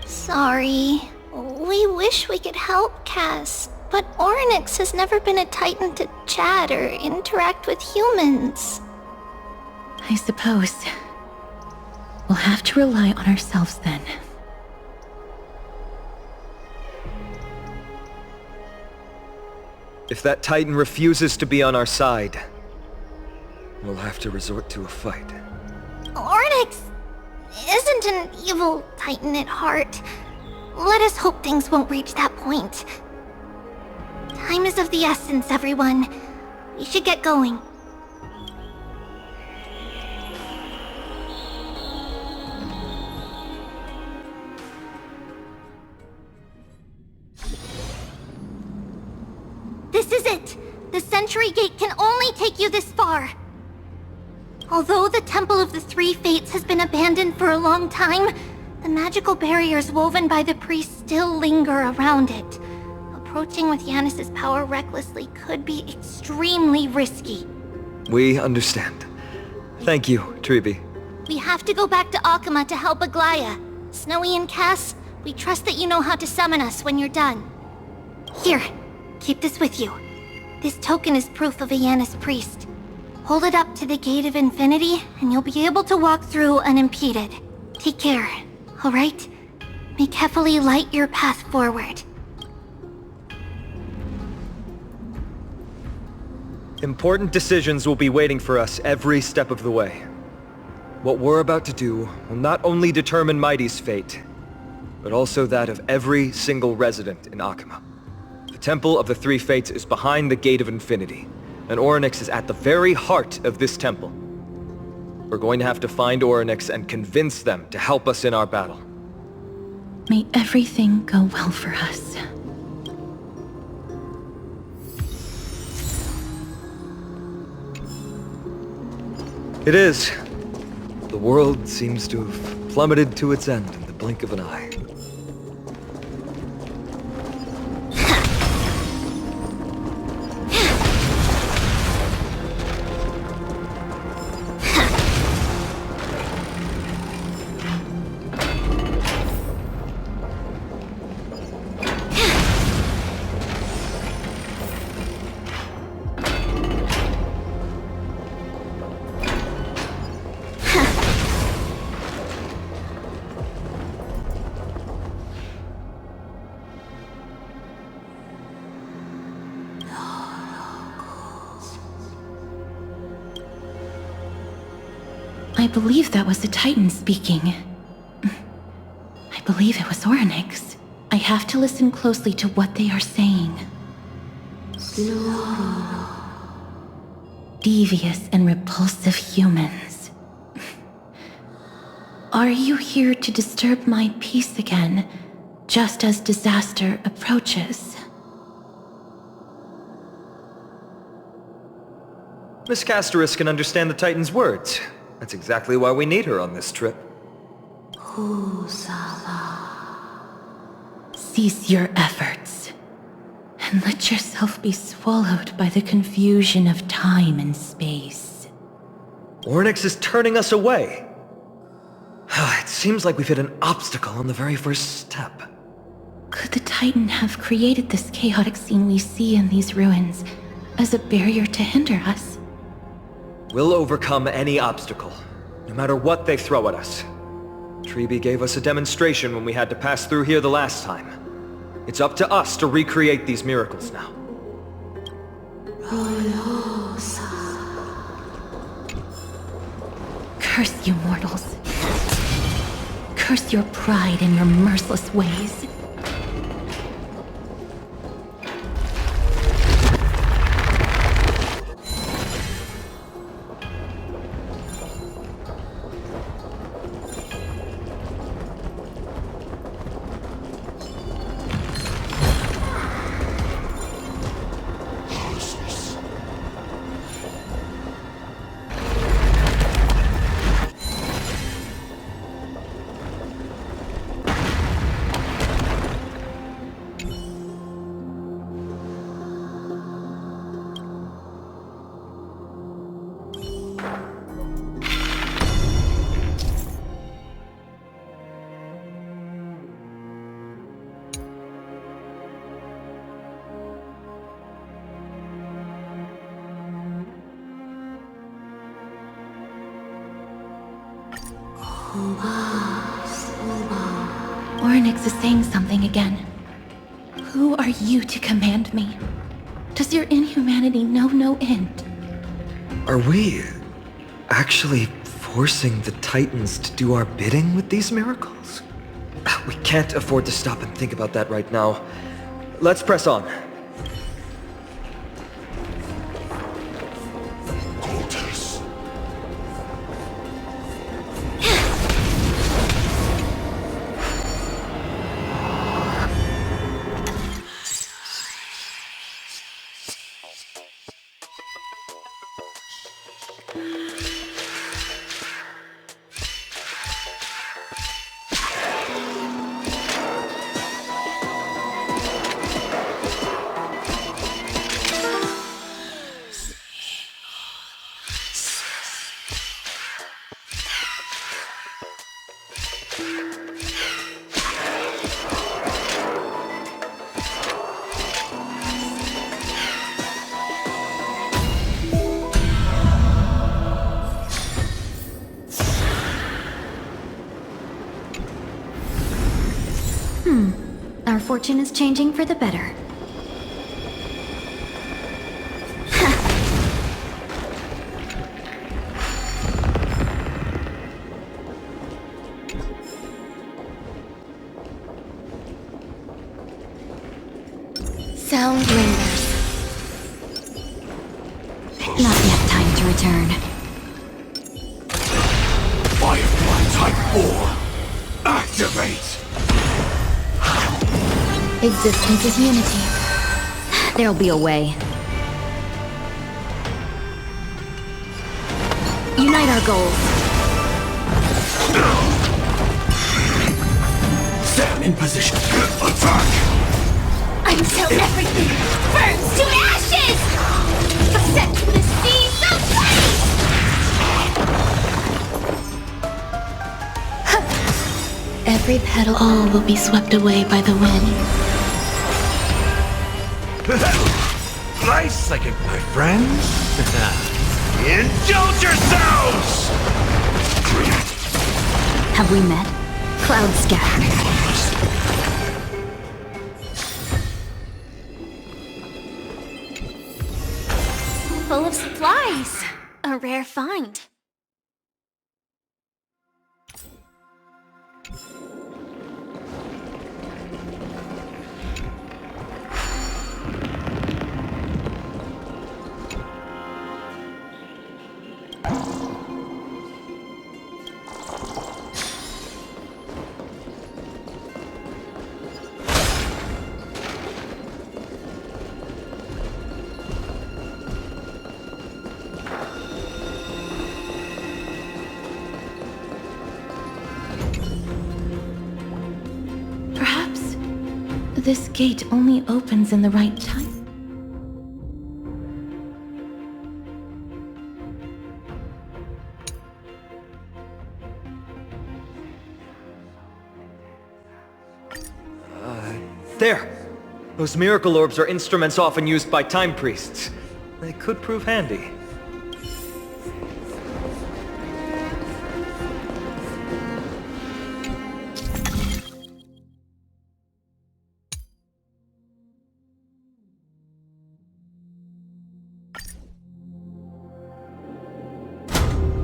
Sorry. We wish we could help, Cass, but Orynyx has never been a Titan to chat or interact with humans. I suppose. We'll have to rely on ourselves then. If that Titan refuses to be on our side, we'll have to resort to a fight. Orynyx isn't an evil Titan at heart. Let us hope things won't reach that point. Time is of the essence, everyone. We should get going. This is it! The Century Gate can only take you this far. Although the Temple of the Three Fates has been abandoned for a long time, the magical barriers woven by the priests still linger around it. Approaching with Yanis's power recklessly could be extremely risky. We understand. Thank you, Treeby. We have to go back to Akama to help Aglaya. Snowy and Cass, we trust that you know how to summon us when you're done. Here, keep this with you. This token is proof of a Yanis priest. Hold it up to the Gate of Infinity, and you'll be able to walk through unimpeded. Take care, alright? May Kefali light your path forward. Important decisions will be waiting for us every step of the way. What we're about to do will not only determine Mighty's fate, but also that of every single resident in Akama. The Temple of the Three Fates is behind the Gate of Infinity, and Orynyx is at the very heart of this temple. We're going to have to find Orynyx and convince them to help us in our battle. May everything go well for us. It is. The world seems to have plummeted to its end in the blink of an eye. I believe that was the Titan speaking. I believe it was Orynyx. I have to listen closely to what they are saying. Devious and repulsive humans. Are you here to disturb my peace again, just as disaster approaches? Miss Castoris can understand the Titan's words. That's exactly why we need her on this trip. Cease your efforts, and let yourself be swallowed by the confusion of time and space. Orynyx is turning us away. It seems like we've hit an obstacle on the very first step. Could the Titan have created this chaotic scene we see in these ruins as a barrier to hinder us? We'll overcome any obstacle, no matter what they throw at us. Treeby gave us a demonstration when we had to pass through here the last time. It's up to us to recreate these miracles now. Curse you mortals. Curse your pride and your merciless ways. Orynyx is saying something again. Who are you to command me? Does your inhumanity know no end? Are we actually forcing the Titans to do our bidding with these miracles? We can't afford to stop and think about that right now. Let's press on. Our fortune is changing for the better. Sound lingers. Not yet time to return. Firefly Type 4, activate! Existence is unity. There'll be a way. Unite our goals. Stand in position. Attack! Until everything burns to ashes! Set to the seas of flame! Every petal, all will be swept away by the wind. Nice second, my friends. Indulge yourselves! Have we met? Cloud scatter. Full of supplies. A rare find. This gate only opens in the right time. There! Those miracle orbs are instruments often used by time priests. They could prove handy.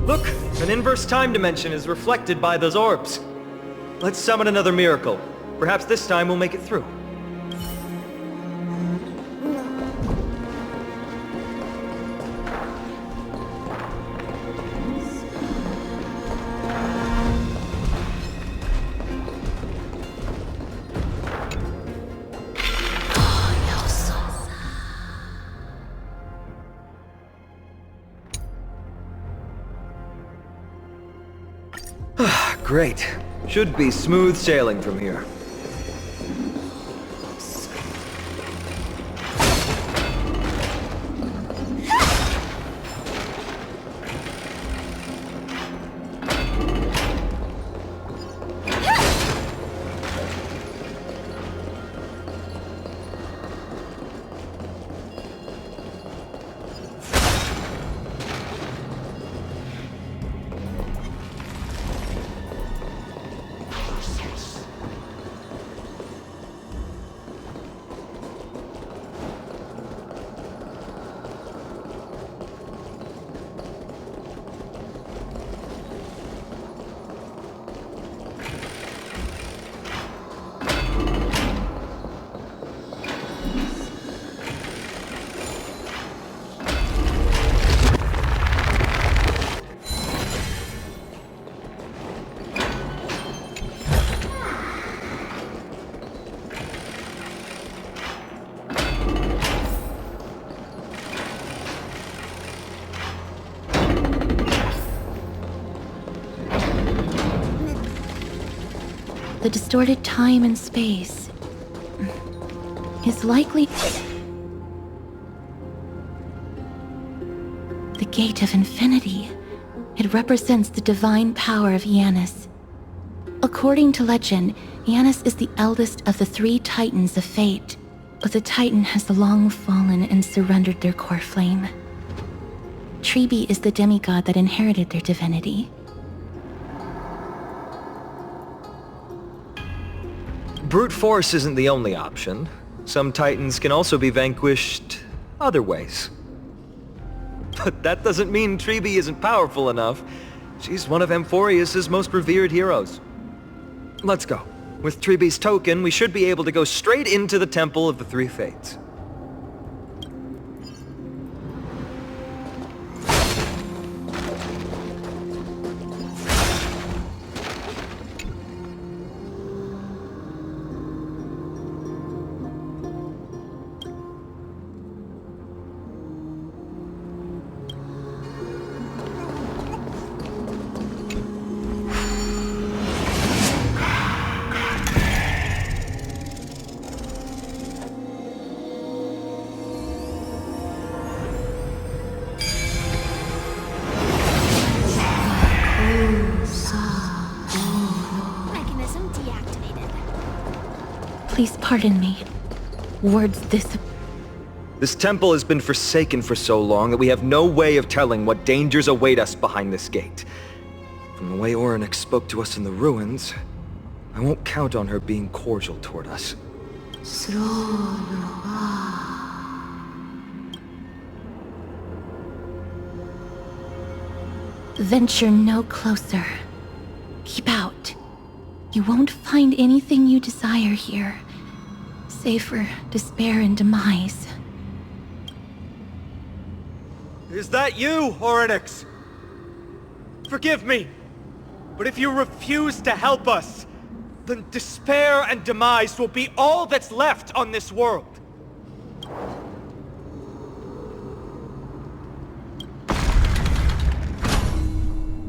Look! An inverse time dimension is reflected by those orbs. Let's summon another miracle. Perhaps this time we'll make it through. Great. Should be smooth sailing from here. the distorted time and space is likely the gate of infinity. It represents the divine power of Janus. According to legend, Janus is the eldest of the 3 titans of fate, but the titan has long fallen and surrendered their core flame. Trebi is the demigod that inherited their divinity. Brute force isn't the only option. Some titans can also be vanquished other ways. But that doesn't mean Trebi isn't powerful enough. She's one of Amphorius' most revered heroes. Let's go. With Trebi's token, we should be able to go straight into the Temple of the Three Fates. Please pardon me. Words This temple has been forsaken for so long that we have no way of telling what dangers await us behind this gate. From the way Orynyx spoke to us in the ruins, I won't count on her being cordial toward us. Venture no closer. Keep out. You won't find anything you desire here, save for despair and demise. Is that you, Orynyx? Forgive me, but if you refuse to help us, then despair and demise will be all that's left on this world.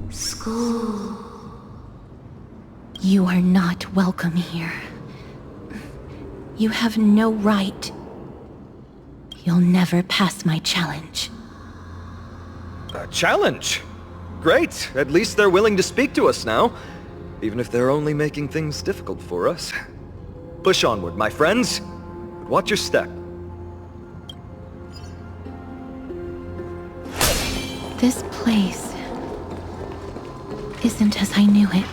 School. You are not welcome here. You have no right. You'll never pass my challenge. A challenge? Great. At least they're willing to speak to us now. Even if they're only making things difficult for us. Push onward, my friends. But watch your step. This place isn't as I knew it.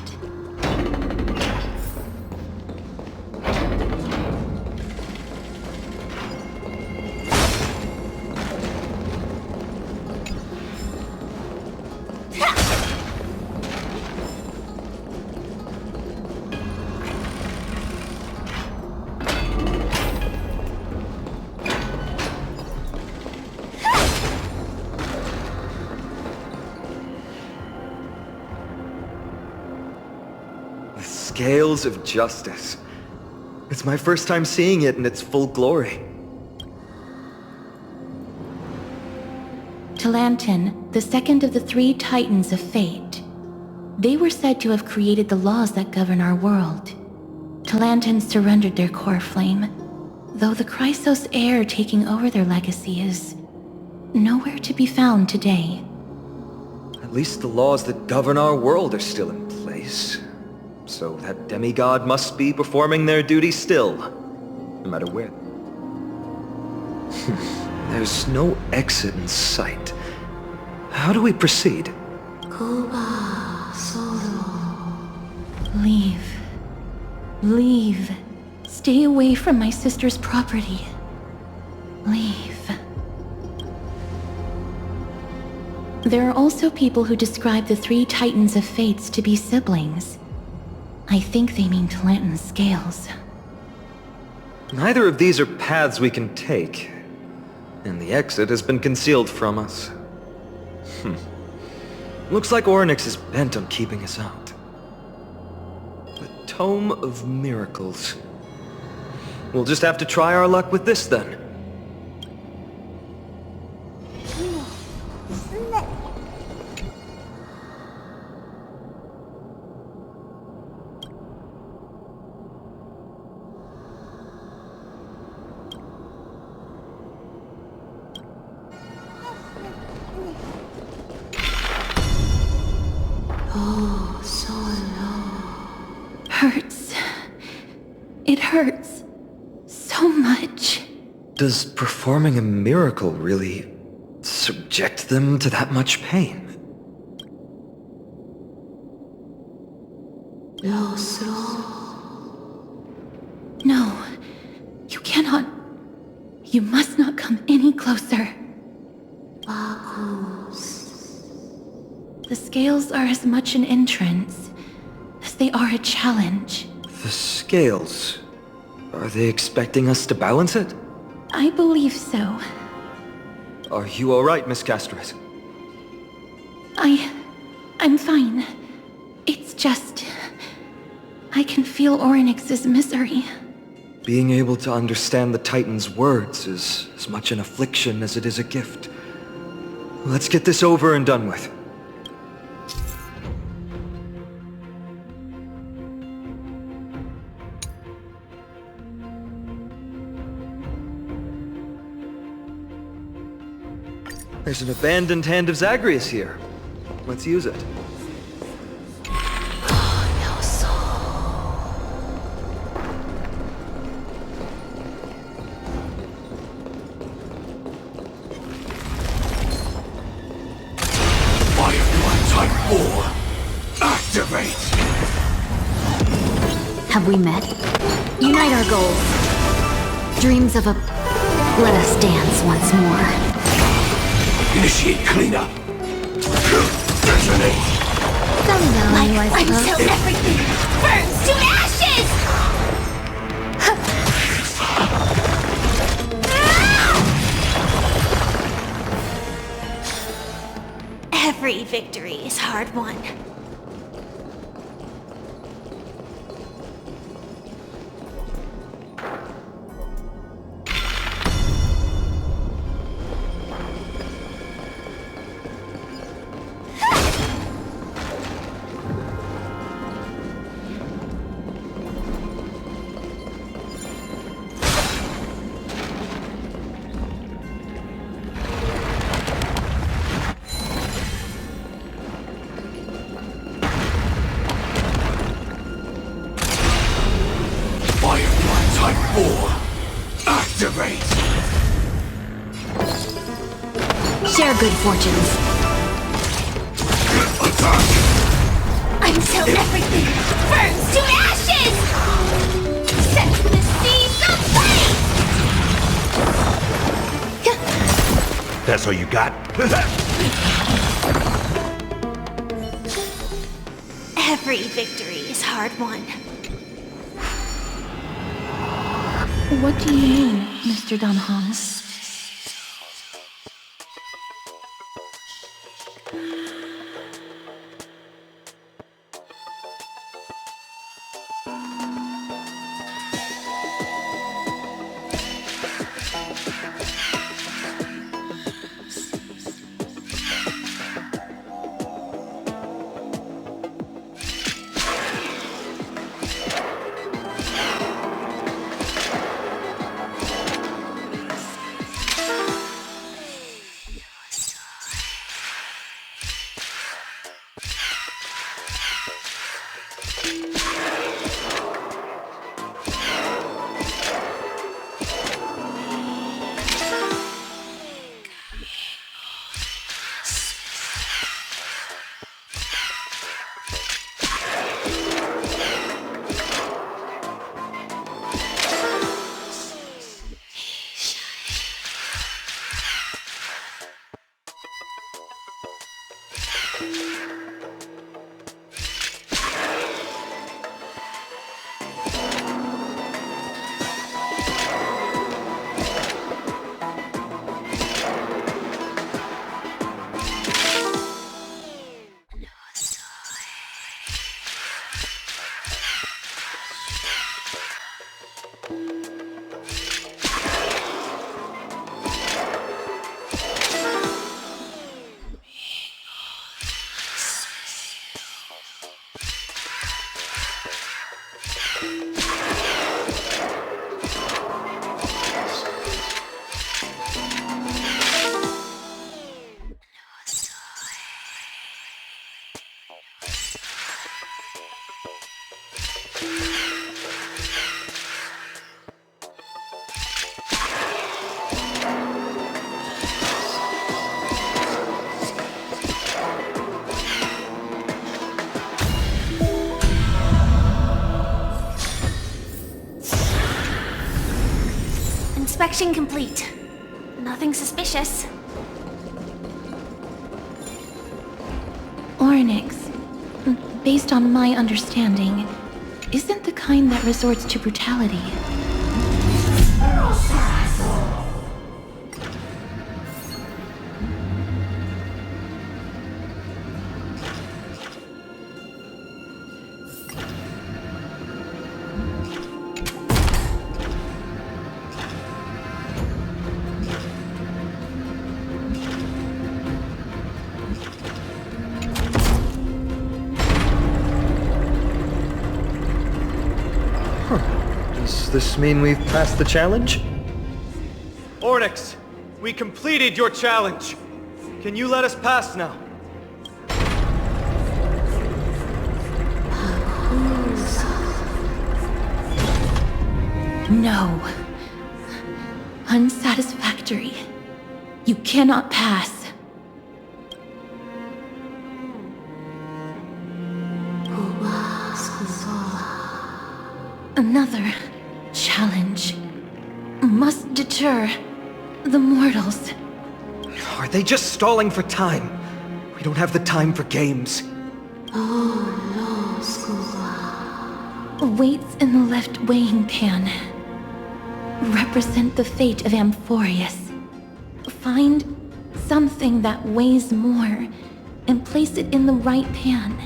Scales of justice. It's my first time seeing it in its full glory. Talantin, the second of the 3 titans of fate. They were said to have created the laws that govern our world. Talantin surrendered their core flame, though the Chrysos heir taking over their legacy is nowhere to be found today. At least the laws that govern our world are still in place. So that demigod must be performing their duty still, no matter where. There's no exit in sight. How do we proceed? Leave. Leave. Stay away from my sister's property. Leave. There are also people who describe the 3 titans of fates to be siblings. I think they mean Talantin's scales. Neither of these are paths we can take, and the exit has been concealed from us. Looks like Orynyx is bent on keeping us out. The Tome of Miracles. We'll just have to try our luck with this then. Hurts. It hurts so much. Does performing a miracle really subject them to that much pain? No, you cannot. You must not come any closer. The scales are as much an entrance as they are a challenge. The scales? Are they expecting us to balance it? I believe so. Are you alright, Miss Castres? I'm fine. It's just... I can feel Orynyx's misery. Being able to understand the Titan's words is as much an affliction as it is a gift. Let's get this over and done with. There's an abandoned hand of Zagreus here. Let's use it. Activate! Have we met? Unite our goals. Dreams of a... Let us dance once more. Initiate cleanup. Detonate. Until everything burns to ashes! Every victory is hard won. Activate! Share good fortunes. Attack! Until everything burns to ashes! Set the seas aflame! That's all you got? Every victory is hard won. What do you mean, Mr. Danhan? Inspection complete. Nothing suspicious. Onyx, based on my understanding, isn't the kind that resorts to brutality. Does this mean we've passed the challenge? Onyx, we completed your challenge. Can you let us pass now? No. Unsatisfactory. You cannot pass. Another challenge must deter the mortals. Are they just stalling for time? We don't have the time for games. Weights in the left weighing pan represent the fate of Amphorius. Find something that weighs more and place it in the right pan.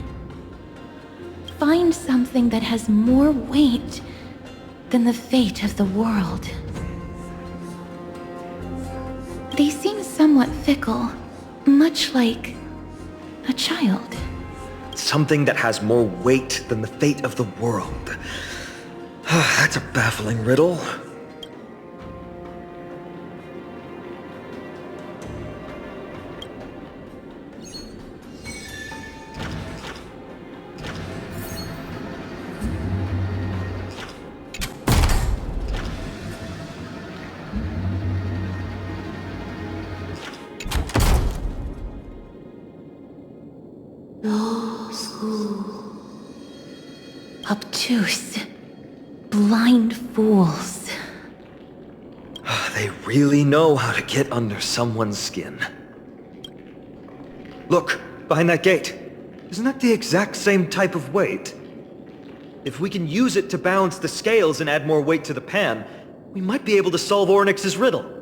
Find something that has more weight than the fate of the world. They seem somewhat fickle, much like a child. Something that has more weight than the fate of the world. That's a baffling riddle. Obtuse, blind fools. They really know how to get under someone's skin. Look, behind that gate. Isn't that the exact same type of weight? If we can use it to balance the scales and add more weight to the pan, we might be able to solve Onyx's riddle.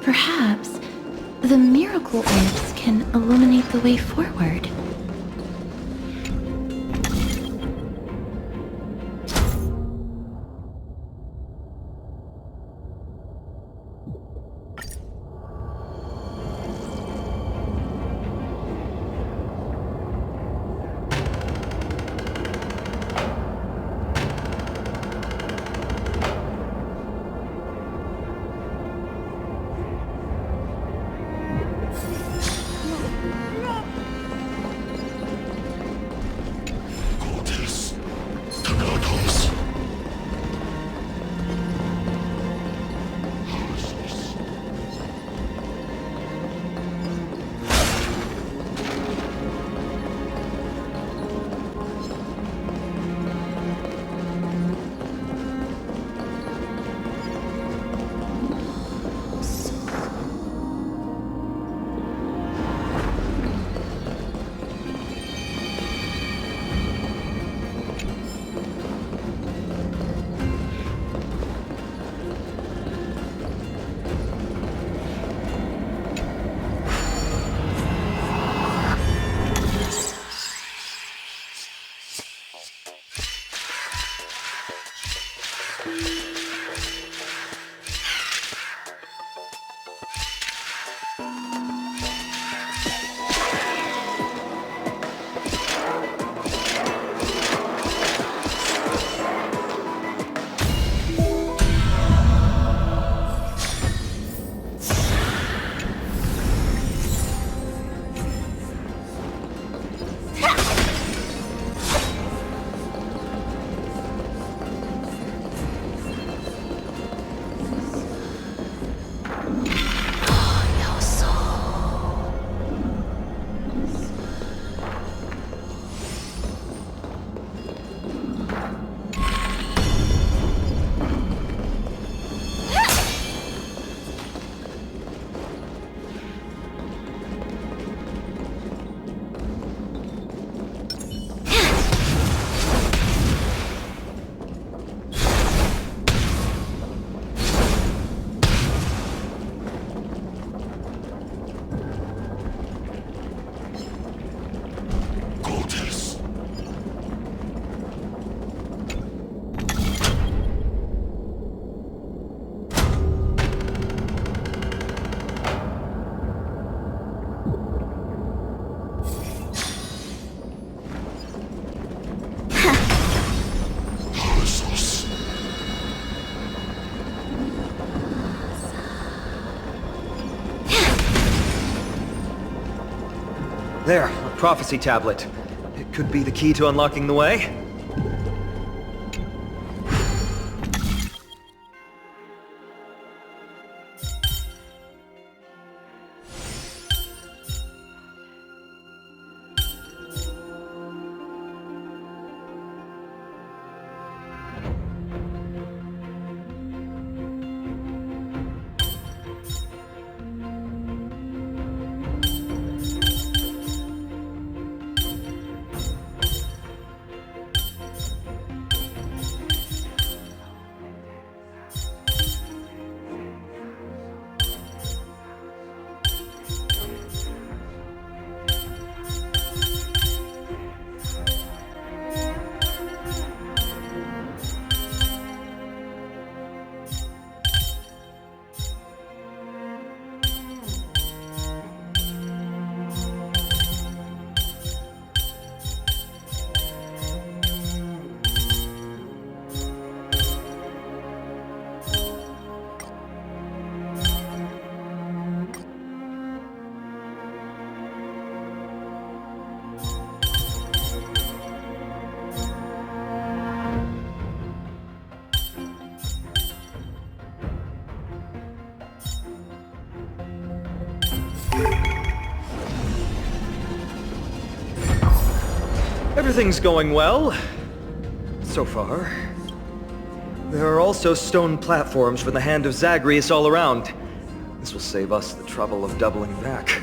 Perhaps the miracle orbs can illuminate the way forward. There, a prophecy tablet. It could be the key to unlocking the way. Everything's going well. So far. There are also stone platforms for the Hand of Zagreus all around. This will save us the trouble of doubling back.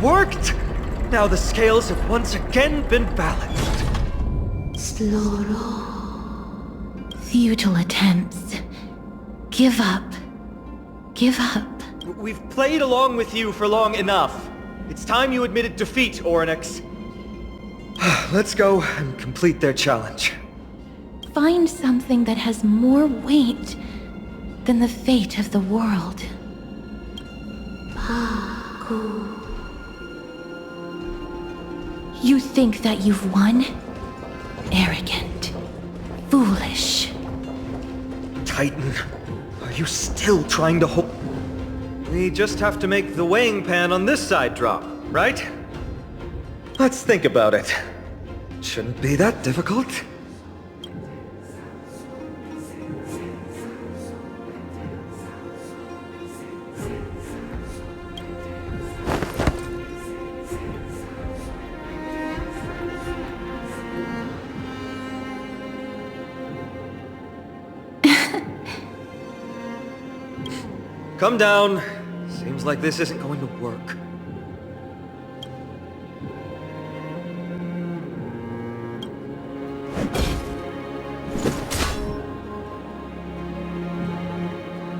Worked! Now the scales have once again been balanced. Futile attempts. Give up. Give up. We've played along with you for long enough. It's time you admitted defeat, Orynyx. Let's go and complete their challenge. Find something that has more weight than the fate of the world. You think that you've won? Arrogant. Foolish. Titan, are you still trying to hold... We just have to make the weighing pan on this side drop, right? Let's think about it. Shouldn't be that difficult. Come down. Seems like this isn't going to work.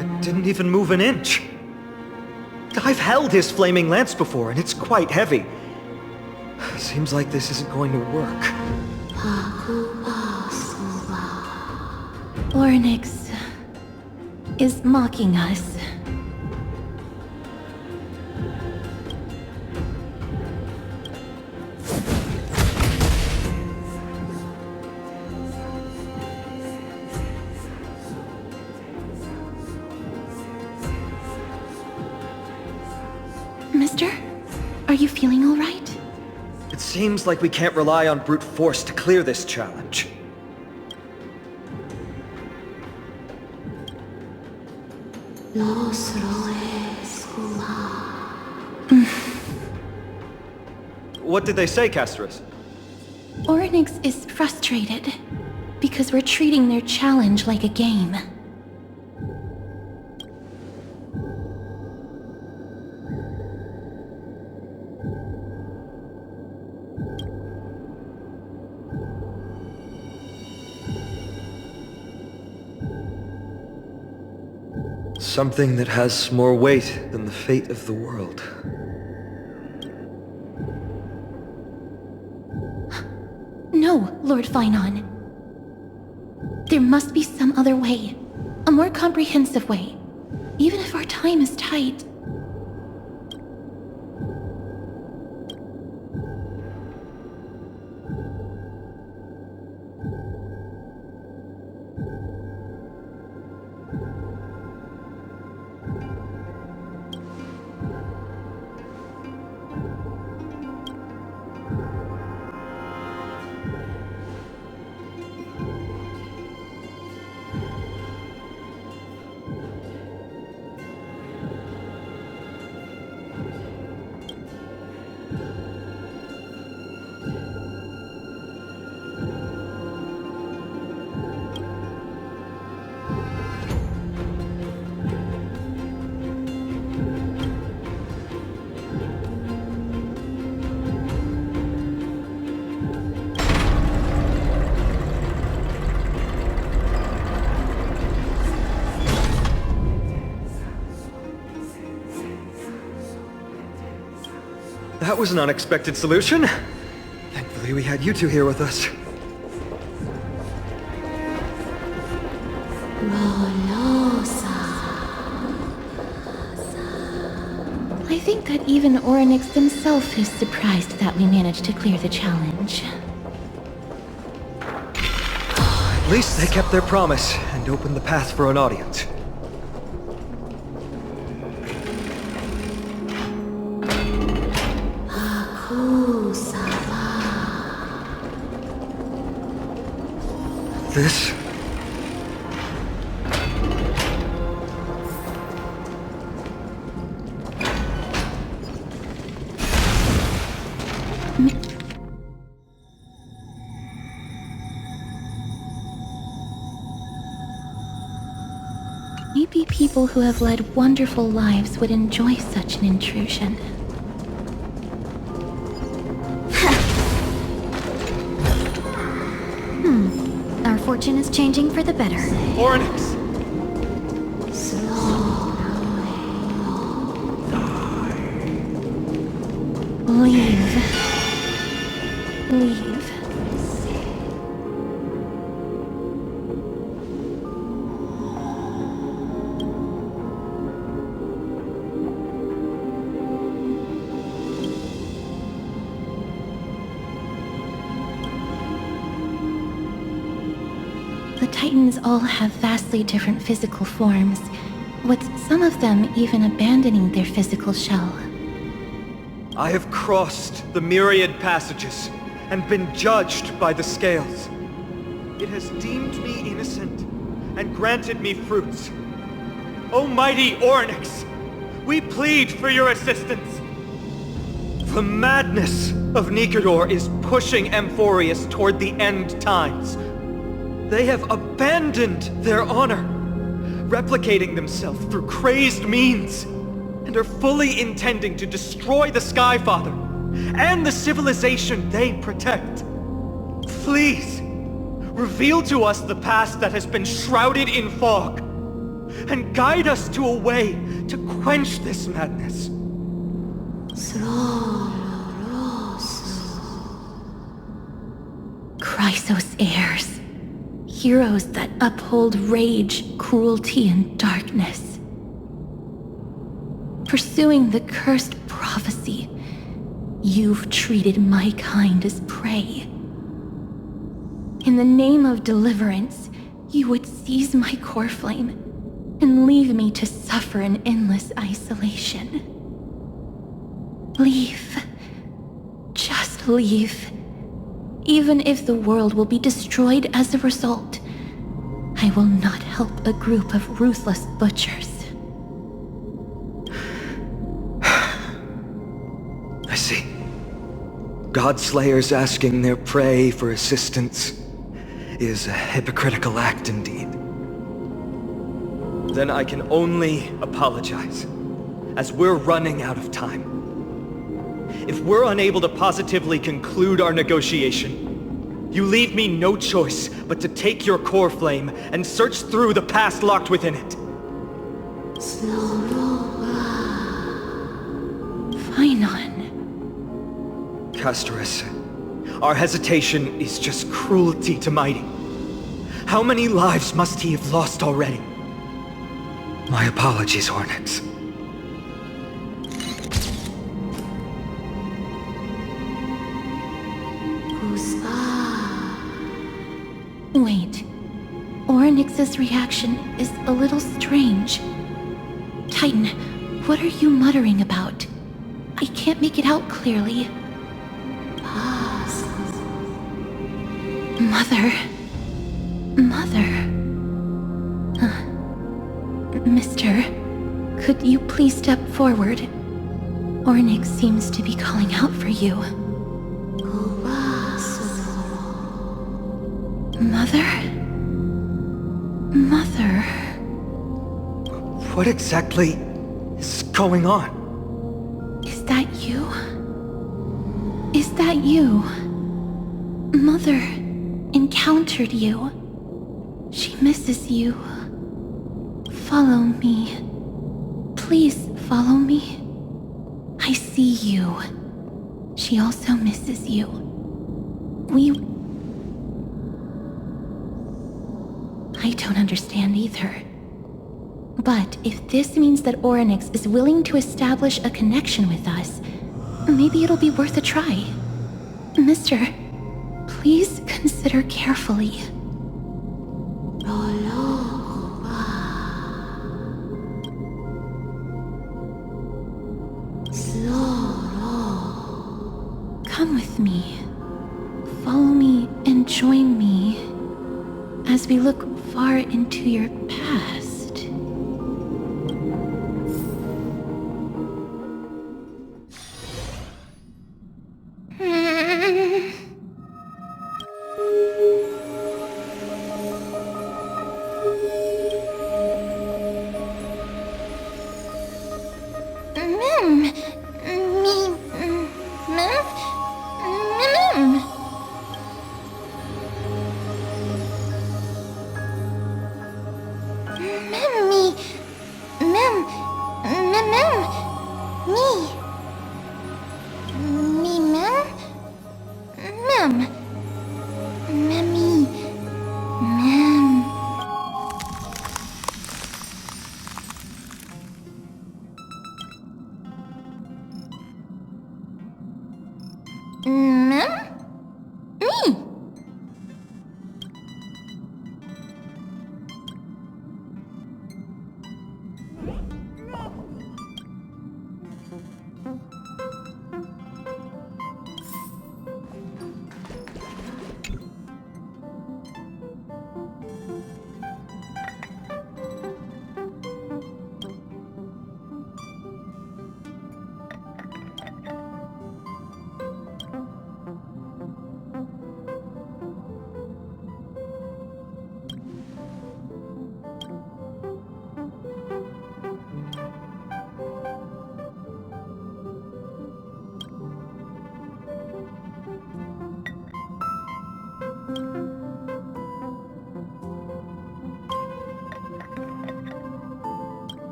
It didn't even move an inch. I've held his flaming lance before, and it's quite heavy. Seems like this isn't going to work. Orynyx is mocking us. Mister, are you feeling all right? It seems like we can't rely on brute force to clear this challenge. What did they say, Castrum? Orynyx is frustrated because we're treating their challenge like a game. something that has more weight than the fate of the world. No, Lord Finon. There must be some other way. A more comprehensive way. Even if our time is tight. That was an unexpected solution. Thankfully, we had you two here with us. I think that even Orynyx himself is surprised that we managed to clear the challenge. At least they kept their promise and opened the path for an audience. This? Maybe people who have led wonderful lives would enjoy such an intrusion. Our fortune is changing for the better. Orynyx! Leave. Leave. The Titans all have vastly different physical forms, with some of them even abandoning their physical shell. I have crossed the myriad passages and been judged by the scales. It has deemed me innocent and granted me fruits. O mighty Orynyx, we plead for your assistance. The madness of Nikedor is pushing Amphorius toward the end times. They have abandoned their honor, replicating themselves through crazed means, and are fully intending to destroy the Skyfather and the civilization they protect. Please, reveal to us the past that has been shrouded in fog, and guide us to a way to quench this madness. Chrysos heirs. Heroes that uphold rage, cruelty, and darkness. Pursuing the cursed prophecy, you've treated my kind as prey. In the name of deliverance, you would seize my core flame and leave me to suffer in endless isolation. Leave. Just leave. Even if the world will be destroyed as a result, I will not help a group of ruthless butchers. I see. Godslayers asking their prey for assistance is a hypocritical act indeed. Then I can only apologize, as we're running out of time. If we're unable to positively conclude our negotiation, you leave me no choice but to take your core flame and search through the past locked within it. Phainon. Castorus, our hesitation is just cruelty to Mighty. How many lives must he have lost already? My apologies, Hornets. Wait. Orynyx's reaction is a little strange. Titan, what are you muttering about? I can't make it out clearly. Mother. Mister, could you please step forward? Orynyx seems to be calling out for you. Mother. What exactly is going on? Is that you? Is that you? Mother encountered you. She misses you. Follow me. Please follow me. I see you. She also misses you. I don't understand either. But if this means that Orynyx is willing to establish a connection with us, maybe it'll be worth a try. Mister, please consider carefully. Come with me. Follow me and join me as we look far into your past.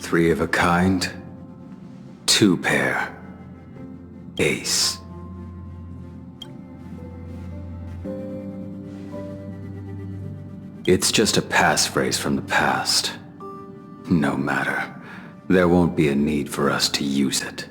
3 of a kind, 2 pair, ace. It's just a passphrase from the past. No matter. There won't be a need for us to use it.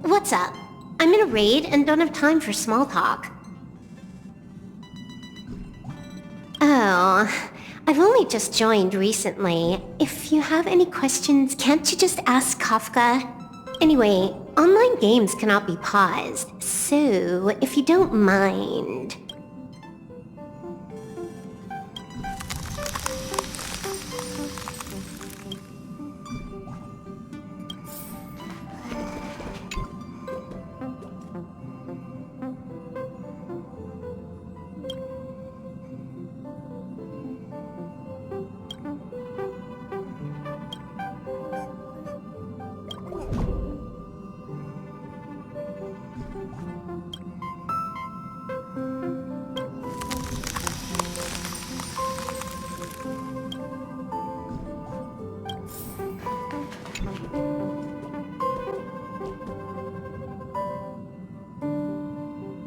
What's up? I'm in a raid and don't have time for small talk. Oh, I've only just joined recently. If you have any questions, can't you just ask Kafka? Anyway, online games cannot be paused, so if you don't mind...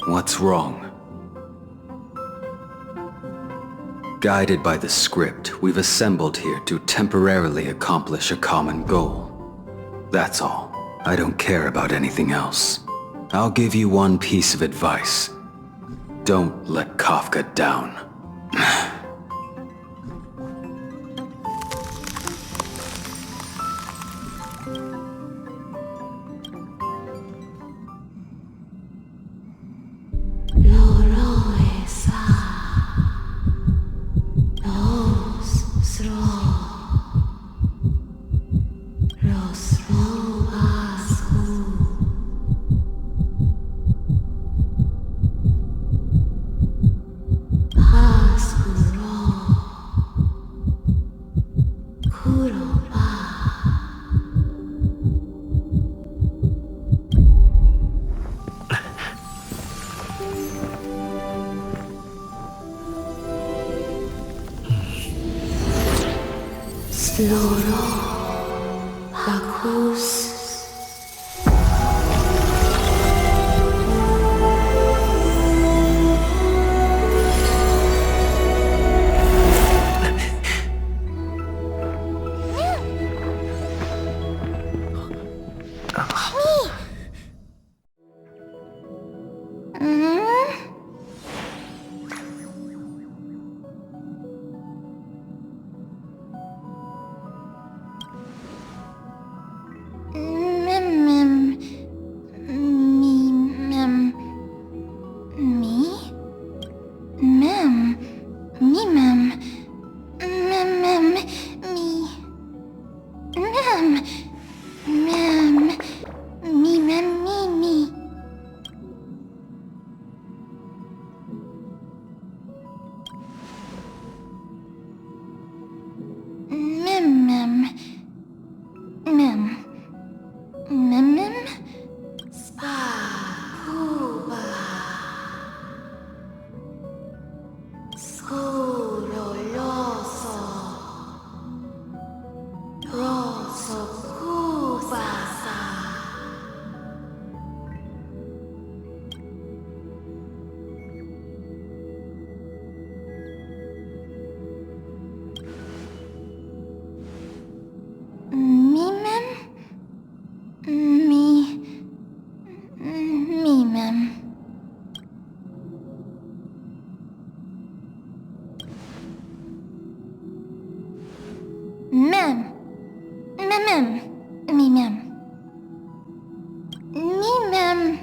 What's wrong? Guided by the script, we've assembled here to temporarily accomplish a common goal. That's all. I don't care about anything else. I'll give you one piece of advice. Don't let Kafka down. Mem. Mem. Me mem. Me mem.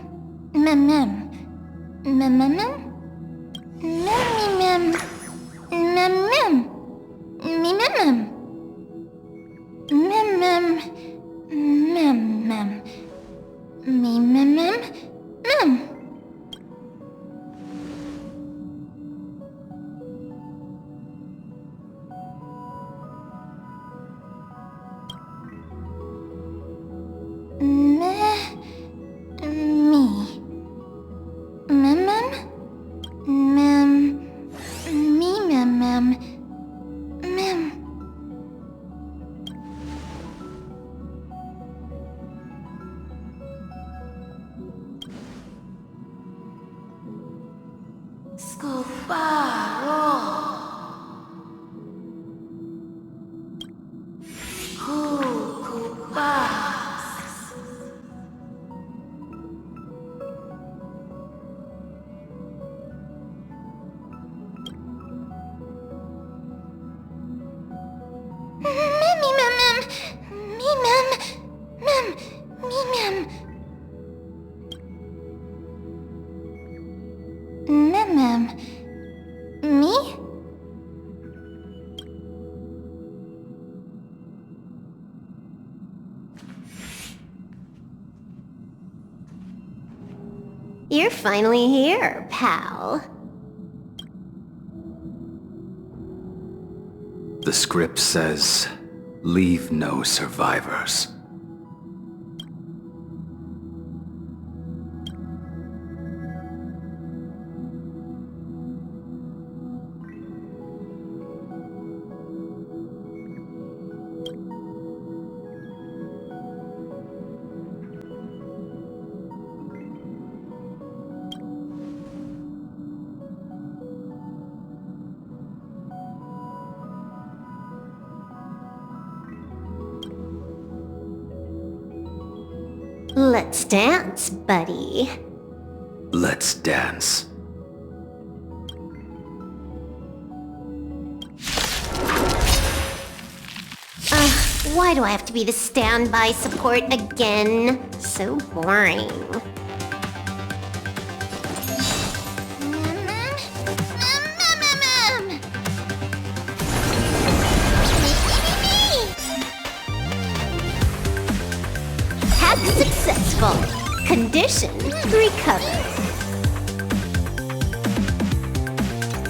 Mem mem. Mem mem mem. Mem me mem. Mem mem. Me mem mem. Mem mem. Mem mem. Me mem mem. Mem. You're finally here, pal. The script says, leave no survivors. Let's dance, buddy. Let's dance. Why do I have to be the standby support again? So boring. Successful. Condition recovered.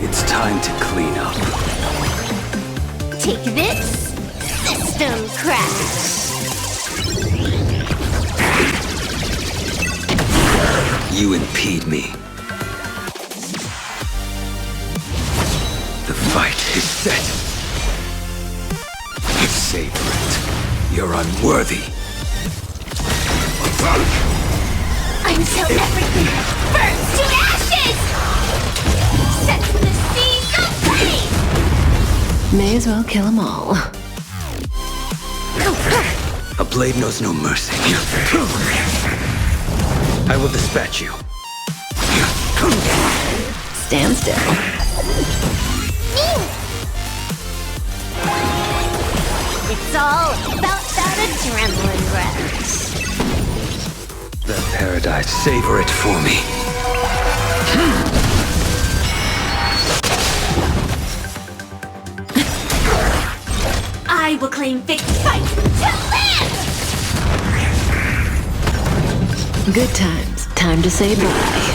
It's time to clean up. Take this. System crash. You impede me. The fight is set. Savor it. You're unworthy. Until everything burns to ashes! Set the seas ablaze! May as well kill them all. A blade knows no mercy. I will dispatch you. Stand still. It's all about that adrenaline rush. The paradise, savor it for me. I will claim victory. Fight to live! Good times. Time to say bye.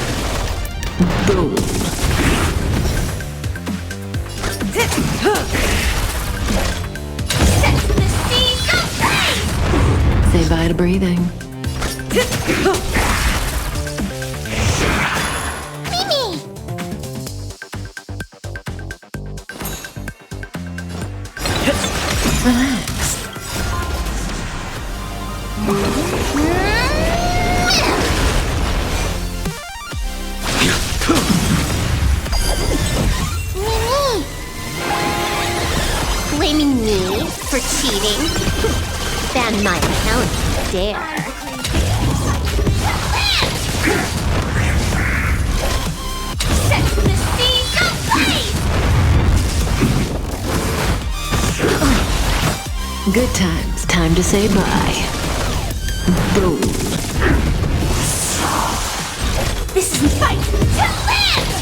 Boom. Set the seas ablaze! Say bye to breathing. Mimi! Relax. Mimi! Blaming me for cheating? Ban my account, dare. Set the seas ablaze! Good times, time to say bye. Boom. This is fight to live!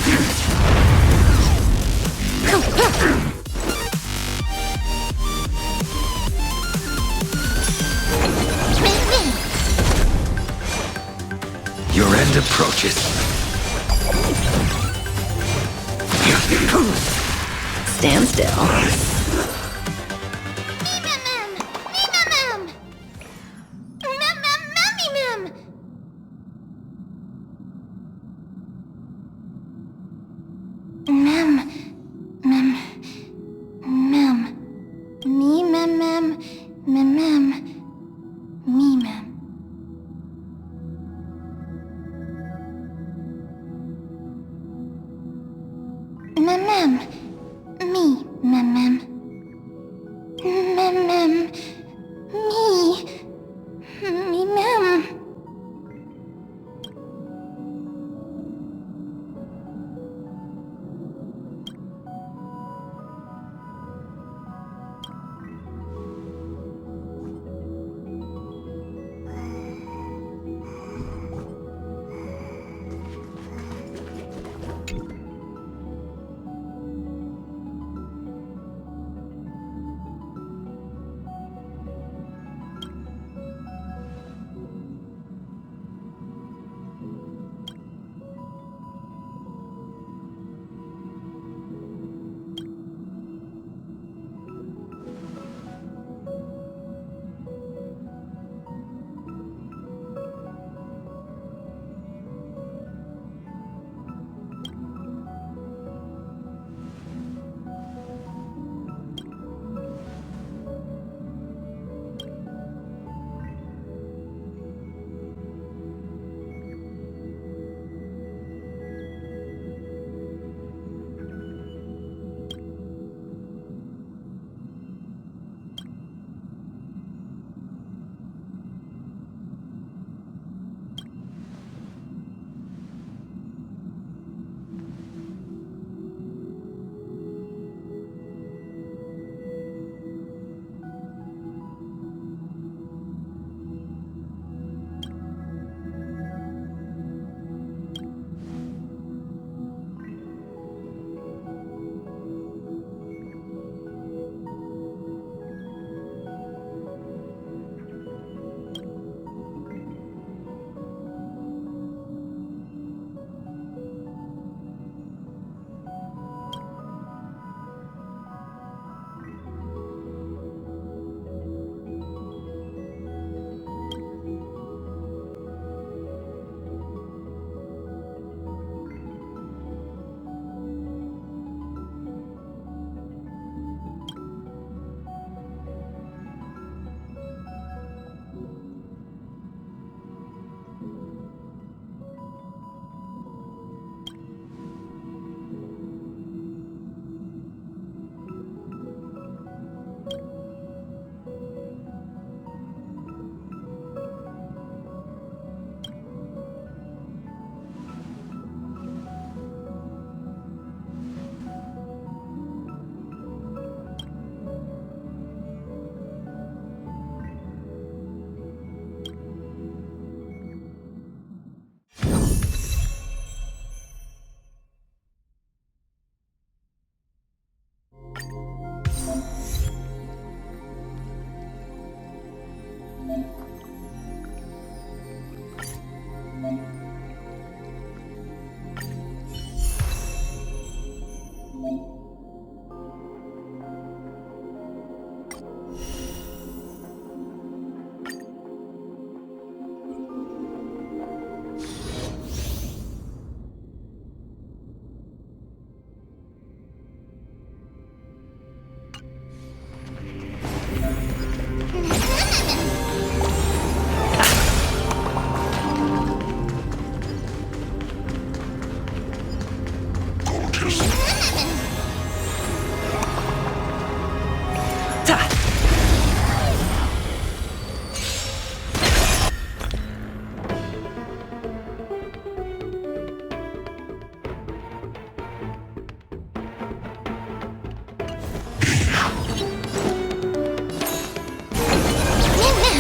Your end approaches. Stand still.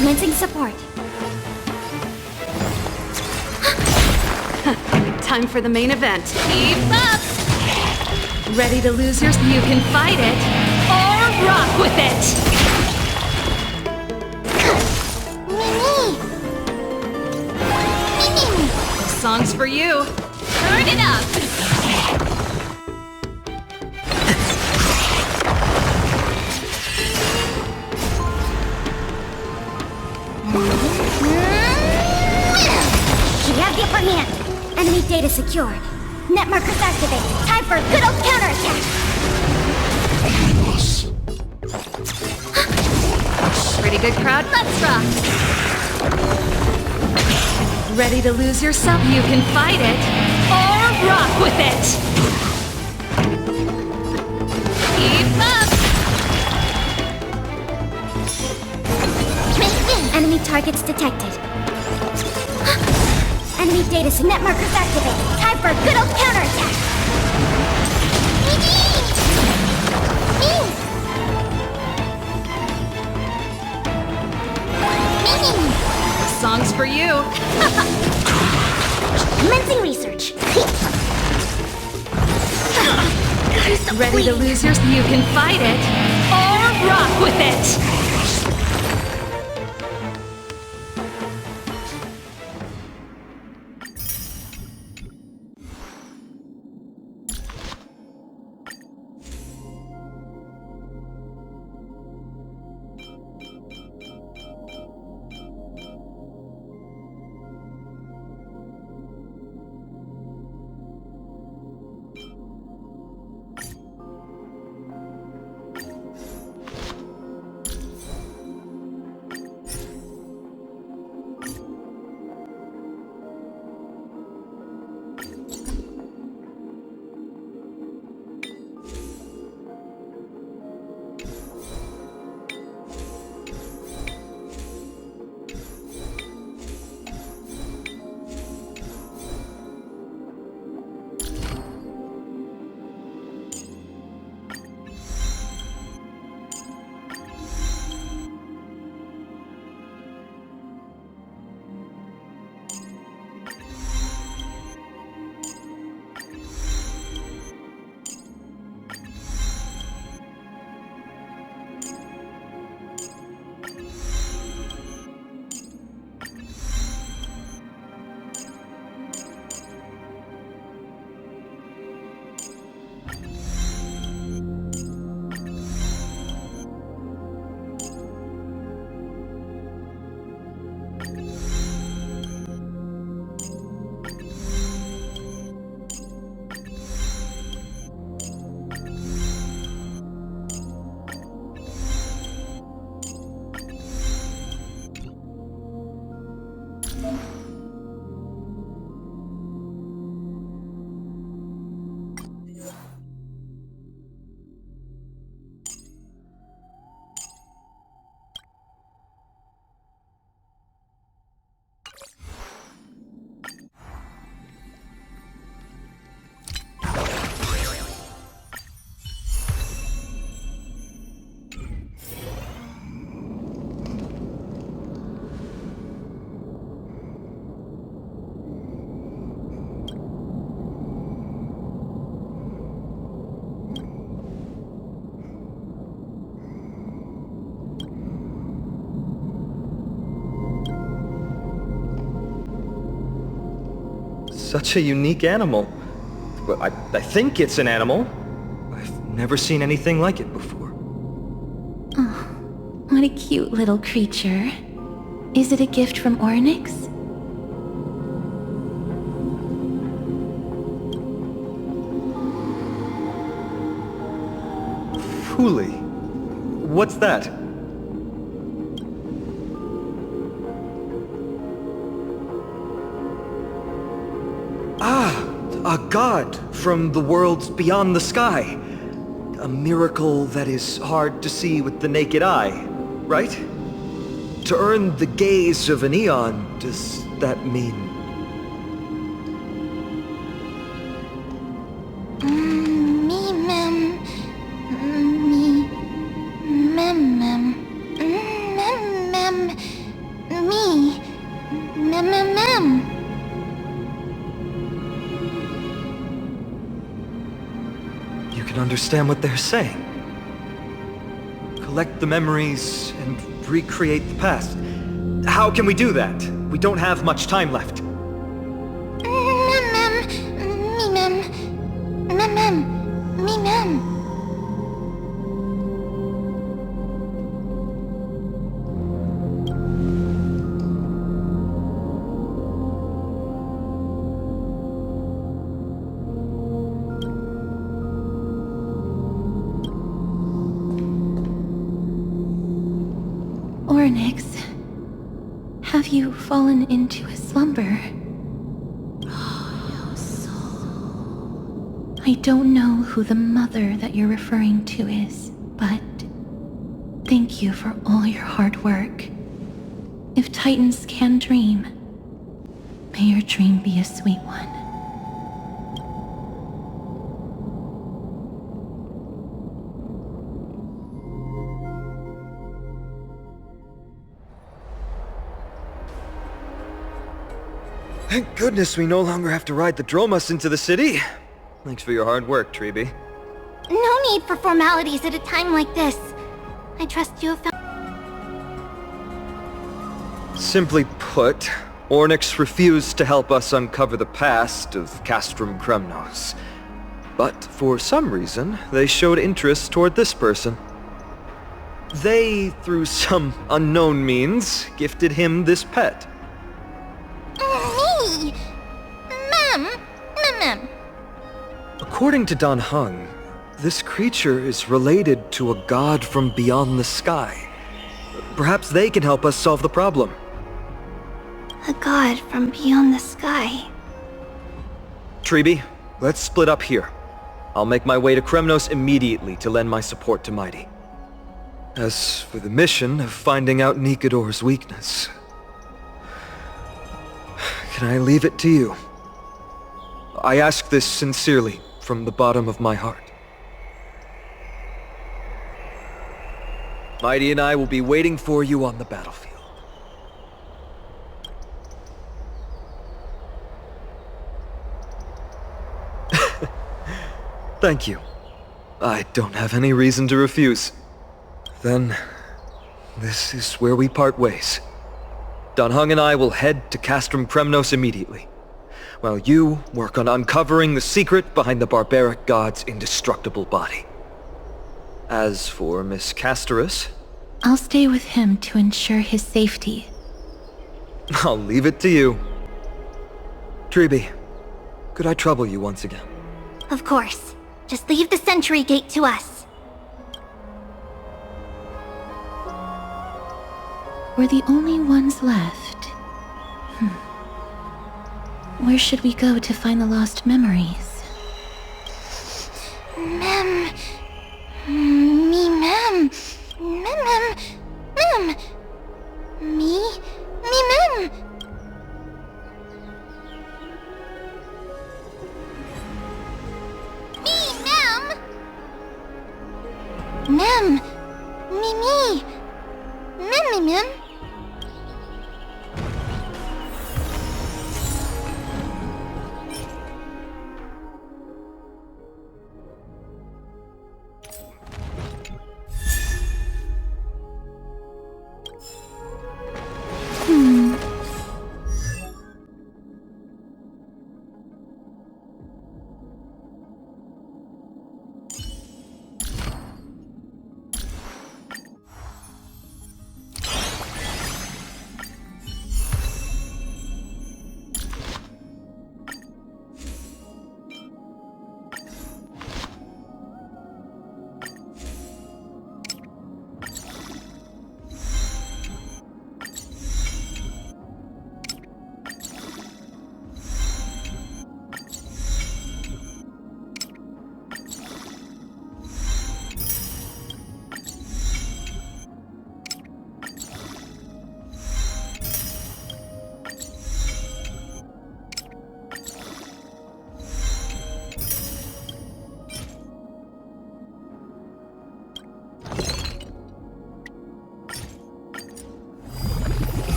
Commencing support. Time for the main event. Keep up! Ready to lose yours? You can fight it, or rock with it! This song's for you. Turn it up! We have the upper hand. Enemy data secured. Net markers activated. Time for a good old counterattack. Pretty good crowd. Let's rock. Ready to lose yourself? You can fight it, or rock with it! Keep up! Enemy targets detected. Enemy data net markers activated. Time for a good old counterattack. This song's for you. Commencing research. Ready to lose yours? You can fight it, or rock with it! Such a unique animal. Well, I think it's an animal. I've never seen anything like it before. Oh, what a cute little creature. Is it a gift from Ornyx? Fuli. What's that? A god from the worlds beyond the sky. A miracle that is hard to see with the naked eye, right? To earn the gaze of an eon, does that mean... understand what they're saying. Collect the memories and recreate the past. How can we do that? We don't have much time left. Oryx, have you fallen into a slumber? I don't know who the mother that you're referring to is, but thank you for all your hard work. If Titans can dream, may your dream be a sweet one. Thank goodness we no longer have to ride the Dromus into the city. Thanks for your hard work, Treeby. No need for formalities at a time like this. I trust you have found... Simply put, Ornyx refused to help us uncover the past of Castrum Kremnos. But for some reason, they showed interest toward this person. They, through some unknown means, gifted him this pet. Me! Ma'am. According to Dan Heng, this creature is related to a god from beyond the sky. Perhaps they can help us solve the problem. A god from beyond the sky. Treeby, let's split up here. I'll make my way to Kremnos immediately to lend my support to Midei. As for the mission of finding out Nikador's weakness, can I leave it to you? I ask this sincerely, from the bottom of my heart. Midei and I will be waiting for you on the battlefield. Thank you. I don't have any reason to refuse. Then, this is where we part ways. Dan Heng and I will head to Castrum Kremnos immediately, while you work on uncovering the secret behind the barbaric god's indestructible body. As for Miss Castorus... I'll stay with him to ensure his safety. I'll leave it to you. Treeby, could I trouble you once again? Of course. Just leave the sentry gate to us. We're the only ones left. Where should we go to find the lost memories? Mem. Me, mem. Mem! Me! Mem!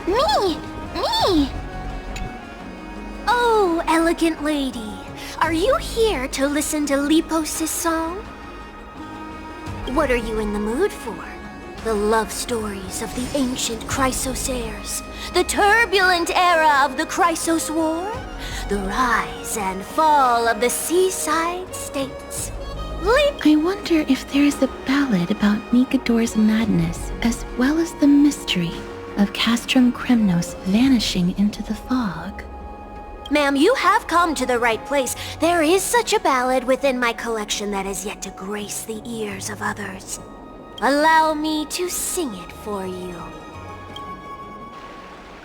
Me! Oh, elegant lady. Are you here to listen to Lepos' song? What are you in the mood for? The love stories of the ancient Chrysos heirs? The turbulent era of the Chrysos War? The rise and fall of the seaside states? I wonder if there is a ballad about Nikedor's madness as well as the mystery of Castrum Kremnos vanishing into the fog. Ma'am, you have come to the right place. There is such a ballad within my collection that is yet to grace the ears of others. Allow me to sing it for you.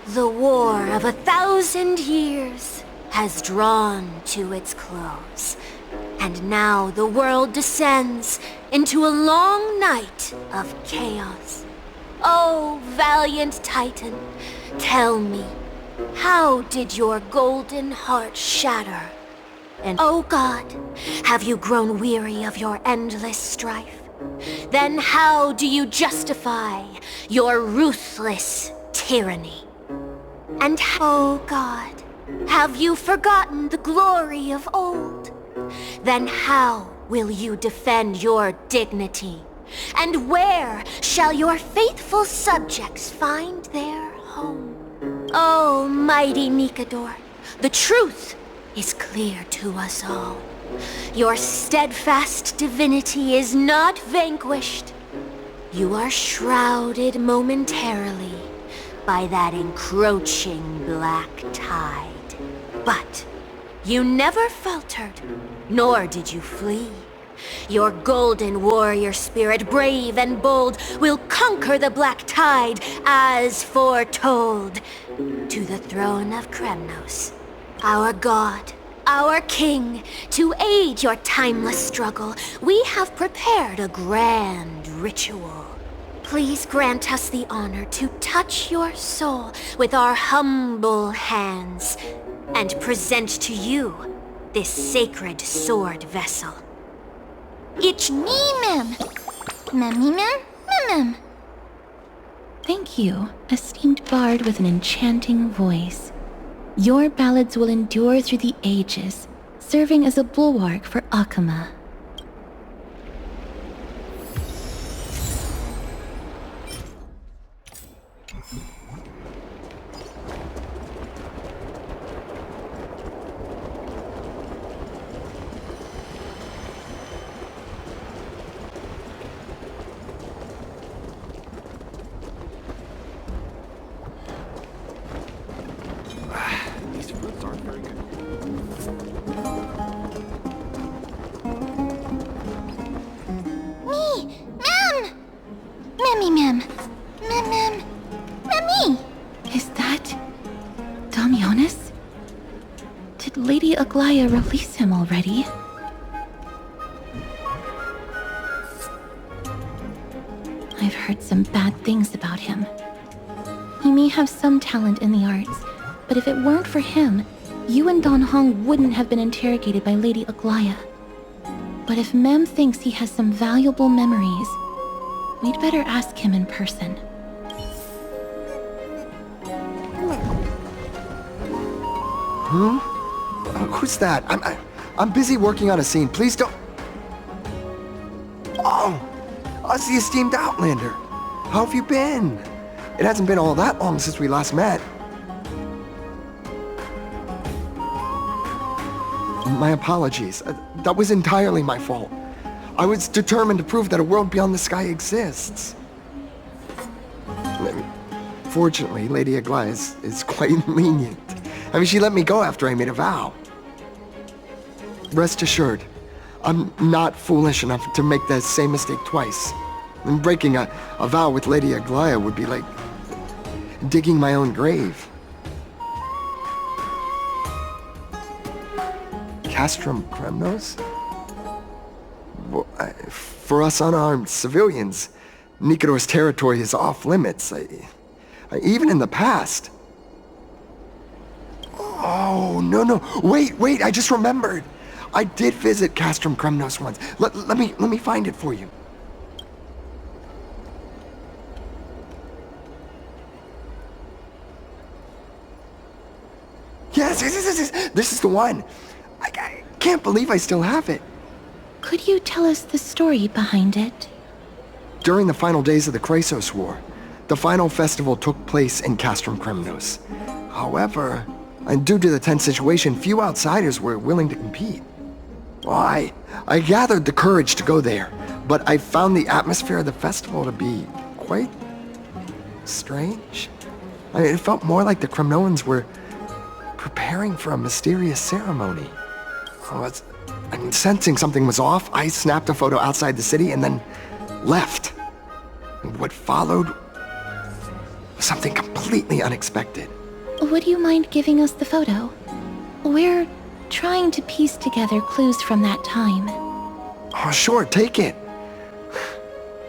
The war of 1,000 years has drawn to its close, and now the world descends into a long night of chaos. Oh, valiant Titan, tell me, how did your golden heart shatter? And oh God, have you grown weary of your endless strife? Then how do you justify your ruthless tyranny? And oh God, have you forgotten the glory of old? Then how will you defend your dignity? And where shall your faithful subjects find their home? Oh, mighty Nikedor, the truth is clear to us all. Your steadfast divinity is not vanquished. You are shrouded momentarily by that encroaching black tide. But you never faltered, nor did you flee. Your golden warrior spirit, brave and bold, will conquer the black tide as foretold. To the throne of Kremnos, our god, our king, to aid your timeless struggle, we have prepared a grand ritual. Please grant us the honor to touch your soul with our humble hands and present to you this sacred sword vessel. It's me, ma'am. Ma'am. Thank you, esteemed bard with an enchanting voice. Your ballads will endure through the ages, serving as a bulwark for Akama. Release him already. I've heard some bad things about him. He may have some talent in the arts, but if it weren't for him, you and Don Hong wouldn't have been interrogated by Lady Aglaya. But if Mem thinks he has some valuable memories, we'd better ask him in person. Huh? Who's that? I'm busy working on a scene. Please don't... Oh! Us, the esteemed Outlander. How have you been? It hasn't been all that long since we last met. My apologies. That was entirely my fault. I was determined to prove that a world beyond the sky exists. Fortunately, Lady Aglaya is quite lenient. I mean, she let me go after I made a vow. Rest assured, I'm not foolish enough to make the same mistake twice. And breaking a vow with Lady Aglaya would be like digging my own grave. Castrum Kremnos? For us unarmed civilians, Nikodor's territory is off limits. Even in the past. Oh, no. Wait, I just remembered. I did visit Castrum Kremnos once. Let me find it for you. Yes, this is the one. I can't believe I still have it. Could you tell us the story behind it? During the final days of the Chrysos War, the final festival took place in Castrum Kremnos. However, due to the tense situation, few outsiders were willing to compete. Well, I gathered the courage to go there, but I found the atmosphere of the festival to be quite strange. It felt more like the Kremnoans were preparing for a mysterious ceremony. Sensing something was off, I snapped a photo outside the city and then left. What followed was something completely unexpected. Would you mind giving us the photo? We're trying to piece together clues from that time. Oh, sure, take it.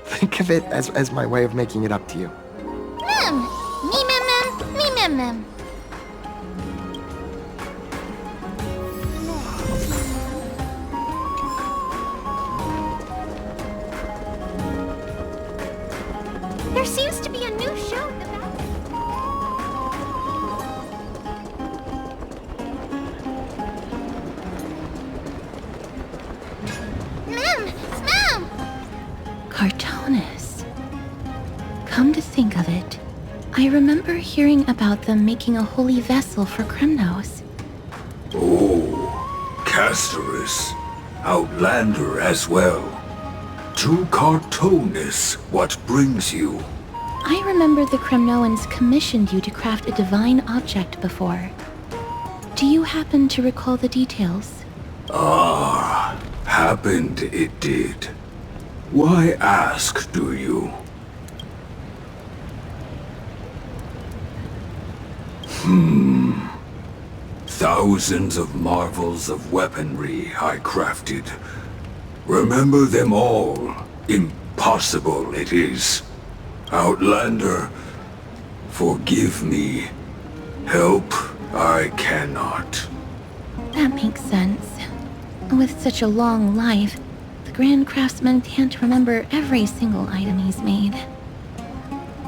Think of it as my way of making it up to you. Mem. There seems to be a new show in the back. Mem! Cartoonist. Come to think of it, I remember hearing about them making a holy vessel for Kremnos. Oh, Castorus. Outlander as well. To cartoonist, what brings you? I remember the Kremnoans commissioned you to craft a divine object before. Do you happen to recall the details? Happened it did. Why ask, do you? Thousands of marvels of weaponry I crafted. Remember them all. Impossible it is. Outlander, forgive me. Help I cannot. That makes sense. With such a long life, the Grand Craftsman can't remember every single item he's made.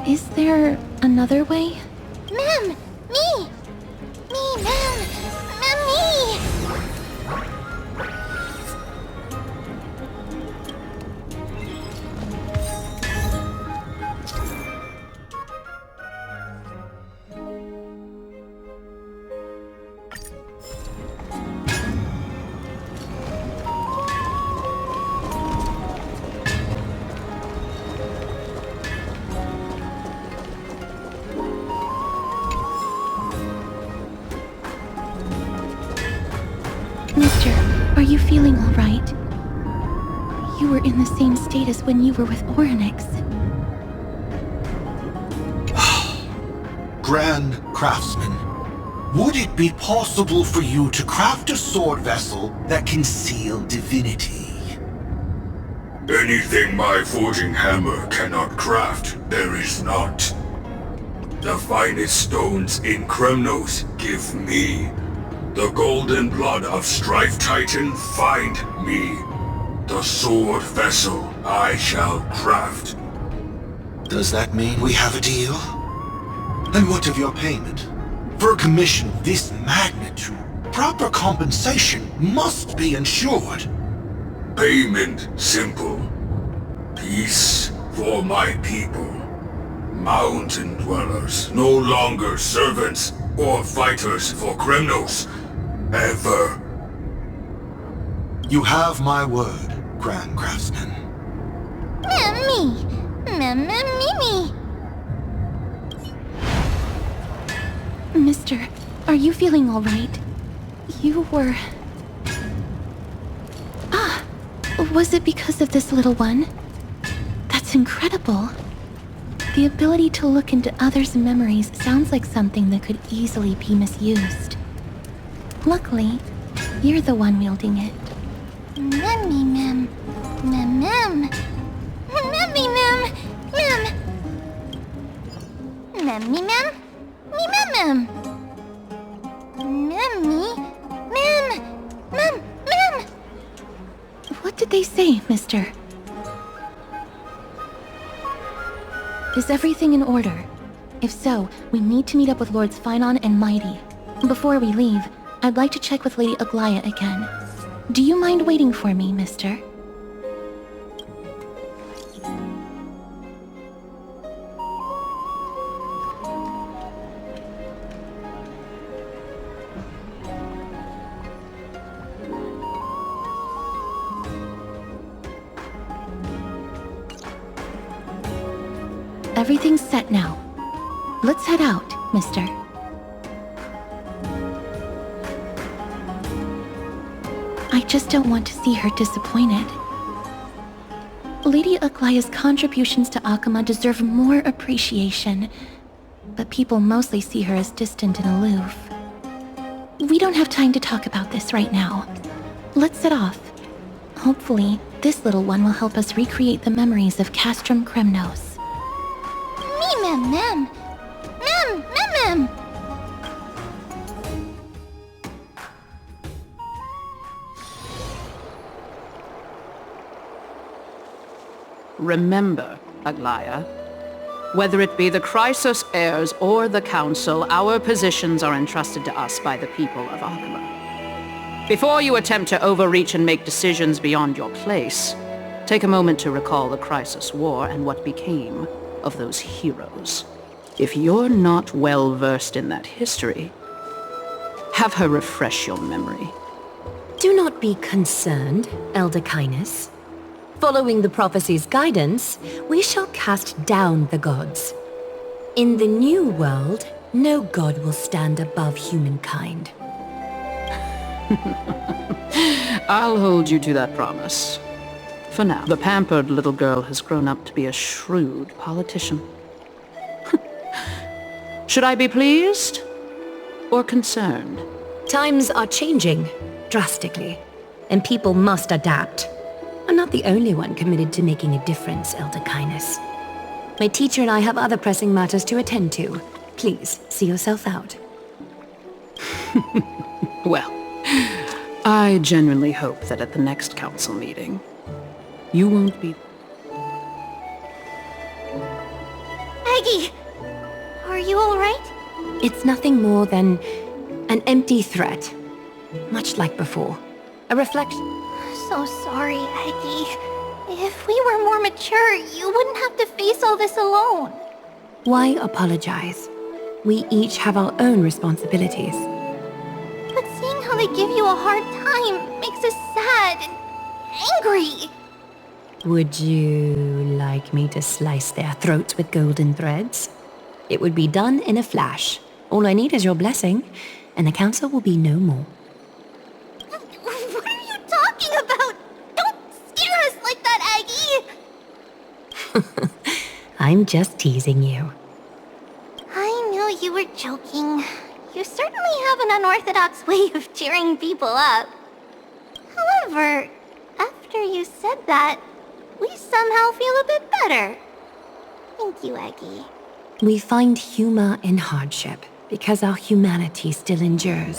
Is there another way? Mem! Me, Mem! Me! Mister, are you feeling all right? You were in the same state as when you were with Orynyx. Grand Craftsman, would it be possible for you to craft a sword vessel that can seal divinity? Anything my forging hammer cannot craft, there is not. The finest stones in Kremnos give me. The golden blood of Strife Titan find me. The sword vessel I shall craft. Does that mean we have a deal? And what of your payment? For a commission of this magnitude, proper compensation must be ensured. Payment simple. Peace for my people. Mountain dwellers, no longer servants or fighters for Kremnos. Ever. You have my word, Grand Craftsman. Me. Mister, are you feeling all right? You were... Ah! Was it because of this little one? That's incredible. The ability to look into others' memories sounds like something that could easily be misused. Luckily, you're the one wielding it. Mem. What did they say, mister? Is everything in order? If so, we need to meet up with Lords Phynon and Mighty. Before we leave, I'd like to check with Lady Aglaya again. Do you mind waiting for me, mister? Everything's set now. Let's head out, mister. I just don't want to see her disappointed. Lady Aglaya's contributions to Akama deserve more appreciation, but people mostly see her as distant and aloof. We don't have time to talk about this right now. Let's set off. Hopefully, this little one will help us recreate the memories of Castrum Kremnos. Mem. Remember, Aglaya, whether it be the Crisis heirs or the Council, our positions are entrusted to us by the people of Akama. Before you attempt to overreach and make decisions beyond your place, take a moment to recall the Crisis War and what became of those heroes. If you're not well versed in that history, have her refresh your memory. Do not be concerned, Elder Kindness. Following the prophecy's guidance, we shall cast down the gods. In the new world, no god will stand above humankind. I'll hold you to that promise. For now, the pampered little girl has grown up to be a shrewd politician. Should I be pleased or concerned? Times are changing drastically, and people must adapt. I'm not the only one committed to making a difference, Elder Kindness. My teacher and I have other pressing matters to attend to. Please, see yourself out. Well, I genuinely hope that at the next council meeting, you won't be... Aggie! Are you alright? It's nothing more than an empty threat. Much like before. A reflection... So sorry, Aggie. If we were more mature, you wouldn't have to face all this alone. Why apologize? We each have our own responsibilities. But seeing how they give you a hard time makes us sad and angry. Would you like me to slice their throats with golden threads? It would be done in a flash. All I need is your blessing, and the council will be no more. What are you talking about? Don't scare us like that, Aggie! I'm just teasing you. I knew you were joking. You certainly have an unorthodox way of cheering people up. However, after you said that, we somehow feel a bit better. Thank you, Aggie. We find humor in hardship because our humanity still endures.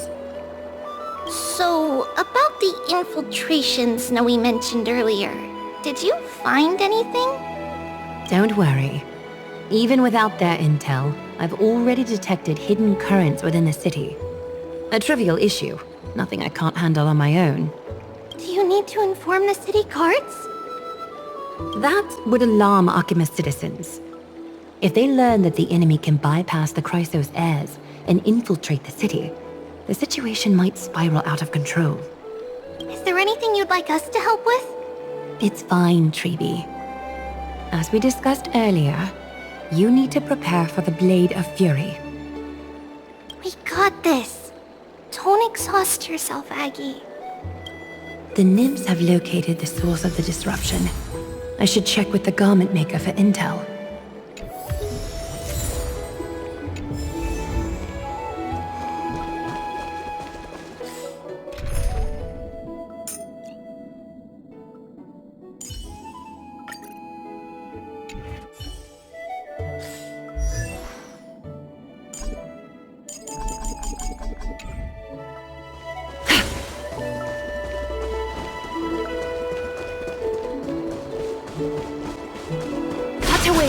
So, about the infiltration Snowy mentioned earlier, did you find anything? Don't worry. Even without their intel, I've already detected hidden currents within the city. A trivial issue, nothing I can't handle on my own. Do you need to inform the city guards? That would alarm Archimedes citizens. If they learn that the enemy can bypass the Chrysos heirs and infiltrate the city, the situation might spiral out of control. Is there anything you'd like us to help with? It's fine, Treeby. As we discussed earlier, you need to prepare for the Blade of Fury. We got this. Don't exhaust yourself, Aggie. The nymphs have located the source of the disruption. I should check with the garment maker for intel.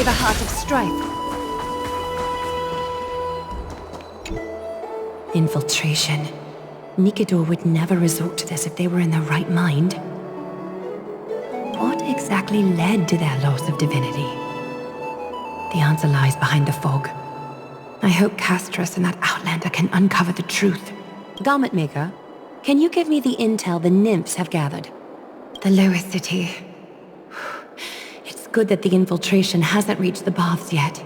The heart of strife. Infiltration. Nikador would never resort to this if they were in their right mind. What exactly led to their loss of divinity? The answer lies behind the fog. I hope Castrum and that Outlander can uncover the truth. Garment maker, can you give me the intel the nymphs have gathered? The lower city. Good that the infiltration hasn't reached the baths yet.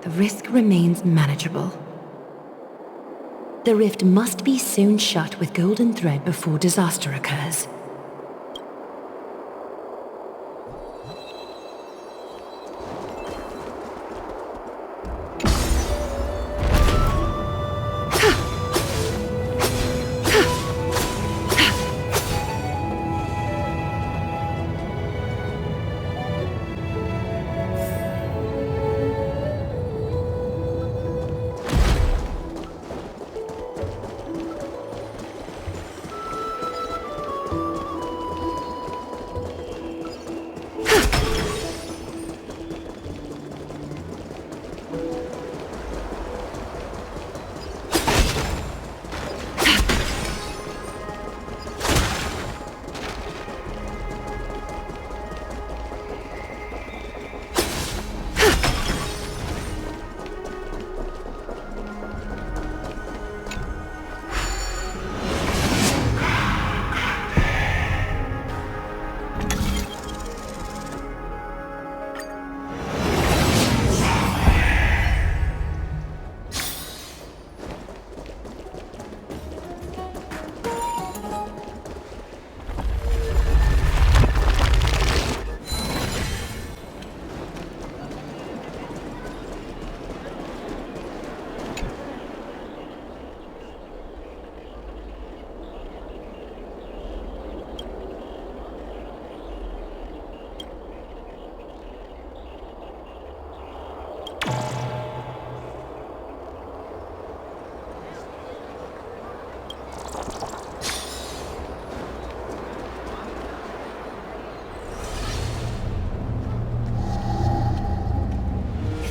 The risk remains manageable. The rift must be sewn shut with golden thread before disaster occurs.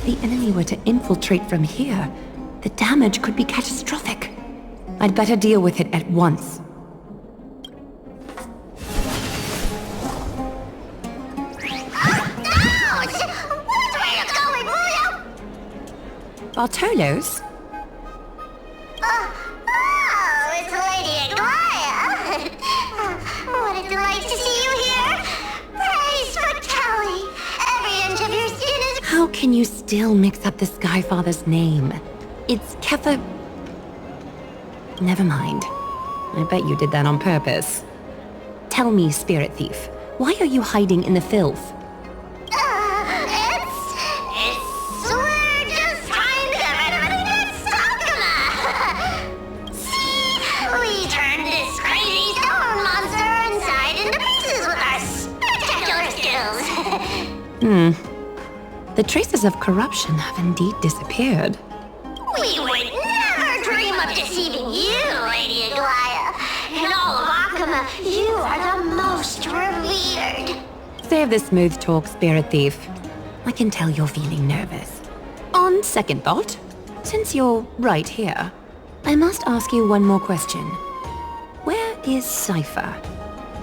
If the enemy were to infiltrate from here, the damage could be catastrophic. I'd better deal with it at once. Bartolos? Oh, it's Lady Aglaya. What a delight to see you here. Praise for Kelly. Every inch of your skin is... How can you still mix up the Skyfather's name? It's Kepha... Never mind. I bet you did that on purpose. Tell me, Spirit Thief, why are you hiding in the filth? The traces of corruption have indeed disappeared. We would never dream of deceiving you, Lady Aglaya. In all of Akama, you are the most revered. Save the smooth talk, spirit thief. I can tell you're feeling nervous. On second thought, since you're right here, I must ask you one more question. Where is Cypher?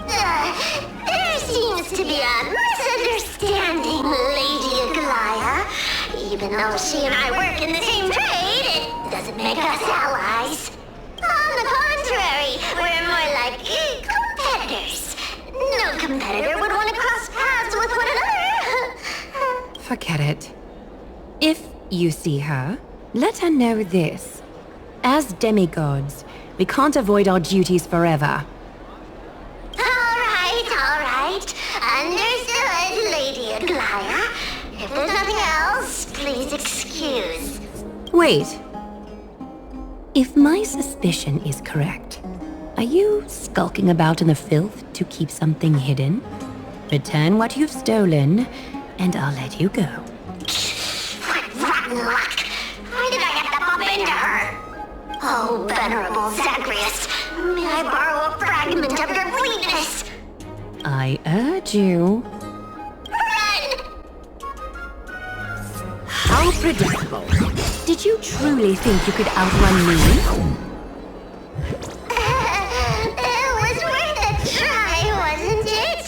There seems to be a misunderstanding, Lady Aglaya. Even though she and I work in the same trade, it doesn't make us allies. On the contrary, we're more like competitors. No competitor would want to cross paths with one another. Forget it. If you see her, let her know this. As demigods, we can't avoid our duties forever. All right. Understood, Lady Aglaya. If there's nothing else, please excuse. Wait. If my suspicion is correct, are you skulking about in the filth to keep something hidden? Return what you've stolen, and I'll let you go. What rotten luck! Why did I have to bump into her? Oh, venerable Zagreus, may I borrow a fragment of your fleetness? I urge you. Run! How predictable. Did you truly think you could outrun me? It was worth a try, wasn't it?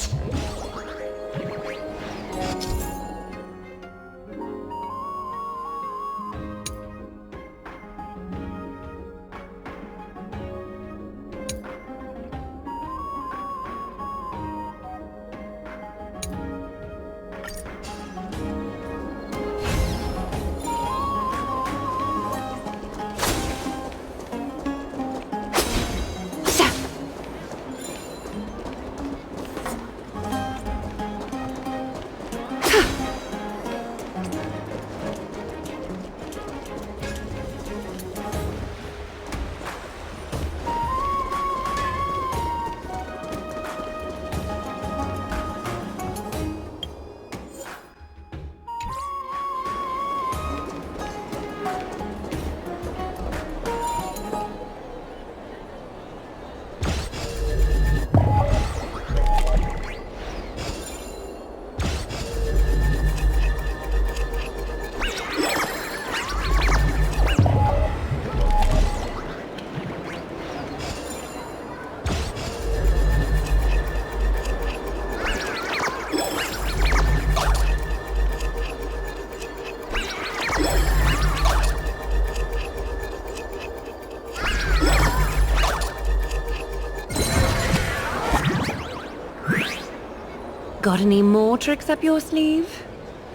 Got any more tricks up your sleeve?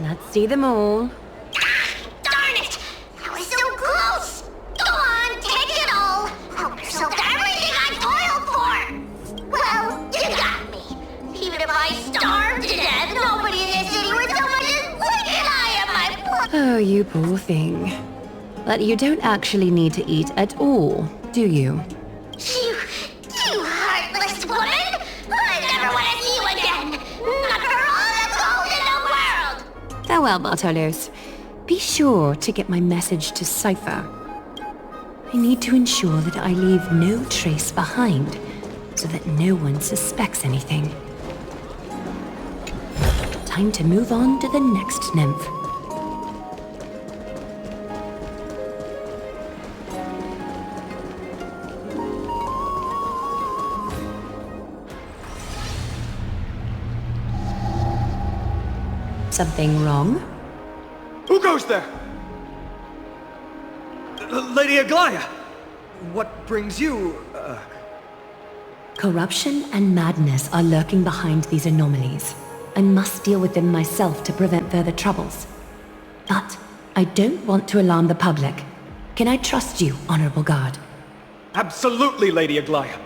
Let's see them all. Darn it! That was so close! Go on, take it all! Help yourself to everything I toiled for! Well, you got me. Even if I starved to death, nobody in this city would so much as blink an eye at my blood! Oh, you poor thing. But you don't actually need to eat at all, do you? You heartless woman! I never want to see you again! Not for all the gold in the world! Farewell, Bartolos. Be sure to get my message to Cypher. I need to ensure that I leave no trace behind, so that no one suspects anything. Time to move on to the next nymph. Something wrong? Who goes there? Lady Aglaya! What brings you, Corruption and madness are lurking behind these anomalies. I must deal with them myself to prevent further troubles. But I don't want to alarm the public. Can I trust you, Honorable Guard? Absolutely, Lady Aglaya.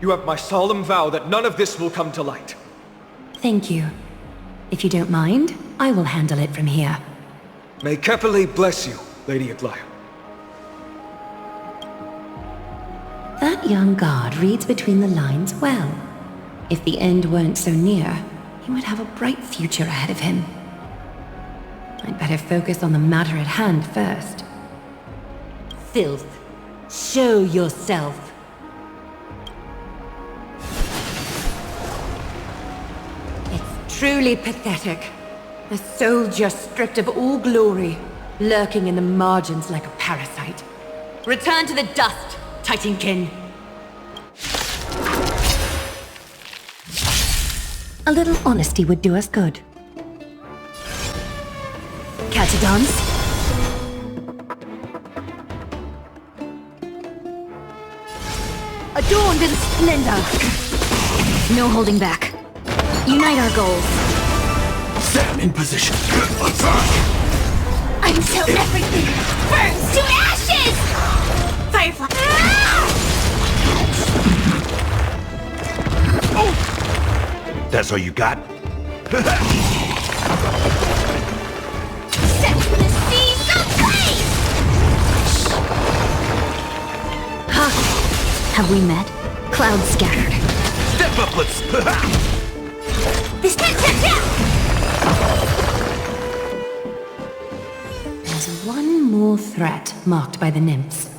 You have my solemn vow that none of this will come to light. Thank you. If you don't mind, I will handle it from here. May Kepele bless you, Lady Aglaya. That young guard reads between the lines well. If the end weren't so near, he would have a bright future ahead of him. I'd better focus on the matter at hand first. Filth, show yourself. It's truly pathetic. A soldier stripped of all glory, lurking in the margins like a parasite. Return to the dust, Titankin. A little honesty would do us good. Catadons? Adorned in splendor! No holding back. Unite our goals. Stand in position. Until everything burns to ashes! Firefly! That's all you got? Set the seas ablaze! Ha! Have we met? Clouds scattered. Step up, let's... This There's one more threat marked by the nymphs.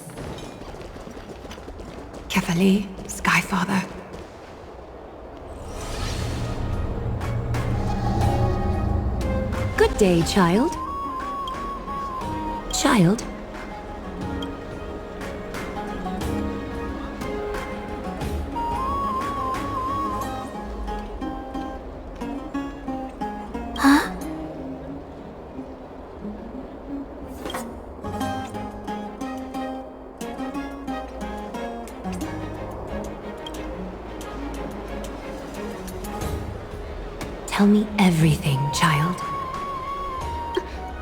Kefali, Skyfather. Good day, child. Child? Huh? Tell me everything, child.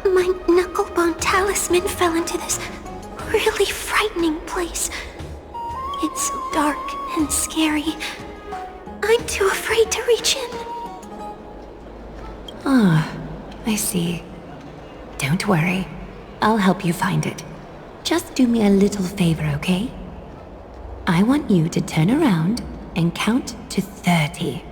My knucklebone talisman fell into this really frightening place. It's so dark and scary. I'm too afraid to reach in. Ah, I see. Don't worry. I'll help you find it. Just do me a little favor, okay? I want you to turn around and count to 30.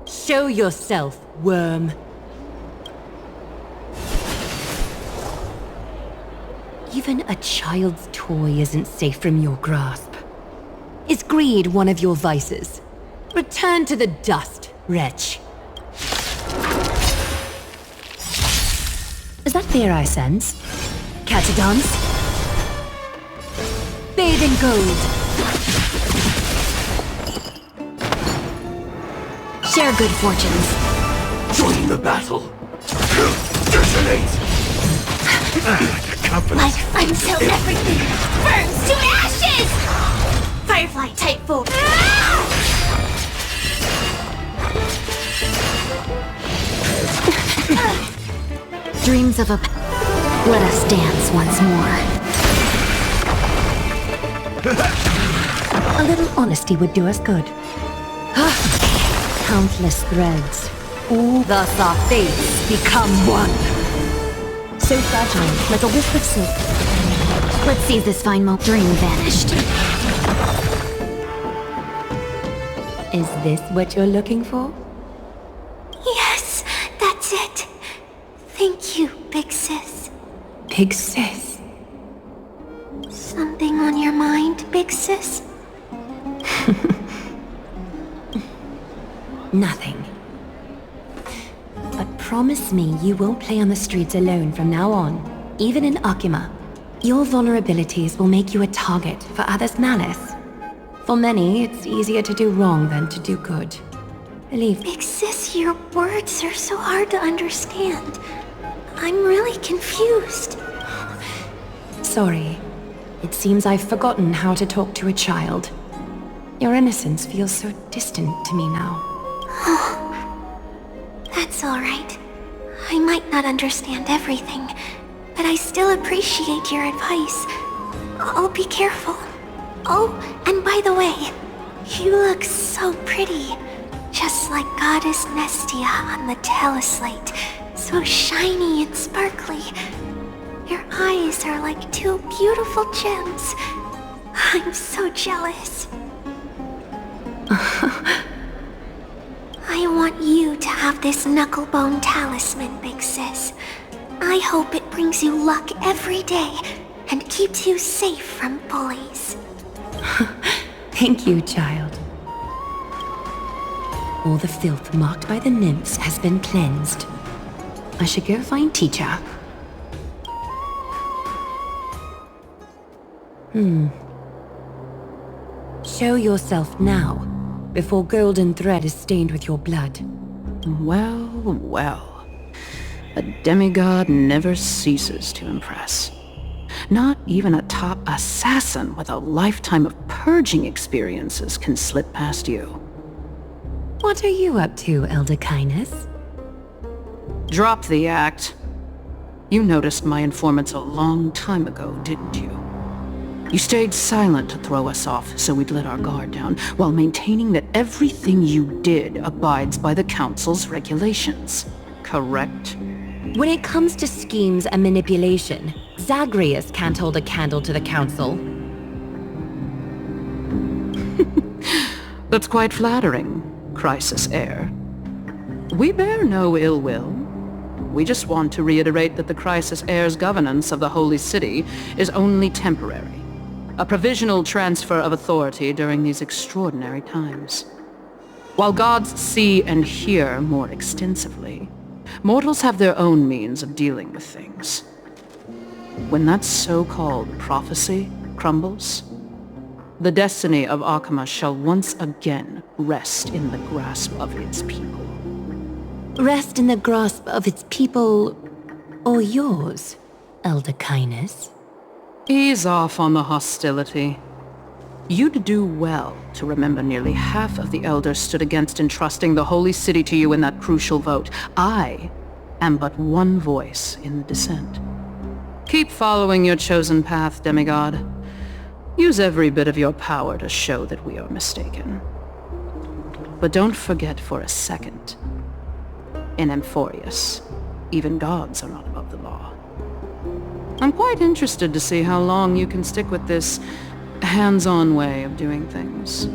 Show yourself, worm. Even a child's toy isn't safe from your grasp. Is greed one of your vices? Return to the dust, wretch. Is that fear I sense? Catadons? Bathe in gold. Share good fortunes. Join the battle. Detonate. Like until everything burns to ashes! Firefly type fool. Dreams of a... Let us dance once more. A little honesty would do us good. Countless threads. All thus our fates become one. So fragile, like a wisp of silk. Let's seize this fine moment. Dream vanished. Is this what you're looking for? Yes, that's it. Thank you, Big Sis. Big Sis? Something on your mind, Big Sis? Nothing. But promise me you won't play on the streets alone from now on, even in Akima. Your vulnerabilities will make you a target for others' malice. For many, it's easier to do wrong than to do good. Believe me. Big Sis, your words are so hard to understand. I'm really confused. Sorry. It seems I've forgotten how to talk to a child. Your innocence feels so distant to me now. That's all right. I might not understand everything, but I still appreciate your advice. I'll be careful. Oh, and by the way, you look so pretty. Just like Goddess Nestia on the teleslate. So shiny and sparkly. Your eyes are like two beautiful gems. I'm so jealous. I want you to have this knucklebone talisman, Big Sis. I hope it brings you luck every day and keeps you safe from bullies. Thank you, child. All the filth marked by the nymphs has been cleansed. I should go find teacher. Show yourself now, before golden thread is stained with your blood. Well, well. A demigod never ceases to impress. Not even a top assassin with a lifetime of purging experiences can slip past you. What are you up to, Elder Kindness? Drop the act. You noticed my informants a long time ago, didn't you? You stayed silent to throw us off so we'd let our guard down, while maintaining that everything you did abides by the Council's regulations. Correct? When it comes to schemes and manipulation, Zagreus can't hold a candle to the Council. That's quite flattering, Crisis Heir. We bear no ill will. We just want to reiterate that the Crisis Heir's governance of the Holy City is only temporary. A provisional transfer of authority during these extraordinary times. While gods see and hear more extensively, mortals have their own means of dealing with things. When that so-called prophecy crumbles, the destiny of Akama shall once again rest in the grasp of its people. Rest in the grasp of its people, or yours, Elder Kindness? Ease off on the hostility. You'd do well to remember nearly half of the elders stood against entrusting the Holy City to you in that crucial vote. I am but one voice in the dissent. Keep following your chosen path, demigod. Use every bit of your power to show that we are mistaken. But don't forget for a second, in Amphorius, even gods are not above the law. I'm quite interested to see how long you can stick with this hands-on way of doing things.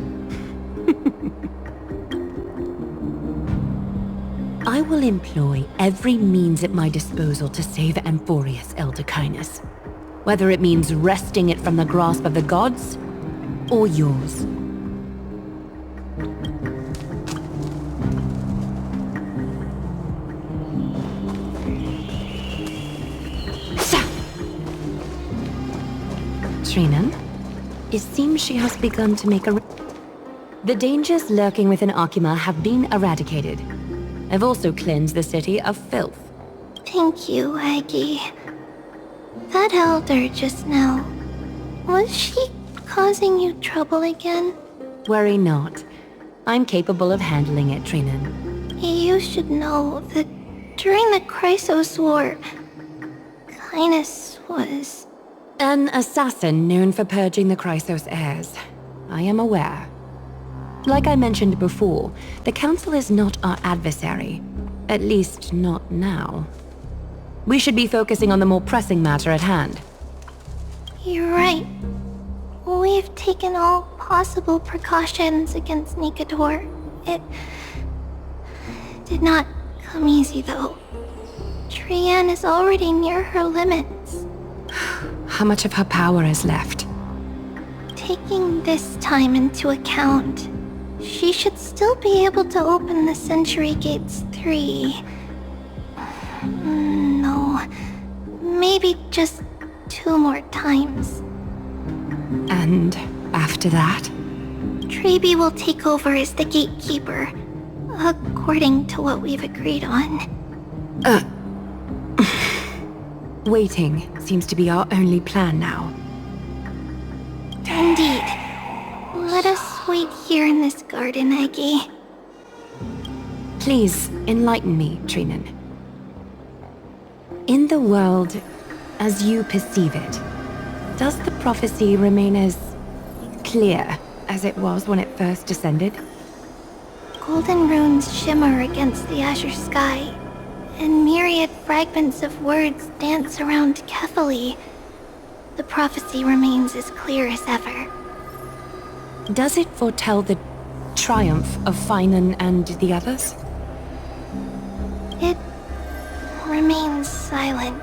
I will employ every means at my disposal to save Amphorius, Elder Kindness. Whether it means wresting it from the grasp of the gods, or yours. Trinan, it seems she has begun to make a... The dangers lurking within Akima have been eradicated. I've also cleansed the city of filth. Thank you, Aggie. That elder just now, was she causing you trouble again? Worry not. I'm capable of handling it, Trinan. You should know that during the Chrysos War, Kindness was... An assassin known for purging the Chrysos heirs. I am aware. Like I mentioned before, the Council is not our adversary. At least, not now. We should be focusing on the more pressing matter at hand. You're right. We've taken all possible precautions against Nikador. It did not come easy, though. Trian is already near her limits. How much of her power is left? Taking this time into account, she should still be able to open the Century Gates 3. No, maybe just 2 more times. And after that? Trebi will take over as the gatekeeper, according to what we've agreed on. Waiting seems to be our only plan now. Indeed. Let us wait here in this garden, Aggie. Please, enlighten me, Trinan. In the world, as you perceive it, does the prophecy remain as clear as it was when it first descended? Golden runes shimmer against the azure sky, and myriad fragments of words dance around Kefali. The prophecy remains as clear as ever. Does it foretell the triumph of Finan and the others? It remains silent,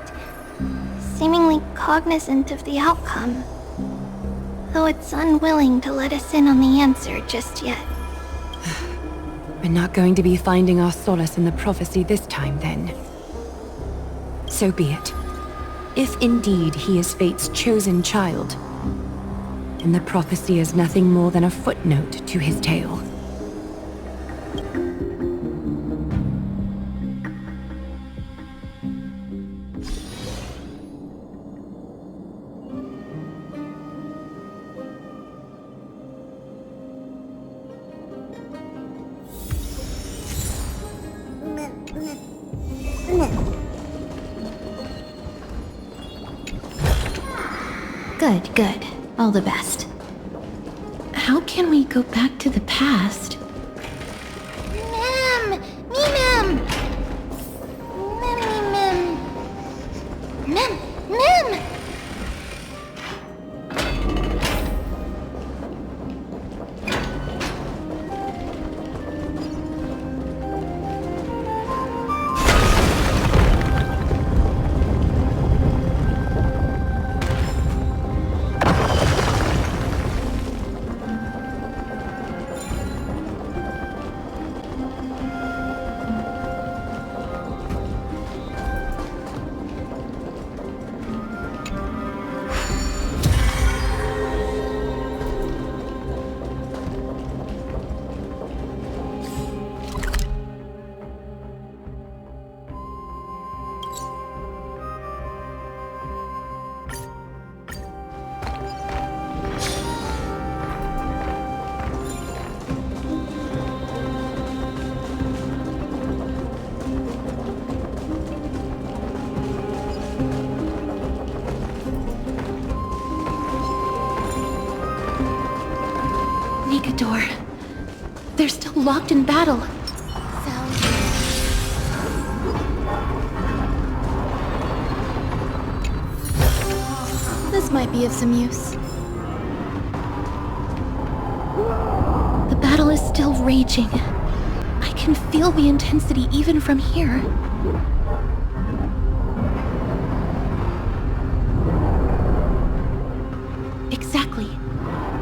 seemingly cognizant of the outcome, though it's unwilling to let us in on the answer just yet. We're not going to be finding our solace in the prophecy this time, then. So be it. If indeed he is fate's chosen child, then the prophecy is nothing more than a footnote to his tale. Good, good. All the best. How can we go back to the past? Mem! Mem! Mem! Mem! They're still locked in battle. This might be of some use. The battle is still raging. I can feel the intensity even from here. Exactly.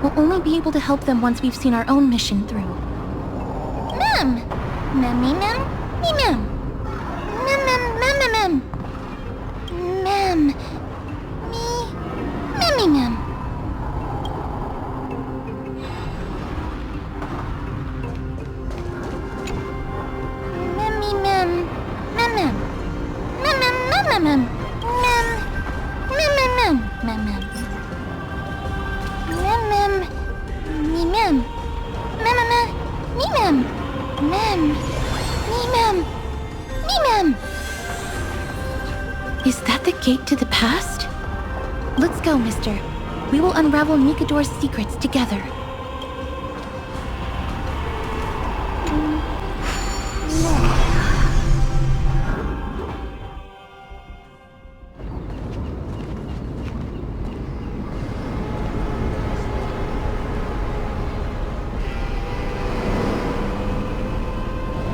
We'll only be able to help them once we've seen our own mission through. Mem! Mem, me, mem, me, mem. Mem, mem, mem, mem, mem. Mem. Me, mem, me, mem. Mem, me, mem. Mem, mem. Mem, mem, mem, mem, mem. Mem. Mem, mem, mem, mem, mem. Mem, mem. Me, mem. Mem, mem, me, mem. Mem. Me, mem. Me, mem. Is that the gate to the past? Let's go, mister. We will unravel Nikador's secrets together.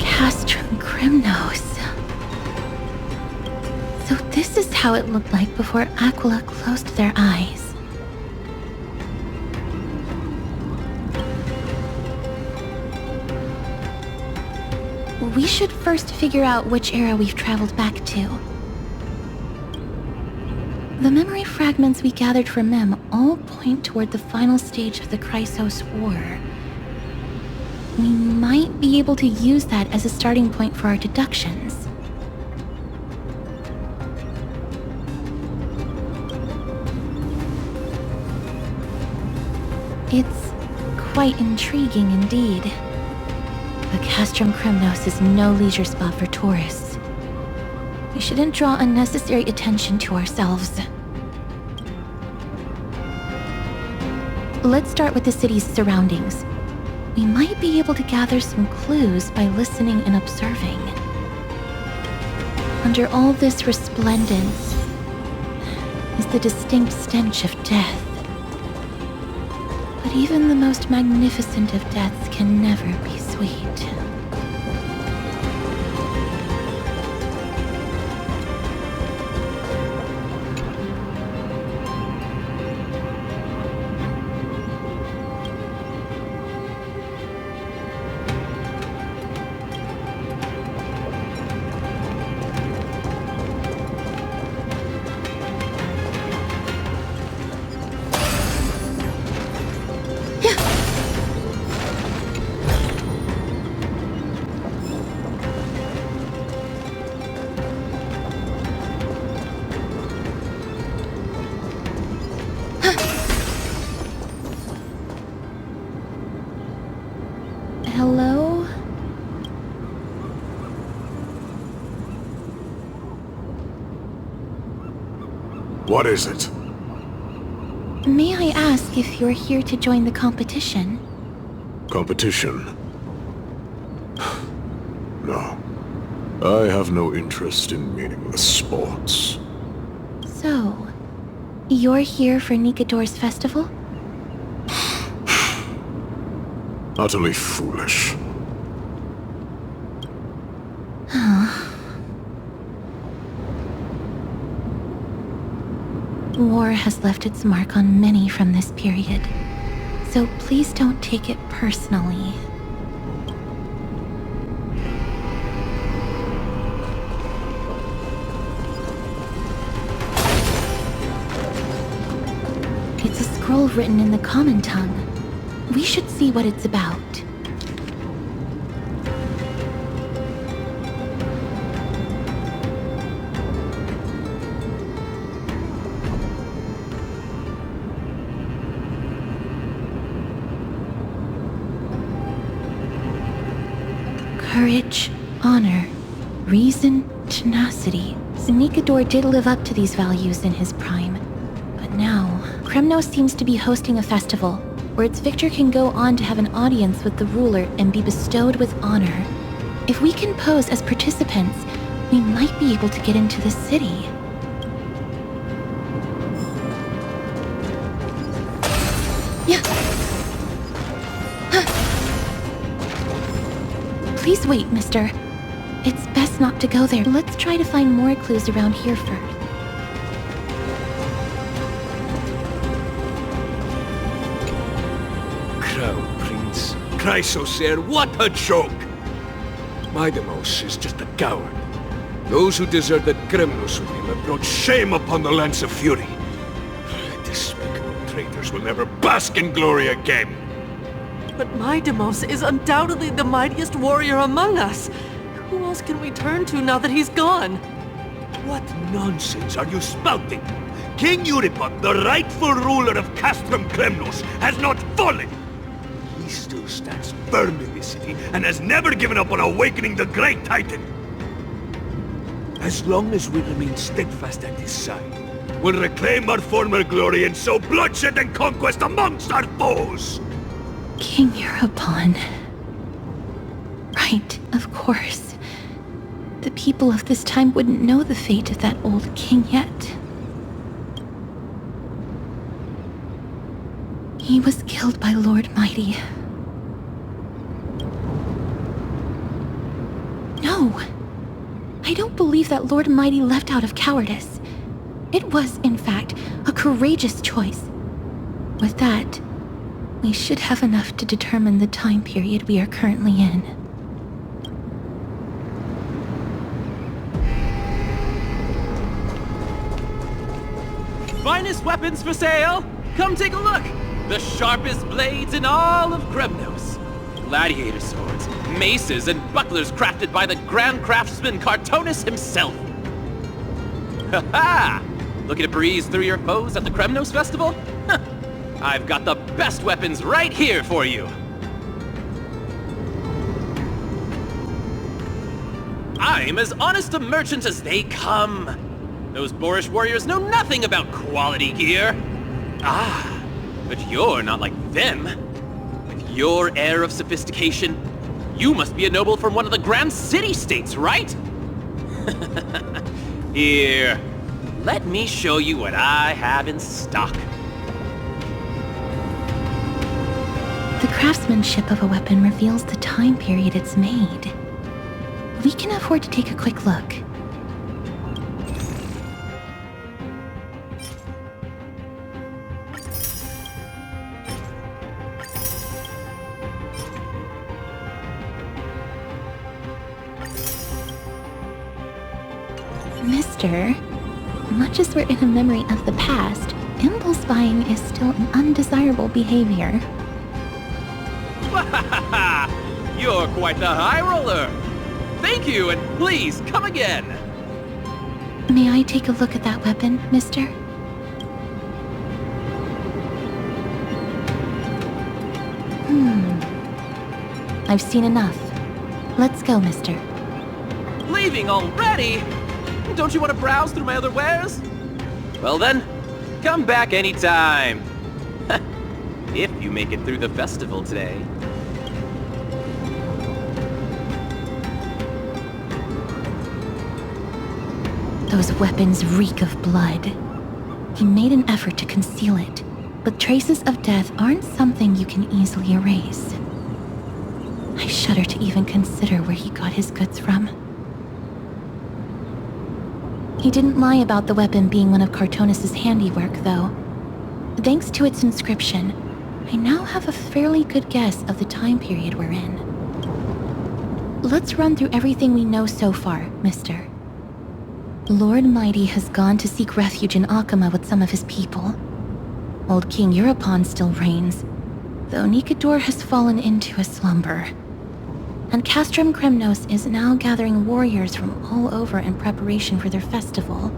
Castrum Kremnos. So this is how it looked like before Aquila closed their eyes. We should first figure out which era we've traveled back to. The memory fragments we gathered from Mem all point toward the final stage of the Chrysos War. We might be able to use that as a starting point for our deductions. It's quite intriguing indeed. But Castrum Kremnos is no leisure spot for tourists. We shouldn't draw unnecessary attention to ourselves. Let's start with the city's surroundings. We might be able to gather some clues by listening and observing. Under all this resplendence is the distinct stench of death. But even the most magnificent of deaths can never be sweet. Hello? What is it? May I ask if you're here to join the competition? Competition? No. I have no interest in meaningless sports. So, you're here for Nikador's festival? Utterly foolish. War has left its mark on many from this period, so please don't take it personally. It's a scroll written in the common tongue. We should see what it's about. Courage, honor, reason, tenacity. Nikador did live up to these values in his prime. But now, Kremnos seems to be hosting a festival where its victor can go on to have an audience with the ruler and be bestowed with honor. If we can pose as participants, we might be able to get into the city. Yeah. Please wait, mister. It's best not to go there. Let's try to find more clues around here first. Chrysosaur, what a joke! Midei is just a coward. Those who deserted Kremnos with him have brought shame upon the lands of Fury. Despicable traitors will never bask in glory again. But Midei is undoubtedly the mightiest warrior among us. Who else can we turn to now that he's gone? What nonsense are you spouting? King Euripon, the rightful ruler of Castrum Kremnos, has not fallen! He still stands firm in this city and has never given up on awakening the great titan. As long as we remain steadfast at his side, we'll reclaim our former glory and sow bloodshed and conquest amongst our foes! King Euripon. Right, of course. The people of this time wouldn't know the fate of that old king yet. He was killed by Lord Midei. No! I don't believe that Lord Midei left out of cowardice. It was, in fact, a courageous choice. With that, we should have enough to determine the time period we are currently in. Finest weapons for sale! Come take a look! The sharpest blades in all of Kremnos. Gladiator swords, maces, and bucklers crafted by the grand craftsman Cartonus himself. Ha-ha! Looking to breeze through your foes at the Kremnos festival? Huh. I've got the best weapons right here for you. I'm as honest a merchant as they come. Those boorish warriors know nothing about quality gear. Ah, but you're not like them. With your air of sophistication, you must be a noble from one of the grand city-states, right? Here, let me show you what I have in stock. The craftsmanship of a weapon reveals the time period it's made. We can afford to take a quick look. Mister, much as we're in a memory of the past, impulse buying is still an undesirable behavior. You're quite the high roller! Thank you, and please, come again! May I take a look at that weapon, mister? I've seen enough. Let's go, mister. Leaving already? Don't you want to browse through my other wares? Well then, come back anytime. If you make it through the festival today. Those weapons reek of blood. He made an effort to conceal it, but traces of death aren't something you can easily erase. I shudder to even consider where he got his goods from. He didn't lie about the weapon being one of Cartonis' handiwork, though. Thanks to its inscription, I now have a fairly good guess of the time period we're in. Let's run through everything we know so far, mister. Lord Mighty has gone to seek refuge in Akama with some of his people. Old King Europon still reigns, though Nikador has fallen into a slumber. And Castrum Kremnos is now gathering warriors from all over in preparation for their festival.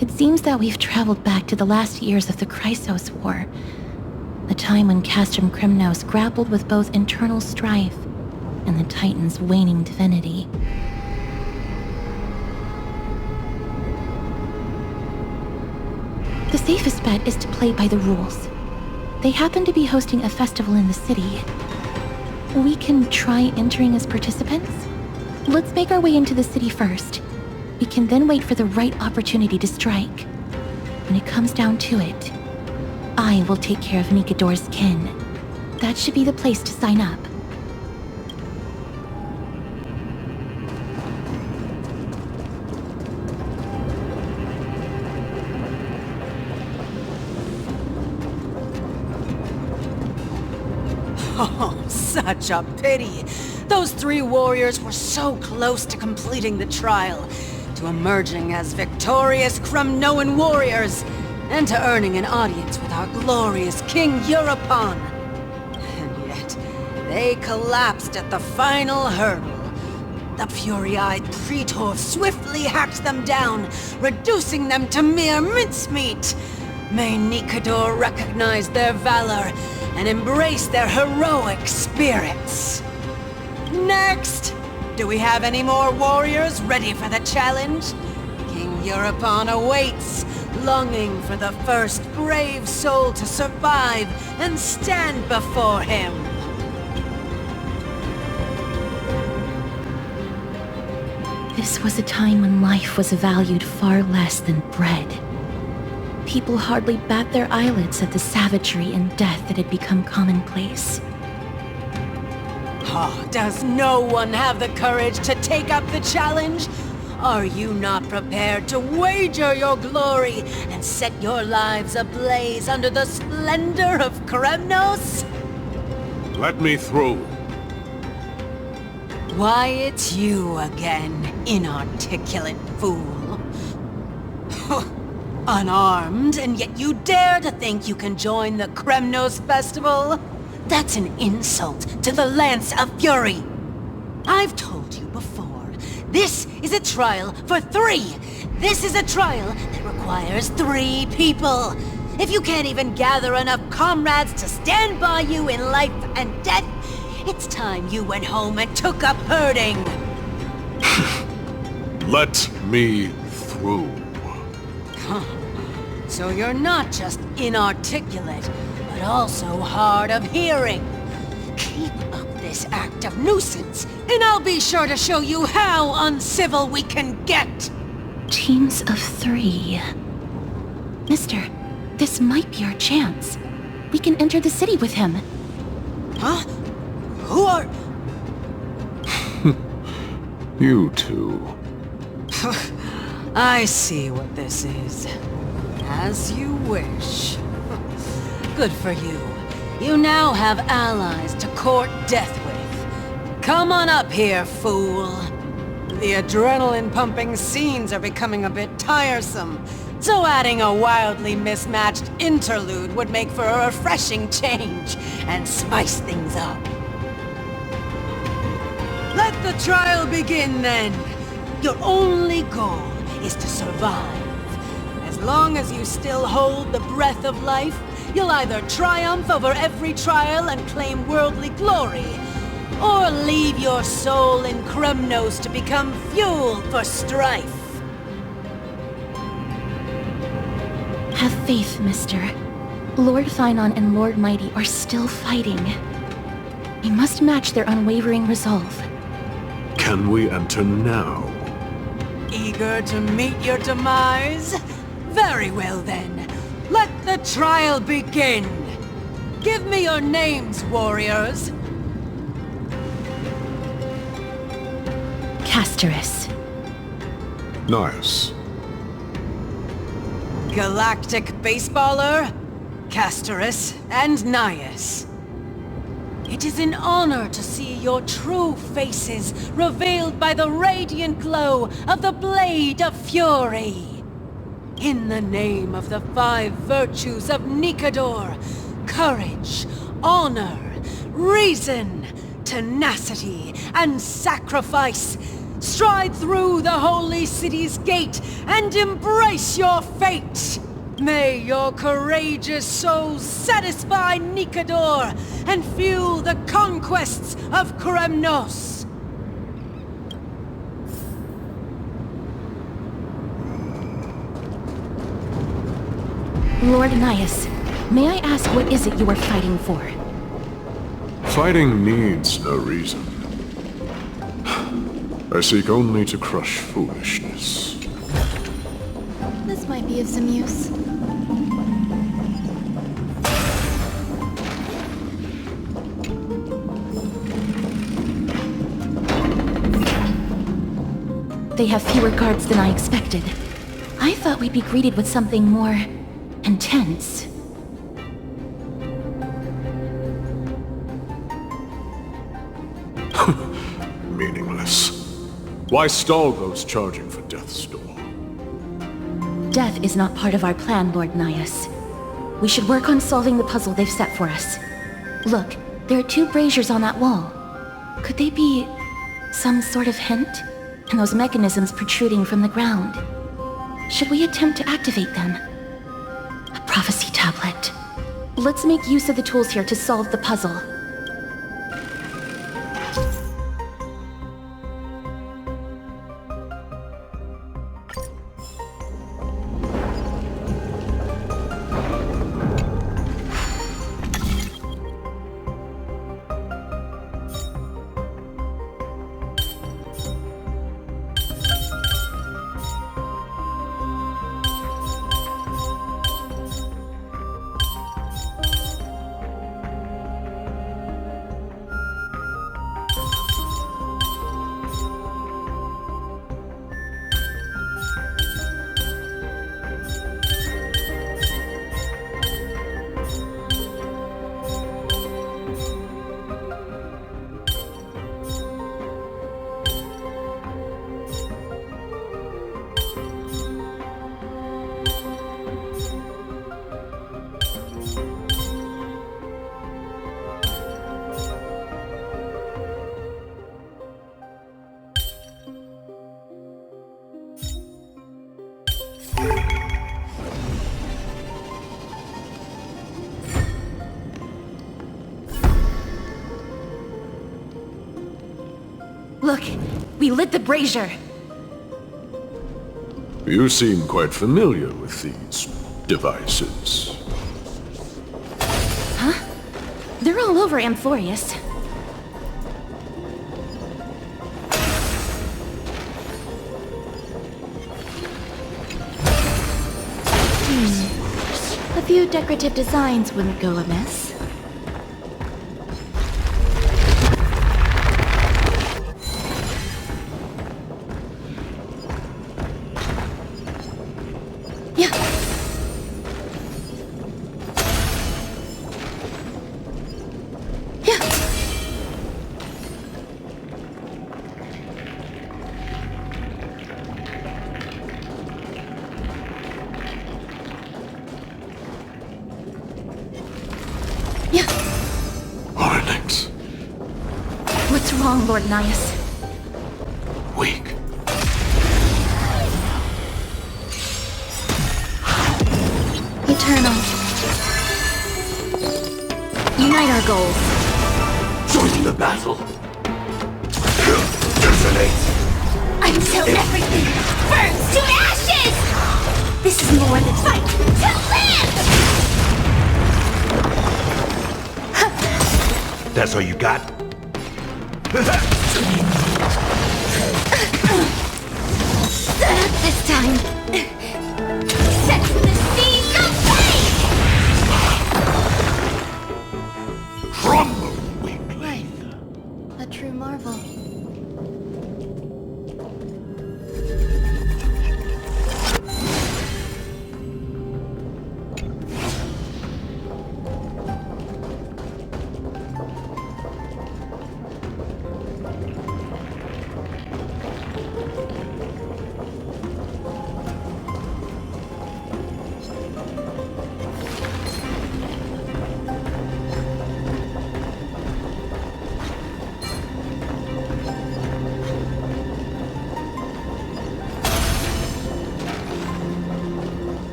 It seems that we've traveled back to the last years of the Chrysos War, a time when Castrum Kremnos grappled with both internal strife and the Titan's waning divinity. The safest bet is to play by the rules. They happen to be hosting a festival in the city. We can try entering as participants? Let's make our way into the city first. We can then wait for the right opportunity to strike. When it comes down to it, I will take care of Nikador's kin. That should be the place to sign up. Oh, such a pity. Those three warriors were so close to completing the trial, to emerging as victorious Kremnoan warriors, and to earning an audience with our glorious King Europon. And yet, they collapsed at the final hurdle. The fury-eyed Praetor swiftly hacked them down, reducing them to mere mincemeat. May Nikador recognize their valor and embrace their heroic spirits. Next! Do we have any more warriors ready for the challenge? King Europon awaits, longing for the first brave soul to survive and stand before him. This was a time when life was valued far less than bread. People hardly bat their eyelids at the savagery and death that had become commonplace. Oh, does no one have the courage to take up the challenge? Are you not prepared to wager your glory and set your lives ablaze under the splendor of Kremnos? Let me through. Why, it's you again, inarticulate fool. Unarmed, and yet you dare to think you can join the Kremnos festival? That's an insult to the Lance of Fury. I've told you before, this is a trial for 3. This is a trial that requires 3 people. If you can't even gather enough comrades to stand by you in life and death, it's time you went home and took up herding. Let me through. So you're not just inarticulate, but also hard of hearing. Keep up this act of nuisance, and I'll be sure to show you how uncivil we can get. Teams of 3. Mister, this might be our chance. We can enter the city with him. Huh? Who are... You two. I see what this is. As you wish. Good for you. You now have allies to court death with. Come on up here, fool. The adrenaline-pumping scenes are becoming a bit tiresome, so adding a wildly mismatched interlude would make for a refreshing change and spice things up. Let the trial begin, then. Your only goal is to survive. As long as you still hold the breath of life, you'll either triumph over every trial and claim worldly glory, or leave your soul in Kremnos to become fuel for strife. Have faith, mister. Lord Finon and Lord Mighty are still fighting. We must match their unwavering resolve. Can we enter now? Eager to meet your demise? Very well then. Let the trial begin. Give me your names, warriors. Castorus. Nice. Galactic Baseballer, Castorus, and Nias. It is an honor to see your true faces revealed by the radiant glow of the Blade of Fury. In the name of the 5 virtues of Nikador, courage, honor, reason, tenacity, and sacrifice, stride through the holy city's gate and embrace your fate! May your courageous souls satisfy Nikador and fuel the conquests of Kremnos! Lord Nias, may I ask what is it you are fighting for? Fighting needs no reason. I seek only to crush foolishness. This might be of some use. They have fewer guards than I expected. I thought we'd be greeted with something more... intense. Meaningless. Why stall those charging for death's door? Death is not part of our plan, Lord Nias. We should work on solving the puzzle they've set for us. Look, there are 2 braziers on that wall. Could they be... some sort of hint? And those mechanisms protruding from the ground. Should we attempt to activate them? A prophecy tablet. Let's make use of the tools here to solve the puzzle. Look, we lit the brazier. You seem quite familiar with these devices. Huh? They're all over Amphorius. A few decorative designs wouldn't go amiss. long, Lord Nias. Weak. Eternal. Unite our goals. Join the battle. Detonate. Until everything burns to ashes! This is more than fight to live! That's all you got? This time, set the seas aflame! Crumble, weakling! A true marvel.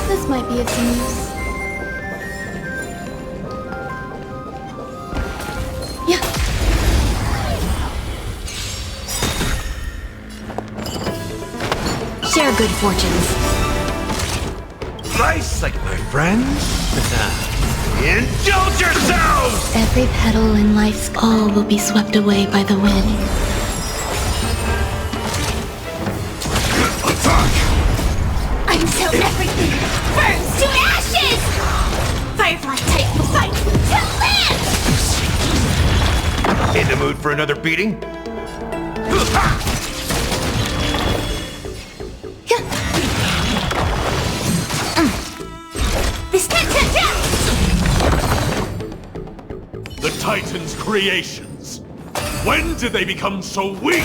This might be of some use. Yeah. Share good fortunes. Nice, like my friends. Indulge yourselves! Every petal in life's all will be swept away by the wind. Until everything burns to ashes! Firefly type will fight to live! In the mood for another beating? This The Titan's creations. When did they become so weak?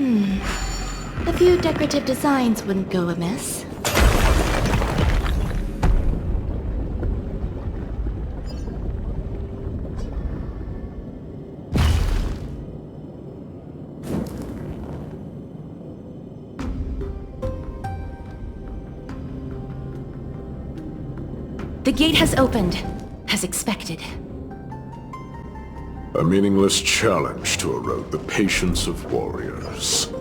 A few decorative designs wouldn't go amiss. The gate has opened, as expected. A meaningless challenge to erode the patience of warriors.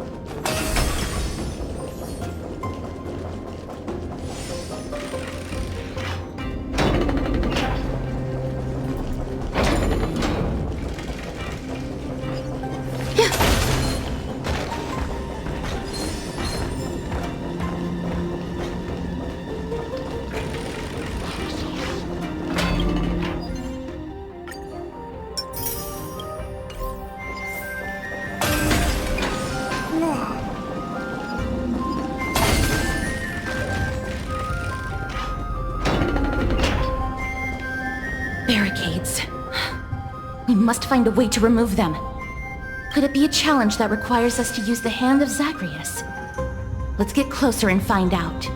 Barricades. We must find a way to remove them. Could it be a challenge that requires us to use the hand of Zagreus? Let's get closer and find out.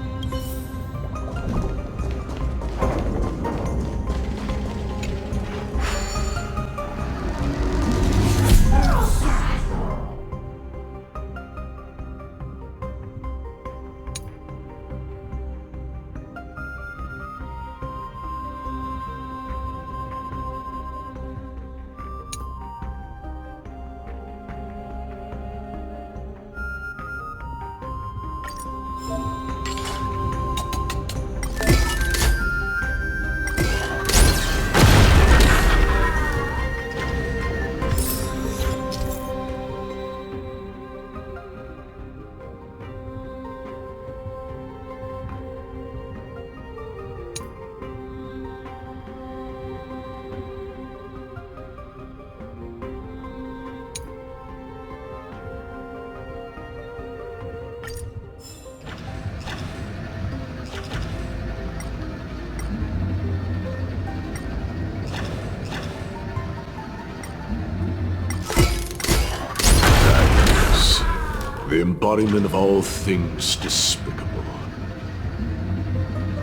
The embodiment of all things despicable.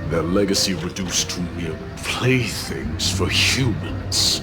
Their legacy reduced to mere playthings for humans.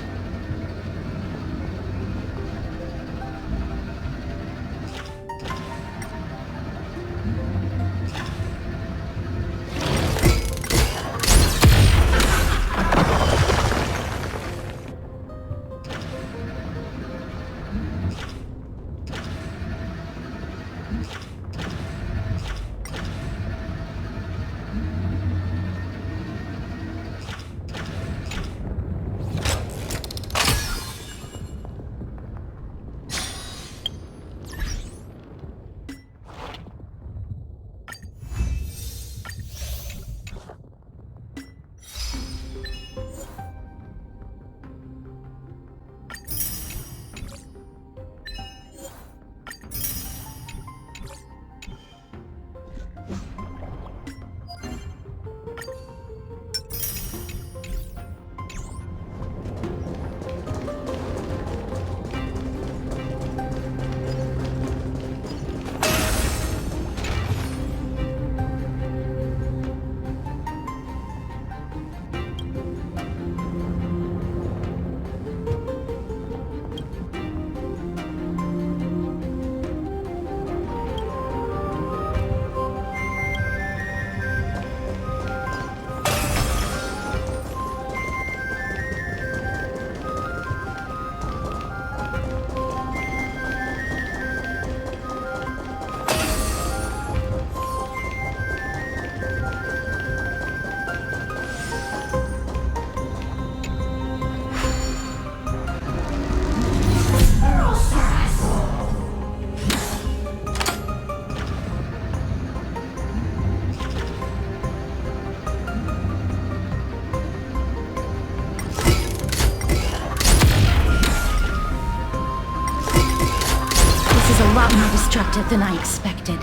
Destructive than I expected.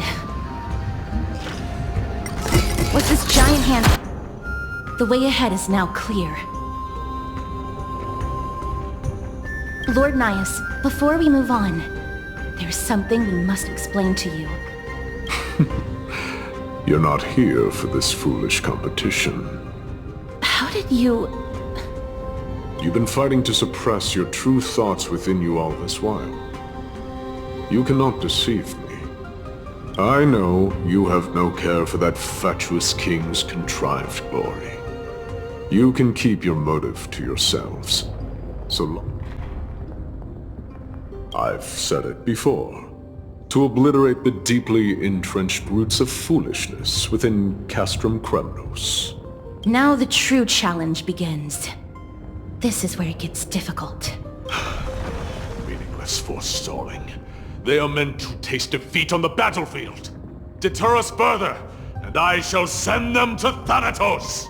What's this giant hand? The way ahead is now clear. Lord Nias, before we move on, There's something we must explain to you. You're not here for this foolish competition. How did you... You've been fighting to suppress your true thoughts within you all this while. You cannot deceive me. I know you have no care for that fatuous king's contrived glory. You can keep your motive to yourselves, so long. I've said it before. To obliterate the deeply entrenched roots of foolishness within Castrum Kremnos. Now the true challenge begins. This is where it gets difficult. Meaningless forestalling. They are meant to taste defeat on the battlefield. Deter us further, and I shall send them to Thanatos!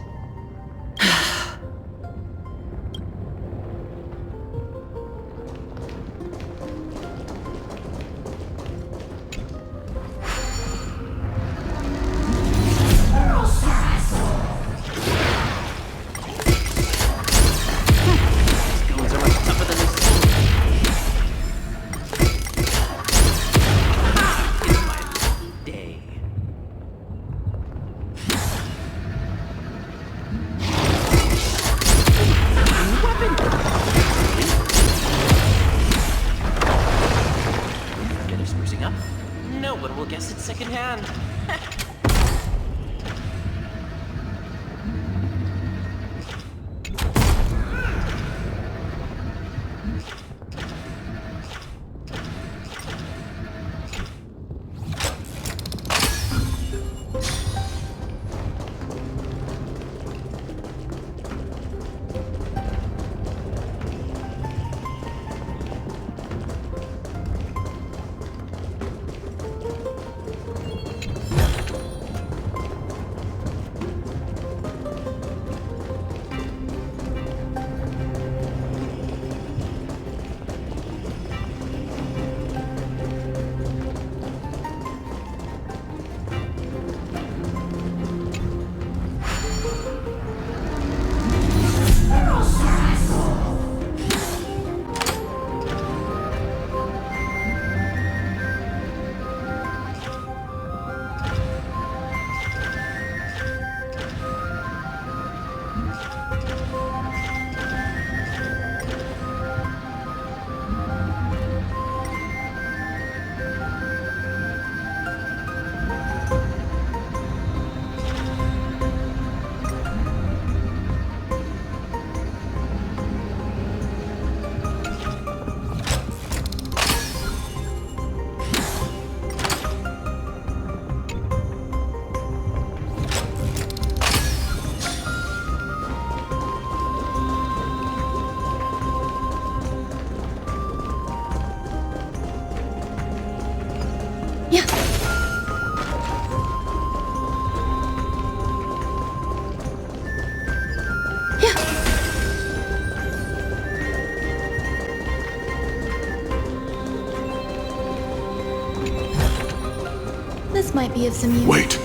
Might be of some use. Wait.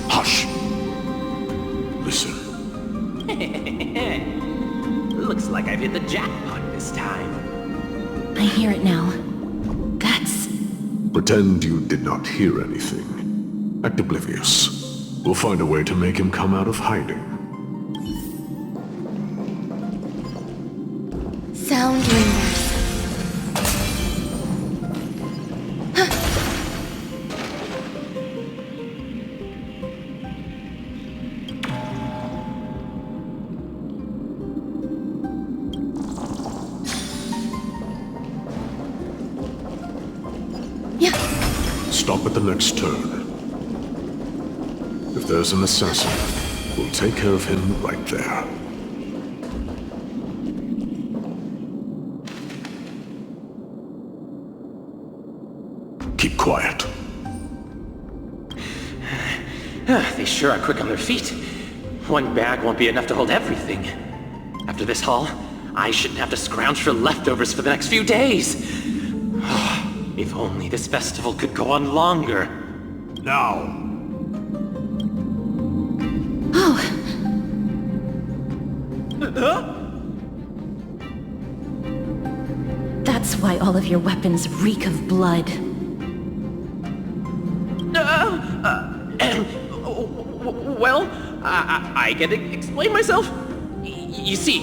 Hush. Listen. Looks like I've hit the jackpot this time. I hear it now. That's... Pretend you did not hear anything. Act oblivious. We'll find a way to make him come out of hiding. Sound lingers. Stop at the next turn. If there's an assassin, we'll take care of him right there. Keep quiet. They sure are quick on their feet. One bag won't be enough to hold everything. After this haul, I shouldn't have to scrounge for leftovers for the next few days. If only this festival could go on longer. Now! Oh! why all of your weapons reek of blood. Well, I can explain myself. You see,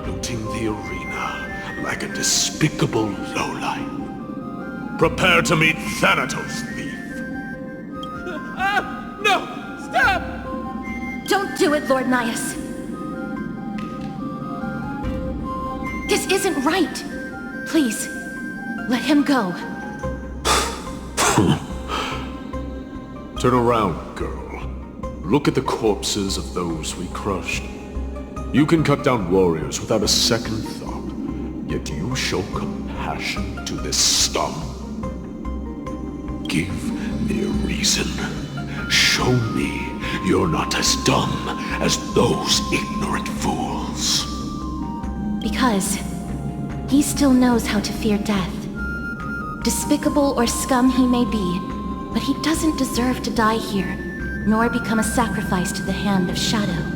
looting the arena like a despicable lowlife. Prepare to meet Thanatos, thief. No! Stop! Don't do it, Lord Nias. This isn't right. Please, let him go. Turn around, girl. Look at the corpses of those we crushed. You can cut down warriors without a second thought, yet you show compassion to this scum. Give me a reason. Show me you're not as dumb as those ignorant fools. Because he still knows how to fear death. Despicable or scum he may be, but he doesn't deserve to die here, nor become a sacrifice to the hand of Shadow.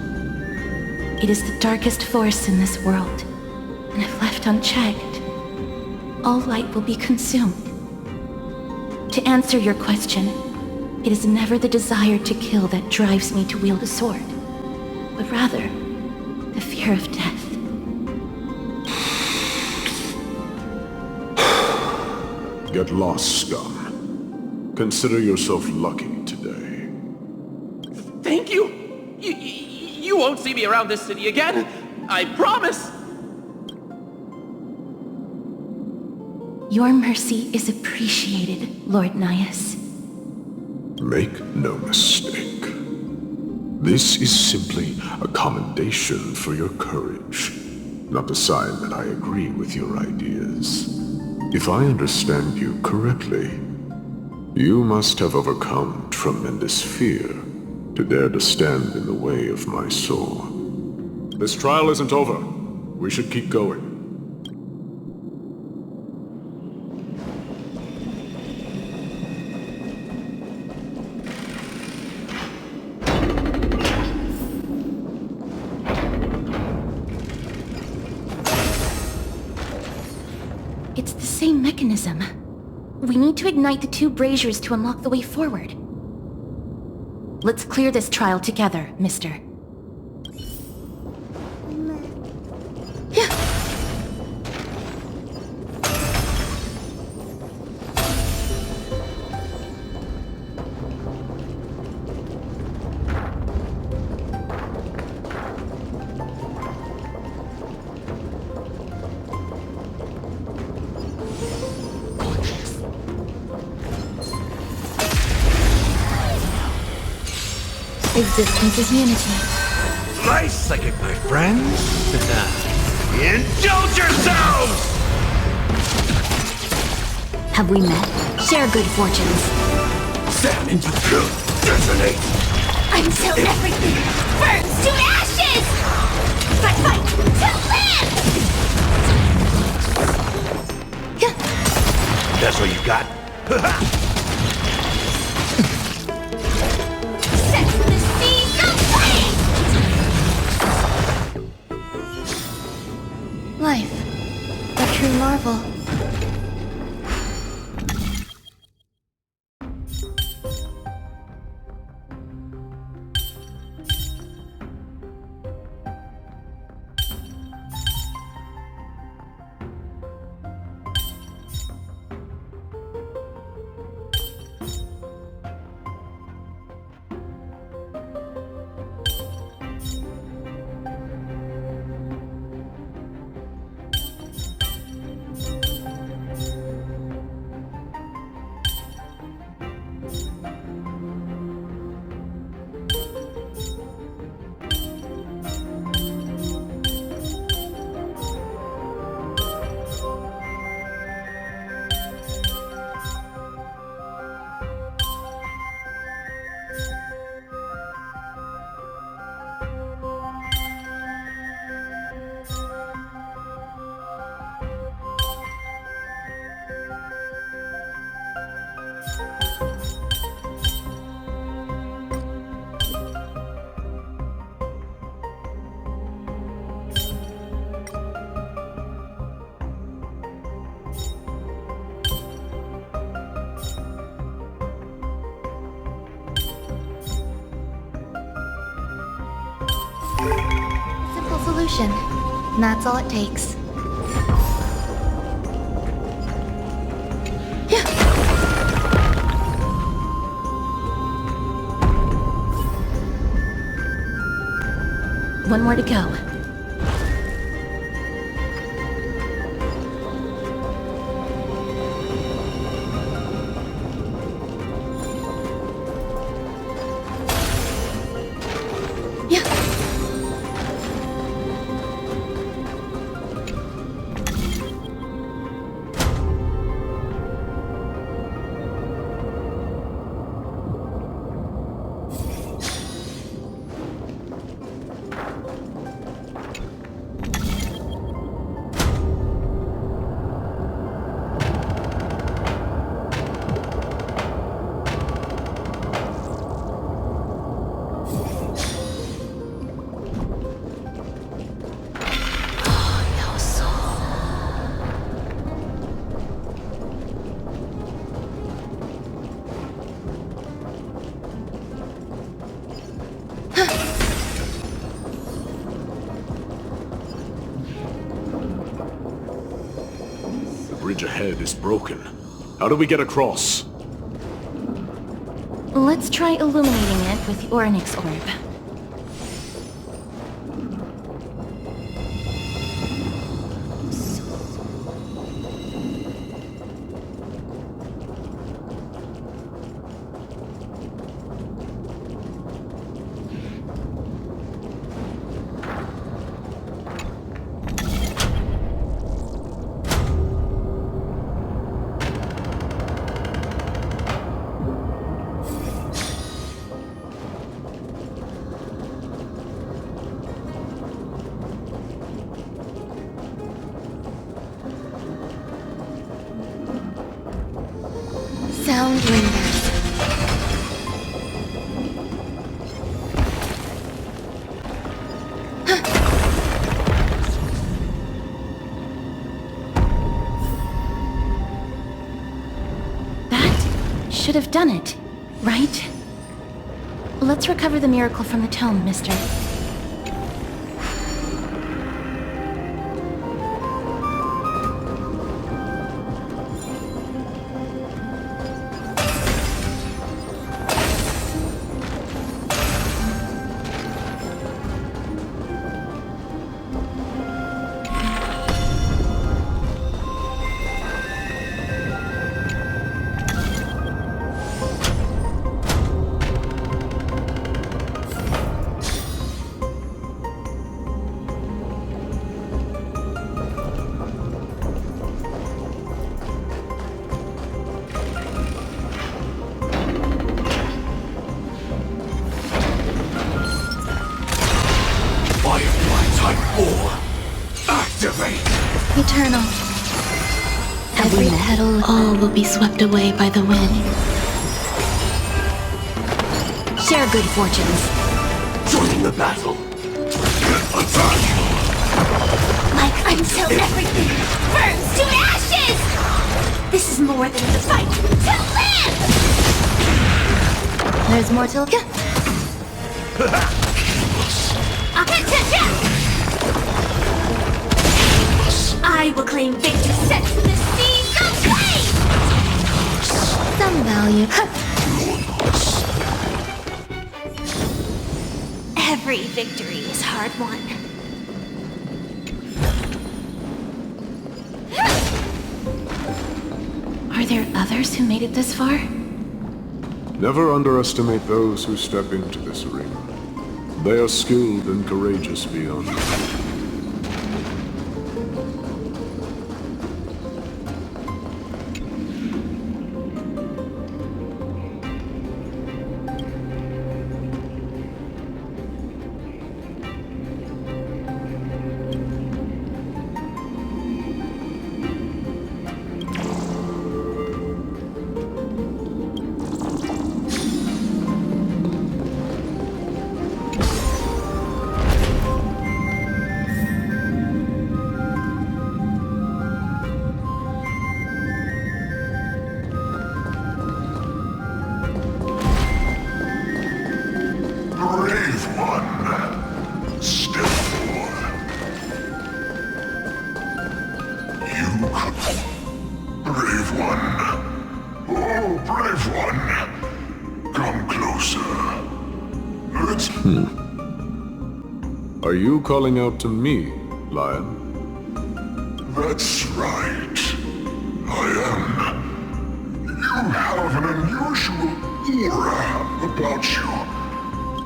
It is the darkest force in this world, and if left unchecked, all light will be consumed. To answer your question, it is never the desire to kill that drives me to wield a sword, but rather the fear of death. Get lost, scum. Consider yourself lucky today. Thank you! You won't see me around this city again! I promise! Your mercy is appreciated, Lord Nias. Make no mistake. This is simply a commendation for your courage, not a sign that I agree with your ideas. If I understand you correctly, you must have overcome tremendous fear to dare to stand in the way of my soul. This trial isn't over. We should keep going. It's the same mechanism. We need to ignite the two braziers to unlock the way forward. Let's clear this trial together, mister. Existence is unity. Nice psychic, my friends. Indulge yourselves! Have we met? Share good fortunes. Stand into truth. Dissonate. Until everything burns to ashes! But fight to live! That's what you got? Set the seeds of flame! Life. A true marvel. potion. That's all it takes. One more to go. The bridge ahead is broken. How do we get across? Let's try illuminating it with the Orynyx orb. Sound lingers. That should have done it, right? Let's recover the miracle from the tome, mister. Eternal. Every petal, all will be swept away by the wind. Share good fortunes. Joining the battle. Attack! Like until everything burns to ashes! This is more than the fight to live! There's more to... I will claim victory set from the seas of flame! Some value. Every victory is hard won. Are there others who made it this far? Never underestimate those who step into this arena. They are skilled and courageous beyond. closer. Let's... Are you calling out to me, Lion? That's right. I am. You have an unusual aura about you.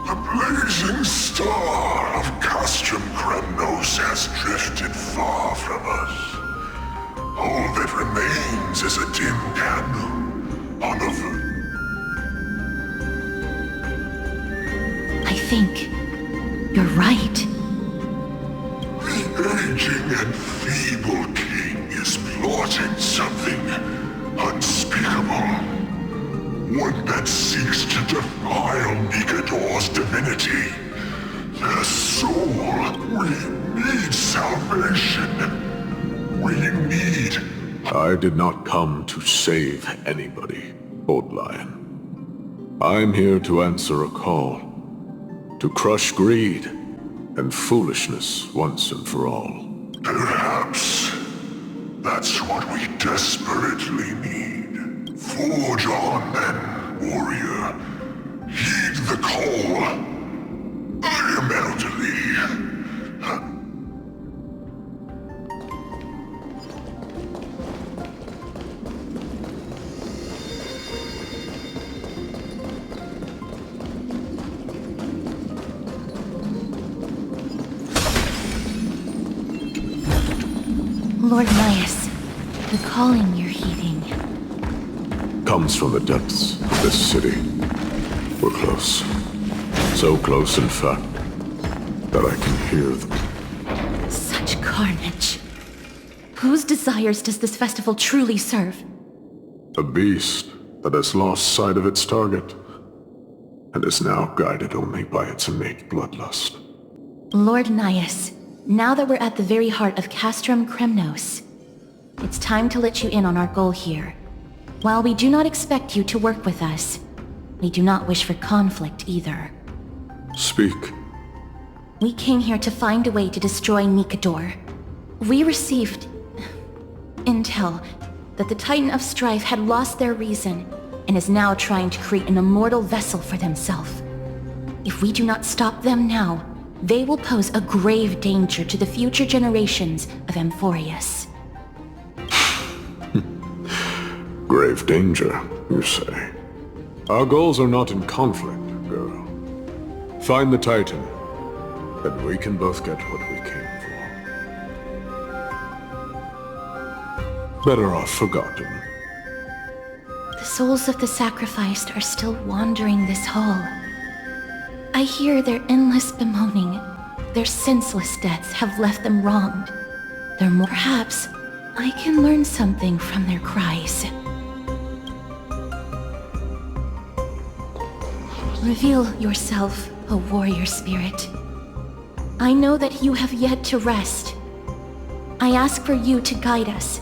The blazing star of Castrum Kremnos has drifted far from us. All that remains is a dim candle on the... I think you're right. The aging and feeble king is plotting something unspeakable. One that seeks to defile Nikador's divinity. Their soul. We need salvation. We need... I did not come to save anybody, Old Lion. I'm here to answer a call. To crush greed and foolishness once and for all. Perhaps that's what we desperately need. Forge on then, warrior. Heed the call. I am elderly. Lord Mias, the calling you're heeding comes from the depths of this city. We're close. So close, in fact, that I can hear them. Such carnage. Whose desires does this festival truly serve? A beast that has lost sight of its target, and is now guided only by its innate bloodlust. Lord Nias, now that we're at the very heart of Castrum Kremnos, it's time to let you in on our goal here. While we do not expect you to work with us, we do not wish for conflict either. Speak. We came here to find a way to destroy Nikador. We received intel that the Titan of Strife had lost their reason and is now trying to create an immortal vessel for themselves. If we do not stop them now, they will pose a grave danger to the future generations of Amphorius. Grave danger, you say? Our goals are not in conflict, girl. Find the Titan, and we can both get what we came for. Better off forgotten. The souls of the sacrificed are still wandering this hall. I hear their endless bemoaning. Their senseless deaths have left them wronged. Perhaps I can learn something from their cries. Reveal yourself, O warrior spirit. I know that you have yet to rest. I ask for you to guide us.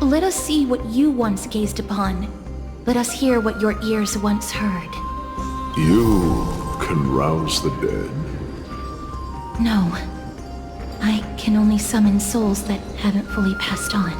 Let us see what you once gazed upon. Let us hear what your ears once heard. You can rouse the dead. No. I can only summon souls that haven't fully passed on.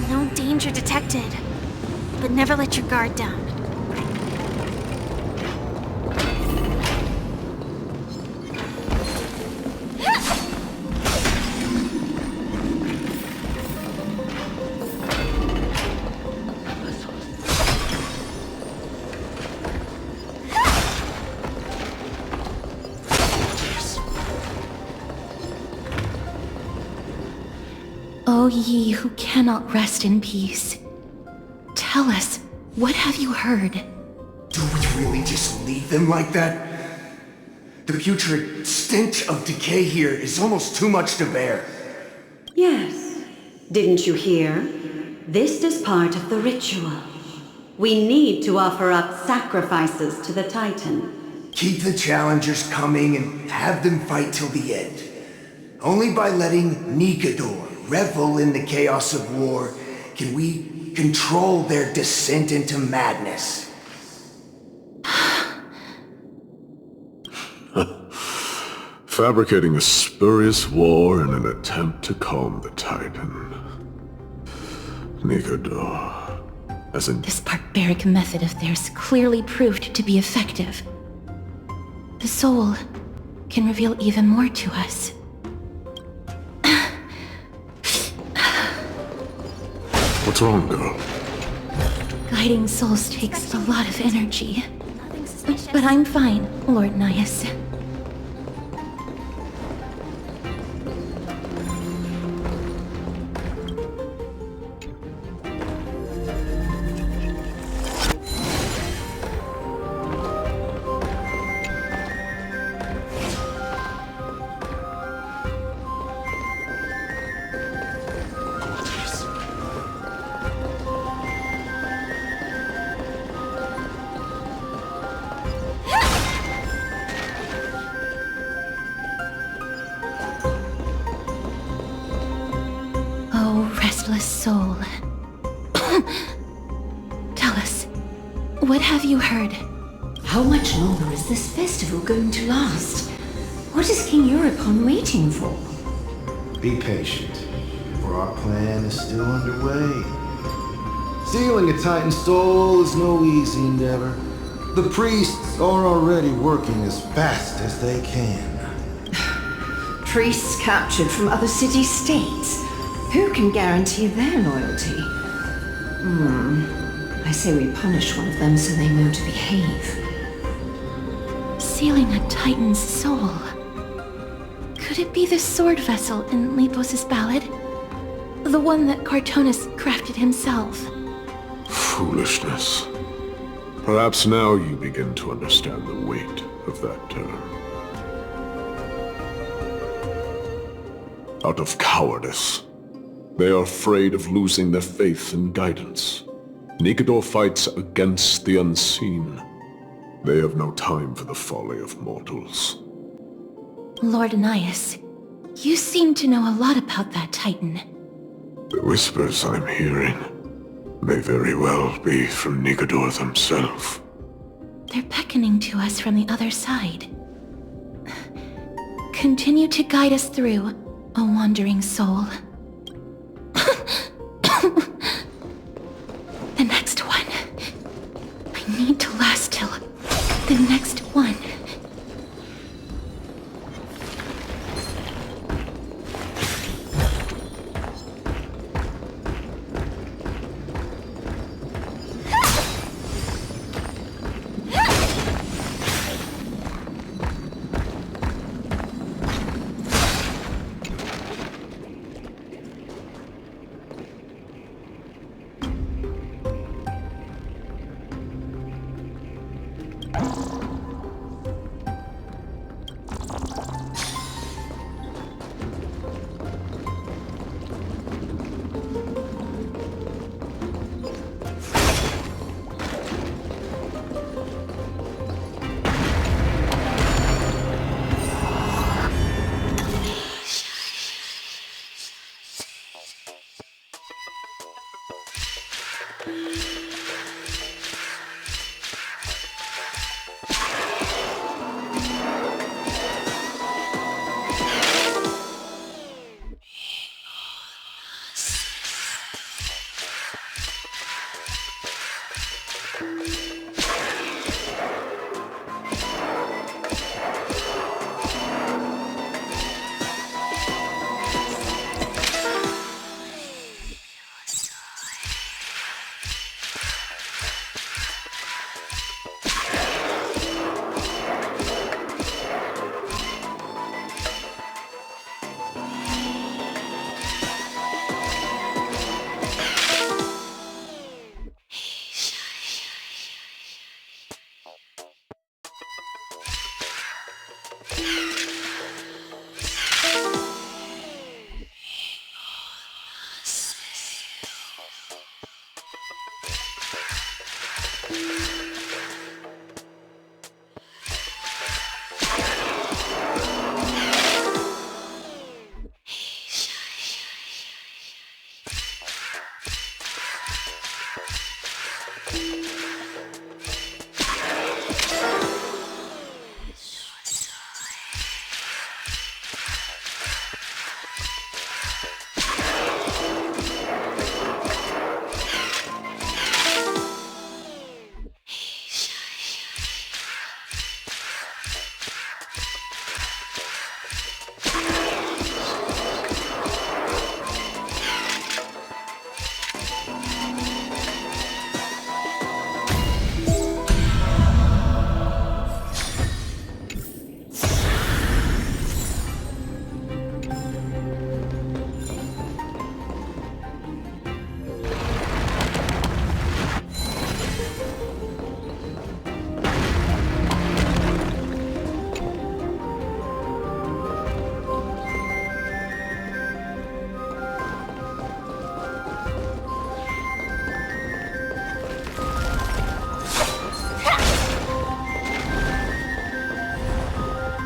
No danger detected. But never let your guard down. O ye who cannot rest in peace, tell us, what have you heard? Do we really just leave them like that? The putrid stench of decay here is almost too much to bear. Yes. Didn't you hear? This is part of the ritual. We need to offer up sacrifices to the Titan. Keep the challengers coming and have them fight till the end. Only by letting Nikador revel in the chaos of war can we control their descent into madness. Fabricating a spurious war in an attempt to calm the Titan. Nikador, as in... This barbaric method of theirs clearly proved to be effective. The soul can reveal even more to us. What's wrong, girl? Guiding souls takes a lot of energy. But I'm fine, Lord Nias. Soul. Tell us, what have you heard? How much longer is this festival going to last? What is King Eurocon waiting for? Be patient, for our plan is still underway. Stealing a Titan soul is no easy endeavor. The priests are already working as fast as they can. Priests captured from other city-states. Who can guarantee their loyalty? I say we punish one of them so they know to behave. Sealing a Titan's soul. Could it be the sword vessel in Lepos' ballad? The one that Cartonus crafted himself? Foolishness. Perhaps now you begin to understand the weight of that term. Out of cowardice. They are afraid of losing their faith and guidance. Nikador fights against the unseen. They have no time for the folly of mortals. Lord Nias, you seem to know a lot about that Titan. The whispers I'm hearing may very well be from Nikador themselves. They're beckoning to us from the other side. Continue to guide us through, a wandering soul. The next one. I need to last till the next one.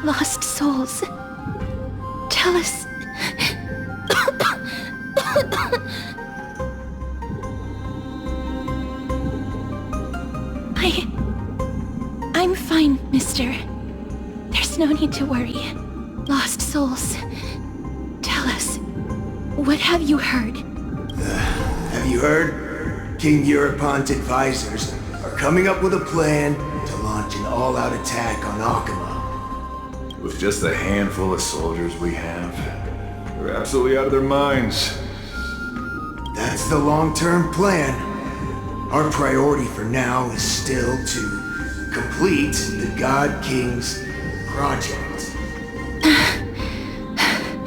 Lost souls. Tell us. I'm fine, mister. There's no need to worry. Lost souls. Tell us, what have you heard? Have you heard? King Eurypon's advisors are coming up with a plan to launch an all-out attack on Akama. With just a handful of soldiers we have, they're absolutely out of their minds. That's the long-term plan. Our priority for now is still to complete the God King's project.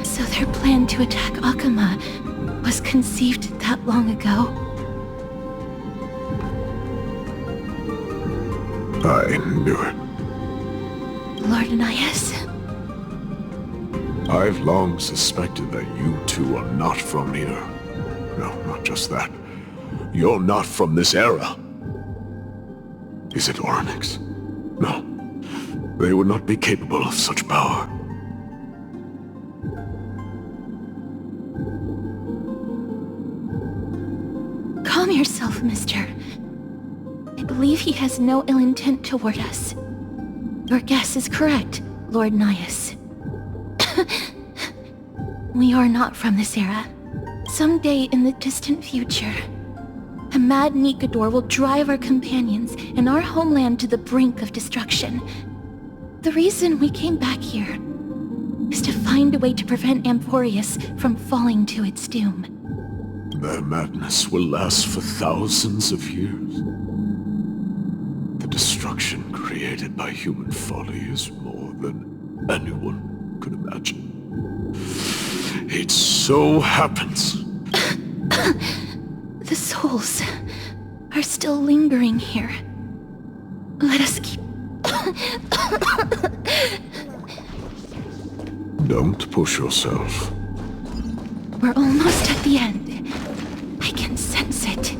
So their plan to attack Akama was conceived that long ago? I knew it. Lord Anias? I've long suspected that you two are not from here. No, not just that. You're not from this era. Is it Oryx? No. They would not be capable of such power. Calm yourself, mister. I believe he has no ill intent toward us. Your guess is correct, Lord Nias. We are not from this era. Someday in the distant future, a mad Nikador will drive our companions and our homeland to the brink of destruction. The reason we came back here is to find a way to prevent Amporius from falling to its doom. Their madness will last for thousands of years. The destruction created by human folly is more than anyone could imagine. It so happens. The souls are still lingering here. Let us keep... Don't push yourself. We're almost at the end. I can sense it.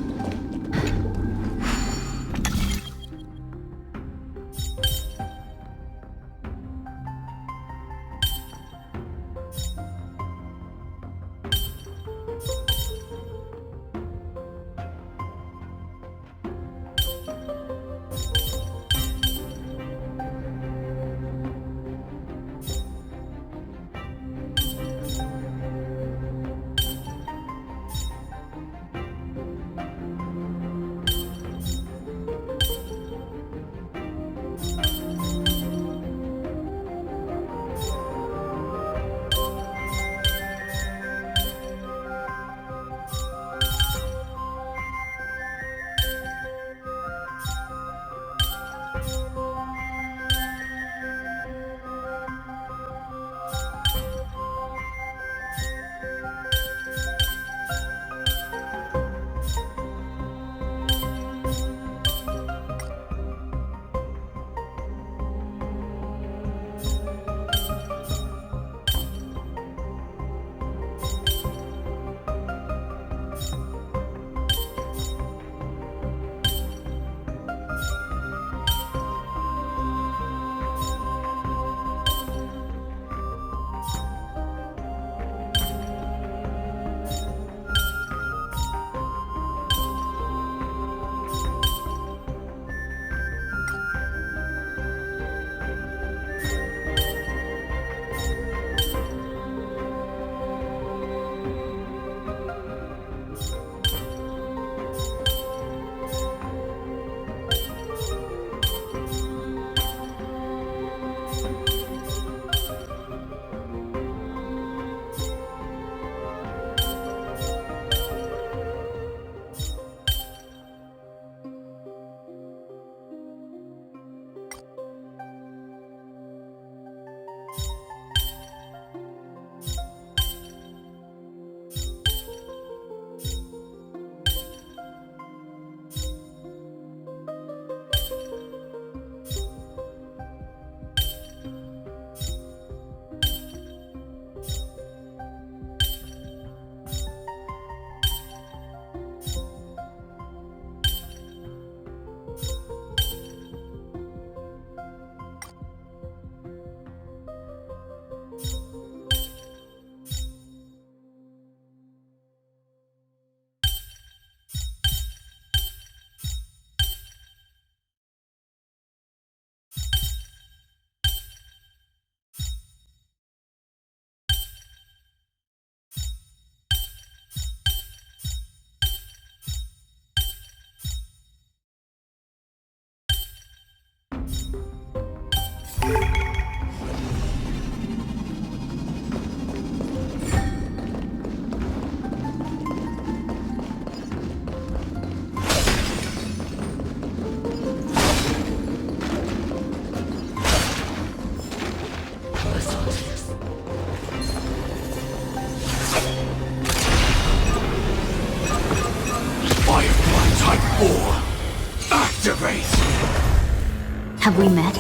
Have we met?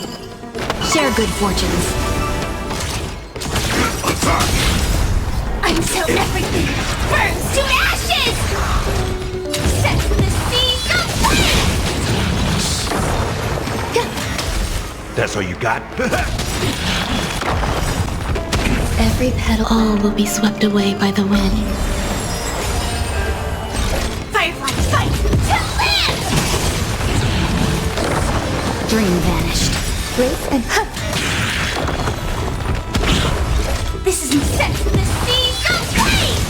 Share good fortunes. Until everything burns to ashes! Set the seas aflame! That's all you got? Every petal, all will be swept away by the wind. Firefly, fight! To live! Dream vanished. Grace and This isn't set to the seas aflame!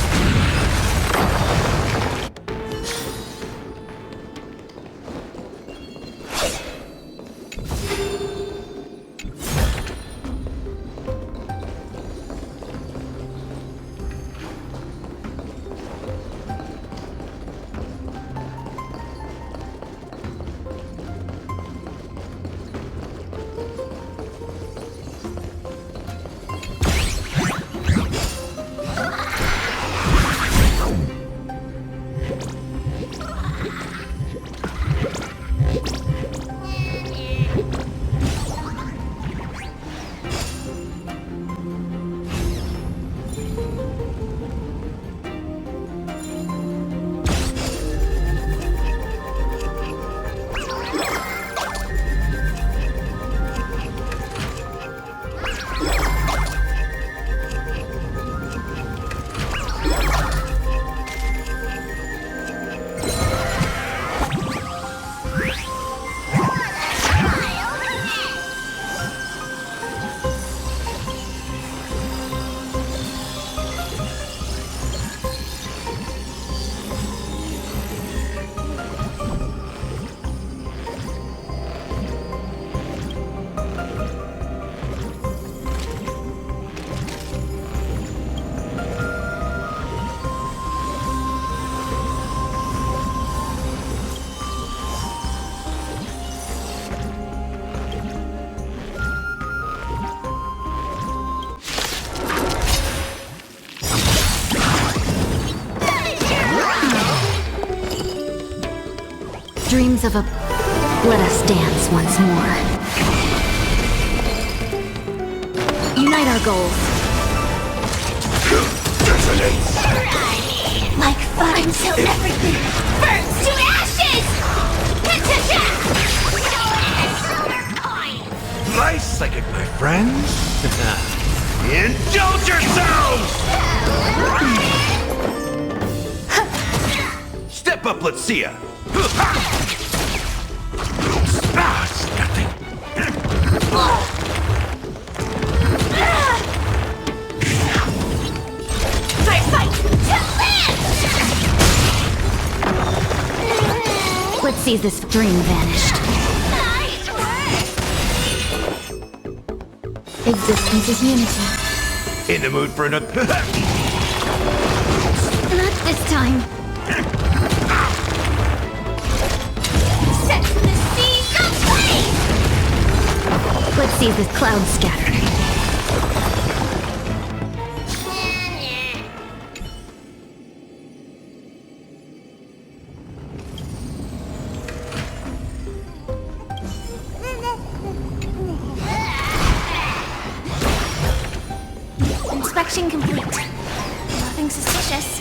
dreams of a... Let us dance once more. Unite our goals. Like fire until everything burns to ashes! Nice psychic, my friends. Indulge yourselves! Step up, let's see ya. It's nothing. Fight to live! Let's see this dream vanished. Existence is unity. In the mood for another. Not this time. Set the seas aflame! Let's see this cloud scattered. Inspection complete. Nothing suspicious.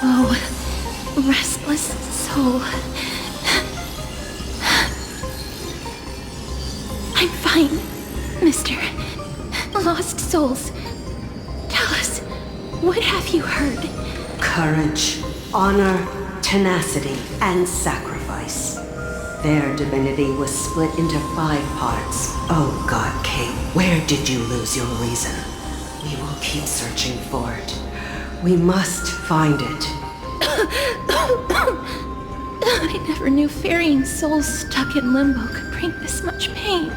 Oh, restless soul. I'm fine, Mr. Lost Souls. Tell us, what have you heard? Courage, honor, tenacity, and sacrifice. Their divinity was split into 5 parts. Oh God, King, where did you lose your reason? We will keep searching for it. We must find it. I never knew ferrying souls stuck in limbo could bring this much pain.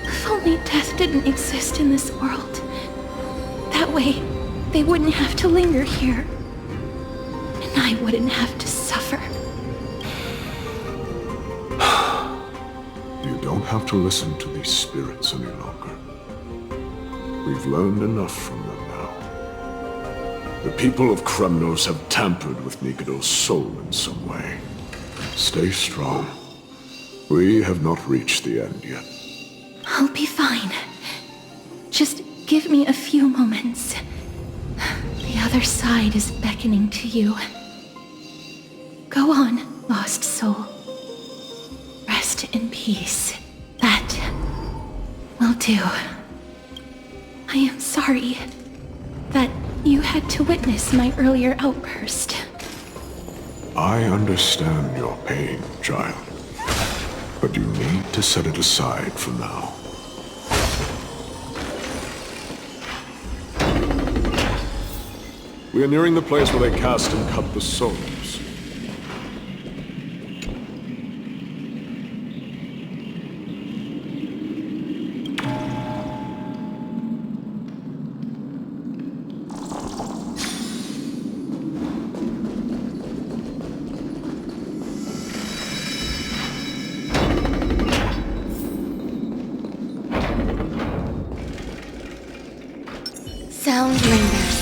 If only death didn't exist in this world. That way, they wouldn't have to linger here. And I wouldn't have to suffer. You don't have to listen to these spirits any longer. We've learned enough from them now. The people of Kremnos have tampered with Nikador's soul in some way. Stay strong. We have not reached the end yet. I'll be fine. Just give me a few moments. The other side is beckoning to you. Go on, lost soul. Rest in peace. That will do. I am sorry that you had to witness my earlier outburst. I understand your pain, child. But you need to set it aside for now. We are nearing the place where they cast and cut the souls. Sound lingers.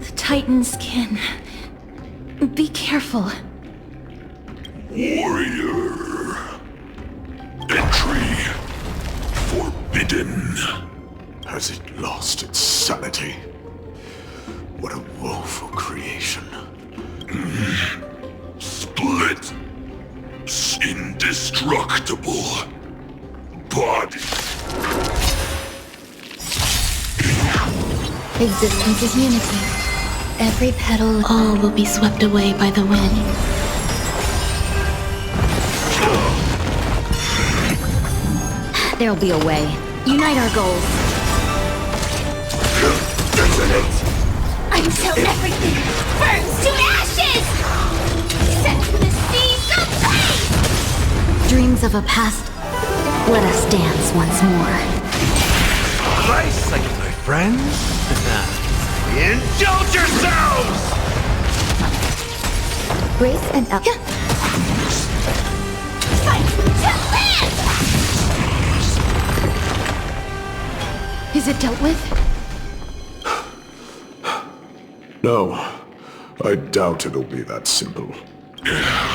The Titan's kin. Be careful. Warrior. Entry forbidden. Has it lost its sanity? What a woeful creation. Split. Indestructible. Body. Existence is unity. Every petal, all will be swept away by the wind. There'll be a way. Unite our goals. Until everything burns to ashes! Set the seas ablaze! Dreams of a past. Let us dance once more. Nice sight, my friends. Indulge yourselves! Grace and up. Fight to live! Is it dealt with? No, I doubt it'll be that simple.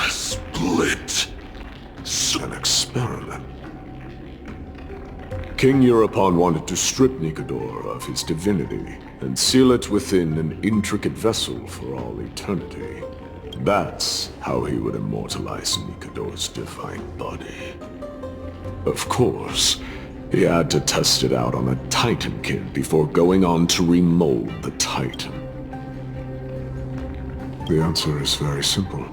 Split. An experiment. King Europon wanted to strip Nikador of his divinity and seal it within an intricate vessel for all eternity. That's how he would immortalize Nikador's divine body. Of course, he had to test it out on a Titan kid before going on to remold the Titan. The answer is very simple.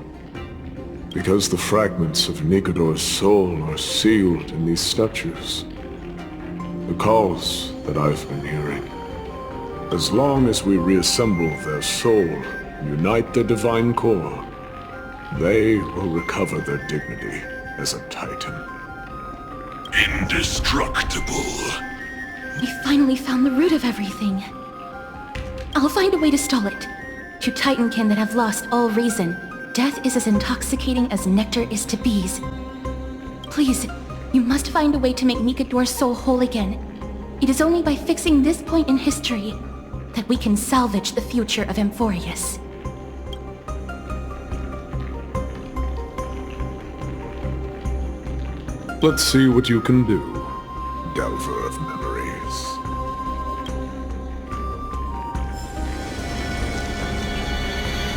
Because the fragments of Nikador's soul are sealed in these statues. The calls that I've been hearing. As long as we reassemble their soul and unite their divine core, they will recover their dignity as a Titan. Indestructible. We finally found the root of everything. I'll find a way to stall it. To Titankin that have lost all reason, death is as intoxicating as nectar is to bees. Please, you must find a way to make Nikador's soul whole again. It is only by fixing this point in history that we can salvage the future of Amphorius. Let's see what you can do, Delver of Memories.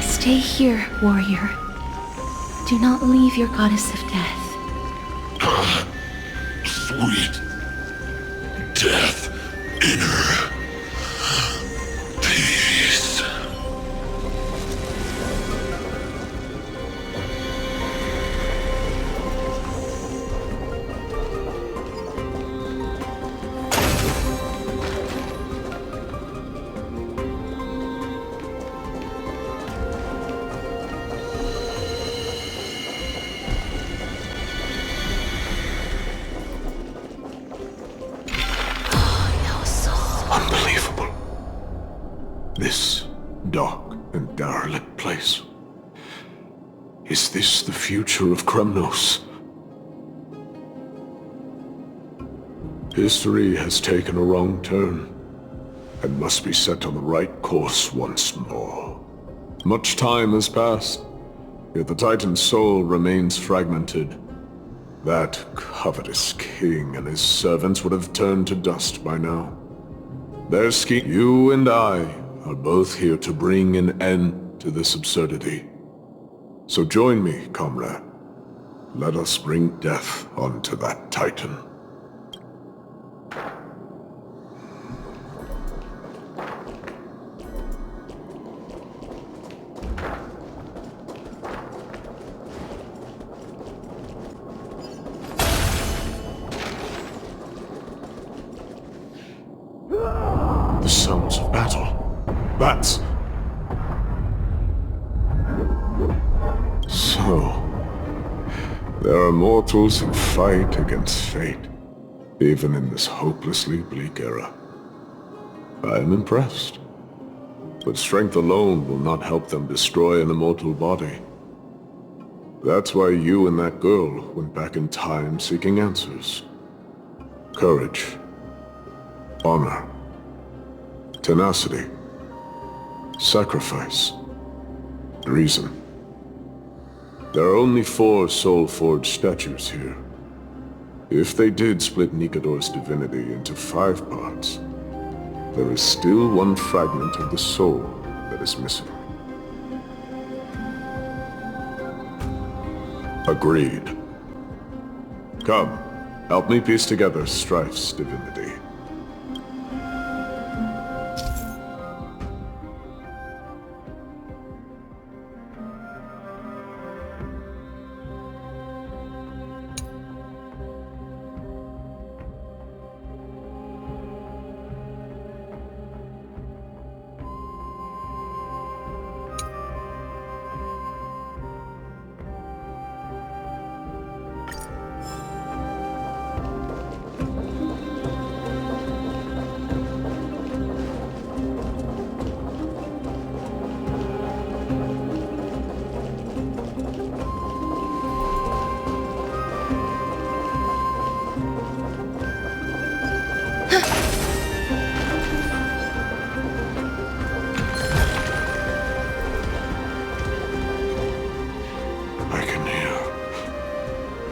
Stay here, warrior. Do not leave your goddess of death. Sweet death, inner peace. derelict place. Is this the future of Kremnos? History has taken a wrong turn, and must be set on the right course once more. Much time has passed, yet the Titan's soul remains fragmented. That covetous king and his servants would have turned to dust by now. Their scheme, you and I, are both here to bring an end to this absurdity. So join me, comrade. Let us bring death onto that Titan. The sounds of battle. Bats! So, there are mortals who fight against fate, even in this hopelessly bleak era. I am impressed. But strength alone will not help them destroy an immortal body. That's why you and that girl went back in time seeking answers. Courage. Honor. Tenacity. Sacrifice. Reason. There are only 4 soul-forged statues here. If they did split Nikador's divinity into 5 parts, there is still one fragment of the soul that is missing. Agreed. Come, help me piece together Strife's divinity.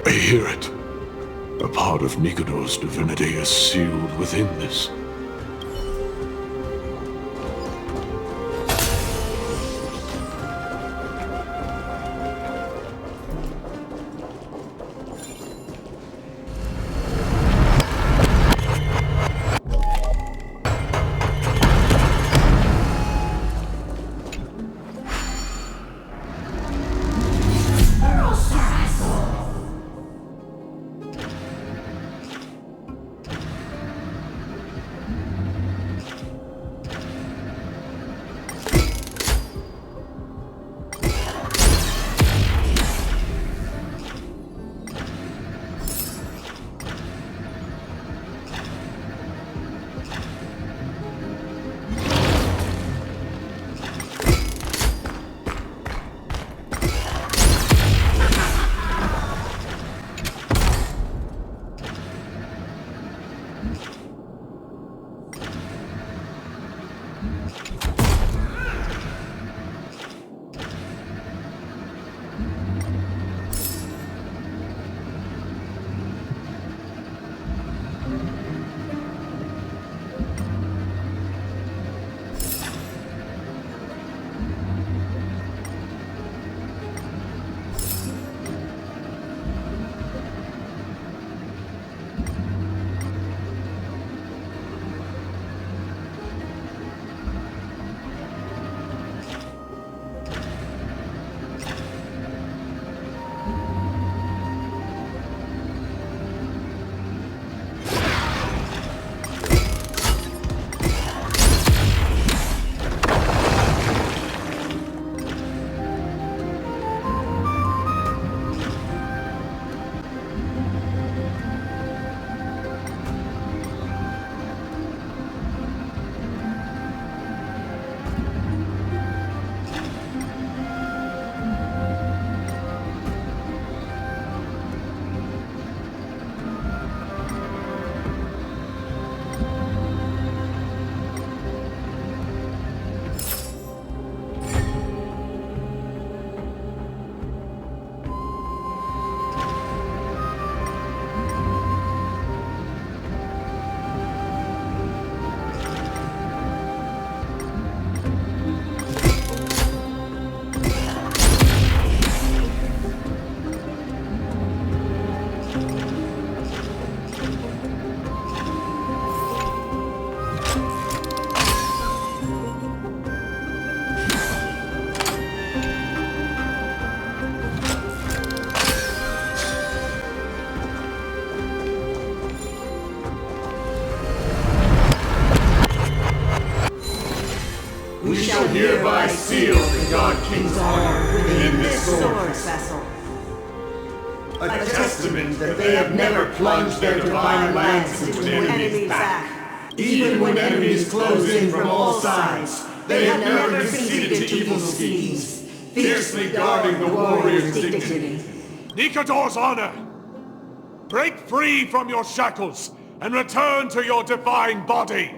I hear it. A part of Nikador's divinity is sealed within this. sword vessel. A testament that they have never plunged their divine lance into an enemy's back. Even when enemies close in from all sides, they have never conceded to evil schemes, fiercely guarding the warrior's dignity. Nikador's honor! Break free from your shackles and return to your divine body!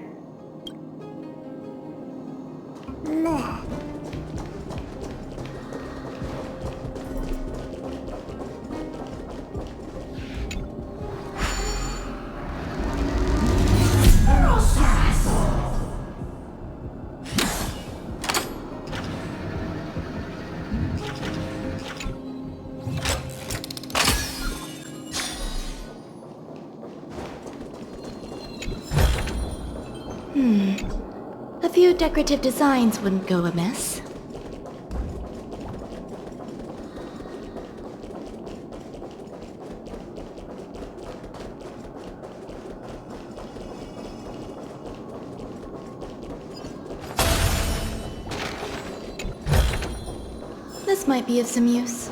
A few decorative designs wouldn't go amiss. This might be of some use.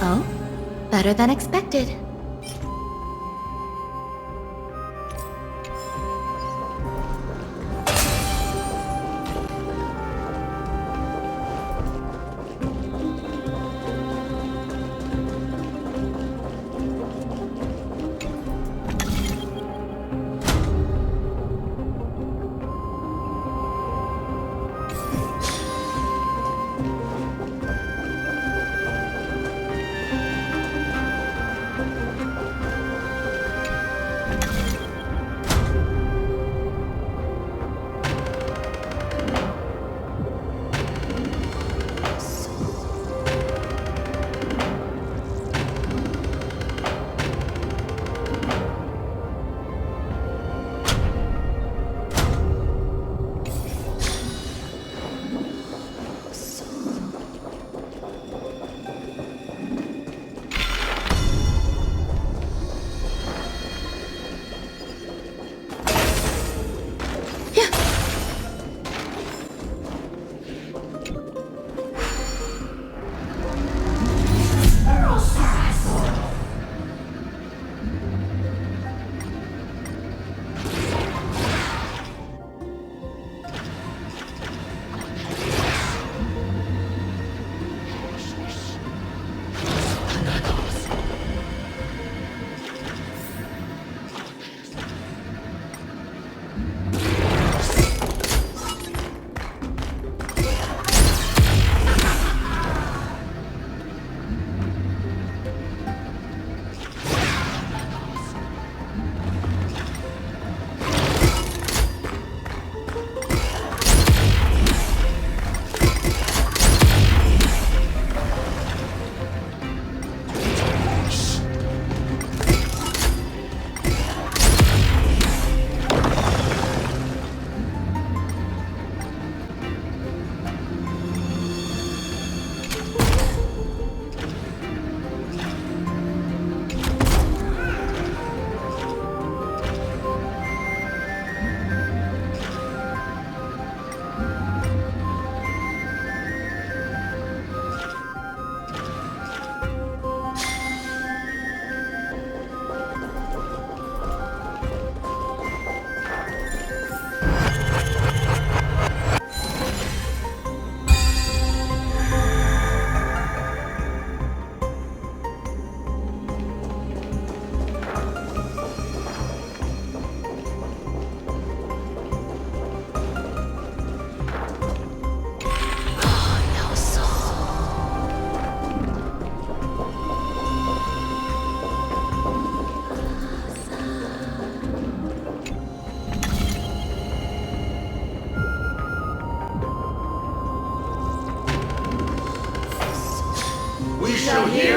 Oh, better than expected.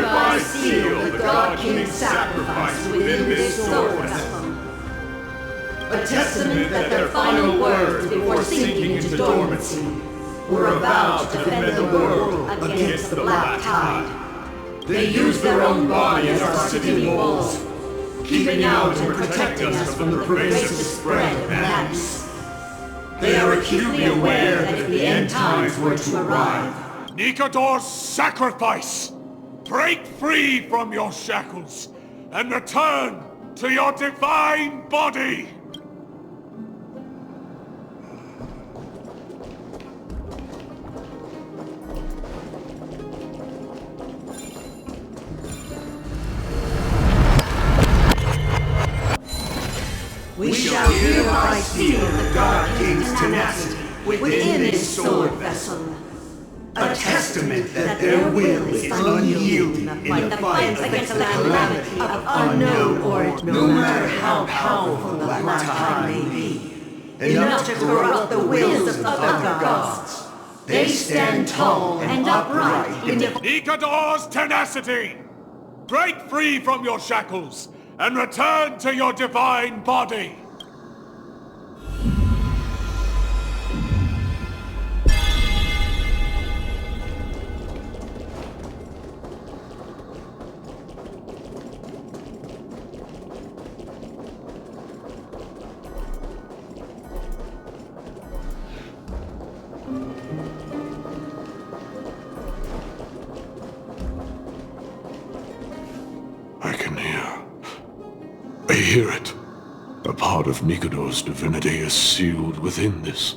hereby seal the God King's sacrifice within this sword vessel. A testament that their final words before sinking into dormancy were avowed to defend the world against the Black Tide. They used their own body as our city walls, keeping out and protecting us from the pervasive spread of madness. They are acutely aware that if the end times were to arrive, Nikador's sacrifice! Break free from your shackles and return to your divine body! we shall hereby seal the God King's tenacity within this sword vessel. A testament that their will is unyielding in the fight against the calamity of unknown origin, no matter how powerful the Black Tide may be, enough to corrupt the wills of other gods. They stand tall and upright in Nikador's tenacity! Break free from your shackles and return to your divine body! I hear it. A part of Nikador's divinity is sealed within this.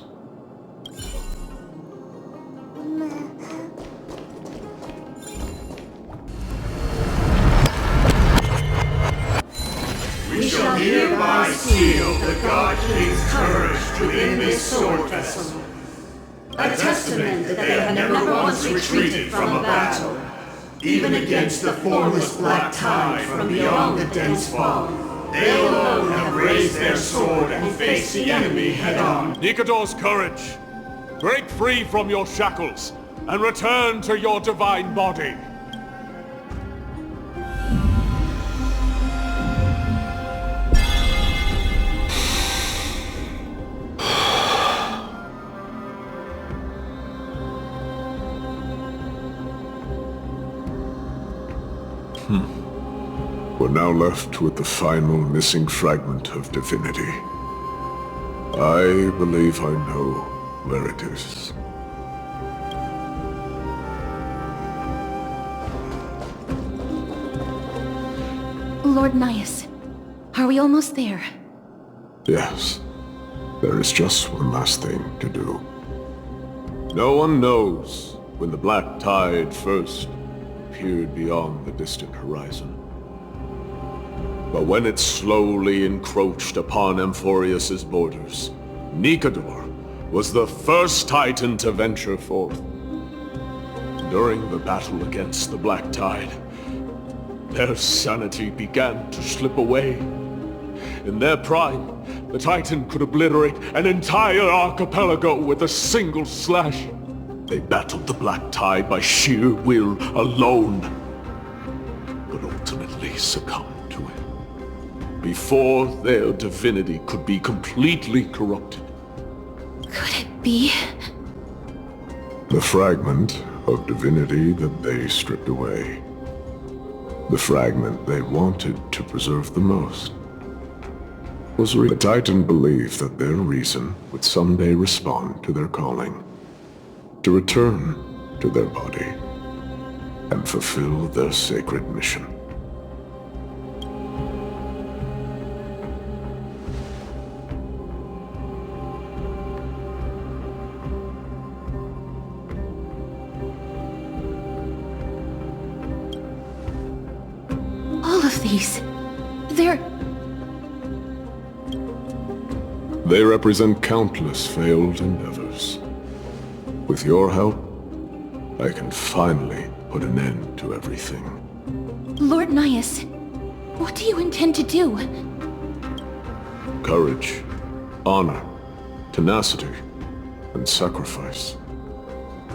We shall hereby seal the God King's courage within this sword vessel. A testament that they have never once retreated from a battle, even against the formless Black Tide from beyond the dense fog. They alone have raised their sword and faced the enemy head-on. Nikador's courage! Break free from your shackles and return to your divine body! We're now left with the final missing fragment of divinity. I believe I know where it is. Lord Nias, are we almost there? Yes. There is just one last thing to do. No one knows when the Black Tide first appeared beyond the distant horizon. But when it slowly encroached upon Amphorius' borders, Nikador was the first Titan to venture forth. During the battle against the Black Tide, their sanity began to slip away. In their prime, the Titan could obliterate an entire archipelago with a single slash. They battled the Black Tide by sheer will alone, but ultimately succumbed to it before their divinity could be completely corrupted. Could it be? The fragment of divinity that they stripped away. The fragment they wanted to preserve the most. The Titan believed that their reason would someday respond to their calling. To return to their body and fulfill their sacred mission. All of these, They represent countless failed endeavors. With your help, I can finally put an end to everything. Lord Nias, what do you intend to do? Courage, honor, tenacity, and sacrifice.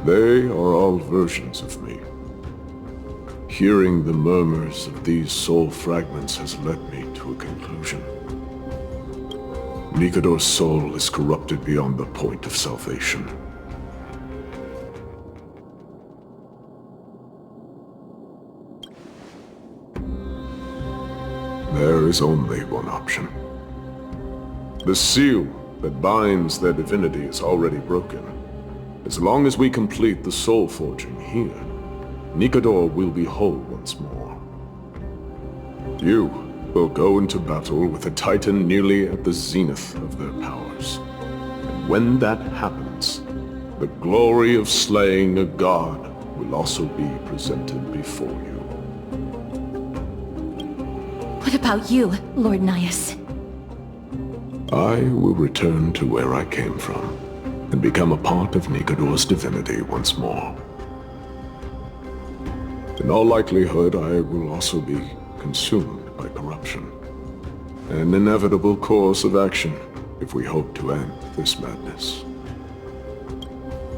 They are all versions of me. Hearing the murmurs of these soul fragments has led me to a conclusion. Nikador's soul is corrupted beyond the point of salvation. There is only one option. The seal that binds their divinity is already broken. As long as we complete the soul forging here, Nikador will be whole once more. You will go into battle with a titan nearly at the zenith of their powers. And when that happens, the glory of slaying a god will also be presented before you. What about you, Lord Nias? I will return to where I came from, and become a part of Nikador's divinity once more. In all likelihood, I will also be consumed by corruption. An inevitable course of action if we hope to end this madness.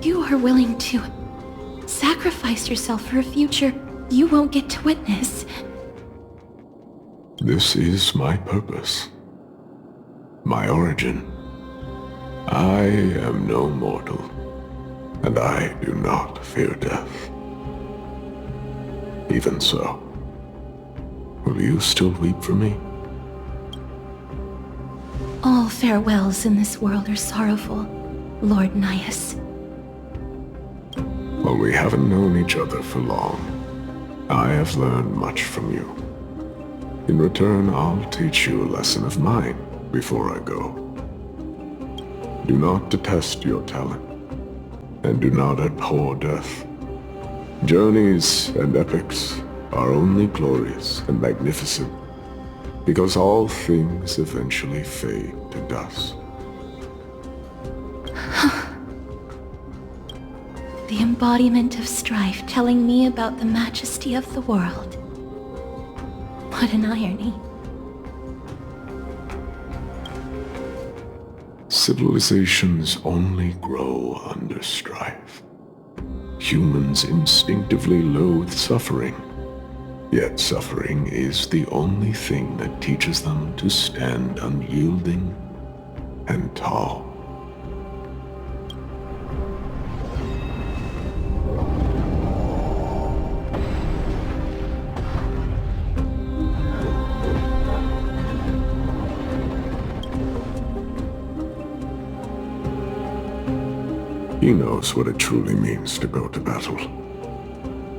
You are willing to sacrifice yourself for a future you won't get to witness. This is my purpose. My origin. I am no mortal, and I do not fear death. Even so, will you still weep for me? All farewells in this world are sorrowful, Lord Nias. While we haven't known each other for long, I have learned much from you. In return, I'll teach you a lesson of mine before I go. Do not detest your talent, and do not abhor death. Journeys and epics are only glorious and magnificent, because all things eventually fade to dust. The embodiment of strife telling me about the majesty of the world. What an irony. Civilizations only grow under strife. Humans instinctively loathe suffering, yet suffering is the only thing that teaches them to stand unyielding and tall. He knows what it truly means to go to battle.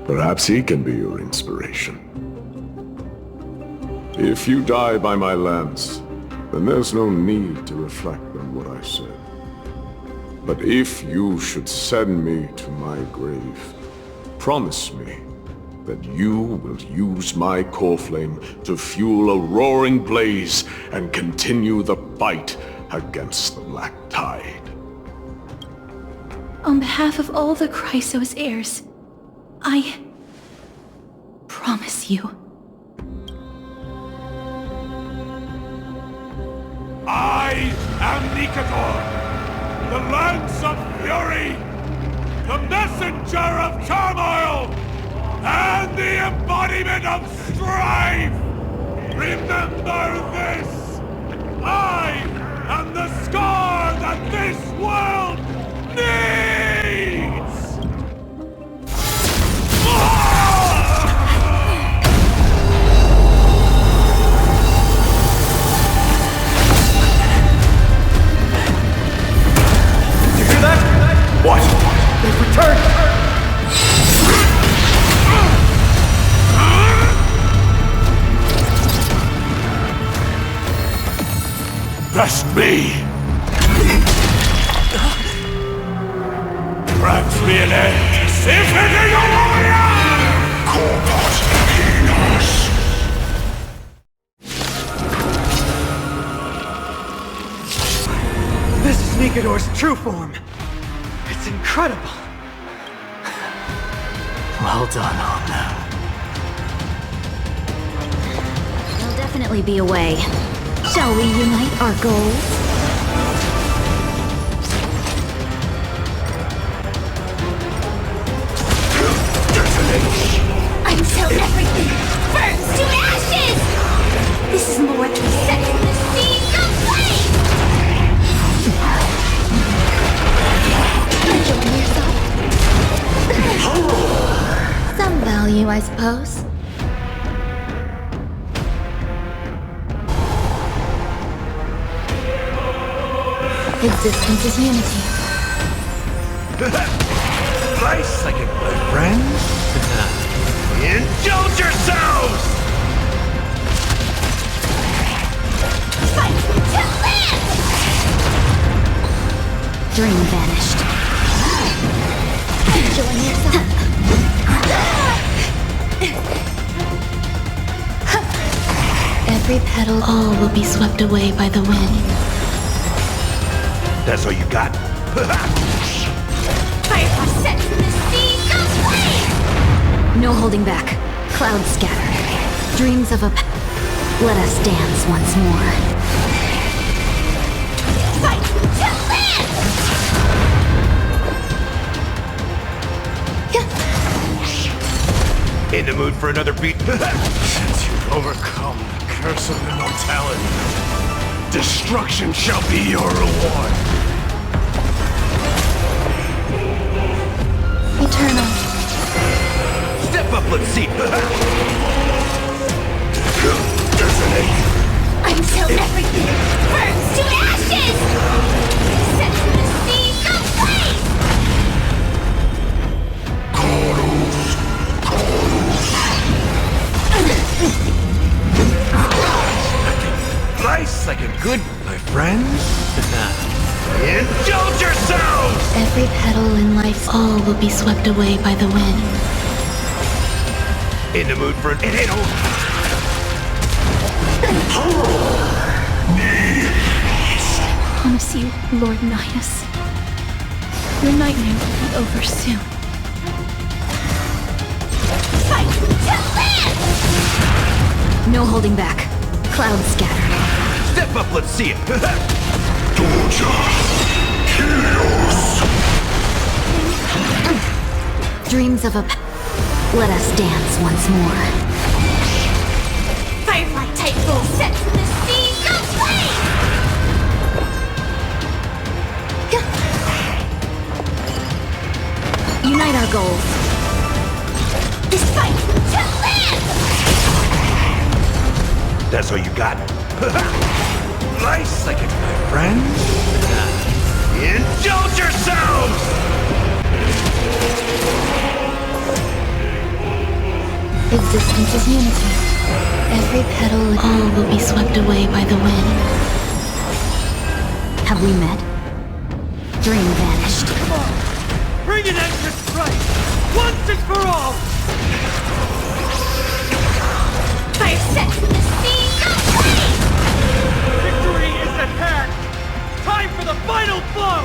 Perhaps he can be your inspiration. If you die by my lance, then there's no need to reflect on what I said. But if you should send me to my grave, promise me that you will use my core flame to fuel a roaring blaze and continue the fight against the Black Tide. On behalf of all the Chrysos heirs, I promise you. I am Nikador, the lance of fury, the messenger of turmoil, and the embodiment of strife! Remember this! I am the scar that this world needs! You hear that? What? They've returned! That's me! Grant me an end! Symphony of Warrior! Corpus Penis! This is Nikador's true form. It's incredible. Well done, hombre. There'll definitely be a way. Shall we unite our goals? I'm so you, I suppose. Existence is unity. Nice second, my friends. Indulge yourselves! Fight to live! Dream vanished. Enjoy yourself. Every petal, all will be swept away by the wind. That's all you got? Fire set in the sea, go flame! No holding back. Clouds scatter. Dreams of a... Let us dance once more. Fight to live! In the mood for another beat? Since you've overcome the curse of immortality, destruction shall be your reward. Eternal. Step up, let's see. Until everything burns to ashes! Set in the sea, go flame! Nice like a good, my friends. Indulge yourselves! Every petal in life, all will be swept away by the wind. In the mood for it ain't over. I promise you, Lord Nihus. Your nightmare will be over soon. Fight to live! No holding back. Clouds scattered. Step up, let's see it. Dreams of a... Let us dance once more. Firefly type full set in the sea, go flame! Unite our goals. This fight to live! That's all you got? Nice like it, my friends. Indulge yourselves! Existence is unity. Every petal, all will be swept away by the wind. Have we met? Dream vanished. Come on! Bring an end to strife! Once and for all! Fire set in the sea, go flame! Victory is at hand! Time for the final blow!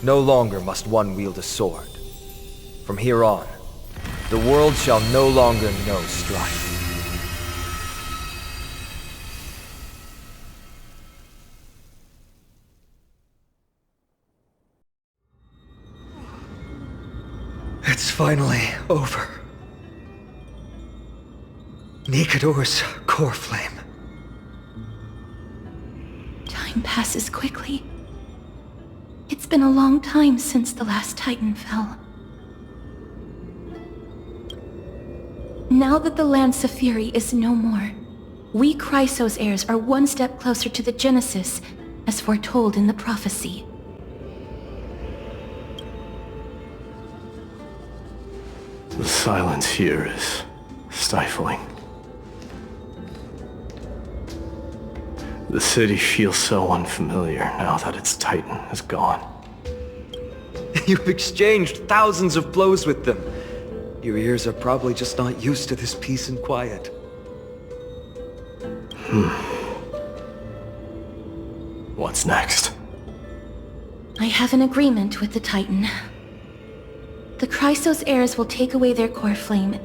No longer must one wield a sword. From here on, the world shall no longer know strife. It's finally over. Nikador's core flame. Time passes quickly. It's been a long time since the last Titan fell. Now that the Lance of Fury is no more, we Chrysos heirs are one step closer to the Genesis, as foretold in the prophecy. The silence here is stifling. The city feels so unfamiliar now that its Titan is gone. You've exchanged thousands of blows with them. Your ears are probably just not used to this peace and quiet. What's next? I have an agreement with the Titan. The Chrysos heirs will take away their core flame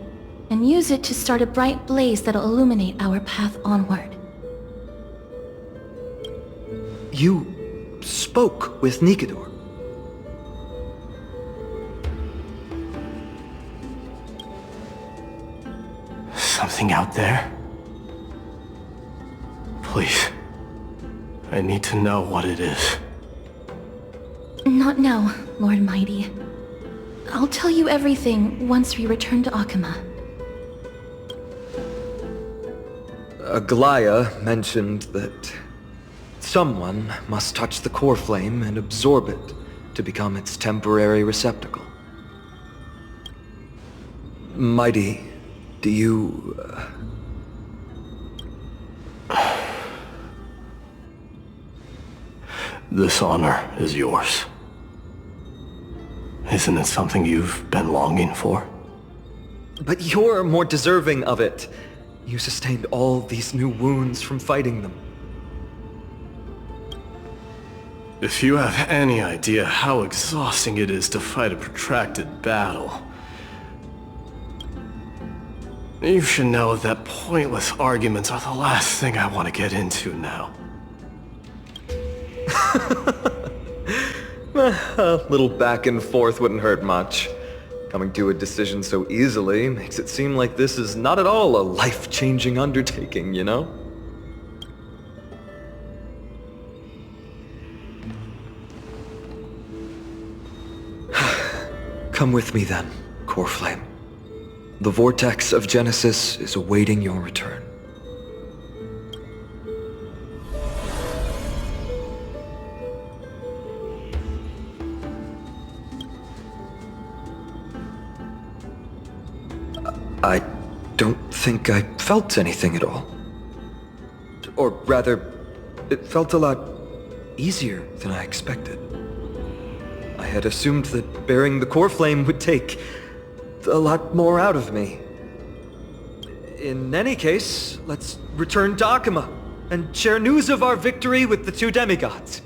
and use it to start a bright blaze that'll illuminate our path onward. You spoke with Nikador. Something out there? Please. I need to know what it is. Not now, Lord Mighty. I'll tell you everything once we return to Akama. Aglaya mentioned that someone must touch the core flame and absorb it to become its temporary receptacle. Mighty, do you... This honor is yours. Isn't it something you've been longing for? But you're more deserving of it. You sustained all these new wounds from fighting them. If you have any idea how exhausting it is to fight a protracted battle, you should know that pointless arguments are the last thing I want to get into now. A little back and forth wouldn't hurt much. Coming to a decision so easily makes it seem like this is not at all a life-changing undertaking, you know? Come with me then, Core Flame. The vortex of Genesis is awaiting your return. I don't think I felt anything at all. Or rather, it felt a lot easier than I expected. I had assumed that bearing the core flame would take a lot more out of me. In any case, let's return to Akama and share news of our victory with the two demigods.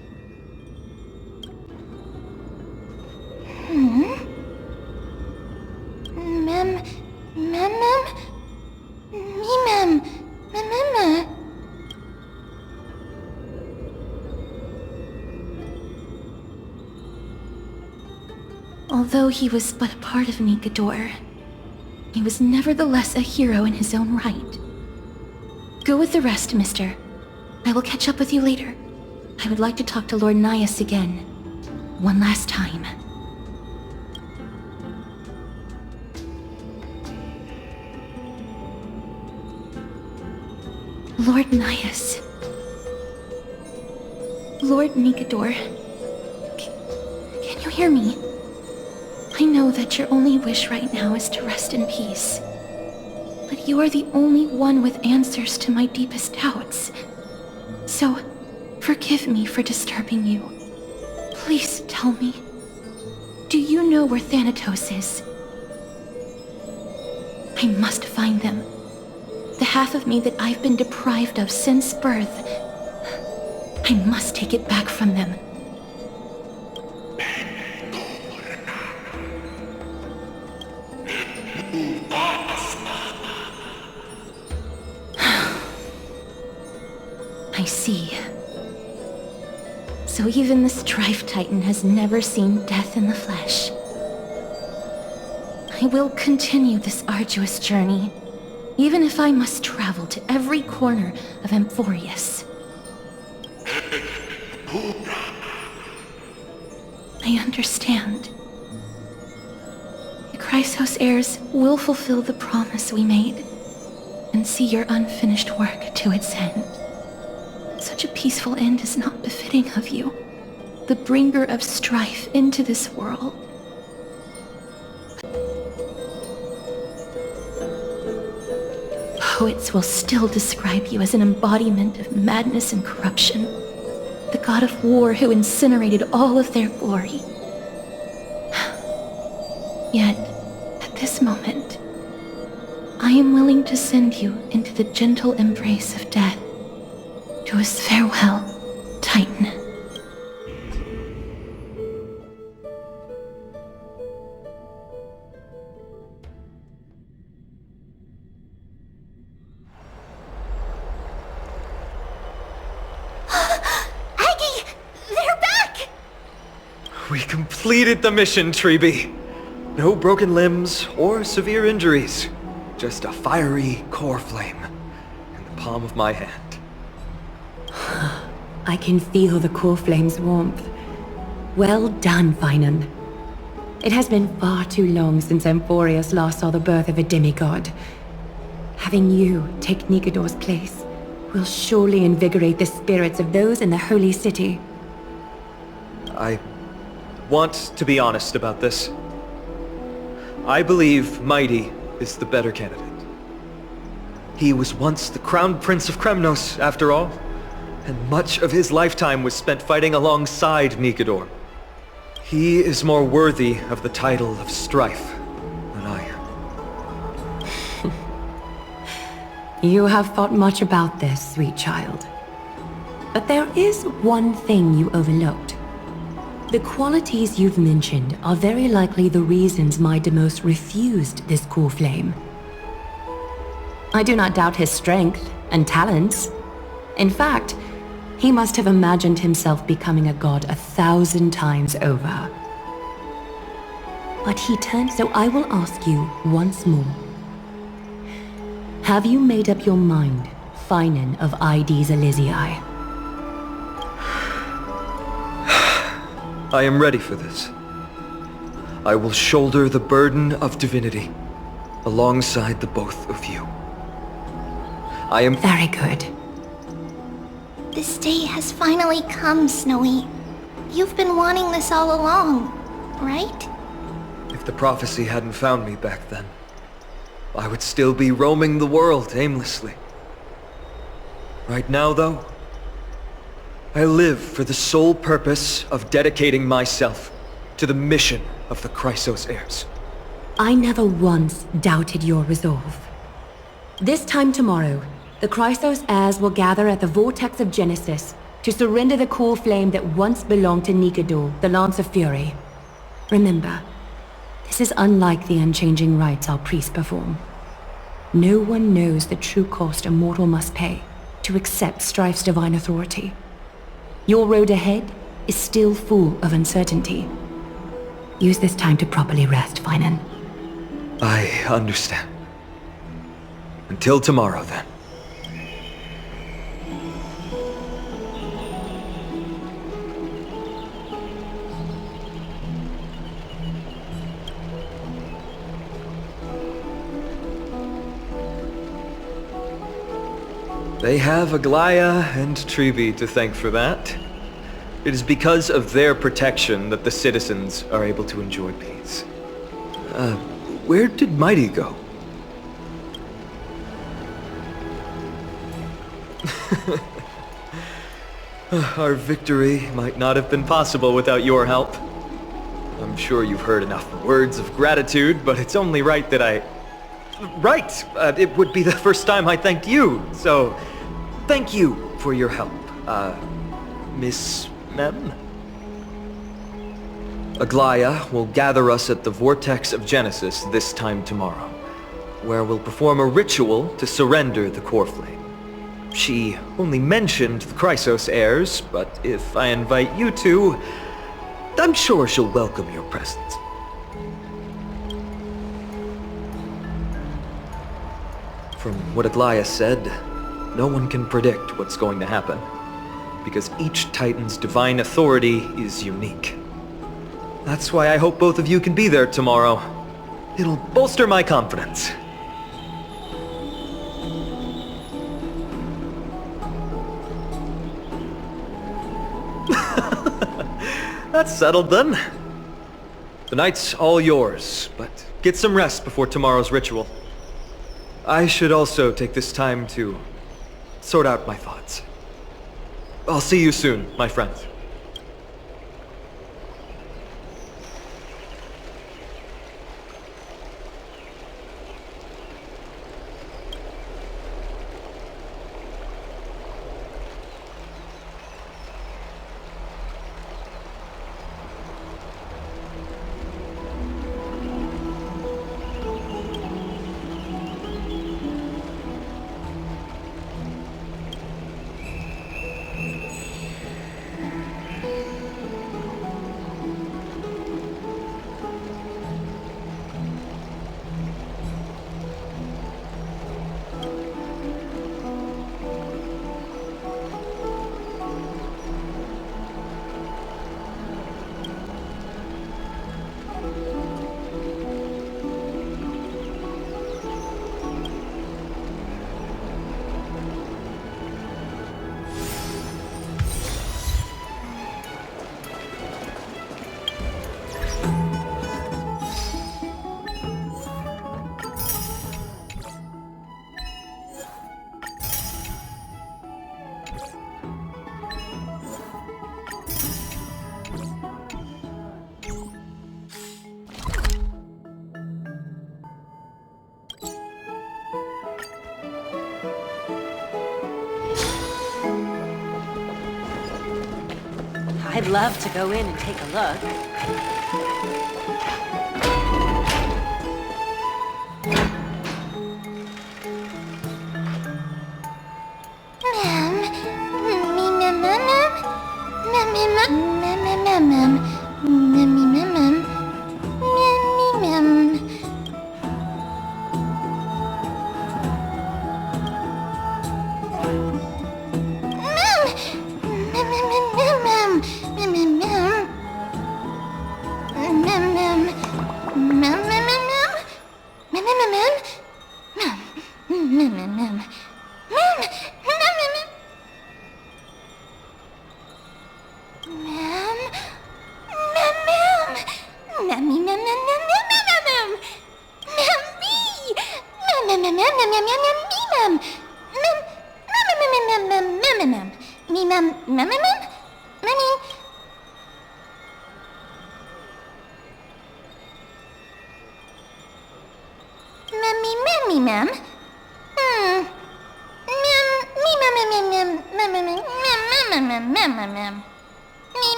Although he was but a part of Nikador, he was nevertheless a hero in his own right. Go with the rest, mister. I will catch up with you later. I would like to talk to Lord Nias again. One last time. Lord Nias. Lord Nikador. Can you hear me? I know that your only wish right now is to rest in peace. But you are the only one with answers to my deepest doubts. So, forgive me for disturbing you. Please tell me. Do you know where Thanatos is? I must find them. The half of me that I've been deprived of since birth. I must take it back from them. I see. So even the Strife Titan has never seen death in the flesh. I will continue this arduous journey, even if I must travel to every corner of Amphorius. I understand. The Chrysos heirs will fulfill the promise we made, and see your unfinished work to its end. Such a peaceful end is not befitting of you, the bringer of strife into this world. Poets will still describe you as an embodiment of madness and corruption, the god of war who incinerated all of their glory. Yet, at this moment, I am willing to send you into the gentle embrace of death. To his farewell, Titan. We completed the mission, Treeby. No broken limbs or severe injuries. Just a fiery core flame in the palm of my hand. I can feel the core flame's warmth. Well done, Finan. It has been far too long since Emporius last saw the birth of a demigod. Having you take Nikedor's place will surely invigorate the spirits of those in the Holy City. I want to be honest about this. I believe Midei is the better candidate. He was once the crown prince of Kremnos, after all, and much of his lifetime was spent fighting alongside Nikedor. He is more worthy of the title of strife than I am. You have thought much about this, sweet child. But there is one thing you overlooked. The qualities you've mentioned are very likely the reasons my Demos refused this core flame. I do not doubt his strength and talents. In fact, he must have imagined himself becoming a god 1,000 times over. But he turned, so I will ask you once more. Have you made up your mind, Finan of Ides Elysiae? I am ready for this. I will shoulder the burden of divinity alongside the both of you. I am... Very good. This day has finally come, Snowy. You've been wanting this all along, right? If the prophecy hadn't found me back then, I would still be roaming the world aimlessly. Right now, though, I live for the sole purpose of dedicating myself to the mission of the Chrysos heirs. I never once doubted your resolve. This time tomorrow, the Chrysos heirs will gather at the Vortex of Genesis to surrender the core flame that once belonged to Nikedor, the Lance of Fury. Remember, this is unlike the unchanging rites our priests perform. No one knows the true cost a mortal must pay to accept Strife's divine authority. Your road ahead is still full of uncertainty. Use this time to properly rest, Finan. I understand. Until tomorrow, then. They have Aglaya and Treeby to thank for that. It is because of their protection that the citizens are able to enjoy peace. Where did Midei go? Our victory might not have been possible without your help. I'm sure you've heard enough words of gratitude, but it's only right that I... Right! It would be the first time I thanked you, so... Thank you for your help, Miss Mem. Aglaya will gather us at the Vortex of Genesis this time tomorrow, where we'll perform a ritual to surrender the core flame. She only mentioned the Chrysos heirs, but if I invite you two, I'm sure she'll welcome your presence. From what Aglaya said, no one can predict what's going to happen, because each Titan's divine authority is unique. That's why I hope both of you can be there tomorrow. It'll bolster my confidence. That's settled then. The night's all yours, but get some rest before tomorrow's ritual. I should also take this time to sort out my thoughts. I'll see you soon, my friends. I'd love to go in and take a look.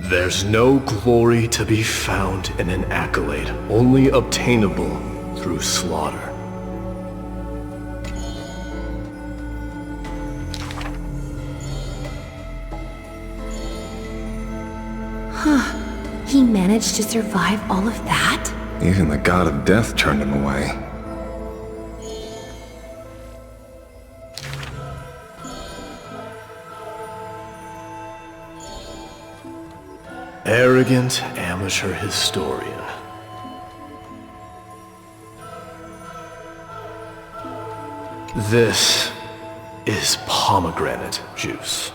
There's no glory to be found in an accolade, only obtainable through slaughter. Huh. He managed to survive all of that? Even the god of death turned him away. Arrogant amateur historian. This is pomegranate juice.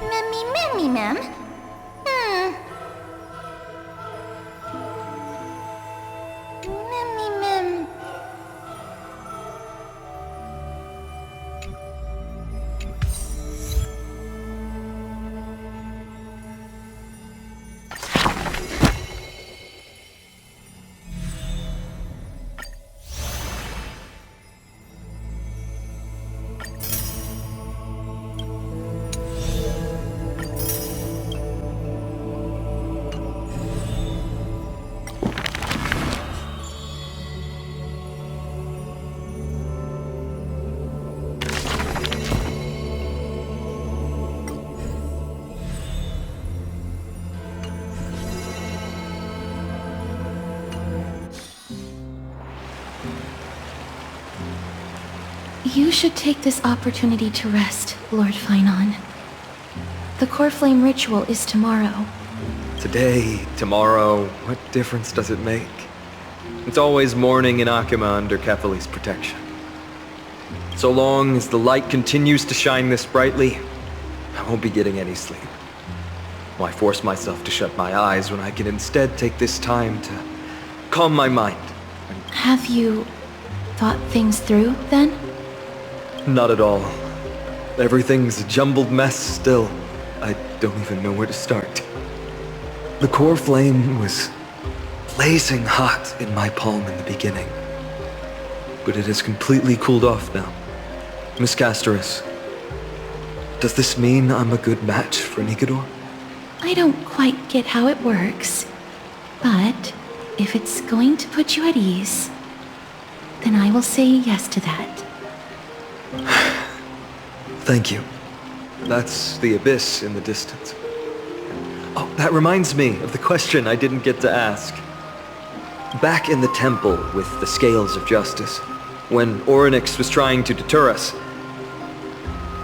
Mem. Mem. You should take this opportunity to rest, Lord Finon. The core flame ritual is tomorrow. Today, tomorrow, what difference does it make? It's always morning in Akima under Kethali's protection. So long as the light continues to shine this brightly, I won't be getting any sleep. Why force myself to shut my eyes when I can instead take this time to calm my mind? Have you thought things through, then? Not at all. Everything's a jumbled mess still. I don't even know where to start. The core flame was blazing hot in my palm in the beginning. But it has completely cooled off now. Miss Castorus, does this mean I'm a good match for Nikador? I don't quite get how it works. But if it's going to put you at ease, then I will say yes to that. Thank you. That's the abyss in the distance. Oh, that reminds me of the question I didn't get to ask. Back in the temple with the scales of justice, when Orynyx was trying to deter us,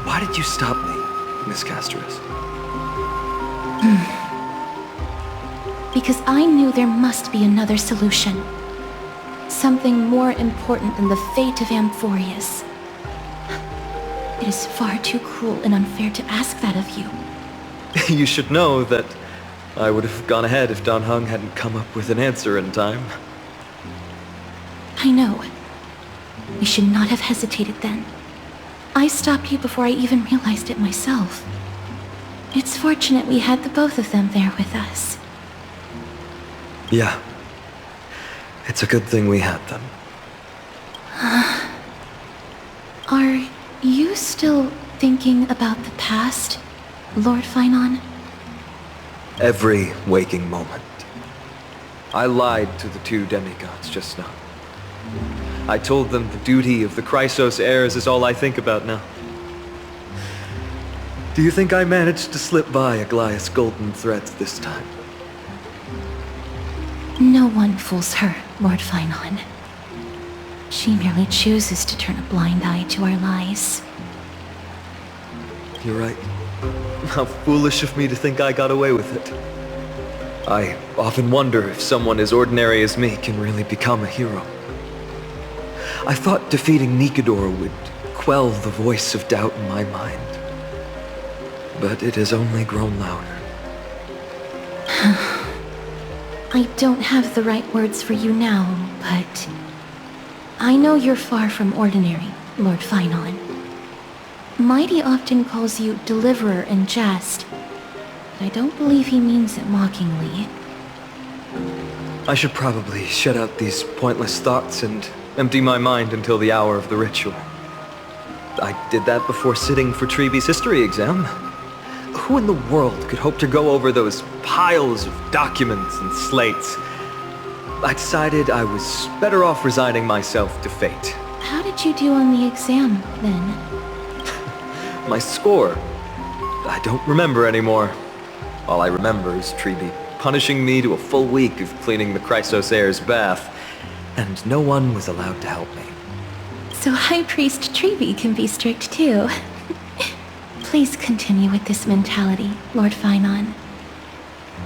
why did you stop me, Miss Castorus? Because I knew there must be another solution. Something more important than the fate of Amphorius. It is far too cruel and unfair to ask that of you. You should know that I would have gone ahead if Dan Heng hadn't come up with an answer in time. I know. We should not have hesitated then. I stopped you before I even realized it myself. It's fortunate we had the both of them there with us. Yeah. It's a good thing we had them. Are you still thinking about the past, Lord Finon? Every waking moment. I lied to the two demigods just now. I told them the duty of the Chrysos heirs is all I think about now. Do you think I managed to slip by Aglaya's golden threads this time? No one fools her, Lord Finon. She merely chooses to turn a blind eye to our lies. You're right. How foolish of me to think I got away with it. I often wonder if someone as ordinary as me can really become a hero. I thought defeating Nikador would quell the voice of doubt in my mind. But it has only grown louder. I don't have the right words for you now, but I know you're far from ordinary, Lord Finon. Mighty often calls you Deliverer in jest, but I don't believe he means it mockingly. I should probably shut out these pointless thoughts and empty my mind until the hour of the ritual. I did that before sitting for Treeby's history exam. Who in the world could hope to go over those piles of documents and slates? I decided I was better off resigning myself to fate. How did you do on the exam, then? My score? I don't remember anymore. All I remember is Treeby punishing me to a full week of cleaning the Chrysos heir's bath, and no one was allowed to help me. So High Priest Treeby can be strict too. Please continue with this mentality, Lord Finon.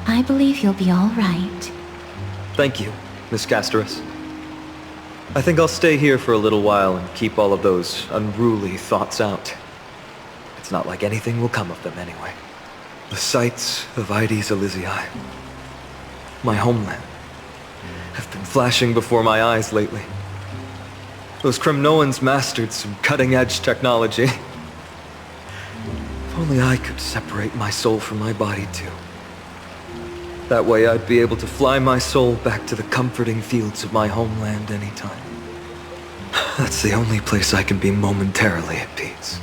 I believe you'll be all right. Thank you, Miss Castorus. I think I'll stay here for a little while and keep all of those unruly thoughts out. It's not like anything will come of them anyway. The sights of Aedes Elysiae, my homeland, have been flashing before my eyes lately. Those Kremnoans mastered some cutting-edge technology. If only I could separate my soul from my body too. That way I'd be able to fly my soul back to the comforting fields of my homeland anytime. That's the only place I can be momentarily at peace.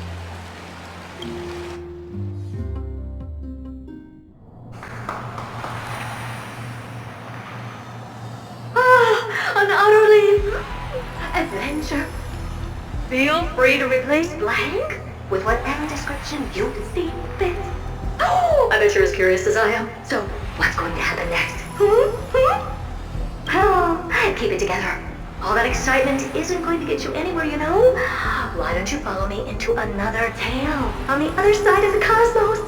An utterly adventure. Feel free to replace blank with whatever description you see fit. Oh, I bet you're as curious as I am. So, what's going to happen next? Oh, keep it together. All that excitement isn't going to get you anywhere, you know. Why don't you follow me into another tale on the other side of the cosmos?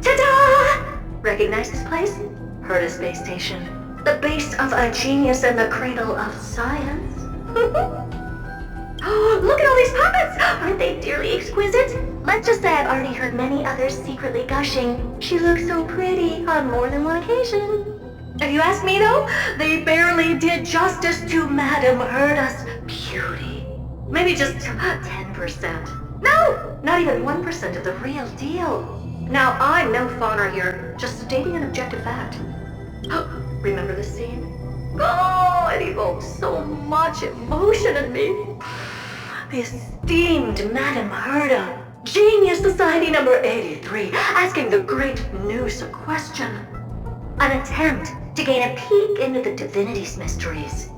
Ta-da! Recognize this place? Herta Space Station. The base of a genius and the cradle of science. Oh, look at all these puppets! Aren't they dearly exquisite? Let's just say I've already heard many others secretly gushing. She looks so pretty on more than one occasion. If you ask me though, they barely did justice to Madame Herta's beauty. Maybe just 10%. No, not even 1% of the real deal. Now, I'm no fawner here, just stating an objective fact. Remember this scene? Oh, it evokes so much emotion in me. The esteemed Madame Herta, Genius Society number 83, asking the great Noose a question. An attempt to gain a peek into the divinity's mysteries.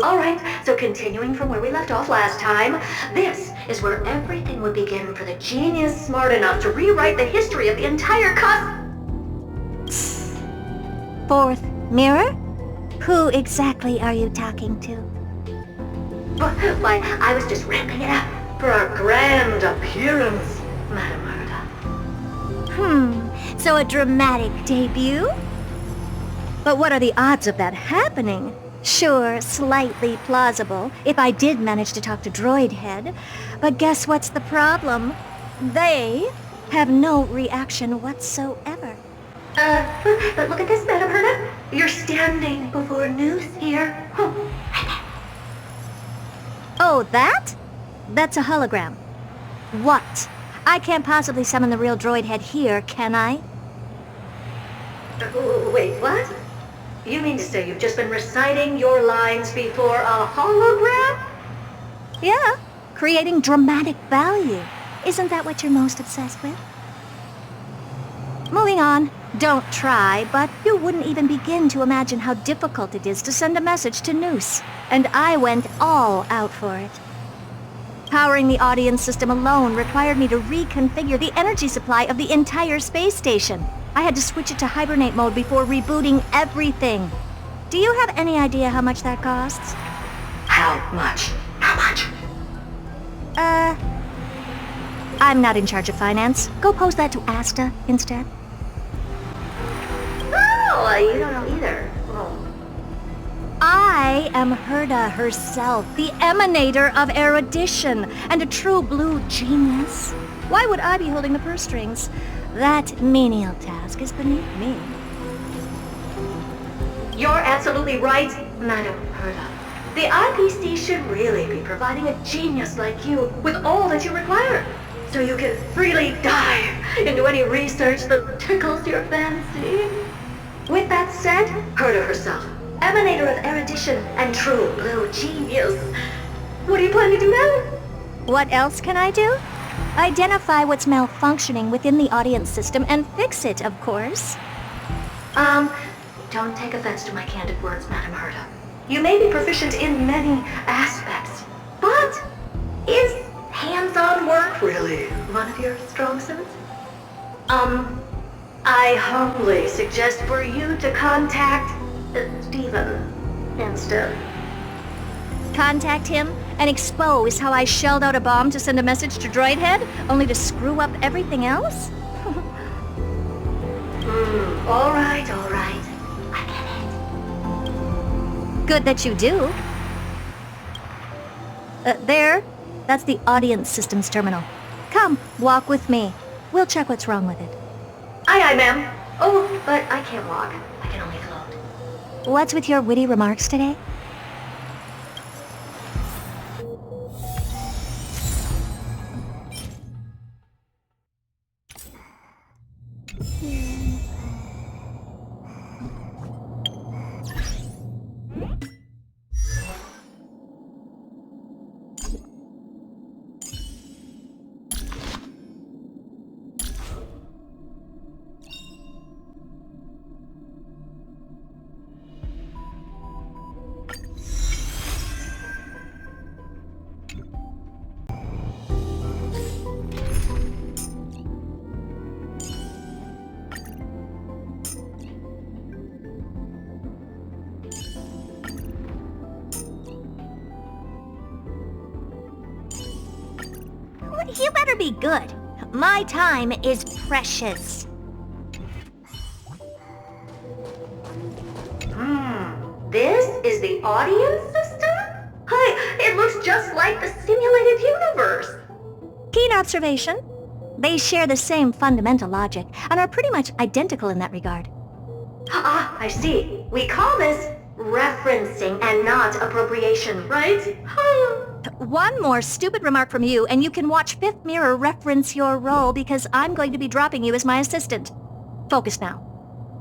Alright, so continuing from where we left off last time, this is where everything would begin for the genius smart enough to rewrite the history of the entire Fourth mirror? Who exactly are you talking to? Why, I was just ramping it up for our grand appearance, Madame Herta. So a dramatic debut? But what are the odds of that happening? Sure, slightly plausible, if I did manage to talk to Droid Head. But guess what's the problem? They have no reaction whatsoever. But look at this, Madame Herta. You're standing before Noose here. Oh, that? That's a hologram. What? I can't possibly summon the real Droid Head here, can I? Wait, what? You mean to say you've just been reciting your lines before a hologram? Yeah, creating dramatic value. Isn't that what you're most obsessed with? Moving on. Don't try, but you wouldn't even begin to imagine how difficult it is to send a message to Noose. And I went all out for it. Powering the audience system alone required me to reconfigure the energy supply of the entire space station. I had to switch it to hibernate mode before rebooting everything. Do you have any idea how much that costs? How much? How much? I'm not in charge of finance. Go pose that to Asta instead. Oh, you don't know either. Oh. I am Herta herself, the emanator of erudition, and a true blue genius. Why would I be holding the purse strings? That menial task is beneath me. You're absolutely right, Madame Herta. The IPC should really be providing a genius like you with all that you require, so you can freely dive into any research that tickles your fancy. With that said, Herta herself, emanator of erudition and true blue genius. What do you plan to do now? What else can I do? Identify what's malfunctioning within the audience system and fix it, of course. Don't take offense to my candid words, Madame Herta. You may be proficient in many aspects, but is hands-on work really one of your strong suits? I humbly suggest for you to contact Steven instead. Contact him and expose how I shelled out a bomb to send a message to Droid Head, only to screw up everything else? All right. I get it. Good that you do. There. That's the audience systems terminal. Come, walk with me. We'll check what's wrong with it. Aye, ma'am. Oh, but I can't walk. I can only float. What's with your witty remarks today? You better be good. My time is precious. This is the audience system? Hi, it looks just like the simulated universe. Keen observation. They share the same fundamental logic and are pretty much identical in that regard. Ah, I see. We call this referencing and not appropriation, right? One more stupid remark from you, and you can watch Fifth Mirror reference your role because I'm going to be dropping you as my assistant. Focus now.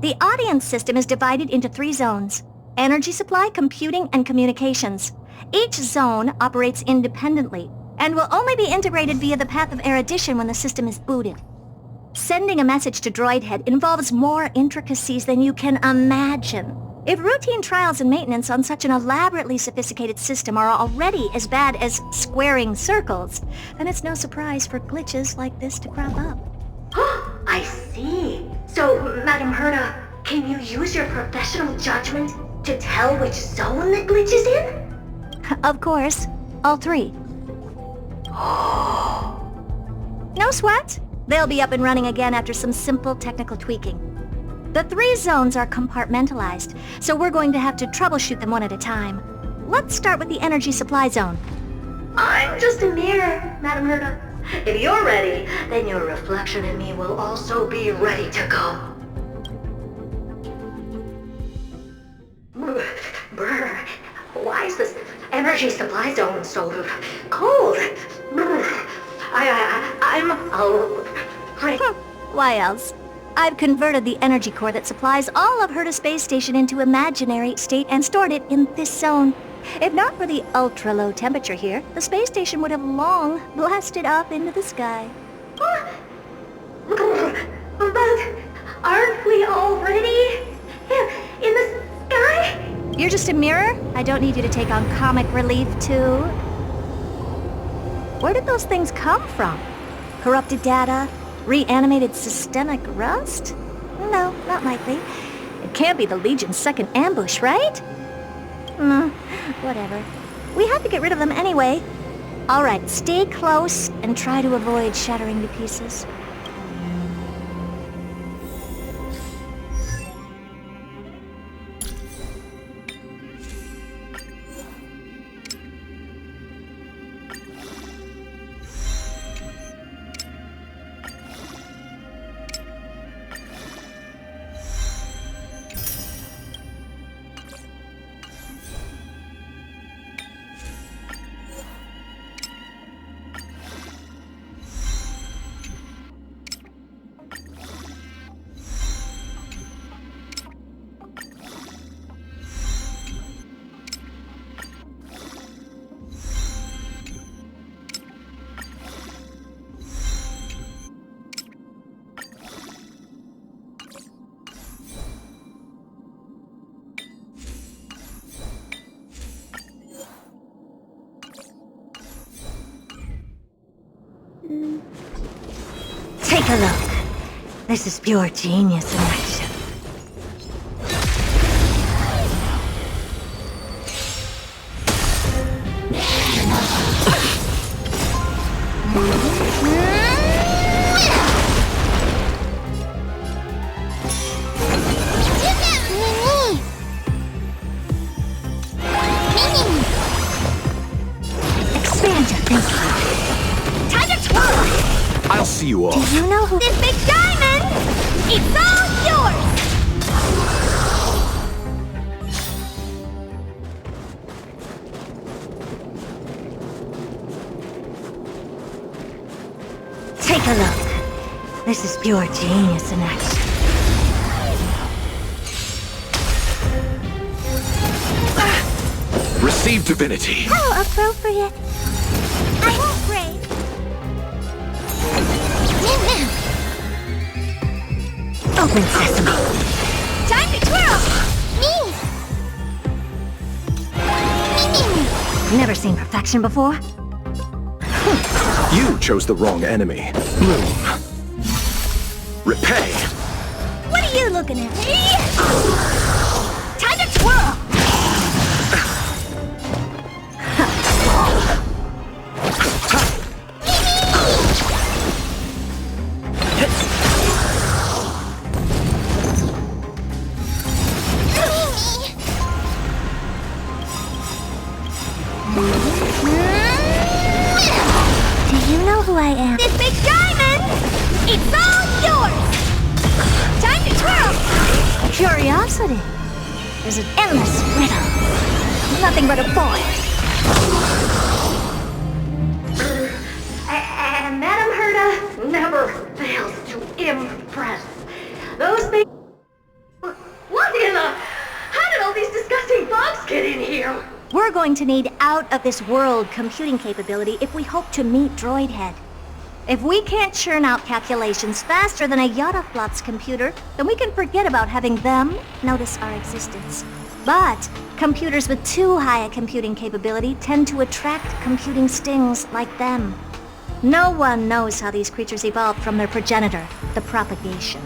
The audience system is divided into 3 zones: energy supply, computing, and communications. Each zone operates independently and will only be integrated via the path of erudition when the system is booted. Sending a message to Droid Head involves more intricacies than you can imagine. If routine trials and maintenance on such an elaborately sophisticated system are already as bad as squaring circles, then it's no surprise for glitches like this to crop up. I see. So, Madam Herda, can you use your professional judgment to tell which zone the glitch is in? Of course. All 3. No sweat. They'll be up and running again after some simple technical tweaking. The 3 zones are compartmentalized, so we're going to have to troubleshoot them one at a time. Let's start with the energy supply zone. I'm just a mirror, Madam Herda. If you're ready, then your reflection in me will also be ready to go. Brr, why is this energy supply zone so cold? I'm Why else? I've converted the energy core that supplies all of Herda Space Station into imaginary state and stored it in this zone. If not for the ultra-low temperature here, the space station would have long blasted up into the sky. But aren't we already in the sky? You're just a mirror? I don't need you to take on comic relief, too. Where did those things come from? Corrupted data? Reanimated systemic rust? No, not likely. It can't be the Legion's second ambush, right? Whatever. We have to get rid of them anyway. All right, stay close and try to avoid shattering to pieces. Take a look. This is pure genius in action. Expand your thinking. Time to twirl! I'll see you off. Do you know who this big diamond? It's all yours! Take a look. This is pure genius in action. Receive divinity. How appropriate. I won't brave. Open sesame. Time to twirl! Me! Never seen perfection before? You chose the wrong enemy. Bloom. Repay. What are you looking at? Time to twirl! Do you know who I am? This big diamond! It's all yours! Time to twirl! Curiosity is an endless riddle. Nothing but a boy. And Madame Herta never fails to impress. Those things... What in the... How did all these disgusting bugs get in here? We're going to need out-of-this-world computing capability if we hope to meet Droidhead. If we can't churn out calculations faster than a Yottaflop's computer, then we can forget about having them notice our existence. But computers with too high a computing capability tend to attract computing stings like them. No one knows how these creatures evolved from their progenitor, the propagation.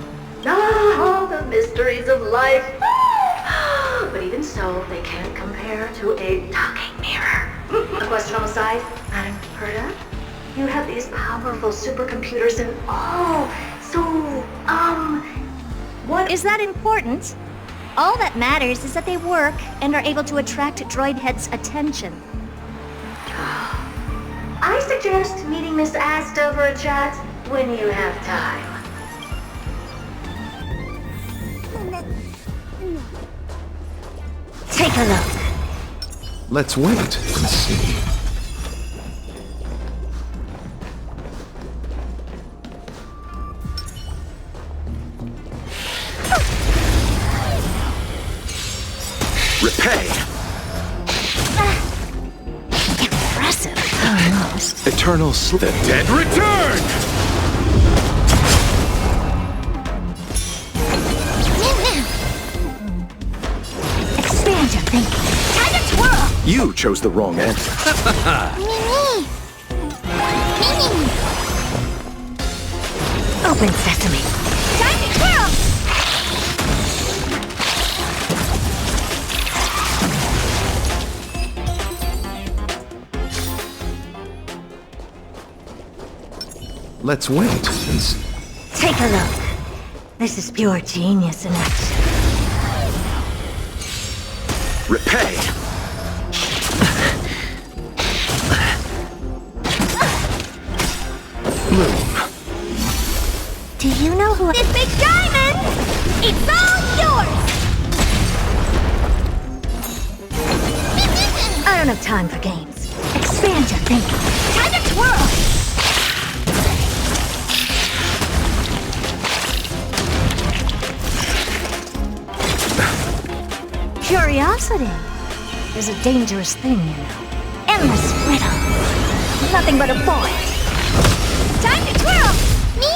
Ah, the mysteries of life. But even so, they can't compare to a talking mirror. A question on the side, Madame Herta? You have these powerful supercomputers and what is that important? All that matters is that they work and are able to attract Droidhead's attention. I suggest meeting Miss Asta for a chat when you have time. Take a look. Let's wait and see. Repay. Impressive. Eternal slip. The dead return! Expand your thinking. Time to twirl! You chose the wrong end. Open sesame. Time to twirl! Let's wait and see. Take a look. This is pure genius in action. Repay. Bloom. Do you know who... This big diamond! It's all yours! I don't have time for games. Expand your thinking. Time to twirl! Curiosity is a dangerous thing, you know. Endless riddle. Nothing but a boy. Time to twirl! Me!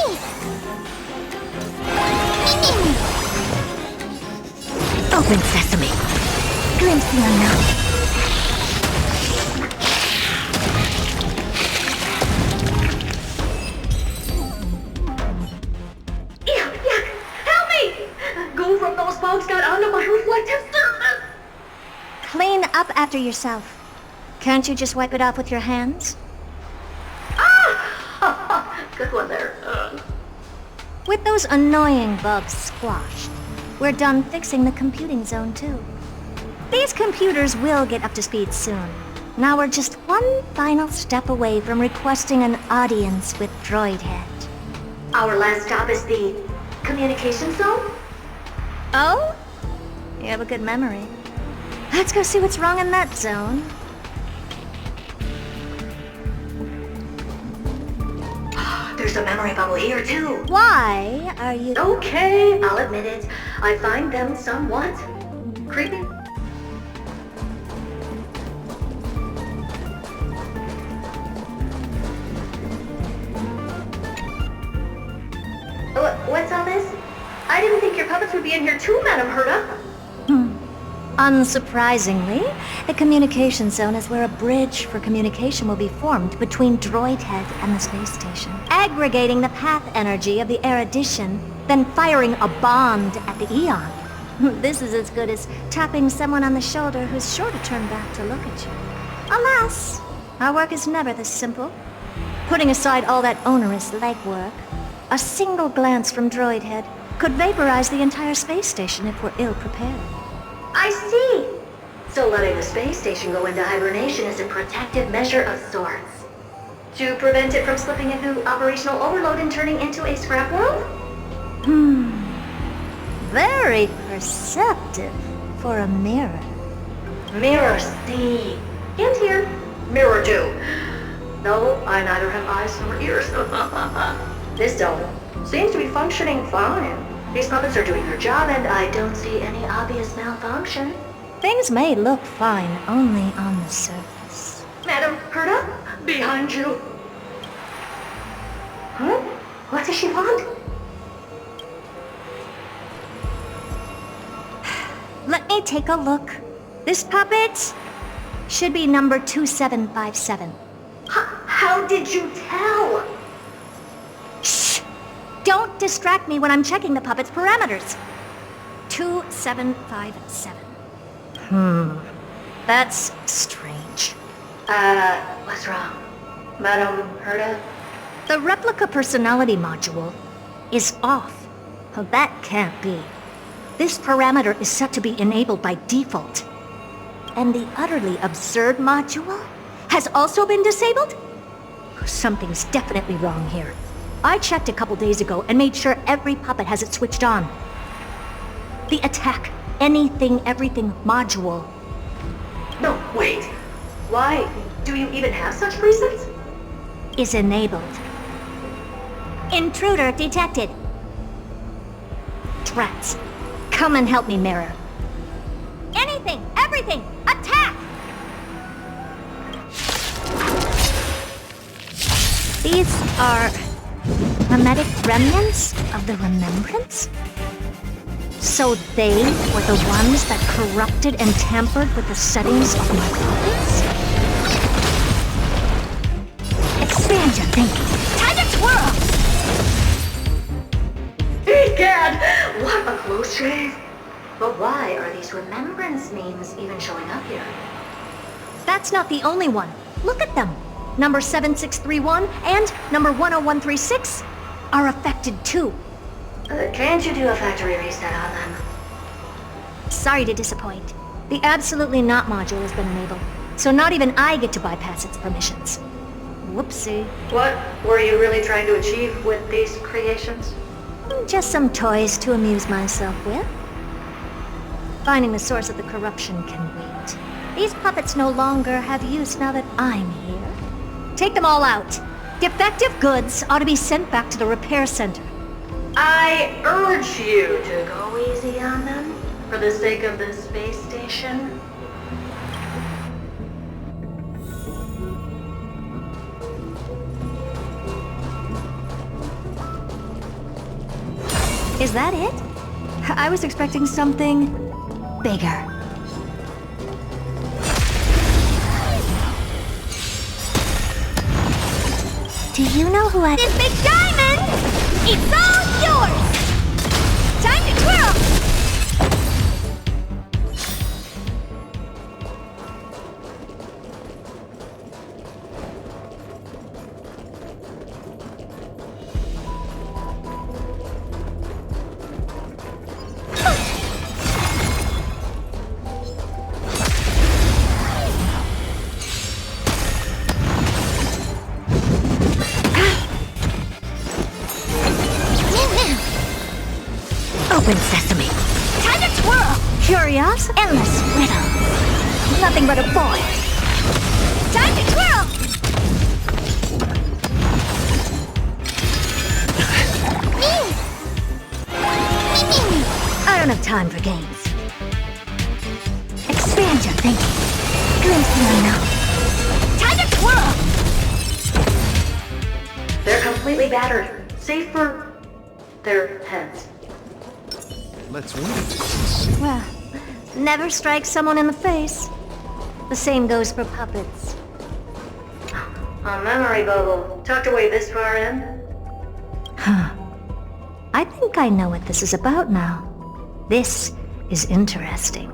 Open sesame. Glimpse the unknown. Yuck! Help me! Go from those bugs got onto my reflective surface! Clean up after yourself. Can't you just wipe it off with your hands? Ah! Good one there. With those annoying bugs squashed, we're done fixing the computing zone too. These computers will get up to speed soon. Now we're just one final step away from requesting an audience with Droidhead. Our last stop is the communication zone? Oh? You have a good memory. Let's go see what's wrong in that zone. There's a memory bubble here, too. Why are you... Okay, I'll admit it. I find them somewhat creepy. What's all this? I didn't think your puppets would be in here too, Madam Herta. Unsurprisingly, the communication zone is where a bridge for communication will be formed between Droid Head and the space station, aggregating the path energy of the erudition, then firing a bond at the Eon. This is as good as tapping someone on the shoulder who's sure to turn back to look at you. Alas, our work is never this simple. Putting aside all that onerous legwork, a single glance from Droid Head could vaporize the entire space station if we're ill-prepared. I see. So letting the space station go into hibernation is a protective measure of sorts. To prevent it from slipping into operational overload and turning into a scrap world? Very perceptive for a mirror. Mirror see. And here, mirror do. No, I neither have eyes nor ears. This zone seems to be functioning fine. These puppets are doing their job, and I don't see any obvious malfunction. Things may look fine only on the surface. Madam Herta, behind you. Huh? What does she want? Let me take a look. This puppet should be number 2757. How did you tell? Shh! Don't distract me when I'm checking the puppet's parameters. 2757. That's strange. What's wrong? Madam Herta? The replica personality module is off. Well, that can't be. This parameter is set to be enabled by default. And the utterly absurd module has also been disabled? Something's definitely wrong here. I checked a couple days ago and made sure every puppet has it switched on. The attack, anything, everything module. No, wait. Why do you even have such presets? Is enabled. Intruder detected. Drats. Come and help me, Mirror. Anything, everything, attack! These are hermetic remnants of the remembrance? So they were the ones that corrupted and tampered with the settings of my puppets? Expand your thinking. Time to twirl! Egad! What a close shave! But why are these remembrance memes even showing up here? That's not the only one. Look at them. Number 7631 and number 10136 are affected too. Can't you do a factory reset on them? Sorry to disappoint. The Absolutely Not module has been enabled, so not even I get to bypass its permissions. Whoopsie. What were you really trying to achieve with these creations? Just some toys to amuse myself with. Finding the source of the corruption can wait. These puppets no longer have use now that I'm here. Take them all out. Defective goods ought to be sent back to the repair center. I urge you to go easy on them, for the sake of the space station. Is that it? I was expecting something bigger. Do you know who I... This big diamond! It's all yours! Time to twirl! Open sesame. Time to twirl! Curious? Endless riddle. Nothing but a boy. Time to twirl! I don't have time for games. Expand your thinking. Glimpse the unknown. Time to twirl! They're completely battered, save for their heads. Let's wait. Well, never strike someone in the face. The same goes for puppets. A memory bubble, tucked away this far in. Huh. I think I know what this is about now. This is interesting.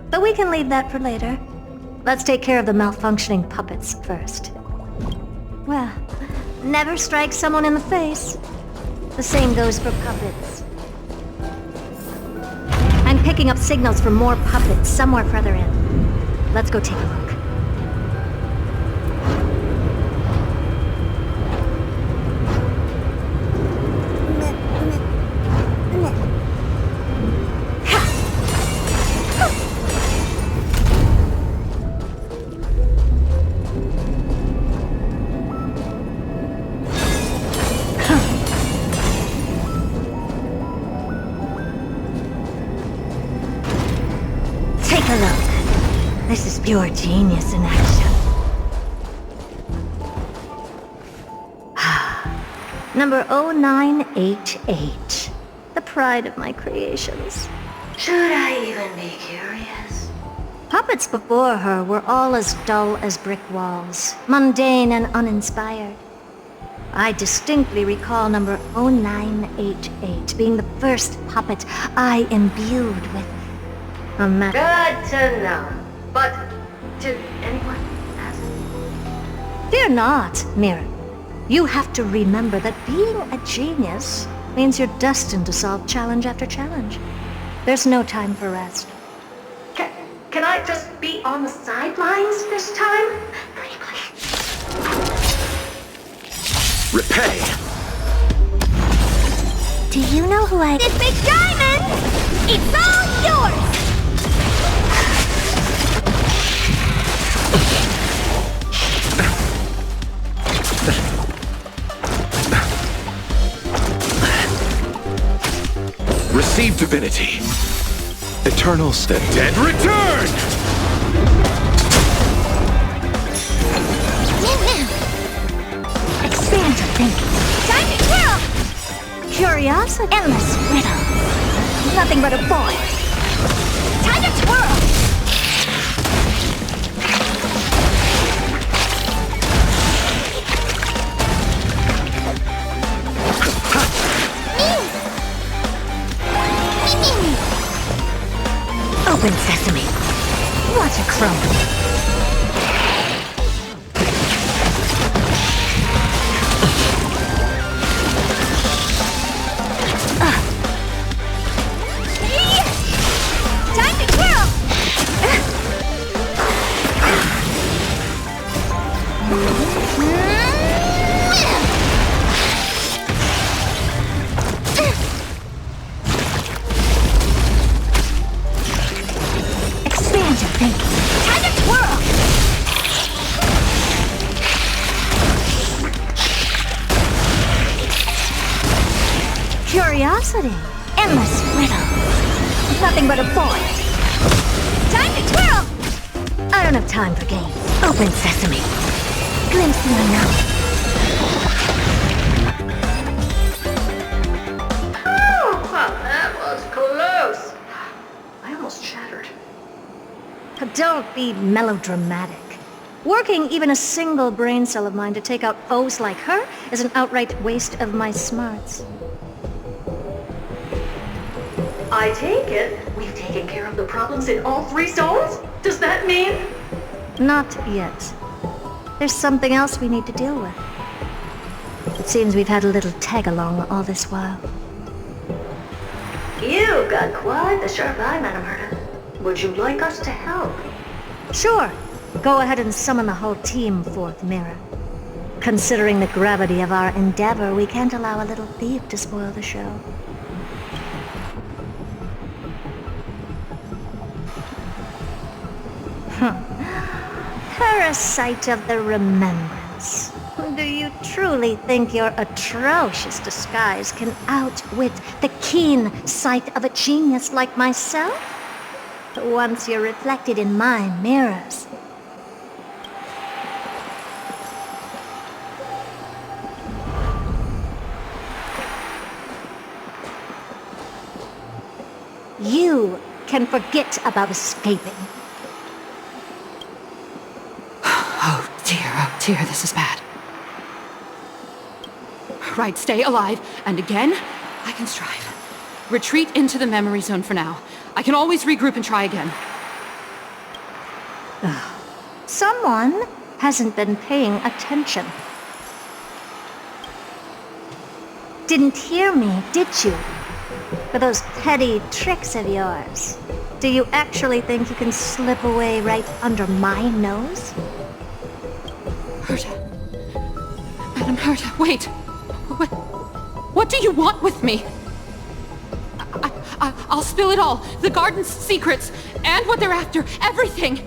But we can leave that for later. Let's take care of the malfunctioning puppets first. Well, never strike someone in the face. The same goes for puppets. I'm picking up signals from more puppets somewhere further in. Let's go take a look. This is pure genius in action. Number 0988. The pride of my creations. Should I even be curious? Puppets before her were all as dull as brick walls, mundane and uninspired. I distinctly recall number 0988 being the first puppet I imbued with a magic. Good to know. But did anyone ask? Fear not, Mira. You have to remember that being a genius means you're destined to solve challenge after challenge. There's no time for rest. Can I just be on the sidelines this time? Pretty please. Repay! Do you know who I... This big diamond! It's all yours! Receive divinity. Eternals, the dead return! Expand your thinking. Time to twirl! Curiosity. Endless riddle. Nothing but a boy. Time to twirl! Open sesame. Watch it crumble. Time to twirl! Expand your thinking. Time to twirl! Curiosity. Endless riddle. Nothing but a boy. Time to twirl! I don't have time for games. Open sesame. Glimpse the unknown. Oh, that was close. I almost shattered. Don't be melodramatic. Working even a single brain cell of mine to take out foes like her is an outright waste of my smarts. I take it we've taken care of the problems in all three zones? Does that mean? Not yet. There's something else we need to deal with. It seems we've had a little tag-along all this while. You've got quite the sharp eye, Madam Herta. Would you like us to help? Sure. Go ahead and summon the whole team forth, Mira. Considering the gravity of our endeavor, we can't allow a little thief to spoil the show. parasite of the remembrance. Do you truly think your atrocious disguise can outwit the keen sight of a genius like myself? Once you're reflected in my mirrors. You can forget about escaping. Oh dear, this is bad. Right, stay alive, and again, I can strive. Retreat into the memory zone for now. I can always regroup and try again. Someone hasn't been paying attention. Didn't hear me, did you? For those petty tricks of yours. Do you actually think you can slip away right under my nose? Herta. Madam Herta, wait. What do you want with me? I'll spill it all. The garden's secrets, and what they're after. Everything.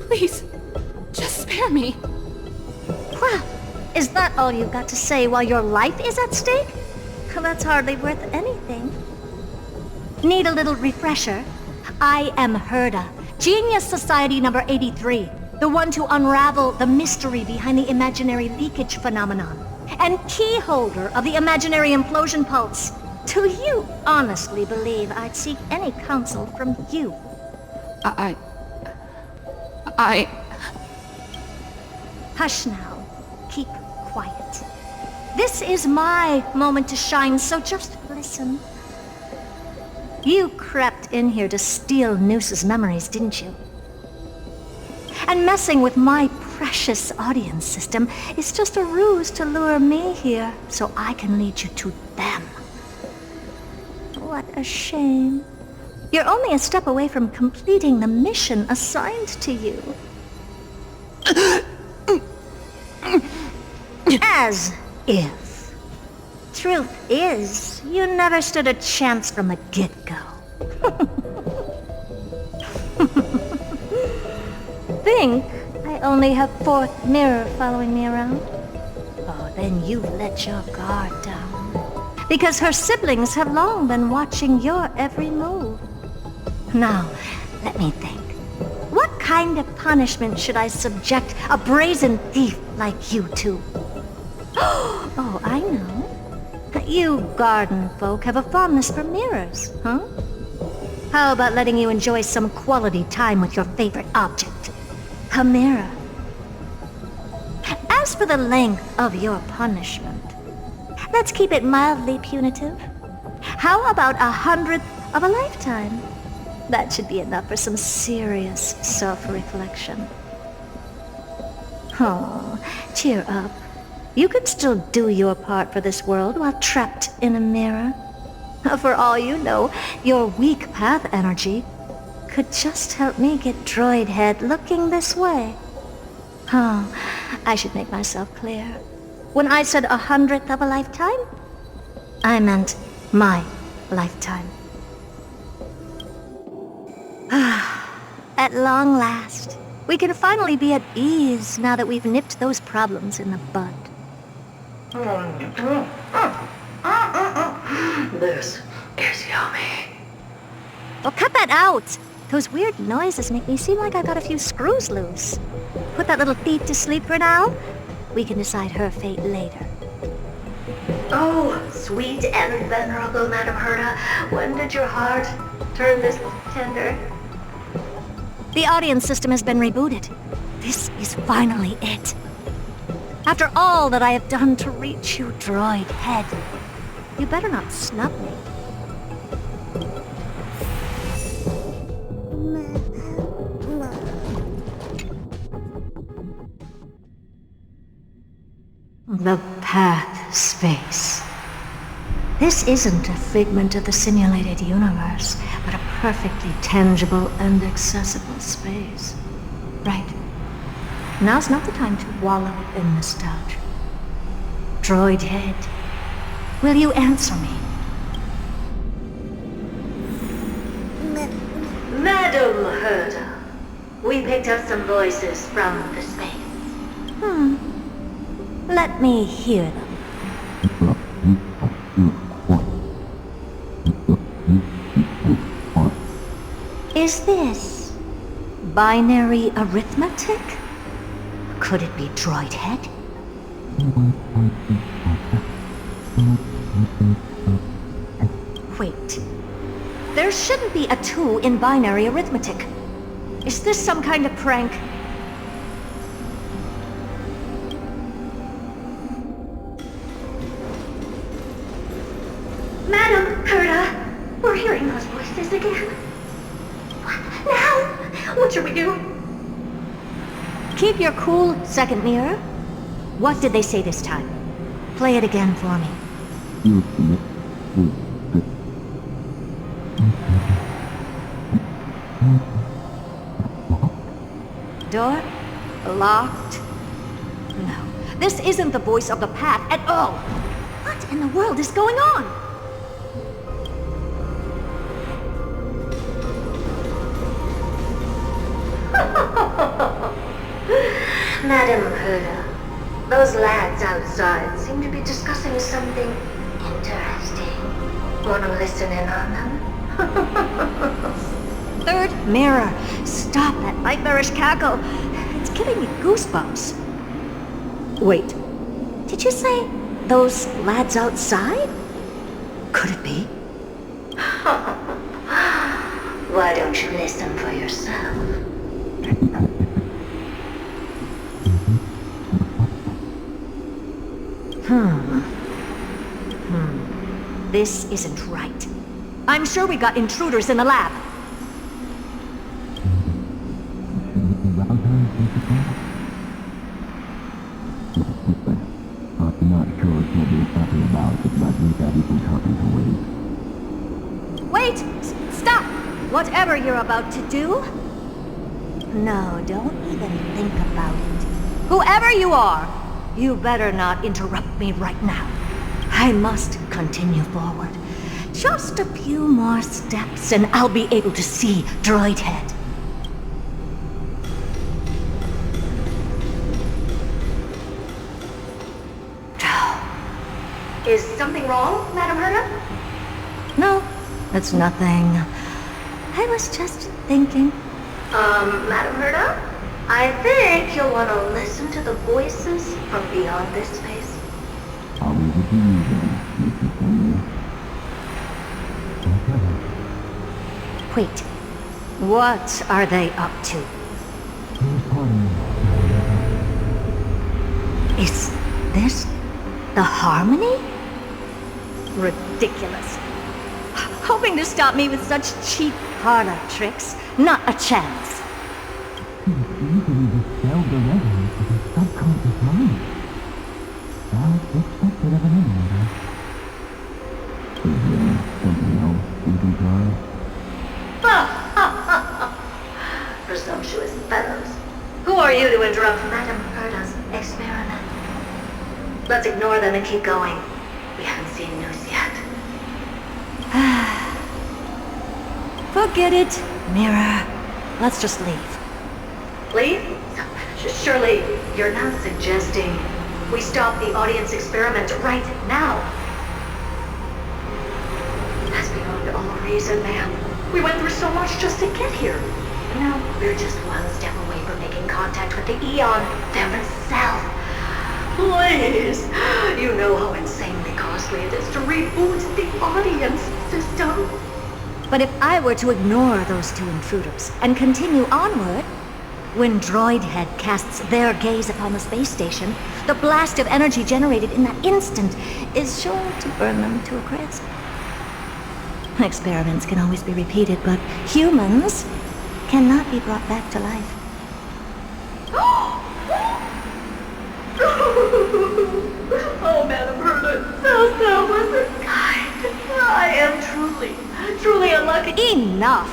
Please, just spare me. Well, is that all you've got to say while your life is at stake? That's hardly worth anything. Need a little refresher? I am Herta, Genius Society number 83, the one to unravel the mystery behind the imaginary leakage phenomenon, and key holder of the imaginary implosion pulse. Do you honestly believe I'd seek any counsel from you? Hush now. Keep quiet. This is my moment to shine, so just listen. You crept in here to steal Noose's memories, didn't you? And messing with my precious audience system is just a ruse to lure me here so I can lead you to them. What a shame. You're only a step away from completing the mission assigned to you. As if. Truth is, you never stood a chance from the get-go. Think I only have fourth mirror following me around? Oh, then you've let your guard down. Because her siblings have long been watching your every move. Now, let me think. What kind of punishment should I subject a brazen thief like you to? Oh, I know. You garden folk have a fondness for mirrors, huh? How about letting you enjoy some quality time with your favorite object? A mirror. As for the length of your punishment, let's keep it mildly punitive. How about 100th of a lifetime? That should be enough for some serious self-reflection. Oh, cheer up. You can still do your part for this world while trapped in a mirror. For all you know, your weak path energy could just help me get Droid Head looking this way. Oh, I should make myself clear. When I said 100th of a lifetime, I meant my lifetime. At long last, we can finally be at ease now that we've nipped those problems in the bud. This is yummy. Well, cut that out! Those weird noises make me seem like I got a few screws loose. Put that little thief to sleep for now. We can decide her fate later. Oh, sweet and venerable Madam Herta, when did your heart turn this tender? The audience system has been rebooted. This is finally it. After all that I have done to reach you, Droid Head, you better not snub me. The path space. This isn't a figment of the simulated universe, but a perfectly tangible and accessible space. Right. Now's not the time to wallow in nostalgia. Droid Head, will you answer me? Madam Herta, We picked up some voices from the space. Let me hear them. Is this binary arithmetic? Could it be droid head? Wait. There shouldn't be a 2 in binary arithmetic. Is this some kind of prank? Madam Herta, we're hearing those voices again. What now? What should we do? Keep your cool, second mirror. What did they say this time? Play it again for me. Door? Locked? No. This isn't the voice of the path at all. What in the world is going on? Madam Herta, those lads outside seem to be discussing something interesting. Want to listen in on them? Third mirror. Stop that nightmarish cackle. It's giving me goosebumps. Wait. Did you say those lads outside? Could it be? Why don't you listen for yourself? This isn't right. I'm sure we got intruders in the lab. Wait! Stop! Whatever you're about to do? No, don't even think about it. Whoever you are, you better not interrupt me right now. I must continue forward. Just a few more steps and I'll be able to see Droid Head. Is something wrong, Madam Herta? No, it's nothing. I was just thinking. Madam Herta? I think you'll want to listen to the voices from beyond this space. Wait, what are they up to? Is this the harmony? Ridiculous. Hoping to stop me with such cheap parlor tricks? Not a chance. Presumptuous fellows. Who are you to interrupt Madam Herta's experiment? Let's ignore them and keep going. We haven't seen news yet. Forget it, Mirror. Let's just leave. Leave? Surely you're not suggesting we stop the audience experiment right now? That's beyond all reason, ma'am. We went through so much just to get here. And now we're just one step away from making contact with the Eon themselves. Please! You know how insanely costly it is to reboot the audience system. But if I were to ignore those two intruders and continue onward, when Droid Head casts their gaze upon the space station, the blast of energy generated in that instant is sure to burn them to a crisp. Experiments can always be repeated, but humans cannot be brought back to life. Oh, Madam Herta, so wasn't kind. I am truly unlucky. Enough!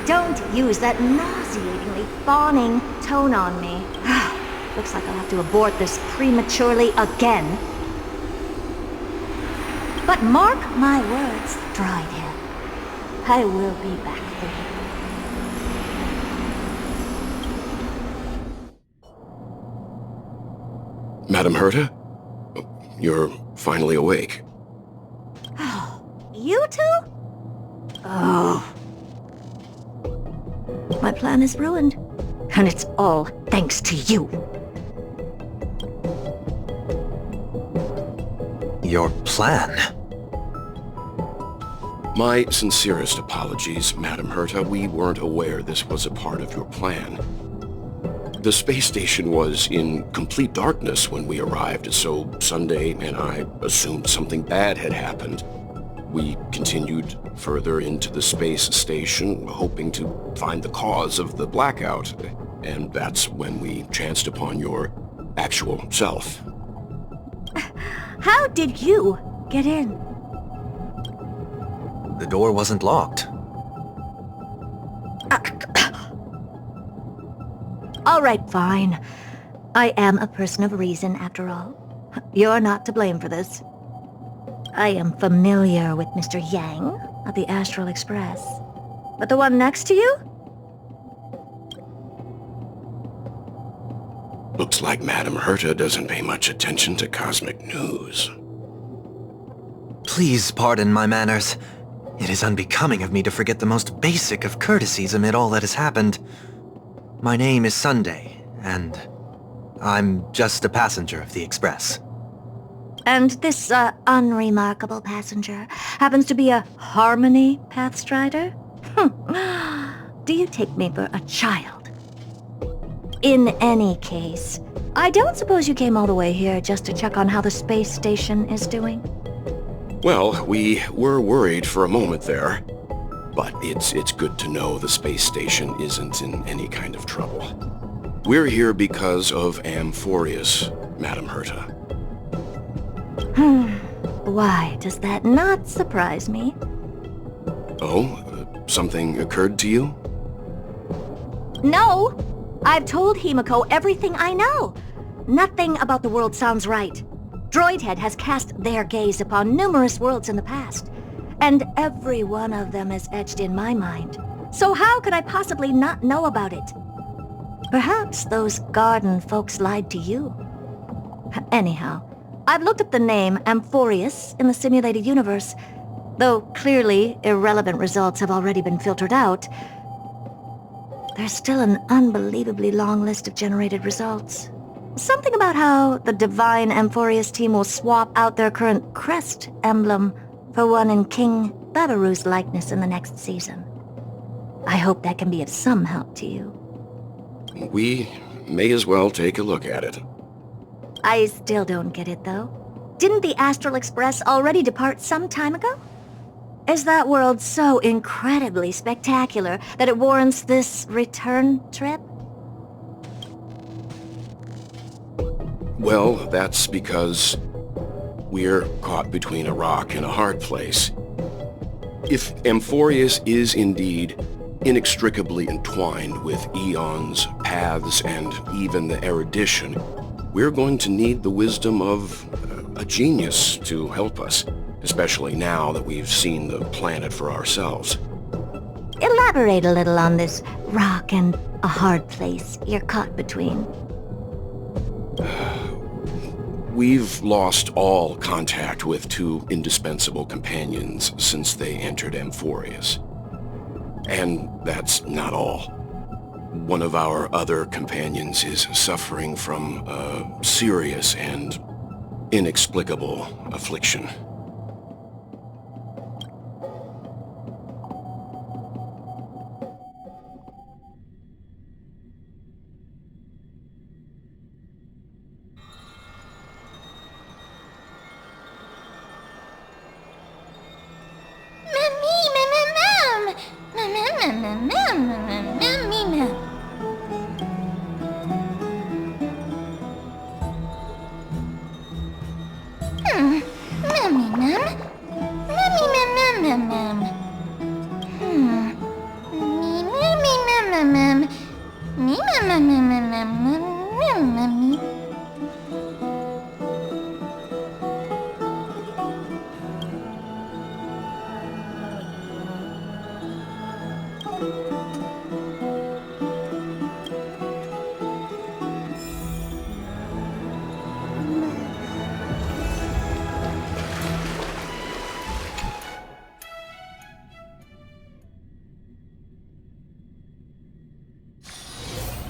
Don't use that nauseatingly fawning tone on me. Looks like I'll have to abort this prematurely again. But mark my words, Droid Head. I will be back for you. Madam Herta? You're finally awake. You two? Oh. My plan is ruined. And it's all thanks to you. Your plan? My sincerest apologies, Madam Herta. We weren't aware this was a part of your plan. The space station was in complete darkness when we arrived, so Sunday and I assumed something bad had happened. We continued further into the space station, hoping to find the cause of the blackout, and that's when we chanced upon your actual self. How did you get in? The door wasn't locked. All right, fine. I am a person of reason, after all. You're not to blame for this. I am familiar with Mr. Yang of the Astral Express. But the one next to you? Looks like Madam Herta doesn't pay much attention to cosmic news. Please pardon my manners. It is unbecoming of me to forget the most basic of courtesies amid all that has happened. My name is Sunday, and I'm just a passenger of the Express. And this, unremarkable passenger happens to be a Harmony Pathstrider? Do you take me for a child? In any case, I don't suppose you came all the way here just to check on how the space station is doing? Well, we were worried for a moment there, but it's good to know the space station isn't in any kind of trouble. We're here because of Amphorius, Madam Herta. Why does that not surprise me? Oh? Something occurred to you? No! I've told Himiko everything I know. Nothing about the world sounds right. Droidhead has cast their gaze upon numerous worlds in the past, and every one of them is etched in my mind. So how could I possibly not know about it? Perhaps those garden folks lied to you. Anyhow, I've looked up the name Amphorius in the simulated universe. Though clearly irrelevant results have already been filtered out, there's still an unbelievably long list of generated results. Something about how the Divine Amphorius team will swap out their current crest emblem for one in King Babaru's likeness in the next season. I hope that can be of some help to you. We may as well take a look at it. I still don't get it, though. Didn't the Astral Express already depart some time ago? Is that world so incredibly spectacular that it warrants this return trip? Well, that's because we're caught between a rock and a hard place. If Amphorius is indeed inextricably entwined with eons, paths, and even the erudition, we're going to need the wisdom of a genius to help us, especially now that we've seen the planet for ourselves. Elaborate a little on this rock and a hard place you're caught between. We've lost all contact with two indispensable companions since they entered Amphorius. And that's not all. One of our other companions is suffering from a serious and inexplicable affliction.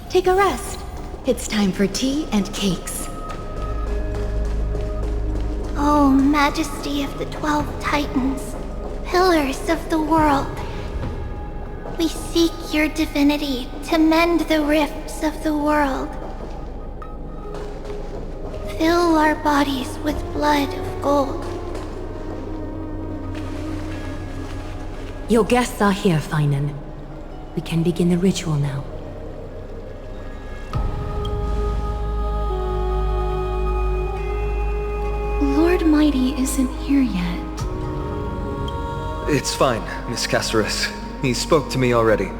Take a rest. It's time for tea and cakes. O Majesty of the 12 Titans, pillars of the world, we seek your divinity to mend the rifts of the world. Fill our bodies with blood of gold. Your guests are here, Finan. We can begin the ritual now. Lord Mighty isn't here yet. It's fine, Miss Caceres. He spoke to me already.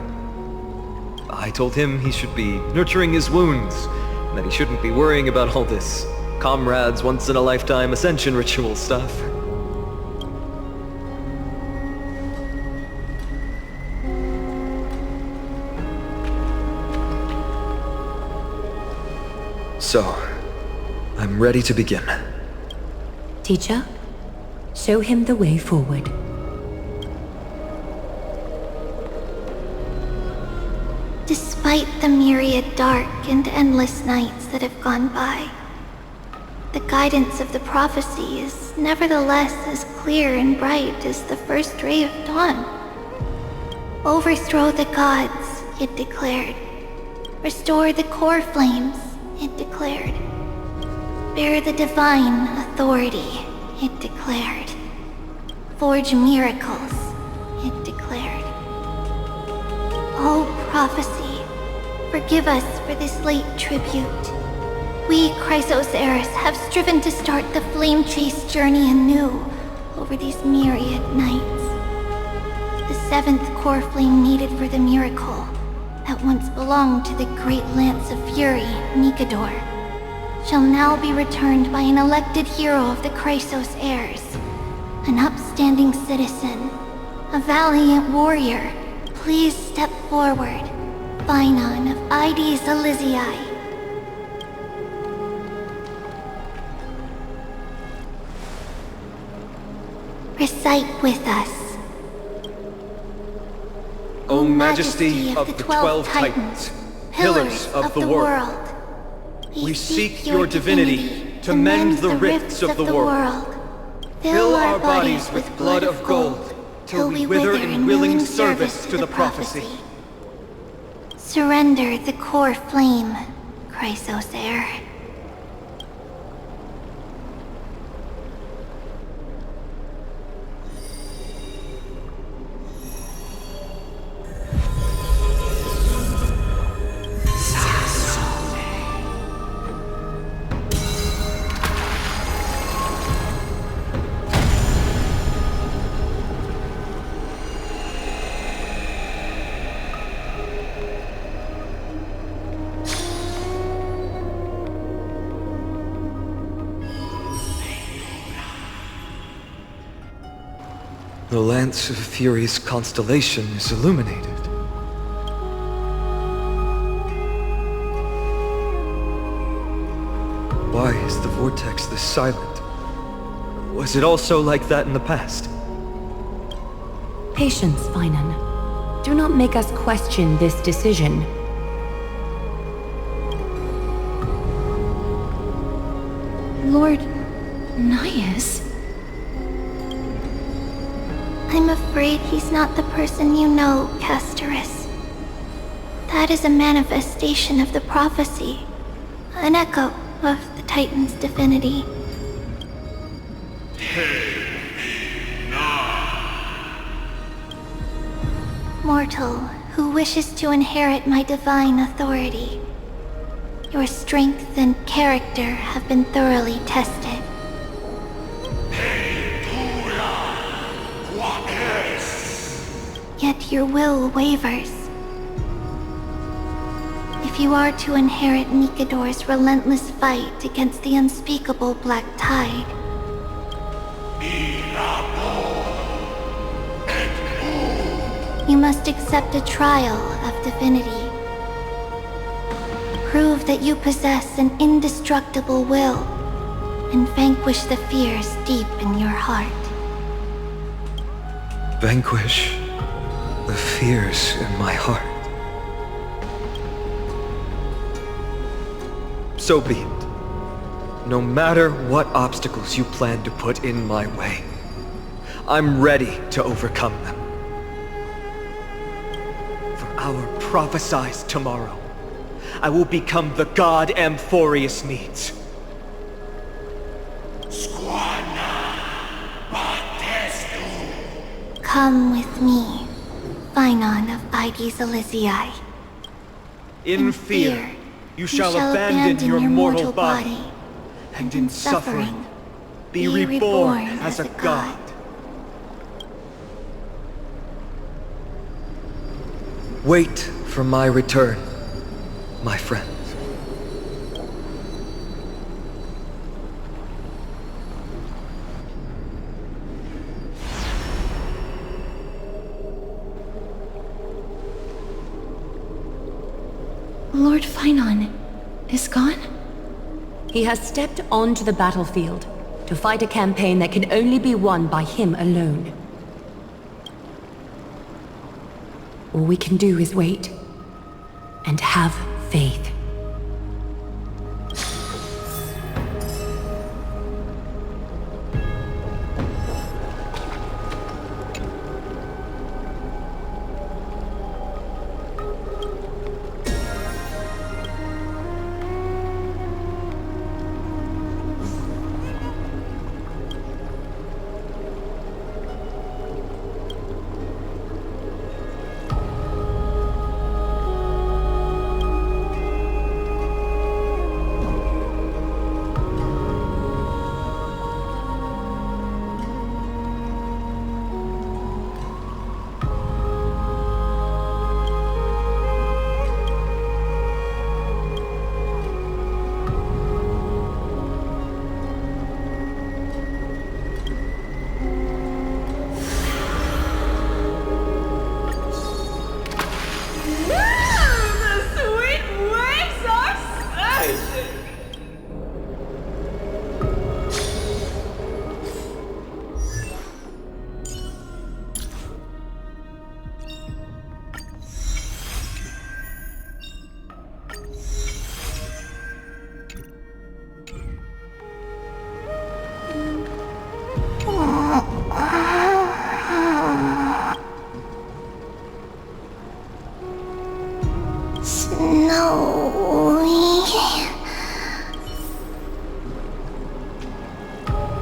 I told him he should be nurturing his wounds, and that he shouldn't be worrying about all this comrades once-in-a-lifetime ascension ritual stuff. So, I'm ready to begin. Teacher, show him the way forward. Despite the myriad dark and endless nights that have gone by, the guidance of the prophecy is nevertheless as clear and bright as the first ray of dawn. Overthrow the gods, it declared. Restore the core flames, it declared. Bear the divine authority, it declared. Forge miracles, it declared. O prophecy, forgive us for this late tribute. We, Chrysos Eris, have striven to start the flame chase journey anew over these myriad nights. The seventh core flame needed for the miracle that once belonged to the great lance of fury, Nikador, shall now be returned by an elected hero of the Chrysos heirs, an upstanding citizen, a valiant warrior. Please step forward, Finan of Ides Elysiae. Recite with us. O Majesty of the 12 Titans, pillars of the world, we seek your divinity to mend the rifts of the world. Fill our bodies with blood of gold, till we wither in willing service to the prophecy. Surrender the core flame, Chrysos heir. The Lance of Fury's constellation is illuminated. Why is the vortex this silent? Was it also like that in the past? Patience, Finan. Do not make us question this decision. Lord Nias? I'm afraid he's not the person you know, Caceres. That is a manifestation of the prophecy, an echo of the Titan's divinity. Mortal, who wishes to inherit my divine authority. Your strength and character have been thoroughly tested. Yet your will wavers. If you are to inherit Nikador's relentless fight against the unspeakable Black Tide, you must accept a trial of divinity. Prove that you possess an indestructible will, and vanquish the fears deep in your heart. Vanquish the fears in my heart. So be it. No matter what obstacles you plan to put in my way, I'm ready to overcome them. For our prophesied tomorrow, I will become the god Amphorius needs. Come with me, Finon of Ides Elysiae. In fear, you shall abandon your mortal body, and in suffering, be reborn as a god. Wait for my return, my friends. Lord Finon is gone? He has stepped onto the battlefield to fight a campaign that can only be won by him alone. All we can do is wait and have faith.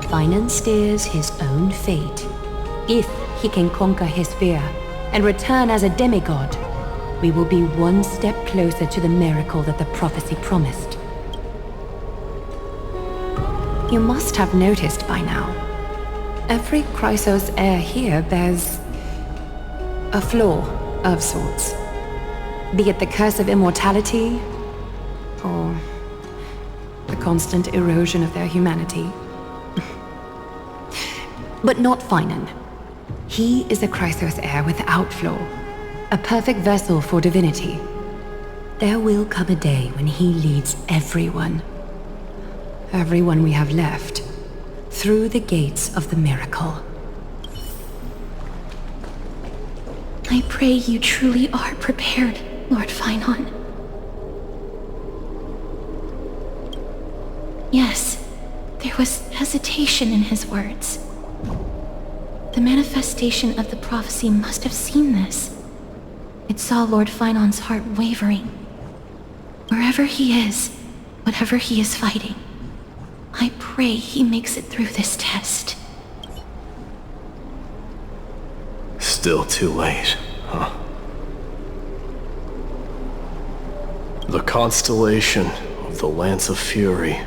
Finon steers his own fate. If he can conquer his fear and return as a demigod, we will be one step closer to the miracle that the prophecy promised. You must have noticed by now, every Chrysos heir here bears a flaw of sorts. Be it the curse of immortality, or the constant erosion of their humanity. But not Finon. He is a Chrysos heir without flaw, a perfect vessel for divinity. There will come a day when he leads everyone we have left, through the gates of the miracle. I pray you truly are prepared, Lord Finon. Yes, there was hesitation in his words. The manifestation of the prophecy must have seen this. It saw Lord Finon's heart wavering. Wherever he is, whatever he is fighting, I pray he makes it through this test. Still too late, huh? The constellation of the Lance of Fury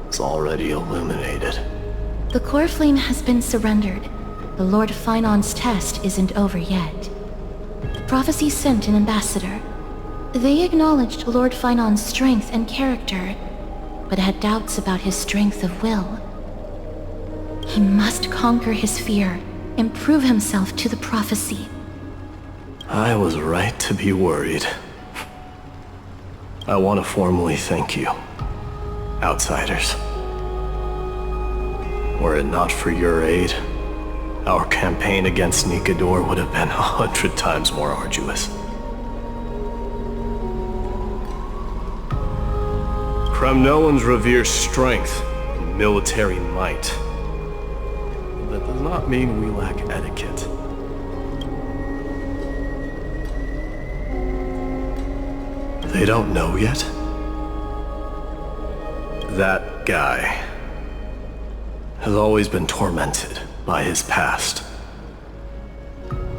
is already illuminated. The core flame has been surrendered. The Lord Finon's test isn't over yet. The prophecy sent an ambassador. They acknowledged Lord Finon's strength and character, but had doubts about his strength of will. He must conquer his fear and prove himself to the prophecy. I was right to be worried. I want to formally thank you, outsiders. Were it not for your aid, our campaign against Nikador would have been 100 times more arduous. Kremnoans revere strength and military might. That does not mean we lack etiquette. They don't know yet? That guy has always been tormented by his past.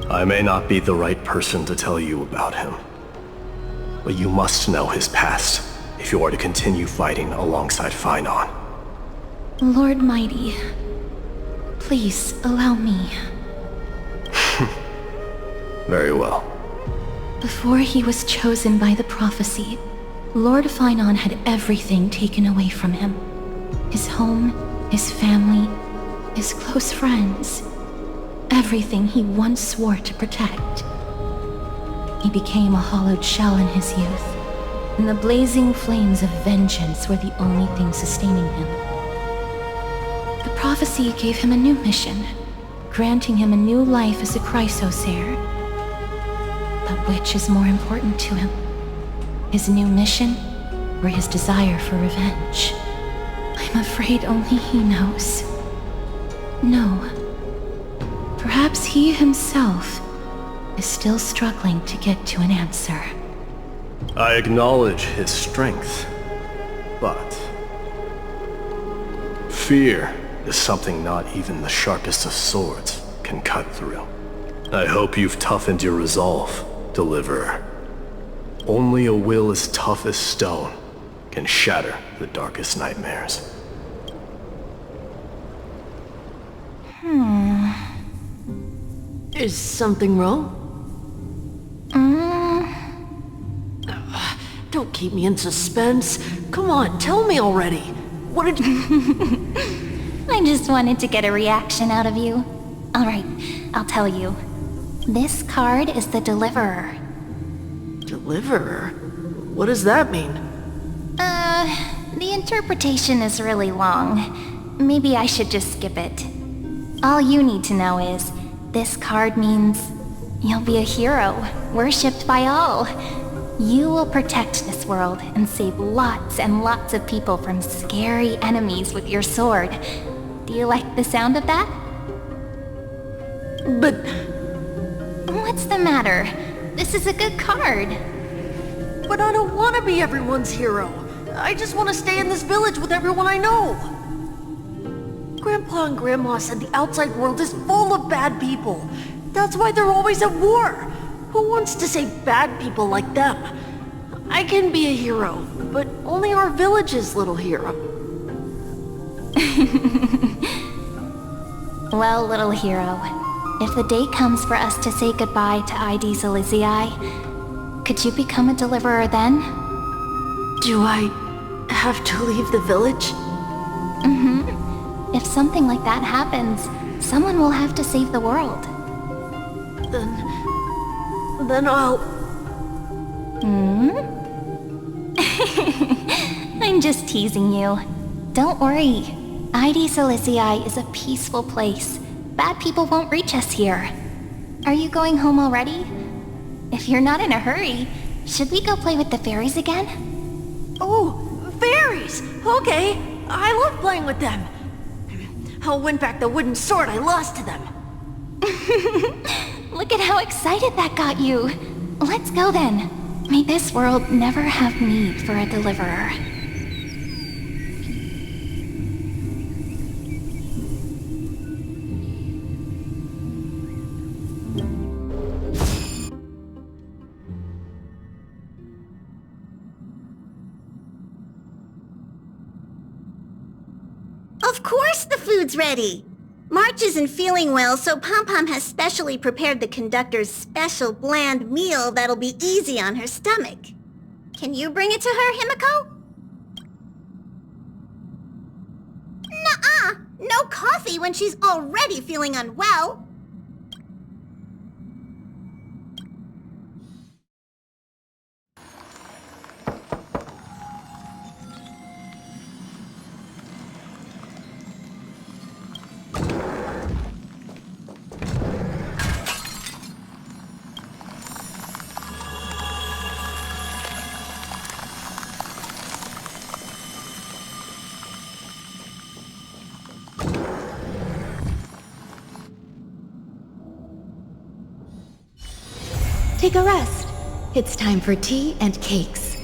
I may not be the right person to tell you about him, but you must know his past if you are to continue fighting alongside Finon. Lord Mighty, please allow me. Very well. Before he was chosen by the prophecy, Lord Finon had everything taken away from him. His home, his family, his close friends. Everything he once swore to protect. He became a hollowed shell in his youth, and the blazing flames of vengeance were the only thing sustaining him. The prophecy gave him a new mission, granting him a new life as a Chrysosaur. But which is more important to him? His new mission, or his desire for revenge? I'm afraid only he knows. No. Perhaps he himself is still struggling to get to an answer. I acknowledge his strength, but fear is something not even the sharpest of swords can cut through. I hope you've toughened your resolve, Deliverer. Only a will as tough as stone can shatter the darkest nightmares. Is something wrong? Don't keep me in suspense. Come on, tell me already. What did you... I just wanted to get a reaction out of you. Alright, I'll tell you. This card is the Deliverer. Deliverer? What does that mean? The interpretation is really long. Maybe I should just skip it. All you need to know is, this card means you'll be a hero, worshipped by all. You will protect this world and save lots and lots of people from scary enemies with your sword. Do you like the sound of that? But... What's the matter? This is a good card. But I don't want to be everyone's hero. I just want to stay in this village with everyone I know. Grandpa and Grandma said the outside world is full of bad people. That's why they're always at war. Who wants to save bad people like them? I can be a hero, but only our village's little hero. Well, little hero, if the day comes for us to say goodbye to ID Silizii, could you become a deliverer then? Do I have to leave the village? If something like that happens, someone will have to save the world. Then I'll... I'm just teasing you. Don't worry. ID Silizii is a peaceful place. Bad people won't reach us here. Are you going home already? If you're not in a hurry, should we go play with the fairies again? Oh, fairies! Okay, I love playing with them. I'll win back the wooden sword I lost to them. Look at how excited that got you. Let's go then. May this world never have need for a deliverer. Of course the food's ready! March isn't feeling well, so Pom-Pom has specially prepared the conductor's special bland meal that'll be easy on her stomach. Can you bring it to her, Himiko? Nuh-uh! No coffee when she's already feeling unwell! take a rest. It's time for tea and cakes.